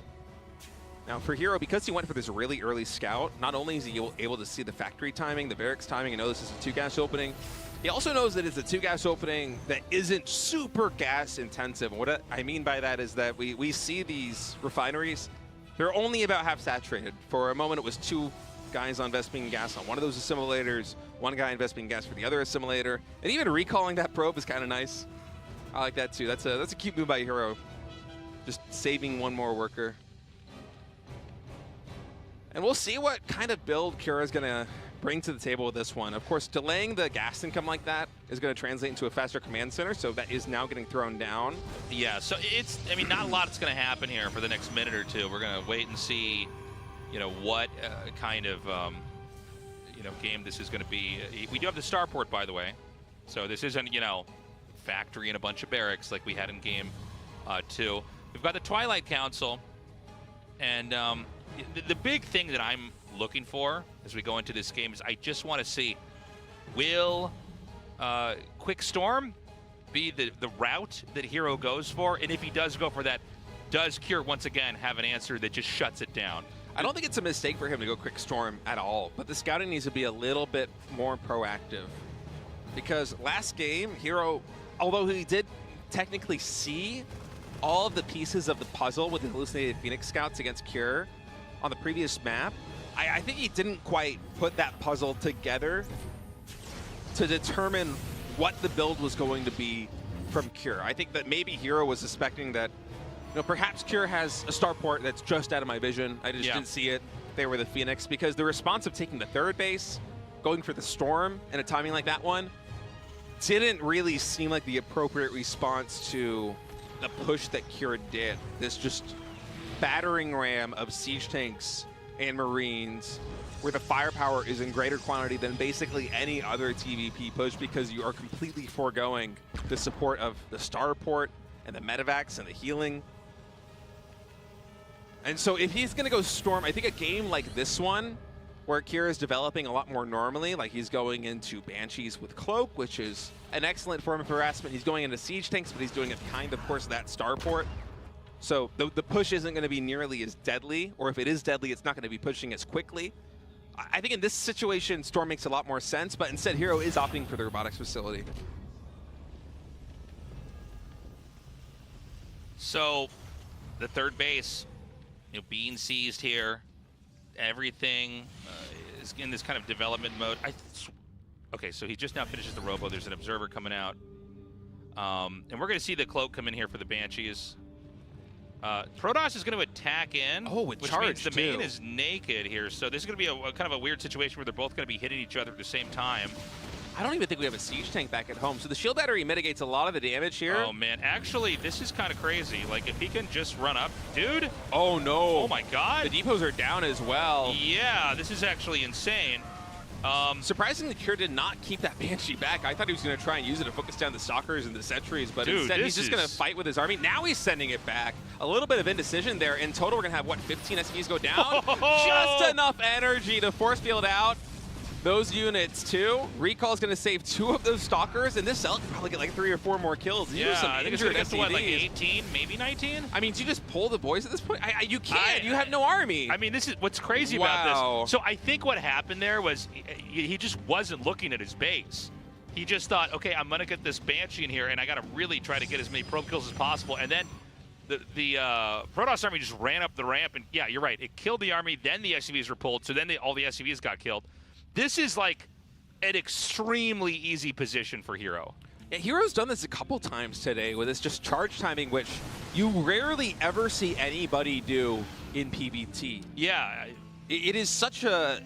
Now for Hero, because he went for this really early scout, not only is he able to see the factory timing, the barracks timing, and know this is a 2-gas opening, he also knows that it's a 2-gas opening that isn't super gas intensive. And what I mean by that is that we see these refineries, they're only about half saturated. For a moment, it was 2 guys on Vespene gas on one of those assimilators, 1 guy in Vespene gas for the other assimilator, and even recalling that probe is kind of nice. I like that too. That's a cute move by Hero, just saving 1 more worker. And we'll see what kind of build Kira is gonna bring to the table with this one. Of course, delaying the gas income like that is going to translate into a faster command center, so that is now getting thrown down. Yeah, so it's, I mean, not a lot is going to happen here for the next minute or two. We're going to wait and see, what kind of, game this is going to be. We do have the starport, by the way, so this isn't, factory and a bunch of barracks like we had in game 2. We've got the Twilight Council, and the big thing that I'm looking for as we go into this game is I just want to see, will Quick Storm be the route that Hero goes for? And if he does go for that, does Cure once again have an answer that just shuts it down? I don't think it's a mistake for him to go Quick Storm at all, but the scouting needs to be a little bit more proactive. Because last game, Hero, although he did technically see all of the pieces of the puzzle with the hallucinated Phoenix Scouts against Cure, on the previous map, I think he didn't quite put that puzzle together to determine what the build was going to be from Cure. I think that maybe Hero was suspecting that, perhaps Cure has a starport that's just out of my vision. I just didn't see it. They were the Phoenix, because the response of taking the third base, going for the Storm, and a timing like that one, didn't really seem like the appropriate response to the push that Cure did. This just battering ram of siege tanks and Marines, where the firepower is in greater quantity than basically any other TVP push, because you are completely foregoing the support of the starport and the medevacs and the healing. And so if he's going to go Storm, I think a game like this one, where Kira is developing a lot more normally, like he's going into Banshees with Cloak, which is an excellent form of harassment. He's going into Siege Tanks, but he's doing it behind, of course, that starport. So the push isn't going to be nearly as deadly, or if it is deadly, it's not going to be pushing as quickly. I think in this situation, Storm makes a lot more sense, but instead Hero is opting for the robotics facility. So the third base, being seized here. Everything is in this kind of development mode. Okay, so he just now finishes the robo. There's an observer coming out. And we're going to see the Cloak come in here for the Banshees. Protoss is going to attack in, with which charge, means the main is naked here. So this is going to be a kind of a weird situation where they're both going to be hitting each other at the same time. I don't even think we have a siege tank back at home. So the shield battery mitigates a lot of the damage here. Oh, man. Actually, this is kind of crazy. Like, if he can just run up. Dude. Oh, no. Oh, my God. The depots are down as well. Yeah, this is actually insane. Surprisingly, Cure did not keep that Banshee back. I thought he was going to try and use it to focus down the Stalkers and the Sentries, but Dude, instead he's just going to fight with his army. Now he's sending it back. A little bit of indecision there. In total, we're going to have, what, 15 SCVs go down? Just enough energy to force field out those units, too. Recall's going to save 2 of those Stalkers, and this cell can probably get like 3 or 4 more kills. These are some I think it's injured going to get to, what, like SCVs. 18, maybe 19? I mean, do you just pull the boys at this point? You can't. You have no army. I mean, this is what's crazy about this. So I think what happened there was he just wasn't looking at his base. He just thought, okay, I'm going to get this Banshee in here, and I got to really try to get as many probe kills as possible. And then the Protoss army just ran up the ramp, and yeah, you're right. It killed the army, then the SCVs were pulled, so then all the SCVs got killed. This is like an extremely easy position for Hero. Yeah, Hero's done this a couple times today with this just charge timing, which you rarely ever see anybody do in PvT. Yeah. It is such a...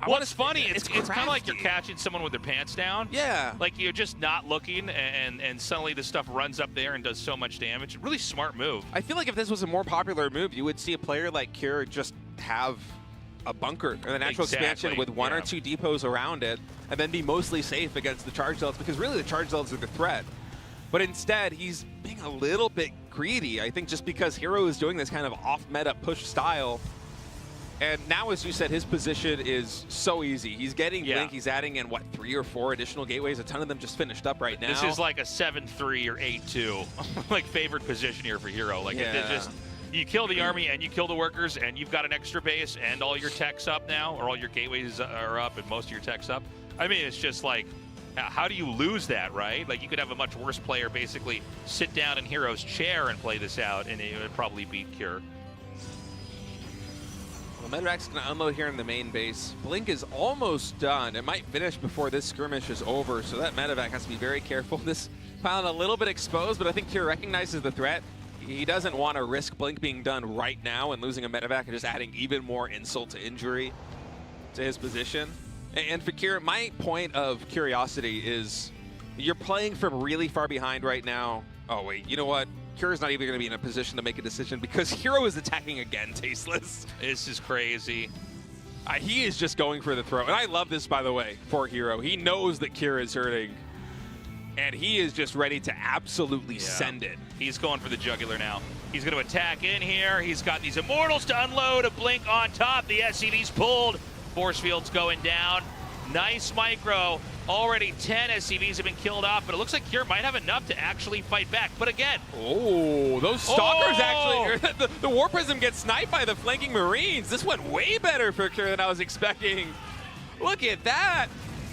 Well, it's funny. It's kind of like you're catching someone with their pants down. Yeah. Like you're just not looking, and suddenly the stuff runs up there and does so much damage. Really smart move. I feel like if this was a more popular move, you would see a player like Cure just have a bunker or the natural expansion with 1 or 2 depots around it, and then be mostly safe against the charge zealots, because really the charge zealots are the threat. But instead, he's being a little bit greedy, I think, just because Hero is doing this kind of off-meta push style. And now, as you said, his position is so easy. He's getting Blink, he's adding in, what, 3 or 4 additional gateways? A ton of them just finished up right now. This is like a 7-3 or 8-2, like favored position here for Hero. Like it just... You kill the army and you kill the workers, and you've got an extra base and all your tech's up now, or all your gateways are up and most of your tech's up. I mean, it's just like, how do you lose that, right? Like, you could have a much worse player basically sit down in Hero's chair and play this out, and it would probably beat Cure. Well, Medivac's going to unload here in the main base. Blink is almost done. It might finish before this skirmish is over, so that Medivac has to be very careful. This pylon a little bit exposed, but I think Cure recognizes the threat. He doesn't want to risk Blink being done right now and losing a medevac and just adding even more insult to injury to his position. And for Cure, my point of curiosity is you're playing from really far behind right now. Oh, wait, you know what? Cure's not even going to be in a position to make a decision because Hero is attacking again, Tasteless. This is crazy. He is just going for the throw. And I love this, by the way, for Hero. He knows that Cure is hurting. And he is just ready to absolutely send it. He's going for the jugular now. He's going to attack in here. He's got these Immortals to unload. A Blink on top. The SCV's pulled. Force field's going down. Nice micro. Already 10 SCVs have been killed off, but it looks like Cure might have enough to actually fight back. But again... Oh, those Stalkers actually... The War Prism gets sniped by the flanking Marines. This went way better for Cure than I was expecting. Look at that.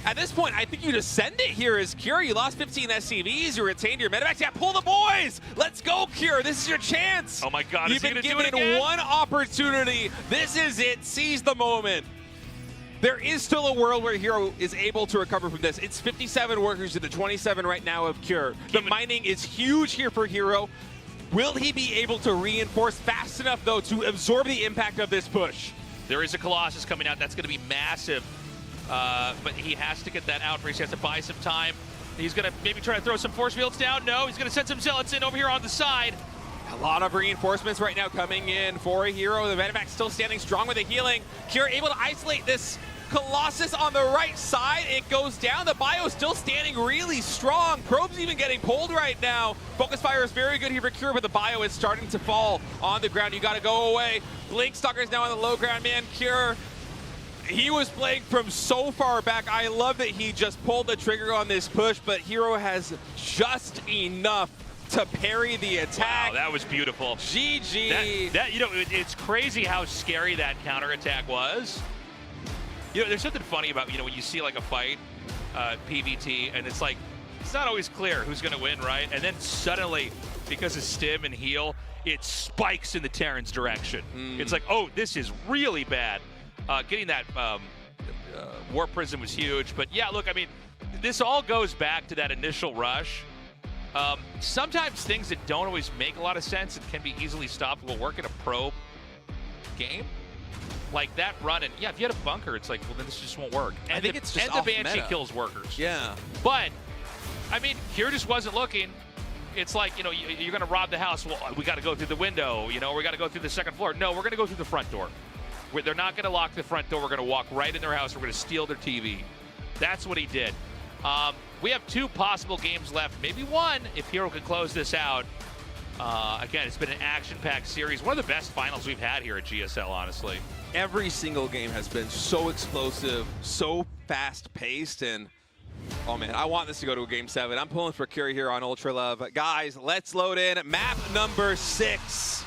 At this point, I think you just send it here as Cure. You lost 15 SCVs, you retained your medivacs. Yeah, pull the boys! Let's go, Cure. This is your chance. Oh my God, You've is he been gonna do it given again? one opportunity. This is it. Seize the moment. There is still a world where Hero is able to recover from this. It's 57 workers to the 27 right now of Cure. The mining is huge here for Hero. Will he be able to reinforce fast enough, though, to absorb the impact of this push? There is a Colossus coming out. That's going to be massive. But he has to get that out first. He has to buy some time. He's going to maybe try to throw some force fields down. No, he's going to send some zealots in over here on the side. A lot of reinforcements right now coming in for a Hero. The Medivac still standing strong with the healing. Cure able to isolate this Colossus on the right side. It goes down. The Bio still standing really strong. Probe's even getting pulled right now. Focus fire is very good here for Cure, but the Bio is starting to fall on the ground. You got to go away. Blink Stalker's now on the low ground, man. Cure, he was playing from so far back. I love that he just pulled the trigger on this push, but Hero has just enough to parry the attack. Wow, that was beautiful. GG. That you know, it's crazy how scary that counterattack was. You know, there's something funny about, you know, when you see like a fight, PvT, and it's like, it's not always clear who's going to win, right? And then suddenly, because of stim and heal, it spikes in the Terran's direction. It's like, oh, this is really bad. Getting that Warp Prism was huge. But yeah, look, I mean, this all goes back to that initial rush. Sometimes things that don't always make a lot of sense and can be easily stopped will work in a pro game. Like that run, and yeah, if you had a bunker, it's like, well, then this just won't work. And I think it's just and the off Banshee meta. kills workers. Yeah. But, I mean, Cure just wasn't looking. It's like, you know, you're going to rob the house. Well, we got to go through the window. You know, we got to go through the second floor. No, we're going to go through the front door. They're not going to lock the front door. We're going to walk right in their house. We're going to steal their TV. That's what he did. We have 2 possible games left, maybe 1 if Hero can close this out. Again, it's been an action-packed series. One of the best finals we've had here at GSL, honestly. Every single game has been so explosive, so fast-paced, and oh man, I want this to go to a Game 7. I'm pulling for Cure here on Ultra Love. Guys, let's load in map number 6.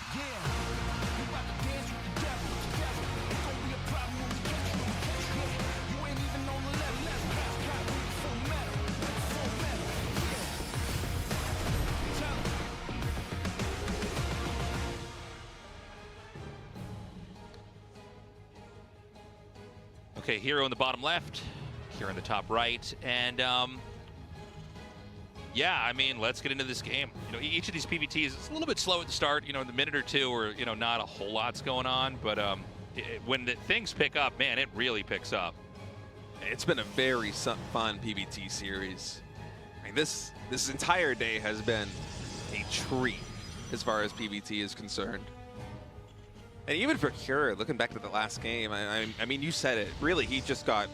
Okay, Hero in the bottom left, Cure in the top right, and yeah, I mean, let's get into this game. You know, each of these PvTs is a little bit slow at the start. You know, in the minute or two, or you know, not a whole lot's going on. But when the things pick up, man, it really picks up. It's been a very fun PvT series. I mean, this entire day has been a treat as far as PvT is concerned. And even for Cure, looking back to the last game, I mean, you said it. Really, he just got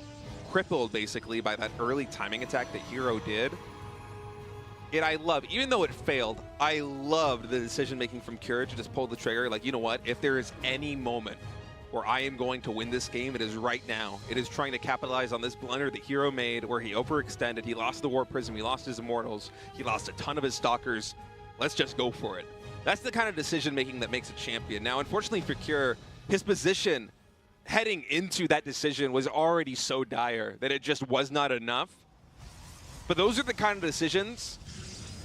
crippled, basically, by that early timing attack that Hero did. And I love, even though it failed, I loved the decision-making from Cure to just pull the trigger. Like, you know what? If there is any moment where I am going to win this game, it is right now. It is trying to capitalize on this blunder that Hero made where he overextended. He lost the Warp Prism. He lost his Immortals. He lost a ton of his Stalkers. Let's just go for it. That's the kind of decision-making that makes a champion. Now, unfortunately for Cure, his position heading into that decision was already so dire that it just was not enough. But those are the kind of decisions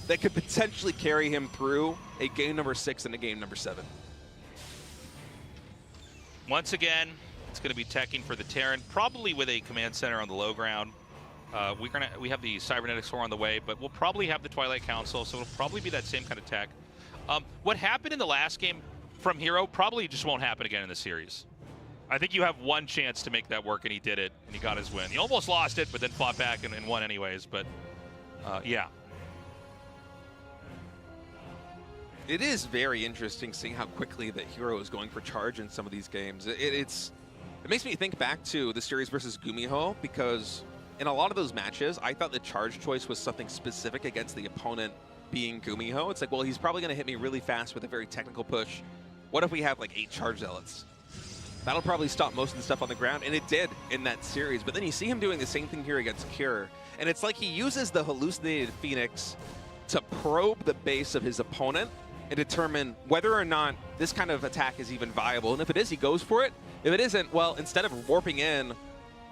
that could potentially carry him through a game number 6 and a game number 7. Once again, it's going to be teching for the Terran, probably with a command center on the low ground. We have the Cybernetics 4 on the way, but we'll probably have the Twilight Council, so it'll probably be that same kind of tech. What happened in the last game from Hero probably just won't happen again in the series. I think you have one chance to make that work, and he did it, and he got his win. He almost lost it, but then fought back and won anyways, but yeah. It is very interesting seeing how quickly that Hero is going for charge in some of these games. It makes me think back to the series versus GuMiho, because in a lot of those matches, I thought the charge choice was something specific against the opponent being GuMiho. It's like, well, he's probably going to hit me really fast with a very technical push. What if we have like 8 charge zealots? That'll probably stop most of the stuff on the ground, and it did in that series. But then you see him doing the same thing here against Cure, and it's like he uses the hallucinated Phoenix to probe the base of his opponent and determine whether or not this kind of attack is even viable. And if it is, he goes for it. If it isn't, well, instead of warping in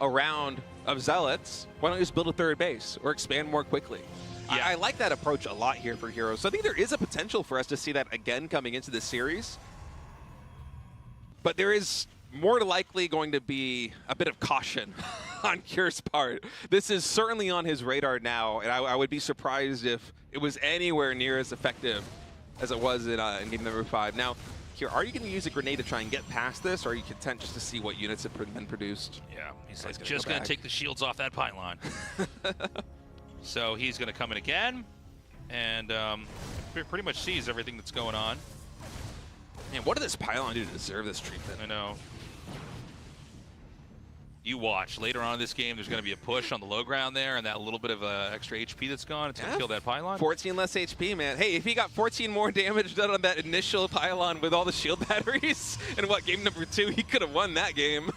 a round of Zealots, why don't you just build a third base or expand more quickly? Yeah. I like that approach a lot here for Hero. So I think there is a potential for us to see that again coming into this series. But there is more likely going to be a bit of caution on Cure's part. This is certainly on his radar now, and I would be surprised if it was anywhere near as effective as it was in game number 5. Now, Cure, are you going to use a grenade to try and get past this, or are you content just to see what units have been produced? Yeah, he's like, just going to take the shields off that pylon. So he's going to come in again, and pretty much sees everything that's going on. Man, what did this pylon do to deserve this treatment? I know. You watch. Later on in this game, there's going to be a push on the low ground there, and that little bit of extra HP that's gone, it's going to kill that pylon. 14 less HP, man. Hey, if he got 14 more damage done on that initial pylon with all the shield batteries, and what, game number 2, he could have won that game.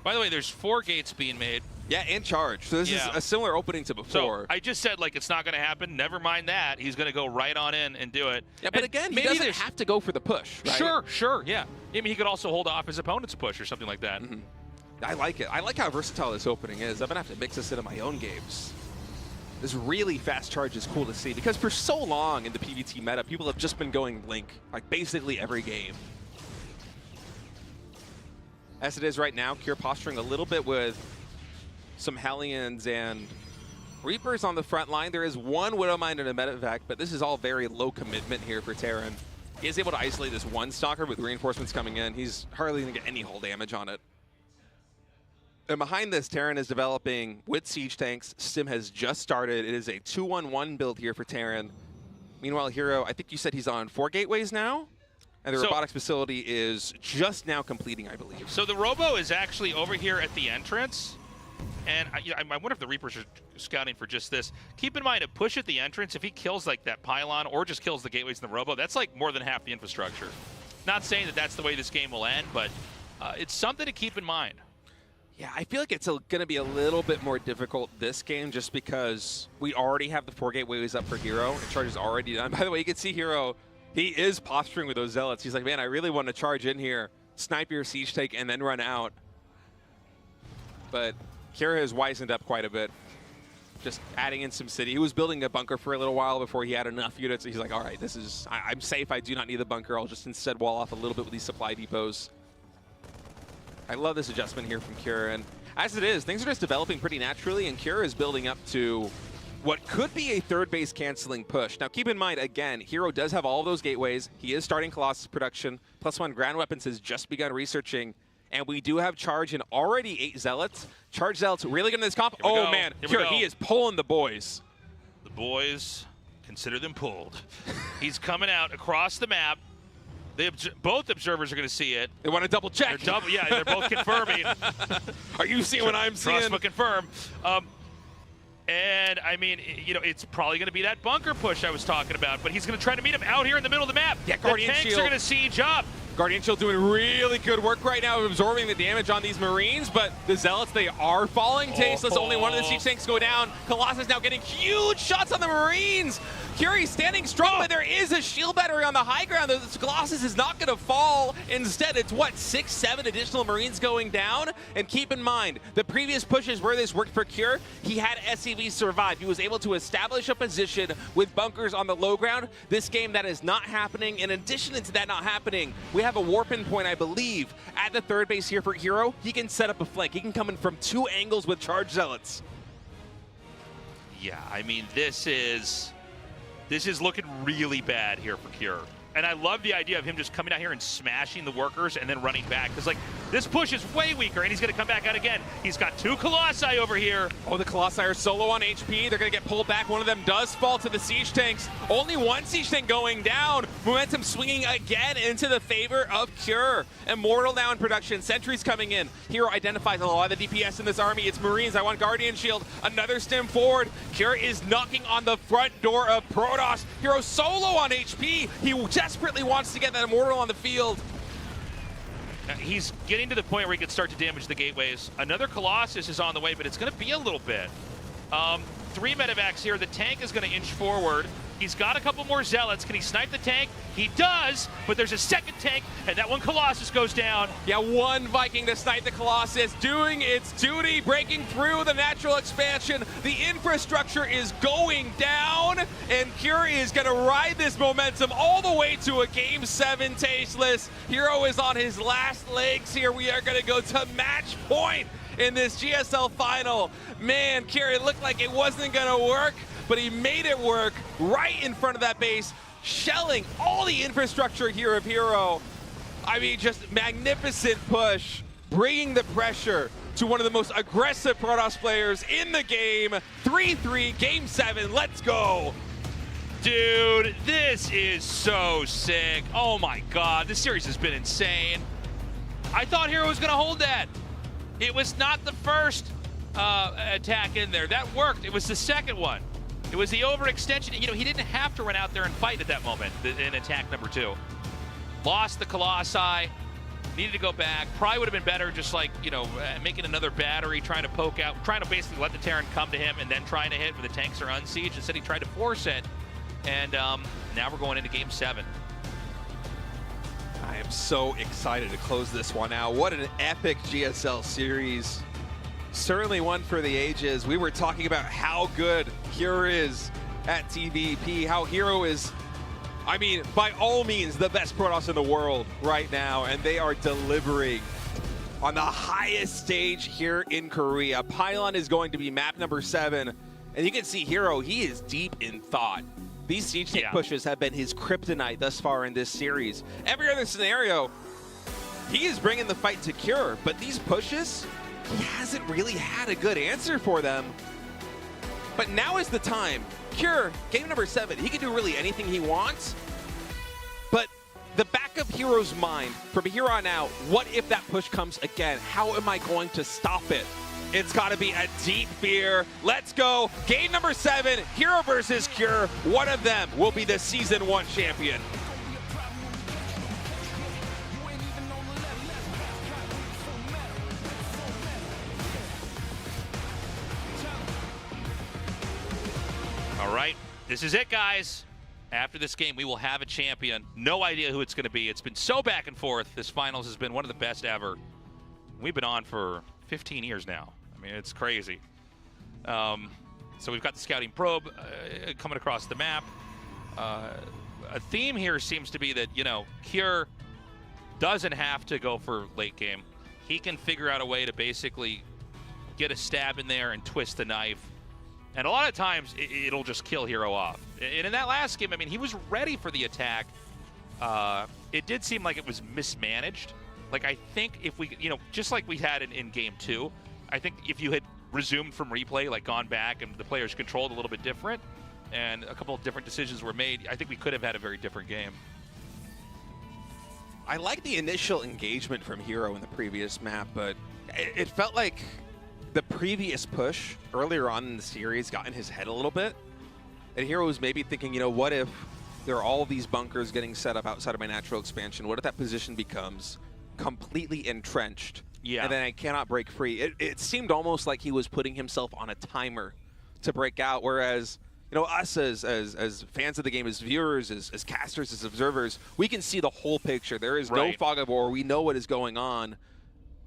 By the way, there's 4 gates being made. Yeah, and charge. So this is a similar opening to before. So I just said, like, it's not going to happen. Never mind that. He's going to go right on in and do it. Yeah, but again, he doesn't have to go for the push, right? Sure, yeah. I mean, he could also hold off his opponent's push or something like that. Mm-hmm. I like it. I like how versatile this opening is. I'm going to have to mix this into my own games. This really fast charge is cool to see because for so long in the PvT meta, people have just been going Link, like basically every game. As it is right now, Cure posturing a little bit with some Hellions and Reapers on the front line. There is one Widowmine and a Medevac, but this is all very low commitment here for Terran. He is able to isolate this one Stalker with reinforcements coming in. He's hardly going to get any hull damage on it. And behind this, Terran is developing with siege tanks. Stim has just started. It is a 2-1-1 build here for Terran. Meanwhile, Hero, I think you said he's on 4 gateways now? And the robotics facility is just now completing, I believe. So the Robo is actually over here at the entrance. And I wonder if the Reapers are scouting for just this. Keep in mind, a push at the entrance, if he kills like that pylon or just kills the gateways in the Robo, that's like more than half the infrastructure. Not saying that that's the way this game will end, but it's something to keep in mind. Yeah, I feel like it's going to be a little bit more difficult this game just because we already have the 4 gateways up for Hero. And charge is already done. By the way, you can see Hero, he is posturing with those Zealots. He's like, man, I really want to charge in here, snipe your siege tank, and then run out. But Kira has wisened up quite a bit. Just adding in some city. He was building a bunker for a little while before he had enough units. He's like, all right, this is, I'm safe. I do not need the bunker. I'll just instead wall off a little bit with these supply depots. I love this adjustment here from Cure. And as it is, things are just developing pretty naturally, and Cure is building up to what could be a third base canceling push. Now, keep in mind, again, Hero does have all of those gateways. He is starting Colossus production. +1 ground weapons has just begun researching. And we do have charge in already 8 Zealots. Charge Zealots really good in this comp. Oh, man. Cure, he is pulling the boys. The boys, consider them pulled. He's coming out across the map. Both observers are going to see it. They want to double check. They're both confirming. Are you seeing what I'm seeing? Crossbow confirm. And I mean, you know, it's probably going to be that bunker push I was talking about, but he's going to try to meet him out here in the middle of the map. Yeah, Guardian the tanks Shield. are going to siege up. Guardian Shield doing really good work right now of absorbing the damage on these Marines, but the Zealots, they are falling. Tasteless, only one of the siege tanks go down. Colossus now getting huge shots on the Marines. Curie standing strong, but there is a shield battery on the high ground. The Colossus is not going to fall. Instead, it's what, 6, 7 additional Marines going down? And keep in mind, the previous pushes where this worked for Cure, he had SCV survive. He was able to establish a position with bunkers on the low ground. This game, that is not happening. In addition to that not happening, we have a warp-in point, I believe, at the third base here for Hero. He can set up a flank. He can come in from 2 angles with Charge Zealots. Yeah, I mean, this is looking really bad here for Cure. And I love the idea of him just coming out here and smashing the workers and then running back. Because, like, this push is way weaker, and he's going to come back out again. He's got 2 Colossi over here. Oh, the Colossi are solo on HP. They're going to get pulled back. One of them does fall to the siege tanks. Only one siege tank going down. Momentum swinging again into the favor of Cure. Immortal now in production. Sentries coming in. Hero identifies a lot of the DPS in this army. It's Marines. I want Guardian Shield. Another stim forward. Cure is knocking on the front door of Protoss. Hero solo on HP. He desperately wants to get that Immortal on the field. He's getting to the point where he can start to damage the gateways. Another Colossus is on the way, but it's going to be a little bit. 3 medevacs here. The tank is going to inch forward. He's got a couple more zealots. Can he snipe the tank? He does, but there's a second tank, and that one Colossus goes down. Yeah, one Viking to snipe the Colossus, doing its duty, breaking through the natural expansion. The infrastructure is going down, and Cure is going to ride this momentum all the way to a Game 7 tasteless. Hero is on his last legs here. We are going to go to match point in this GSL final. Man, Cure, it looked like it wasn't going to work, but he made it work right in front of that base, shelling all the infrastructure here of Hero. I mean, just magnificent push, bringing the pressure to one of the most aggressive Protoss players in the game. 3-3, Game 7, let's go. Dude, this is so sick. Oh my God, this series has been insane. I thought Hero was gonna hold that. It was not the first attack in there. That worked, it was the second one. It was the overextension. You know, he didn't have to run out there and fight at that moment in attack number 2. Lost the Colossi, needed to go back. Probably would have been better just like, you know, making another battery, trying to poke out, trying to basically let the Terran come to him and then trying to hit when the tanks are unsieged. Instead, he tried to force it. And now we're going into Game 7. I am so excited to close this one out. What an epic GSL series. Certainly one for the ages. We were talking about how good Cure is at TVP, how Hero is, I mean, by all means, the best Protoss in the world right now, and they are delivering on the highest stage here in Korea. Pylon is going to be map number 7, and you can see Hero, he is deep in thought. These siege tank pushes have been his kryptonite thus far in this series. Every other scenario, he is bringing the fight to Cure, but these pushes, he hasn't really had a good answer for them. But now is the time. Cure, game number 7, he can do really anything he wants. But the back of Hero's mind, from here on out, what if that push comes again? How am I going to stop it? It's got to be a deep fear. Let's go. Game number 7, Hero versus Cure. One of them will be the Season 1 champion. All right, this is it, guys. After this game, we will have a champion. No idea who it's going to be. It's been so back and forth. This finals has been one of the best ever. We've been on for 15 years now. I mean, it's crazy. So we've got the scouting probe coming across the map. A theme here seems to be that, you know, Cure doesn't have to go for late game. He can figure out a way to basically get a stab in there and twist the knife. And a lot of times, it'll just kill Hero off. And in that last game, I mean, he was ready for the attack. It did seem like it was mismanaged. Like, I think if we, you know, just like we had in Game 2, I think if you had resumed from replay, like gone back and the players controlled a little bit different, and a couple of different decisions were made, I think we could have had a very different game. I like the initial engagement from Hero in the previous map, but it felt like the previous push earlier on in the series got in his head a little bit. And Hero was maybe thinking, you know, what if there are all these bunkers getting set up outside of my natural expansion? What if that position becomes completely entrenched? Yeah. And then I cannot break free. It seemed almost like he was putting himself on a timer to break out, whereas, you know, us as fans of the game, as viewers, as casters, as observers, we can see the whole picture. There is no fog of war. We know what is going on.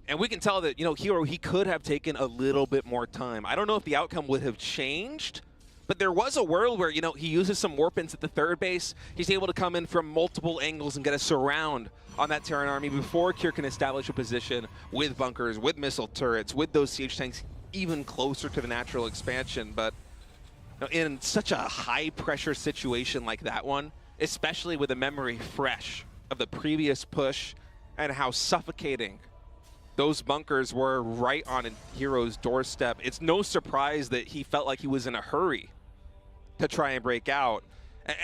And we can tell that, you know, Hero, he could have taken a little bit more time. I don't know if the outcome would have changed, but there was a world where, you know, he uses some warp-ins at the third base. He's able to come in from multiple angles and get a surround on that Terran army before Cure can establish a position with bunkers, with missile turrets, with those siege tanks even closer to the natural expansion. But you know, in such a high-pressure situation like that one, especially with a memory fresh of the previous push and how suffocating those bunkers were right on Hero's doorstep, it's no surprise that he felt like he was in a hurry to try and break out.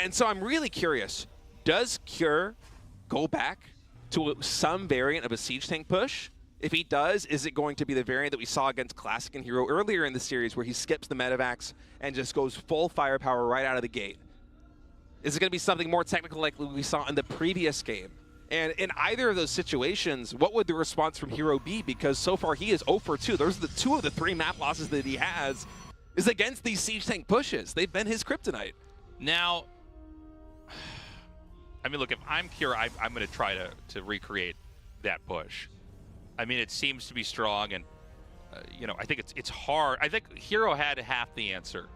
And so I'm really curious, does Cure go back to some variant of a siege tank push? If he does, is it going to be the variant that we saw against Clasic and Hero earlier in the series where he skips the medevacs and just goes full firepower right out of the gate? Is it going to be something more technical like we saw in the previous game? And in either of those situations, what would the response from Hero be? Because so far he is 0 for 2. Those are the 2 of the 3 map losses that he has is against these siege tank pushes. They've been his kryptonite. Now, I mean, look, if I'm Cure, I'm going to try to recreate that push. I mean, it seems to be strong, and you know, I think it's hard. I think Hero had half the answer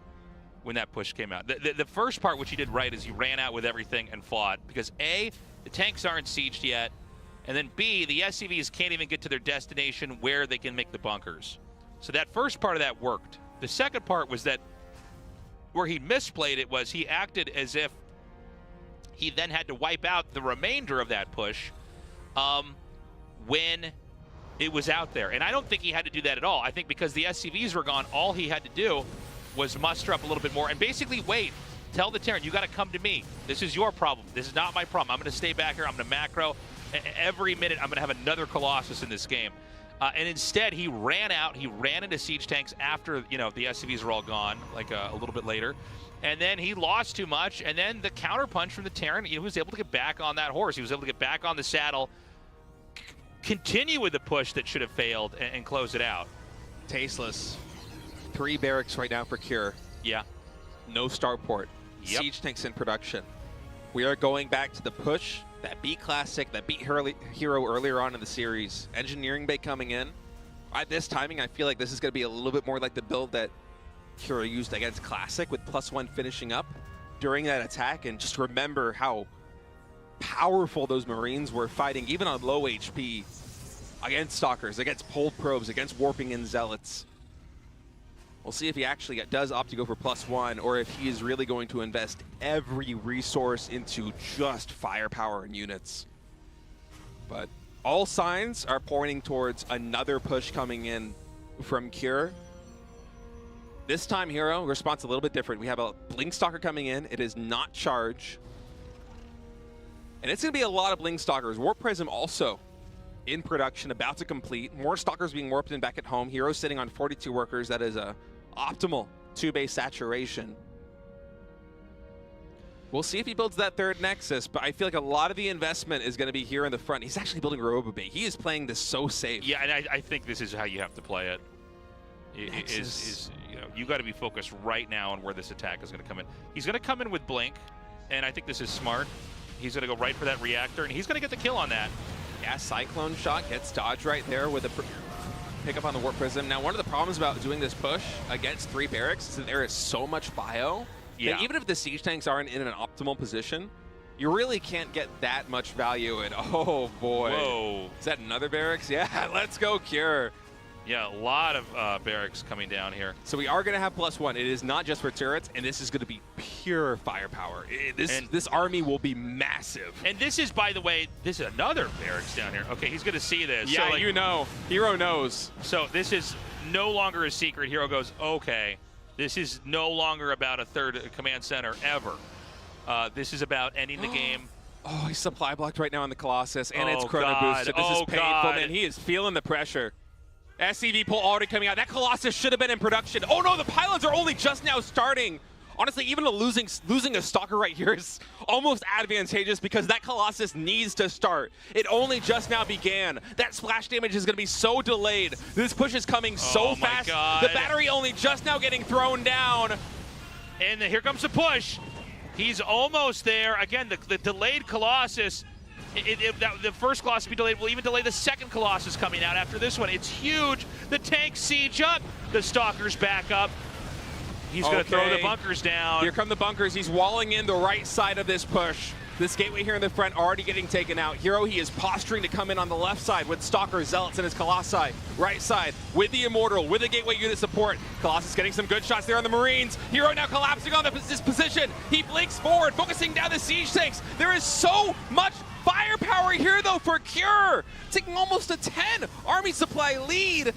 when that push came out. The first part, which he did right, is he ran out with everything and fought, because A, the tanks aren't sieged yet, and then B, the SCVs can't even get to their destination where they can make the bunkers. So that first part of that worked. The second part was that where he misplayed it was he acted as if he then had to wipe out the remainder of that push when it was out there. And I don't think he had to do that at all. I think because the SCVs were gone, all he had to do was muster up a little bit more and basically wait. Tell the Terran, you got to come to me. This is your problem. This is not my problem. I'm going to stay back here. I'm going to macro. Every minute, I'm going to have another Colossus in this game. And instead, he ran out. He ran into siege tanks after, you know, the SCVs were all gone, like a little bit later. And then he lost too much. And then the counterpunch from the Terran, he was able to get back on that horse. He was able to get back on the saddle, continue with the push that should have failed, and close it out. Tasteless. 3 barracks right now for Cure. Yeah. No starport. Yep. Siege tanks in production. We are going back to the push that beat Classic, that beat Hero earlier on in the series. Engineering Bay coming in. At this timing, I feel like this is going to be a little bit more like the build that Hero used against Classic, with +1 finishing up during that attack. And just remember how powerful those Marines were fighting, even on low HP, against Stalkers, against Pulled Probes, against Warping in Zealots. We'll see if he actually does opt to go for +1, or if he is really going to invest every resource into just firepower and units. But all signs are pointing towards another push coming in from Cure. This time, Hero, response a little bit different. We have a Blink Stalker coming in. It is not charge. And it's going to be a lot of Blink Stalkers. Warp Prism also in production, about to complete. More Stalkers being warped in back at home. Hero sitting on 42 workers. That is a optimal 2-base saturation. We'll see if he builds that third Nexus, but I feel like a lot of the investment is going to be here in the front. He's actually building Robo Bay. He is playing this so safe. Yeah, and I think this is how you have to play it. You know, you got to be focused right now on where this attack is going to come in. He's going to come in with Blink, and I think this is smart. He's going to go right for that reactor, and he's going to get the kill on that. Yeah, Cyclone Shot gets dodged right there with a pick up on the Warp Prism. Now, one of the problems about doing this push against 3 barracks is that there is so much bio. Yeah. That even if the siege tanks aren't in an optimal position, you really can't get that much value in. Oh boy. Whoa. Is that another barracks? Yeah, let's go Cure. Yeah, a lot of barracks coming down here. So we are going to have +1. It is not just for turrets, and this is going to be pure firepower. This army will be massive. And this is, by the way, this is another barracks down here. Okay, he's going to see this. Yeah, so, like, you know. Hero knows. So this is no longer a secret. Hero goes, okay, this is no longer about a third command center ever. This is about ending the game. Oh, he's supply blocked right now on the Colossus, and it's chrono God. boosted. This is painful, man. He is feeling the pressure. SCV pull already coming out. That Colossus should have been in production. Oh no, the pylons are only just now starting. Honestly, even losing a Stalker right here is almost advantageous because that Colossus needs to start. It only just now began. That splash damage is going to be so delayed. This push is coming so fast. God. The battery only just now getting thrown down. And here comes the push. He's almost there. Again, the delayed Colossus. The first Colossus be delayed will even delay the second Colossus coming out after this one. It's huge. The tanks siege up. The Stalkers back up. He's going to throw the bunkers down. Here come the bunkers. He's walling in the right side of this push. This gateway here in the front already getting taken out. Hero, he is posturing to come in on the left side with Stalker, Zealots, and his Colossi. Right side with the Immortal, with the gateway unit support. Colossus getting some good shots there on the Marines. Hero now collapsing on this position. He blinks forward, focusing down the siege tanks. There is so much firepower here, though, for Cure. Taking almost a 10 army supply lead.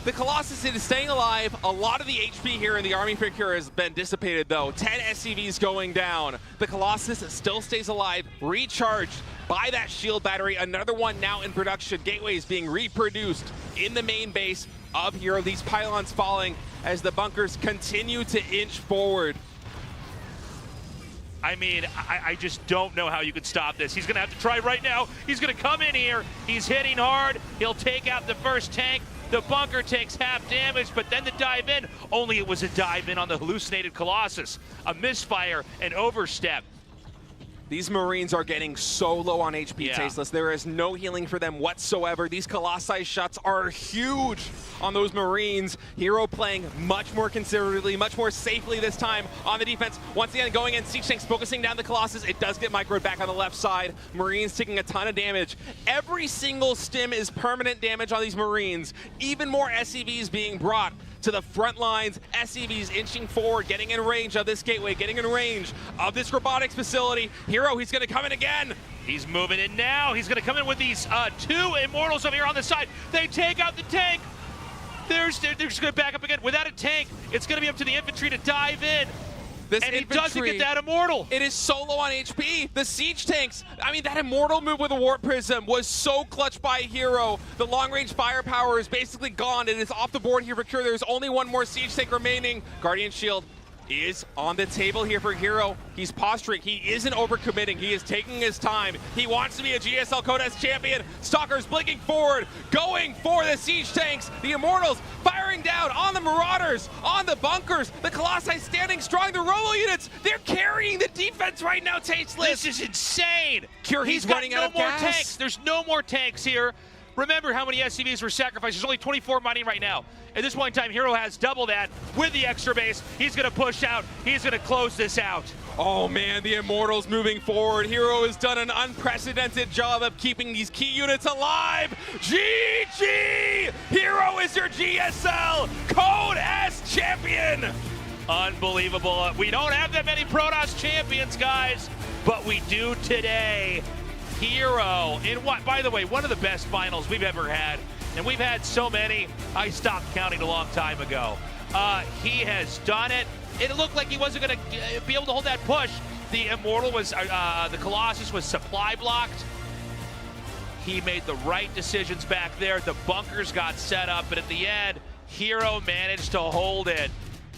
The Colossus is staying alive. A lot of the HP here in the army for Cure has been dissipated, though. 10 SCVs going down. The Colossus still stays alive, recharged by that shield battery. Another one now in production. Gateways being reproduced in the main base of Hero. These pylons falling as the bunkers continue to inch forward. I mean, I just don't know how you could stop this. He's going to have to try right now. He's going to come in here. He's hitting hard. He'll take out the first tank. The bunker takes half damage, but then the dive in. Only it was a dive in on the hallucinated Colossus. A misfire, an overstep. These Marines are getting so low on HP, Tasteless. There is no healing for them whatsoever. These Colossi shots are huge on those Marines. Hero playing much more conservatively, much more safely this time on the defense. Once again, going in, Siege Tanks focusing down the Colossus. It does get microed back on the left side. Marines taking a ton of damage. Every single stim is permanent damage on these Marines. Even more SCVs being brought to the front lines. SCVs inching forward, getting in range of this gateway, getting in range of this robotics facility. Hero, he's going to come in again. He's moving in now. He's going to come in with these two Immortals over here on the side. They take out the tank. They're just going to back up again. Without a tank, it's going to be up to the infantry to dive in. This and he infantry, doesn't get that Immortal. It is so low on HP. The Siege Tanks, I mean, that Immortal move with a Warp Prism was so clutch by Hero. The long-range firepower is basically gone. It is off the board here for Cure. There's only one more Siege Tank remaining. Guardian Shield is on the table here for Hero. He's posturing. He isn't overcommitting. He is taking his time. He wants to be a GSL Codex champion. Stalkers blinking forward, going for the Siege Tanks. The Immortals firing down on the Marauders, on the bunkers. The Colossi standing strong. The Rolo units, they're carrying the defense right now, Tasteless. This is insane. Cure, he's running out of more gas. tanks. There's no more tanks here. Remember how many SCVs were sacrificed. There's only 24 mining right now. At this point in time, Hero has double that with the extra base. He's going to push out. He's going to close this out. Oh man, the Immortals moving forward. Hero has done an unprecedented job of keeping these key units alive. GG! Hero is your GSL Code S champion! Unbelievable. We don't have that many Protoss champions, guys, but we do today. Hero in what, by the way, one of the best finals we've ever had. And we've had so many, I stopped counting a long time ago. He has done it. It looked like he wasn't going to be able to hold that push. The Immortal was, the Colossus was supply blocked. He made the right decisions back there. The bunkers got set up, but at the end, Hero managed to hold it.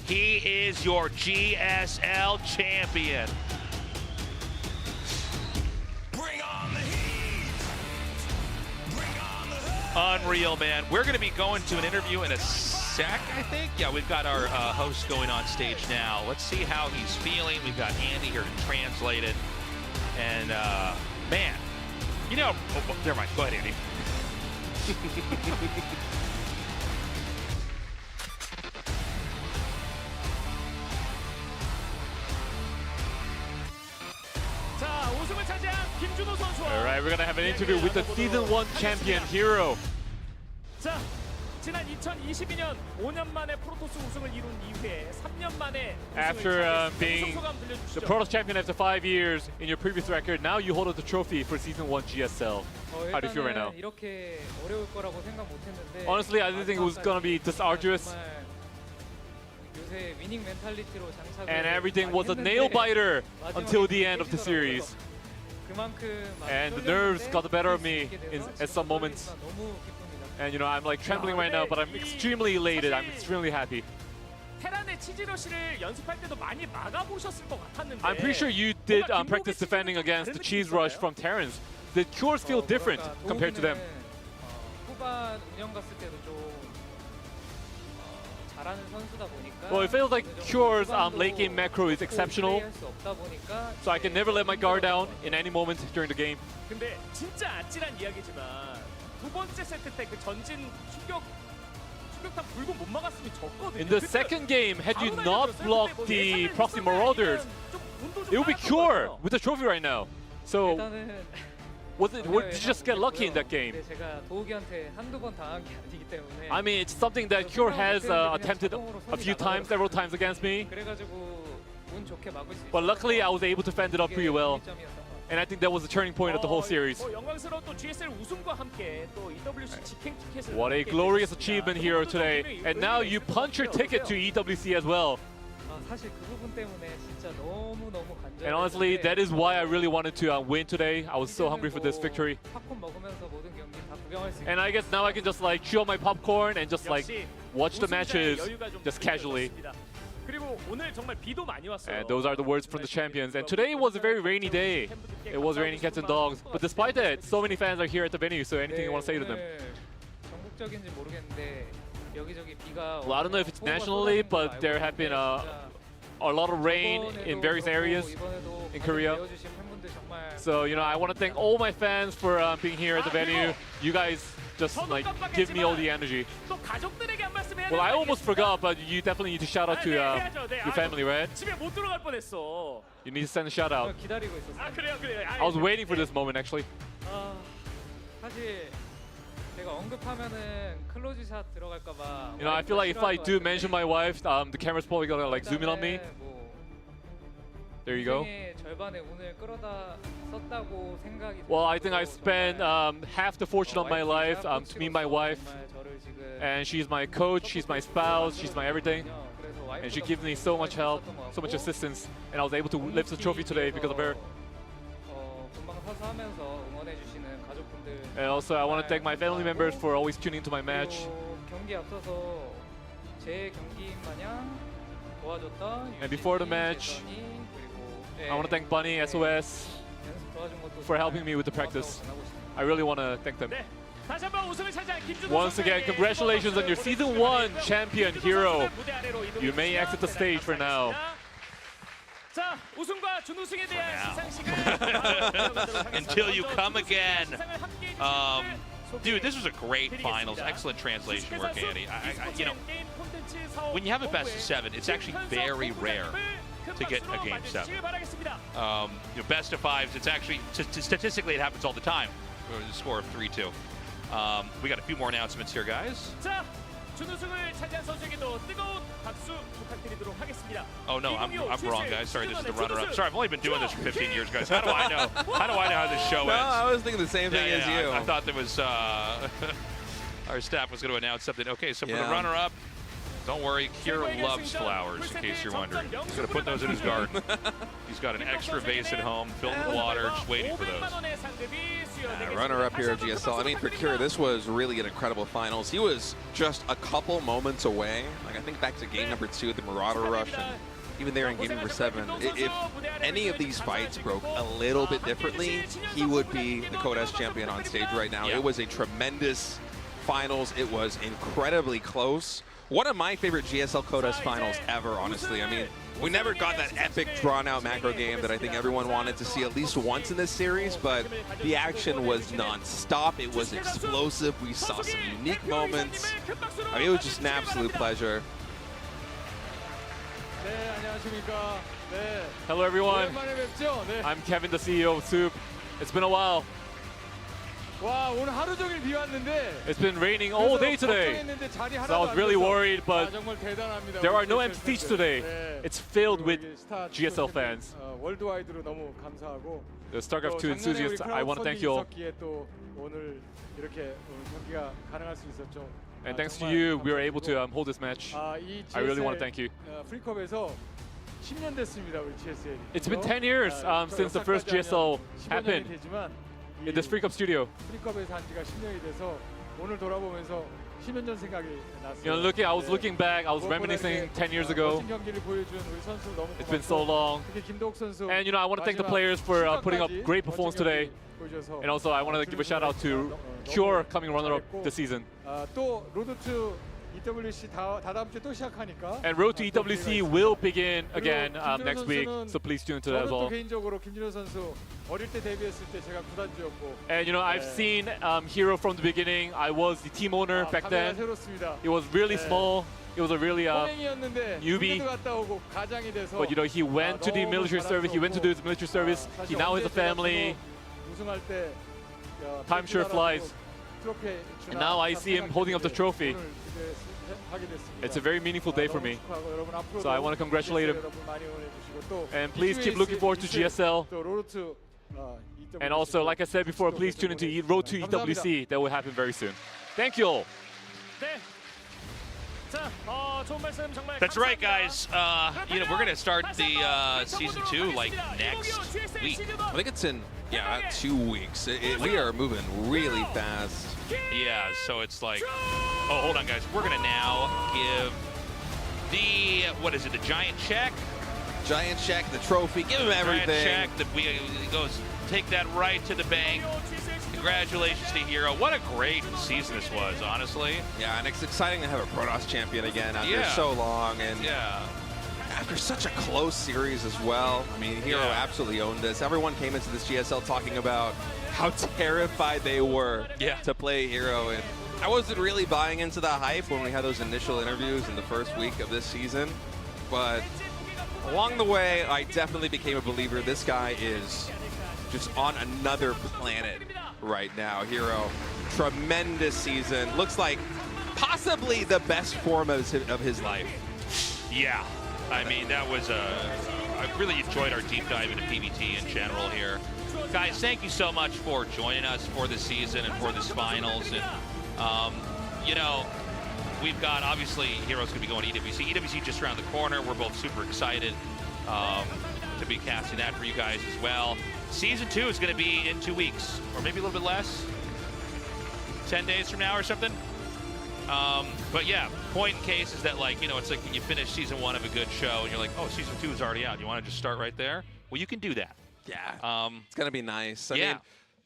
He is your GSL champion. Unreal, man. We're going to be going to an interview in a sec, I think. Yeah, we've got our host going on stage now. Let's see how he's feeling. We've got Andy here to translate it. And, man, you know, oh, never mind. Go ahead, Andy. All right, we're going to have an interview with the Season 1 champion, Hero. 자, 지난 2022년 5년 만에 프로토스 우승을 이룬 이후에 3년 만에 After being the Protoss champion after 5 years in your previous record, now you hold the trophy for Season 1 GSL. How do you feel right now? 이렇게 어려울 거라고 생각 못 했는데 Honestly, I didn't think it was going to be this arduous. 요새 위닝 멘탈리티로 장착을 And everything was a nail-biter until the end of the series. And the nerves got the better of me at some moments. And you know, I'm like trembling right now, but I'm extremely elated. I'm extremely happy. 테란의 치즈러시를 연습할 때도 많이 막아보셨을 것 같았는데 I'm pretty sure you did practice defending against the cheese rush from Terrans. The cures feel different compared to them. 후반 운영 갔을 때도 좀 잘하는 선수다 보니까 Well, it feels like Cure's late game macro is exceptional, so I can never let my guard down in any moment during the game. 근데 진짜 아찔한 이야기지만 두 번째 세트 때 그 전진 충격탄 불고 못 막았으면 졌거든요. In the second game, had you not blocked the proxy marauders, it would be Cure with the trophy right now. So, did you just get lucky in that game? 제가 도우기한테 한두 번 당한 게 아니기 때문에 I mean, it's something that Cure has attempted a few times, several times against me. 그래가지고 운 좋게 막을 수 있었어요. But luckily, I was able to fend it up pretty well. And I think that was the turning point of the whole series. 영광스러운 또 GSL 우승과 함께 또 EWC 직행 티켓을 What a glorious achievement here today. And now you punch your ticket to EWC as well. 사실 그 부분 때문에 진짜 너무너무 간절했는데 And honestly, that is why I really wanted to win today. I was so hungry for this victory. 팝콘 먹으면서 모든 경기 다 구경할 수 And I guess now I can just like chew on my popcorn and just like watch the matches just casually. 그리고 오늘 정말 비도 많이 왔어요. And those are the words from the champions. And today was a very rainy day. It was raining cats and dogs. But despite that, so many fans are here at the venue. So anything you want to say to them? 전국적인지 모르겠는데 여기저기 비가 Well, I don't know if it's nationally, but there have been a lot of rain in various areas in Korea. So, you know, I want to thank all my fans for being here at the venue. You guys just like give me all the energy. 또 가족들에게 한 말씀 해야 Well, I 되는 거 almost forgot, but you definitely need to shout out to your family, right? 집에 못 들어갈 뻔했어. You need to send a shout out. 기다리고 있었어요. 아 그래요. I was waiting for this moment actually. 사실 제가 언급하면은 클로즈샷 들어갈까봐. You know, I feel like if I do mention my wife, the camera's probably gonna like zoom in on me. There you go. 절반의 운을 끌어다 썼다고 생각이. Well, I think I spent half the fortune of my life to meet my wife, and she's my coach, she's my spouse, she's my everything, and she gives me so much help, so much assistance, and I was able to lift the trophy today because of her. 금방 서서 하면서 응원해 주시는 가족분들. And also, I want to thank my family members for always tuning into my match. 경기 앞서서 제 경기인 마냥 도와줬던. And before the match, I want to thank Bunny, SOS, for helping me with the practice. I really want to thank them. 다시 한번 우승을 차지한 김준호 Once again, congratulations on your Season 1 champion hero. You may exit the stage for now. 자, 우승과 준우승에 대한 시상식을 Until you come again. Dude, this was a great finals. Excellent translation work, Andy. You know, when you have a best of 7, it's actually very rare to get a game 7. You know, best of 5s, it's actually statistically it happens all the time. The score of 3-2. We got a few more announcements here, guys. 자, 준우승을 차지한 선수에게도 뜨거운 박수 부탁드리도록 하겠습니다. Oh no, I'm wrong, guys. Sorry, this is the runner-up. Sorry, I've only been doing this for 15 years, guys. How do I know? How do I know how this show No, ends? I was thinking the same thing as you. I thought there was our staff was going to announce something. Okay, so for the runner-up, don't worry, Kira loves flowers, in case you're wondering. He's going to put those in his garden. He's got an extra vase at home filled with water, just waiting for those. Runner-up here at GSL. I mean, for Kira, this was really an incredible finals. He was just a couple moments away. Like, I think back to game number 2 at the Marauder Rush, and even there in game number 7. If any of these fights broke a little bit differently, he would be the Code S champion on stage right now. It was a tremendous finals. It was incredibly close. One of my favorite GSL Code S finals ever, honestly. I mean, we never got that epic drawn-out macro game that I think everyone wanted to see at least once in this series, but the action was non-stop. It was explosive. We saw some unique moments. I mean, it was just an absolute pleasure. Hello, everyone. I'm Kevin, the CEO of Soup. It's been a while. 와, 오늘 하루 종일 비 왔는데 It's been raining all day today, so I was really worried, but 정말 대단합니다. there are no empty seats today. It's filled with GSL fans. 월드와이드로 너무 감사하고 The StarCraft 2 enthusiasts, I want to thank you all. 또 오늘 이렇게 경기가 가능할 수 있었죠. And thanks to you, we were able to hold this match. 이 I really want to thank you. 프리컵에서 10년 됐습니다, 우리 GSL이. It's been 10 years since the first GSL happened in this Free Cup studio. 프리컵에서 한 지가 10년이 돼서 오늘 돌아보면서 10년 전 생각이 났어요. You know, I was looking back, I was reminiscing 10 years ago. 멋진 경기를 보여준 우리 선수 너무 It's been so long. 특히 김도욱 선수. And you know, I want to thank the players for putting up great performance today. And also, I want to give a shout out to Cure coming runner-up this season. 또 로드 투 EWC 다다음 주에 또 시작하니까. And Road to EWC will begin again next week, so please tune into that as 저는 또 well. 개인적으로 김준호 선수 어릴 때 데뷔했을 때 제가 구단주였고. And you know, I've seen Hero from the beginning. I was the team owner back then. It was really small. It was a really newbie. But you know, he went to the military service. He went to do his military service. He now has a family. 우승할 때 Time sure flies. And now I see him holding up the trophy. It's a very meaningful day for me. So I want to congratulate him. And please keep looking forward to GSL. And also, like I said before, please tune into Road to EWC. That will happen very soon. Thank you all. That's right, guys. You know, we're gonna start the season 2 like next week. I think it's in 2 weeks. We are moving really fast. Yeah, so it's like, oh, hold on, guys. We're gonna now give the the giant check? Giant check, the trophy, give him everything. Giant check that goes take that right to the bank. Congratulations to Hero. What a great season this was, honestly. Yeah, and it's exciting to have a Protoss champion again after so long. And after such a close series as well. I mean, Hero absolutely owned this. Everyone came into this GSL talking about how terrified they were to play Hero, and I wasn't really buying into the hype when we had those initial interviews in the first week of this season, but along the way, I definitely became a believer. This guy is just on another planet right now. Hero, tremendous season. Looks like possibly the best form of his life. Yeah, I mean, that was I really enjoyed our deep dive into PBT in general here. Guys, thank you so much for joining us for this season and for this finals. And, you know, we've got, obviously, Hero's going to be going to EWC. EWC just around the corner. We're both super excited to be casting that for you guys as well. Season 2 is going to be in 2 weeks, or maybe a little bit less. 10 days from now or something. But yeah, point in case is that, like, you know, it's like when you finish season 1 of a good show and you're like, oh, season 2 is already out. You want to just start right there? Well, you can do that. Yeah, it's going to be nice. I mean,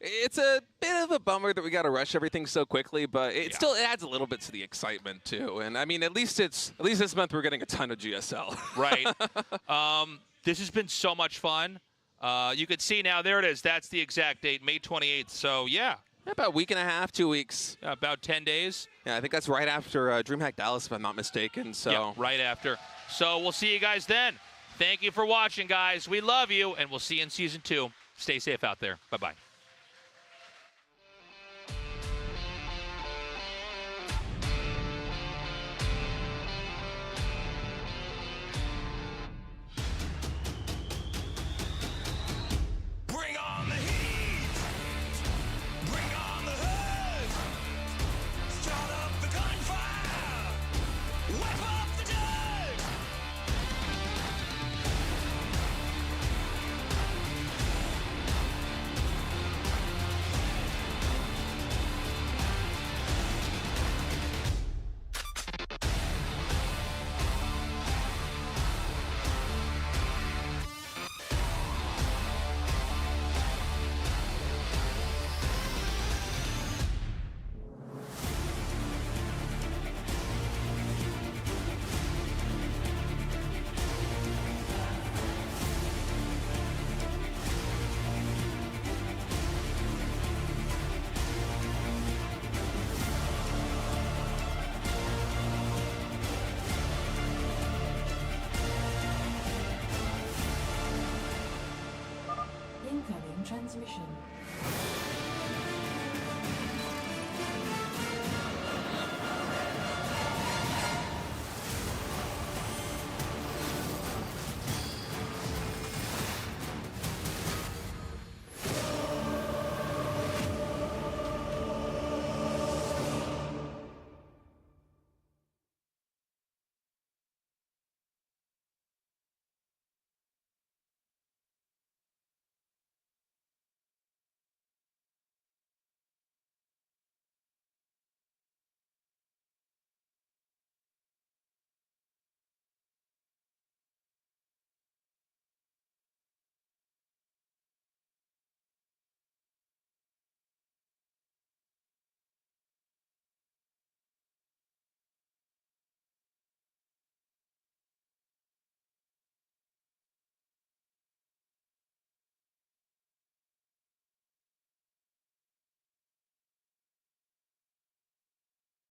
it's a bit of a bummer that we got to rush everything so quickly, but it still adds a little bit to the excitement too. And I mean, at least this month we're getting a ton of GSL. Right. This has been so much fun. You can see now, there it is. That's the exact date, May 28th. So yeah. About a week and a half, 2 weeks. About 10 days. Yeah, I think that's right after DreamHack Dallas, if I'm not mistaken. So yeah, right after. So we'll see you guys then. Thank you for watching, guys. We love you, and we'll see you in season 2. Stay safe out there. Bye-bye. Bring on the heat! Bring on the hood! Start up the gunfire! Wipe up the dirt! Incoming transmission.